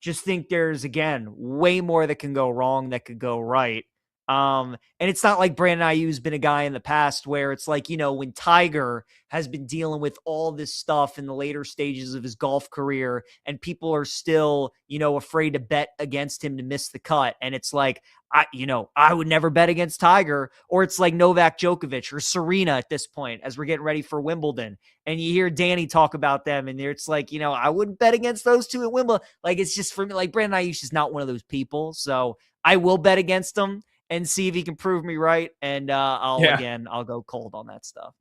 Just think there's, again, way more that can go wrong that could go right. And it's not like Brandon Ayuk has been a guy in the past where it's like, when Tiger has been dealing with all this stuff in the later stages of his golf career and people are still, afraid to bet against him to miss the cut. And it's like, I would never bet against Tiger. Or it's like Novak Djokovic or Serena at this point as we're getting ready for Wimbledon. And you hear Danny talk about them and it's like, I wouldn't bet against those two at Wimbledon. Like, it's just for me, like Brandon Ayuk is just not one of those people. So I will bet against him and see if he can prove me right. And I'll go cold on that stuff.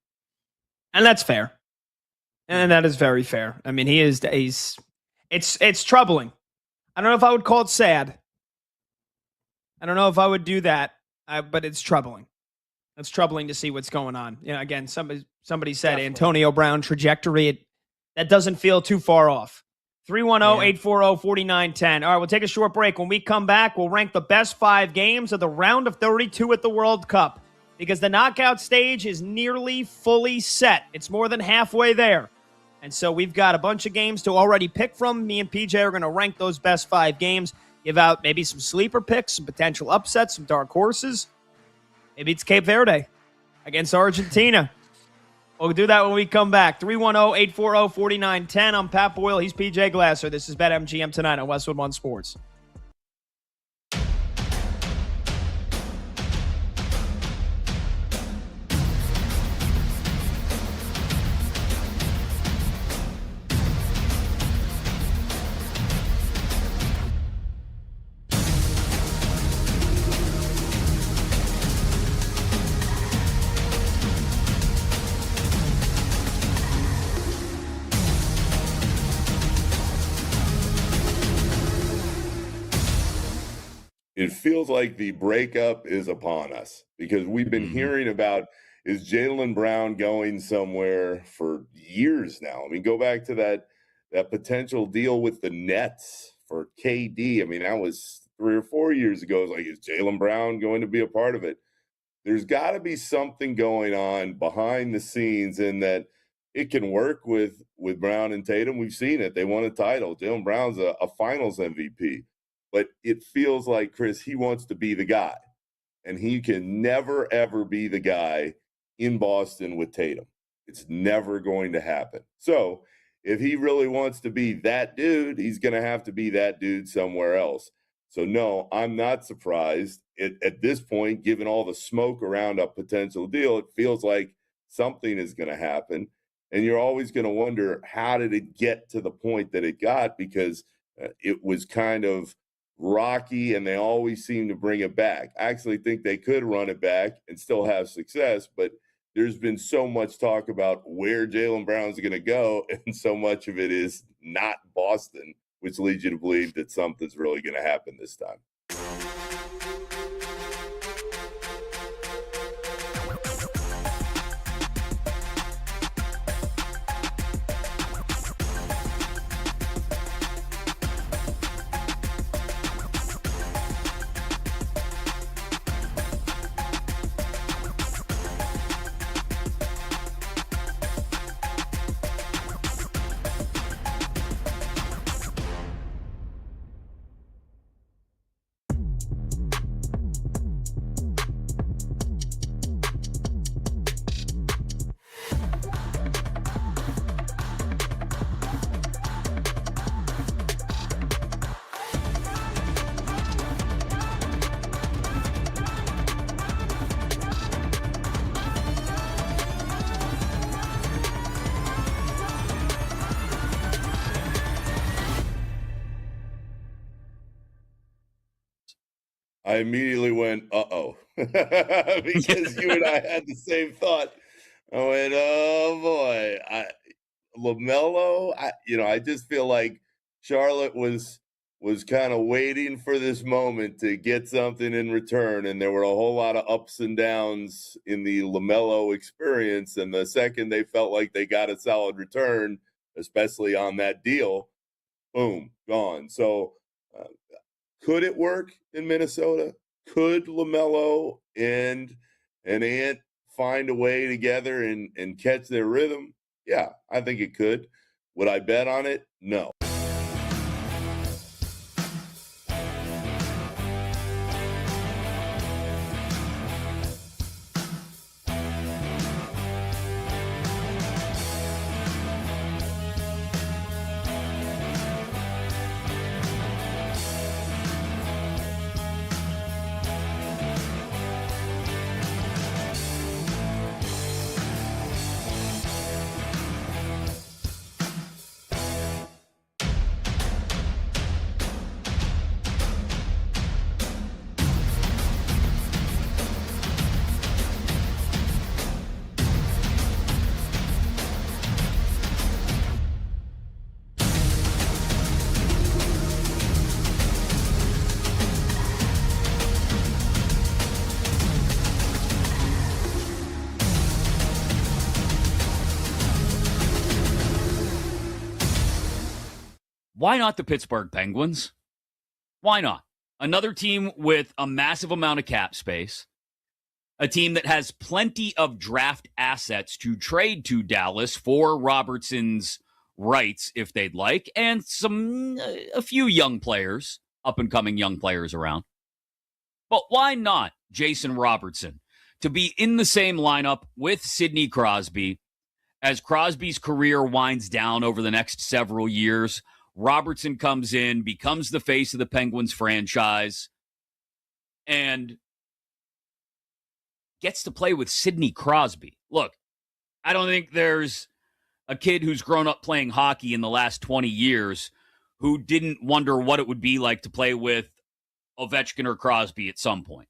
And that's fair. And that is very fair. I mean, it's troubling. I don't know if I would call it sad. I don't know if I would do that, but it's troubling. It's troubling to see what's going on. Again, somebody said Definitely. Antonio Brown trajectory. That doesn't feel too far off. 310-840-4910. All right, we'll take a short break. When we come back, we'll rank the best 5 games of the round of 32 at the World Cup because the knockout stage is nearly fully set. It's more than halfway there. And so we've got a bunch of games to already pick from. Me and PJ are going to rank those best 5 games, give out maybe some sleeper picks, some potential upsets, some dark horses. Maybe it's Cape Verde against Argentina. We'll do that when we come back. 310-840-4910. I'm Pat Boyle. He's PJ Glasser. This is BetMGM tonight on Westwood One Sports. it feels like the breakup is upon us because we've been hearing about, is Jaylen Brown going somewhere for years now? I mean, go back to that potential deal with the Nets for KD. I mean, that was 3 or 4 years ago. It's like, is Jaylen Brown going to be a part of it? There's got to be something going on behind the scenes in that it can work with Brown and Tatum. We've seen it. They won a title. Jaylen Brown's a finals MVP. But it feels like, Chris, he wants to be the guy. And he can never, ever be the guy in Boston with Tatum. It's never going to happen. So if he really wants to be that dude, he's going to have to be that dude somewhere else. So, no, I'm not surprised. At this point, given all the smoke around a potential deal, it feels like something is going to happen. And you're always going to wonder, how did it get to the point that it got? Because it was kind of rocky, and they always seem to bring it back. I actually think they could run it back and still have success, but there's been so much talk about where Jaylen Brown's going to go, and so much of it is not Boston, which leads you to believe that something's really going to happen this time. I immediately went, uh-oh, because you and I had the same thought. I went, oh, boy. LaMelo, I just feel like Charlotte was kind of waiting for this moment to get something in return, and there were a whole lot of ups and downs in the LaMelo experience, and the second they felt like they got a solid return, especially on that deal, boom, gone. So could it work in Minnesota? Could LaMelo and Ant find a way together and catch their rhythm? Yeah, I think it could. Would I bet on it? No. Why not the Pittsburgh Penguins? Why not? Another team with a massive amount of cap space, a team that has plenty of draft assets to trade to Dallas for Robertson's rights if they'd like, and a few young players, up-and-coming young players around. But why not Jason Robertson to be in the same lineup with Sidney Crosby as Crosby's career winds down over the next several years? Robertson comes in, becomes the face of the Penguins franchise, and gets to play with Sidney Crosby. Look, I don't think there's a kid who's grown up playing hockey in the last 20 years who didn't wonder what it would be like to play with Ovechkin or Crosby at some point.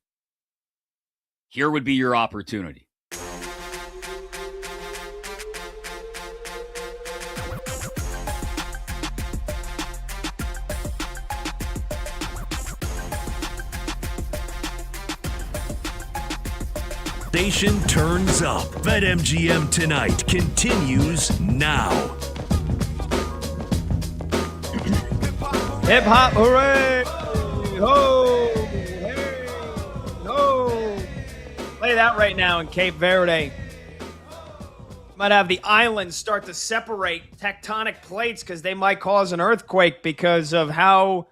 Here would be your opportunity. station turns up. BetMGM Tonight continues now. Hip hop, hooray! Ho! Hey! Ho! Play that right now in Cape Verde. Might have the islands start to separate tectonic plates because they might cause an earthquake because of how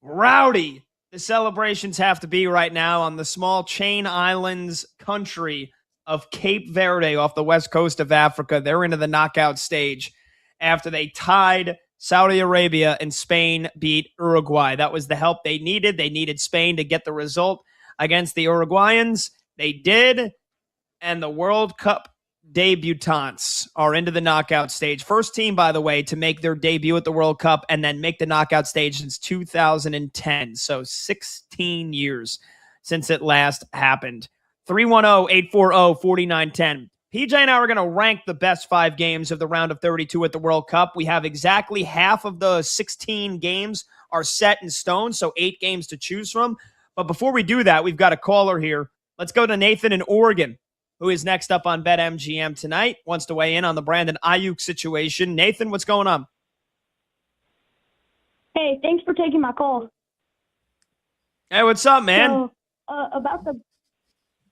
rowdy the celebrations have to be right now on the small chain islands country of Cape Verde off the west coast of Africa. They're into the knockout stage after they tied Saudi Arabia and Spain beat Uruguay. That was the help they needed. They needed Spain to get the result against the Uruguayans. They did, and the World Cup debutants are into the knockout stage. First team, by the way, to make their debut at the World Cup and then make the knockout stage since 2010. So 16 years since it last happened. 310-840-4910. PJ and I are going to rank the best 5 games of the round of 32 at the World Cup. We have exactly half of the 16 games are set in stone, so 8 games to choose from. But before we do that, we've got a caller here. Let's go to Nathan in Oregon, who is next up on BetMGM tonight, wants to weigh in on the Brandon Ayuk situation. Nathan, what's going on? Hey, thanks for taking my call. Hey, what's up, man? So, about the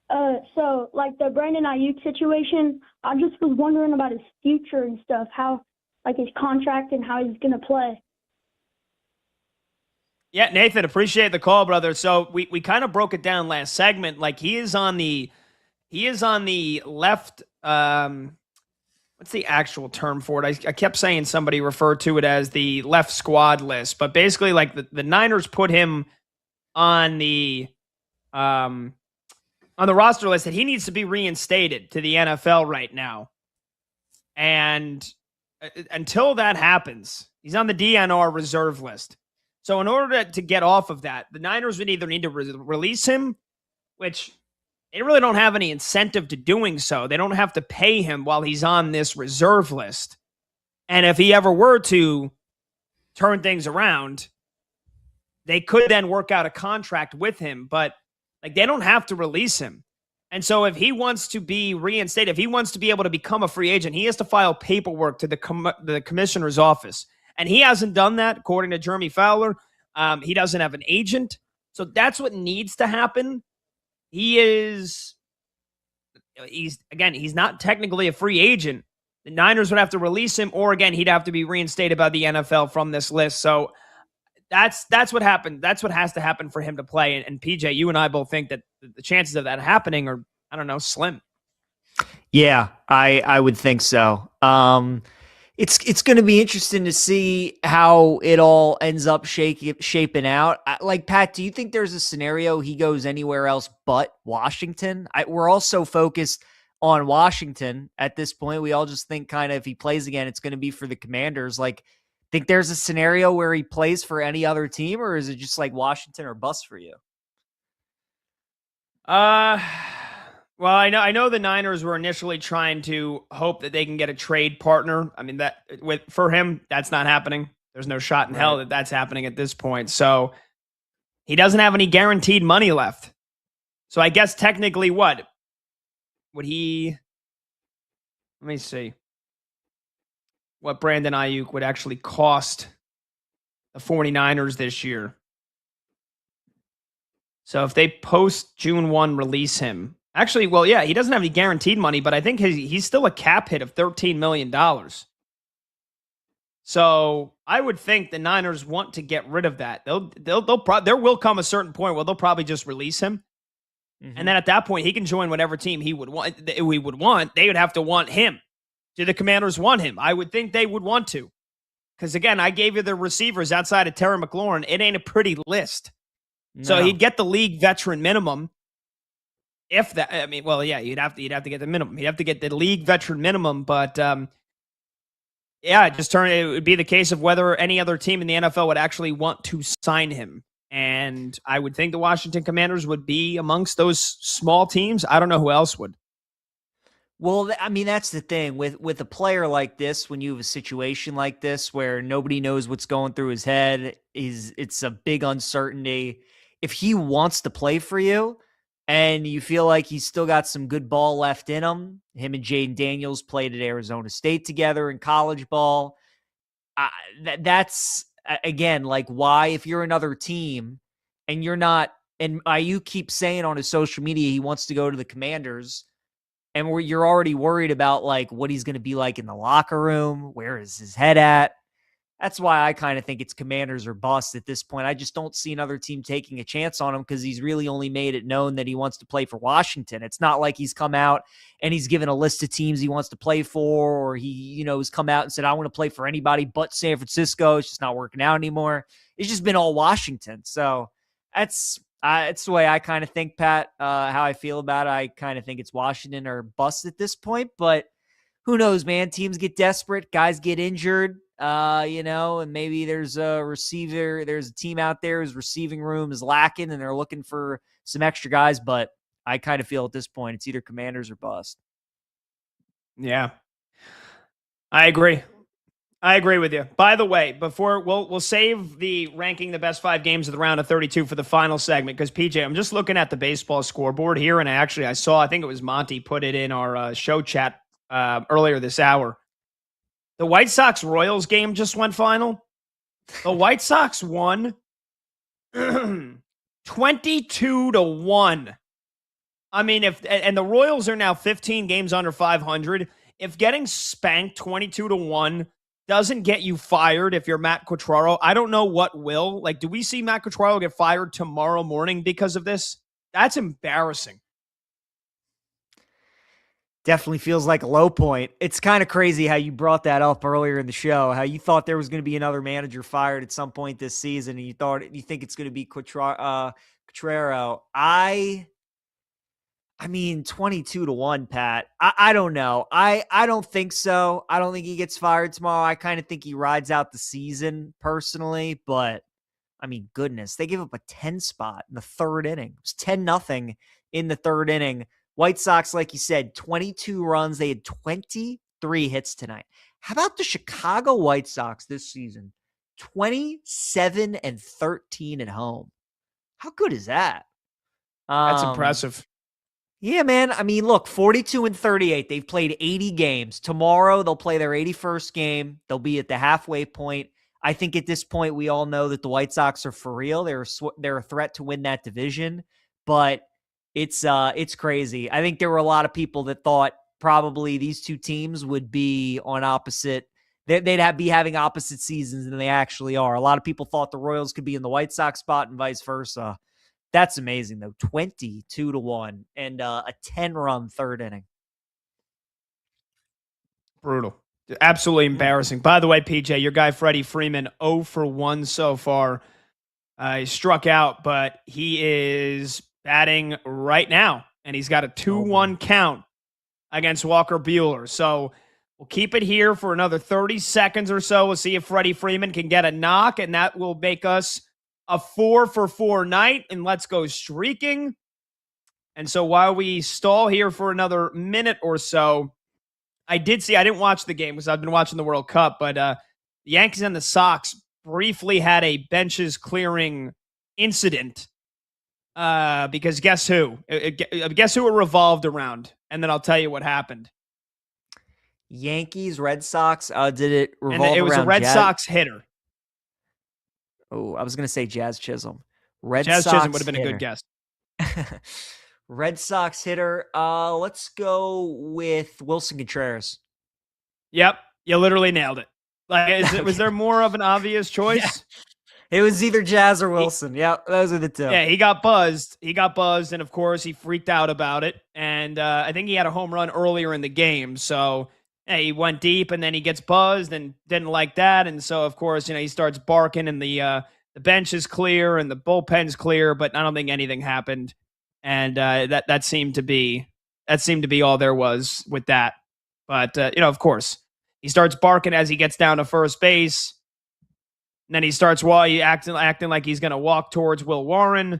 the Brandon Ayuk situation, I just was wondering about his future and stuff, how, his contract and how he's going to play. Yeah, Nathan, appreciate the call, brother. So we kind of broke it down last segment. He is on the left. What's the actual term for it? I kept saying somebody referred to it as the left squad list, but basically, the Niners put him on the roster list that he needs to be reinstated to the NFL right now. And until that happens, he's on the DNR reserve list. So in order to get off of that, the Niners would either need to release him, which they really don't have any incentive to doing so. They don't have to pay him while he's on this reserve list. And if he ever were to turn things around, they could then work out a contract with him. But they don't have to release him. And so if he wants to be reinstated, if he wants to be able to become a free agent, he has to file paperwork to the commissioner's office. And he hasn't done that, according to Jeremy Fowler. He doesn't have an agent. So that's what needs to happen. He's not technically a free agent. The Niners would have to release him, or again, he'd have to be reinstated by the NFL from this list. So that's what happened. That's what has to happen for him to play. And PJ, you and I both think that the chances of that happening are, slim. Yeah, I would think so. It's going to be interesting to see how it all ends up shaping out. Pat, do you think there's a scenario he goes anywhere else but Washington? We're all so focused on Washington at this point. We all just think kind of if he plays again, it's going to be for the Commanders. Think there's a scenario where he plays for any other team, or is it just Washington or bust for you? Well, I know the Niners were initially trying to hope that they can get a trade partner. I mean, for him, that's not happening. There's no shot in hell that that's happening at this point. So he doesn't have any guaranteed money left. So I guess technically what? Would he... Let me see what Brandon Ayuk would actually cost the 49ers this year. So if they post June 1 release him, actually, well, yeah, he doesn't have any guaranteed money, but I think he's still a cap hit of $13 million. So I would think the Niners want to get rid of that. There will come a certain point where they'll probably just release him. Mm-hmm. And then at that point, he can join whatever team he would want. They would have to want him. Do the Commanders want him? I would think they would want to. Because, again, I gave you the receivers outside of Terry McLaurin. It ain't a pretty list. No. So he'd get the league veteran minimum. If that, you'd have to get the minimum. He'd have to get the league veteran minimum. But, it would be the case of whether any other team in the NFL would actually want to sign him. And I would think the Washington Commanders would be amongst those small teams. I don't know who else would. Well, I mean, that's the thing with a player like this, when you have a situation like this where nobody knows what's going through his head, it's a big uncertainty. If he wants to play for you, and you feel like he's still got some good ball left in him. Him and Jaden Daniels played at Arizona State together in college ball. That's, again, like, why, if you're another team and you're not, and IU keeps saying on his social media he wants to go to the Commanders, and you're already worried about, like, what he's going to be like in the locker room. Where is his head at? That's why I kind of think it's Commanders or bust at this point. I just don't see another team taking a chance on him because he's really only made it known that he wants to play for Washington. It's not like he's come out and he's given a list of teams he wants to play for, or he, has come out and said, I want to play for anybody but San Francisco. It's just not working out anymore. It's just been all Washington. So that's the way I kind of think, Pat, how I feel about it. I kind of think it's Washington or bust at this point, but who knows, man? Teams get desperate. Guys get injured. And maybe there's a team out there whose receiving room is lacking and they're looking for some extra guys, but I kind of feel at this point it's either Commanders or bust. Yeah. I agree with you. By the way, before we'll save the ranking the best 5 games of the round of 32 for the final segment, because PJ, I'm just looking at the baseball scoreboard here, and I think it was Monty put it in our show chat earlier this hour. The White Sox-Royals game just went final. The White Sox won 22-1. I mean, and the Royals are now 15 games under 500. If getting spanked 22-1 doesn't get you fired if you're Matt Quatraro, I don't know what will. Like, do we see Matt Quatraro get fired tomorrow morning because of this? That's embarrassing. Definitely feels like a low point. It's kind of crazy how you brought that up earlier in the show, how you thought there was going to be another manager fired at some point this season, and you think it's going to be Quatraro. I mean, 22-1, Pat. I don't know. I don't think so. I don't think he gets fired tomorrow. I kind of think he rides out the season personally, but I mean, goodness, they gave up a 10 spot in the third inning. It was 10-0 in the third inning. White Sox, like you said, 22 runs. They had 23 hits tonight. How about the Chicago White Sox this season? 27-13 at home. How good is that? That's impressive. Yeah, man. I mean, look, 42-38. They've played 80 games. Tomorrow, they'll play their 81st game. They'll be at the halfway point. I think at this point, we all know that the White Sox are for real. They're a threat to win that division, but it's crazy. I think there were a lot of people that thought probably these two teams would be on opposite. They'd be having opposite seasons than they actually are. A lot of people thought the Royals could be in the White Sox spot and vice versa. That's amazing, though. 22-1 and a 10-run third inning. Brutal. Absolutely embarrassing. By the way, PJ, your guy Freddie Freeman, 0 for 1 so far. He struck out, but he is batting right now, and he's got a 2-1 count against Walker Buehler. So we'll keep it here for another 30 seconds or so. We'll see if Freddie Freeman can get a knock, and that will make us a 4 for 4 night, and let's go streaking. And so while we stall here for another minute or so, I didn't watch the game because I've been watching the World Cup, but the Yankees and the Sox briefly had a benches clearing incident because guess who? Guess who it revolved around? And then I'll tell you what happened. Yankees, Red Sox, did it revolve around? It was a Red Sox hitter. Oh, I was going to say Jazz Chisholm. Jazz Chisholm would have been a good guess. Red Sox hitter. Let's go with Wilson Contreras. Yep, you literally nailed it. Like, was there more of an obvious choice? Yeah. It was either Jazz or Wilson. Yep, those are the two. Yeah, he got buzzed, and of course he freaked out about it. And I think he had a home run earlier in the game, so he went deep, and then he gets buzzed and didn't like that, and so of course he starts barking, and the bench is clear and the bullpen's clear, but I don't think anything happened. And that seemed to be all there was with that. But of course, he starts barking as he gets down to first base. And then he starts acting like he's going to walk towards Will Warren,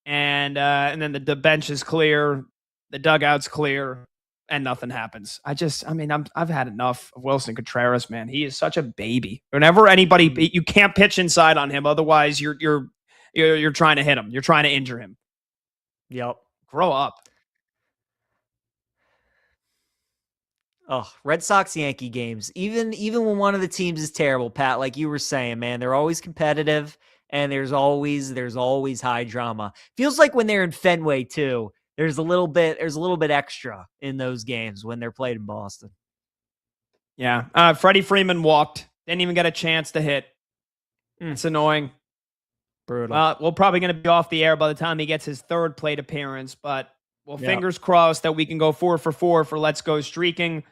and then the bench is clear, the dugout's clear, and nothing happens. I've had enough of Wilson Contreras, man. He is such a baby. Whenever anybody, you can't pitch inside on him, otherwise you're trying to hit him, you're trying to injure him. Yep. Grow up. Oh, Red Sox Yankee games. Even when one of the teams is terrible, Pat, like you were saying, man, they're always competitive and there's always high drama. Feels like when they're in Fenway too, there's a little bit extra in those games when they're played in Boston. Yeah. Freddie Freeman walked. Didn't even get a chance to hit. It's annoying. Brutal. We're probably going to be off the air by the time he gets his third plate appearance, but fingers crossed that we can go 4 for 4 for Let's Go Streaking,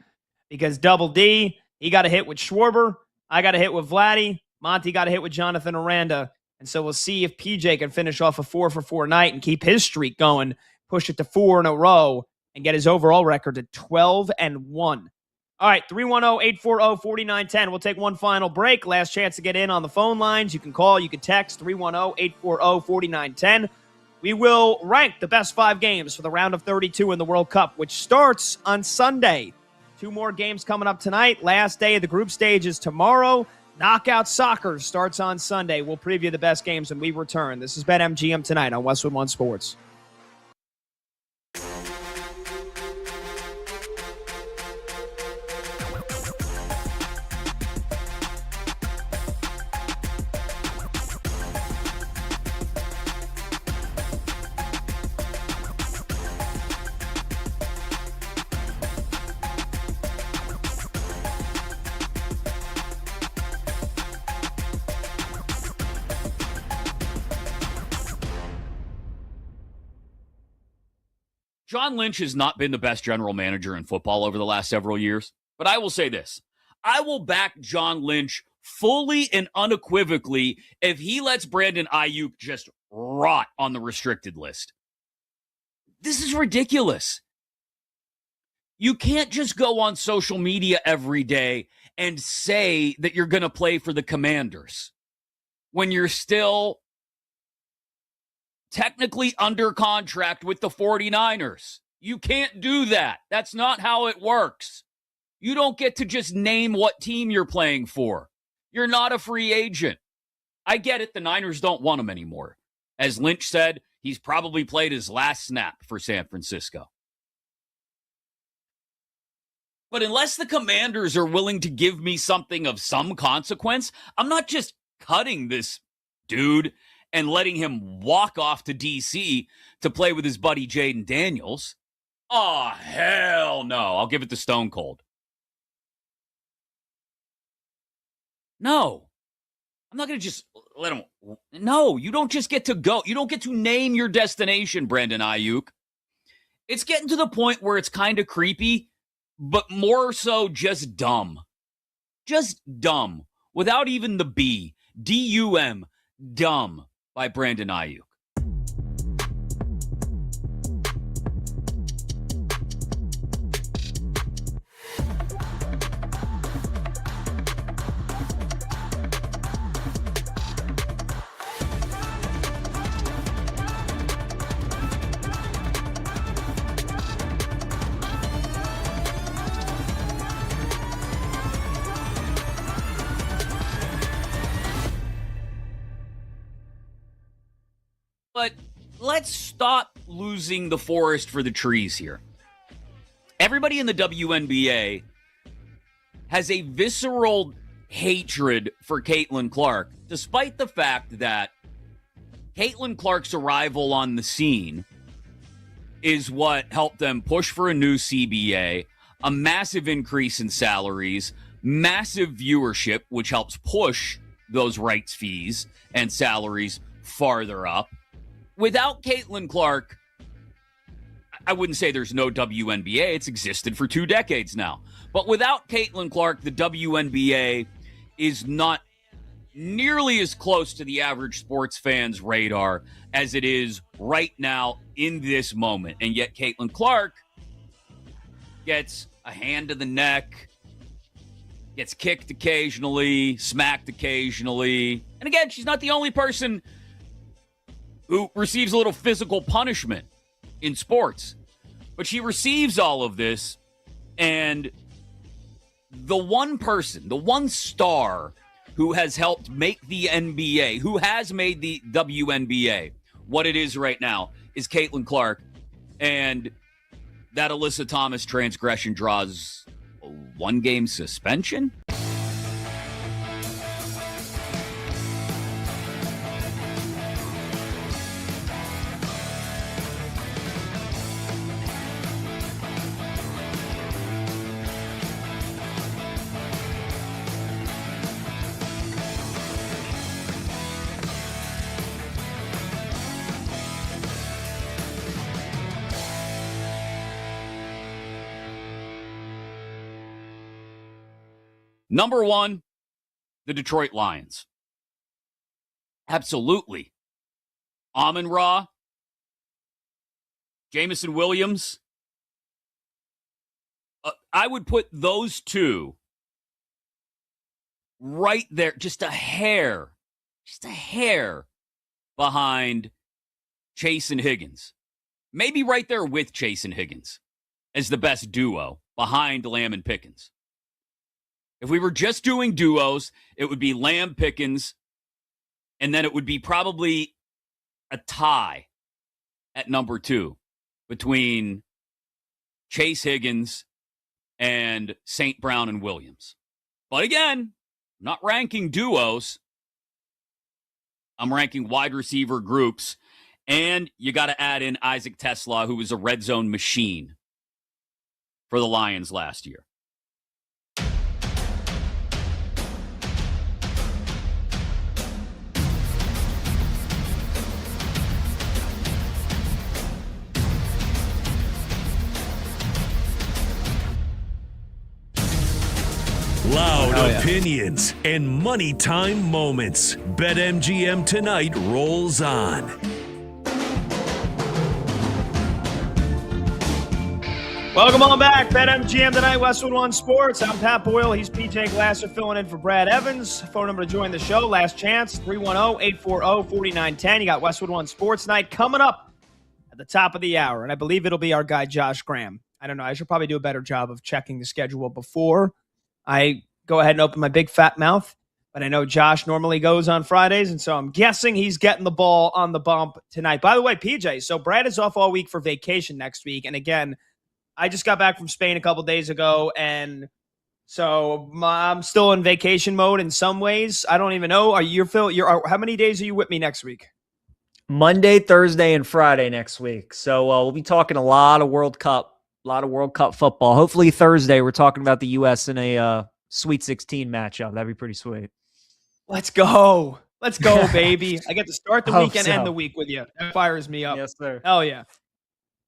because Double D, he got a hit with Schwarber. I got a hit with Vladdy. Monty got a hit with Jonathan Aranda. And so we'll see if PJ can finish off a 4 for 4 night and keep his streak going, push it to 4 in a row, and get his overall record to 12-1. All right, 310-840-4910. We'll take one final break. Last chance to get in on the phone lines. You can call, you can text 310-840-4910. We will rank the best 5 games for the round of 32 in the World Cup, which starts on Sunday. 2 more games coming up tonight. Last day of the group stage is tomorrow. Knockout Soccer starts on Sunday. We'll preview the best games when we return. This is BetMGM tonight on Westwood One Sports. John Lynch has not been the best general manager in football over the last several years, but I will say this. I will back John Lynch fully and unequivocally if he lets Brandon Ayuk just rot on the restricted list. This is ridiculous. You can't just go on social media every day and say that you're going to play for the Commanders when you're still technically under contract with the 49ers. You can't do that. That's not how it works. You don't get to just name what team you're playing for. You're not a free agent. I get it. The Niners don't want him anymore. As Lynch said, he's probably played his last snap for San Francisco. But unless the Commanders are willing to give me something of some consequence, I'm not just cutting this dude and letting him walk off to D.C. to play with his buddy Jaden Daniels. Oh, hell no. I'll give it to Stone Cold. No. I'm not going to just let him. No, you don't just get to go. You don't get to name your destination, Brandon Ayuk. It's getting to the point where it's kind of creepy, but more so just dumb. Just dumb. Without even the B. D-U-M. Dumb. By Brandon Ayuk. But let's stop losing the forest for the trees here. Everybody in the WNBA has a visceral hatred for Caitlin Clark, despite the fact that Caitlin Clark's arrival on the scene is what helped them push for a new CBA, a massive increase in salaries, massive viewership, which helps push those rights fees and salaries farther up. Without Caitlin Clark, I wouldn't say there's no WNBA. It's existed for 2 decades now. But without Caitlin Clark, the WNBA is not nearly as close to the average sports fan's radar as it is right now in this moment. And yet Caitlin Clark gets a hand to the neck, gets kicked occasionally, smacked occasionally. And again, she's not the only person who receives a little physical punishment in sports. But she receives all of this, and the one person, the one star who has helped make the NBA, who has made the WNBA what it is right now, is Caitlin Clark. And that Alyssa Thomas transgression draws a 1-game suspension? Number one, the Detroit Lions. Absolutely. Amon-Ra, Jamison Williams. I would put those two right there, just a hair behind Chase and Higgins. Maybe right there with Chase and Higgins as the best duo behind Lamb and Pickens. If we were just doing duos, it would be Lamb, Pickens, and then it would be probably a tie at number 2 between Chase Higgins and St. Brown and Williams. But again, I'm not ranking duos. I'm ranking wide receiver groups. And you got to add in Isaac Tesla, who was a red zone machine for the Lions last year. Loud opinions and money time moments. BetMGM Tonight rolls on. Welcome on back. BetMGM Tonight, Westwood One Sports. I'm Pat Boyle. He's PJ Glasser filling in for Brad Evans. Phone number to join the show. Last chance, 310-840-4910. You got Westwood One Sports Night coming up at the top of the hour. And I believe it'll be our guy, Josh Graham. I don't know. I should probably do a better job of checking the schedule before I go ahead and open my big fat mouth. But I know Josh normally goes on Fridays, and so I'm guessing he's getting the ball on the bump tonight. By the way, PJ, so Brad is off all week for vacation next week. And again, I just got back from Spain a couple days ago, and so I'm still in vacation mode in some ways. I don't even know. How many days are you with me next week? Monday, Thursday, and Friday next week. So we'll be talking a lot of World Cup football. Hopefully Thursday we're talking about the U.S. in a Sweet 16 matchup. That'd be pretty sweet. Let's go. Let's go, baby. I get to start the Hope weekend so. and the week with you. That fires me up. Yes, sir. Hell yeah.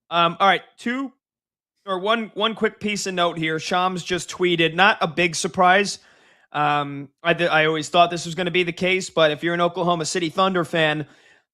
All right, one quick piece of note here. Shams just tweeted, not a big surprise. I always thought this was going to be the case, but if you're an Oklahoma City Thunder fan,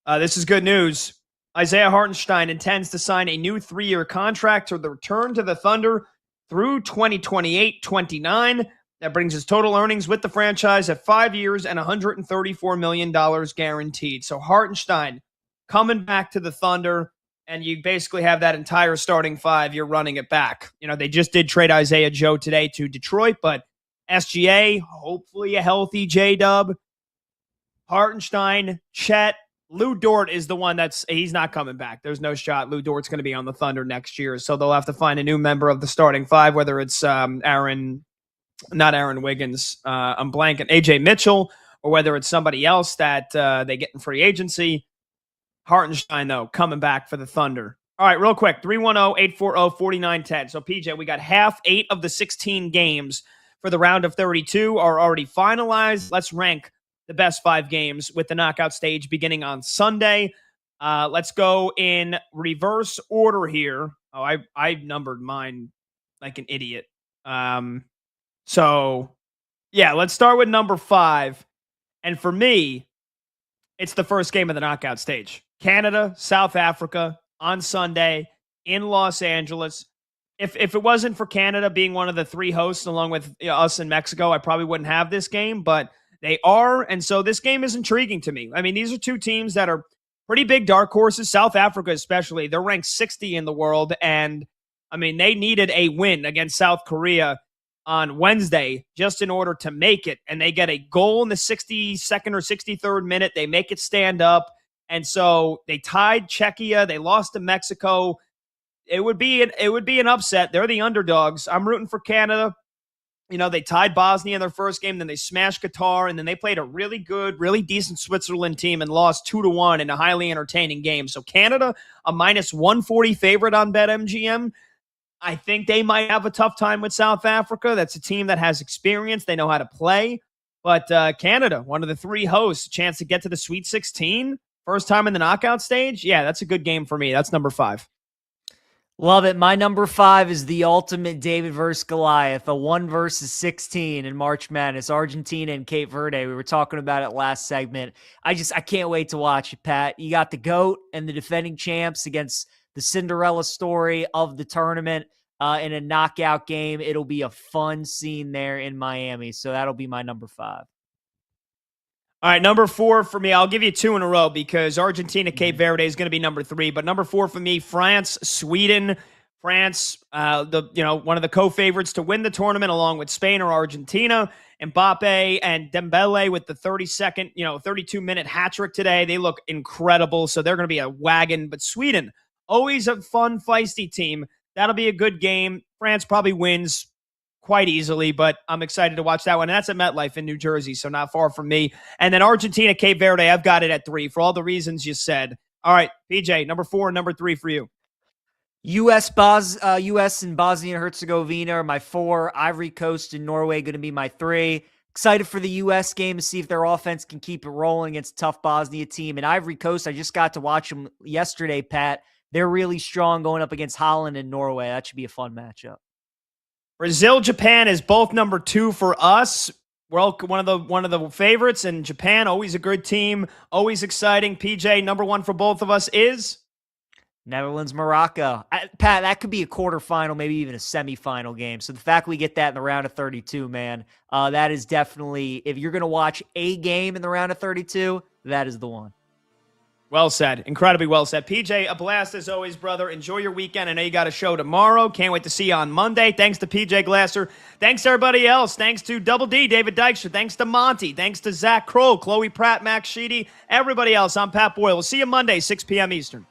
this is good news. Isaiah Hartenstein intends to sign a new 3-year contract to return to the Thunder through 2028-29. That brings his total earnings with the franchise at 5 years and $134 million guaranteed. So Hartenstein coming back to the Thunder, and you basically have that entire starting 5. You're running it back. You know, they just did trade Isaiah Joe today to Detroit, but SGA, hopefully a healthy J-Dub, Hartenstein, Chet, Lou Dort is the one he's not coming back. There's no shot. Lou Dort's going to be on the Thunder next year, so they'll have to find a new member of the starting 5, whether it's not Aaron Wiggins, I'm blanking, AJ Mitchell, or whether it's somebody else that they get in free agency. Hartenstein, though, coming back for the Thunder. All right, real quick, 310-840-4910. So, PJ, we got 8 of the 16 games for the round of 32 are already finalized. Let's rank the best 5 games with the knockout stage beginning on Sunday. Let's go in reverse order here. Oh, I numbered mine like an idiot. So, yeah, let's start with number 5. And for me, it's the first game of the knockout stage. Canada, South Africa on Sunday in Los Angeles. If it wasn't for Canada being one of the 3 hosts along with us in Mexico, I probably wouldn't have this game, but they are, and so this game is intriguing to me. I mean, these are 2 teams that are pretty big dark horses. South Africa especially, they're ranked 60 in the world, and, I mean, they needed a win against South Korea on Wednesday just in order to make it, and they get a goal in the 62nd or 63rd minute. They make it stand up, and so they tied Czechia. They lost to Mexico. it would be an upset. They're the underdogs. I'm rooting for Canada. You know, they tied Bosnia in their first game, then they smashed Qatar, and then they played a really good, really decent Switzerland team and lost 2-1 in a highly entertaining game. So Canada, a minus 140 favorite on BetMGM. I think they might have a tough time with South Africa. That's a team that has experience. They know how to play. But Canada, one of the three hosts, a chance to get to the Sweet 16, first time in the knockout stage. Yeah, that's a good game for me. That's number 5. Love it. My number 5 is the ultimate David versus Goliath, a 1 versus 16 in March Madness, Argentina and Cape Verde. We were talking about it last segment. I can't wait to watch it, Pat. You got the GOAT and the defending champs against the Cinderella story of the tournament in a knockout game. It'll be a fun scene there in Miami. So that'll be my number 5. All right, number 4 for me. I'll give you 2 in a row because Argentina, Cape Verde is going to be number 3. But number 4 for me, France, Sweden. France, one of the co-favorites to win the tournament, along with Spain or Argentina. Mbappe and Dembele with the 32-minute hat trick today. They look incredible, so they're going to be a wagon. But Sweden, always a fun, feisty team. That'll be a good game. France probably wins quite easily, but I'm excited to watch that one. And that's at MetLife in New Jersey, so not far from me. And then Argentina, Cape Verde, I've got it at 3 for all the reasons you said. All right, PJ, number 4 and number 3 for you. U.S. and Bosnia and Herzegovina are my 4. Ivory Coast and Norway going to be my 3. Excited for the U.S. game to see if their offense can keep it rolling against a tough Bosnia team. And Ivory Coast, I just got to watch them yesterday, Pat. They're really strong going up against Holland and Norway. That should be a fun matchup. Brazil, Japan is both number 2 for us. Well, one of the favorites, and Japan, always a good team, always exciting. PJ, number 1 for both of us is Netherlands, Morocco. Pat, that could be a quarterfinal, maybe even a semifinal game. So the fact we get that in the round of 32, man, that is definitely, if you're going to watch a game in the round of 32, that is the one. Well said. Incredibly well said. PJ, a blast as always, brother. Enjoy your weekend. I know you got a show tomorrow. Can't wait to see you on Monday. Thanks to PJ Glasser. Thanks to everybody else. Thanks to Double D, David Dykstra. Thanks to Monty. Thanks to Zach Kroll, Chloe Pratt, Max Sheedy, everybody else. I'm Pat Boyle. We'll see you Monday, 6 p.m. Eastern.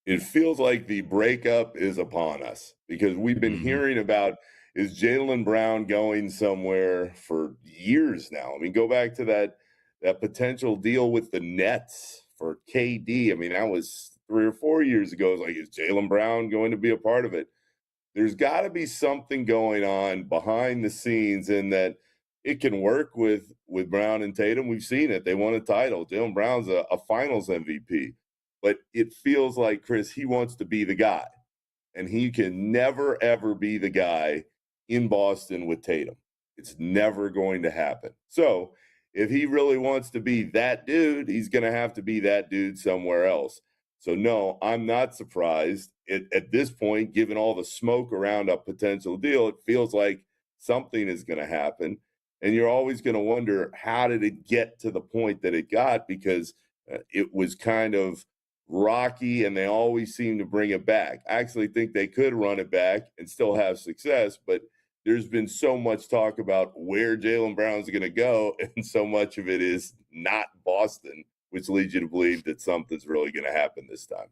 It feels like the breakup is upon us because we've been hearing about, is Jaylen Brown going somewhere for years now? I mean, go back to that potential deal with the Nets for KD. I mean, that was 3 or 4 years ago. It's like, is Jaylen Brown going to be a part of it? There's got to be something going on behind the scenes in that it can work with Brown and Tatum. We've seen it. They won a title. Jaylen Brown's a finals MVP. But it feels like, Chris, he wants to be the guy. And he can never, ever be the guy in Boston with Tatum. It's never going to happen. So if he really wants to be that dude, he's going to have to be that dude somewhere else. So, no, I'm not surprised. At this point, given all the smoke around a potential deal, it feels like something is going to happen. And you're always going to wonder, how did it get to the point that it got? Because it was kind of rocky, and they always seem to bring it back. I actually think they could run it back and still have success, but there's been so much talk about where Jaylen Brown's going to go, and so much of it is not Boston, which leads you to believe that something's really going to happen this time.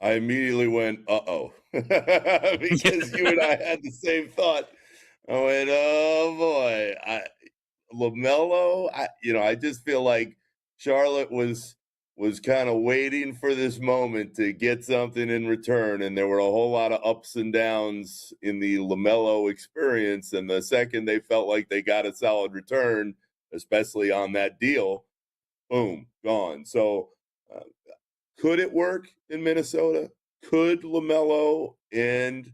I immediately went, uh-oh, because you and I had the same thought. I went, oh boy, LaMelo. I just feel like Charlotte was kind of waiting for this moment to get something in return, and there were a whole lot of ups and downs in the LaMelo experience. And the second they felt like they got a solid return, especially on that deal, boom, gone. So. Could it work in Minnesota? Could LaMelo and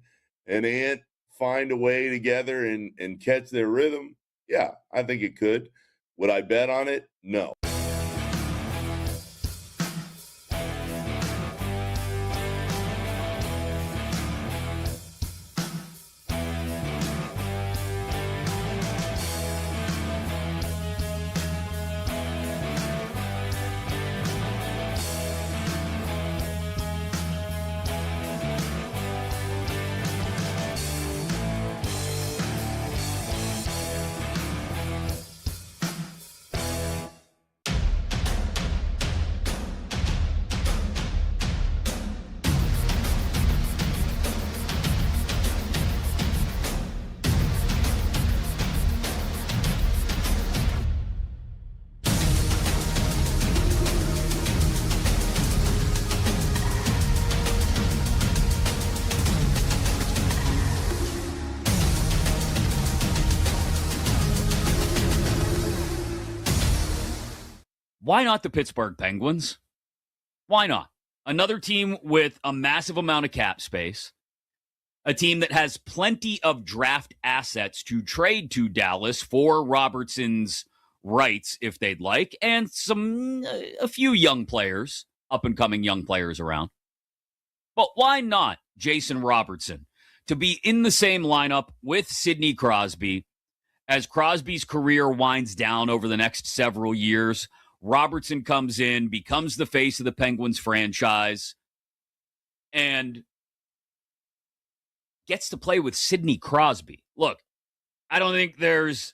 Ant find a way together and catch their rhythm? Yeah, I think it could. Would I bet on it? No. Why not the Pittsburgh Penguins? Why not? Another team with a massive amount of cap space, a team that has plenty of draft assets to trade to Dallas for Robertson's rights if they'd like, and a few young players, up-and-coming young players around. But why not Jason Robertson to be in the same lineup with Sidney Crosby as Crosby's career winds down over the next several years? Robertson comes in, becomes the face of the Penguins franchise, and gets to play with Sidney Crosby. Look, I don't think there's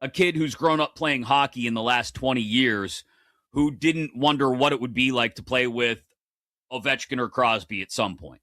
a kid who's grown up playing hockey in the last 20 years who didn't wonder what it would be like to play with Ovechkin or Crosby at some point.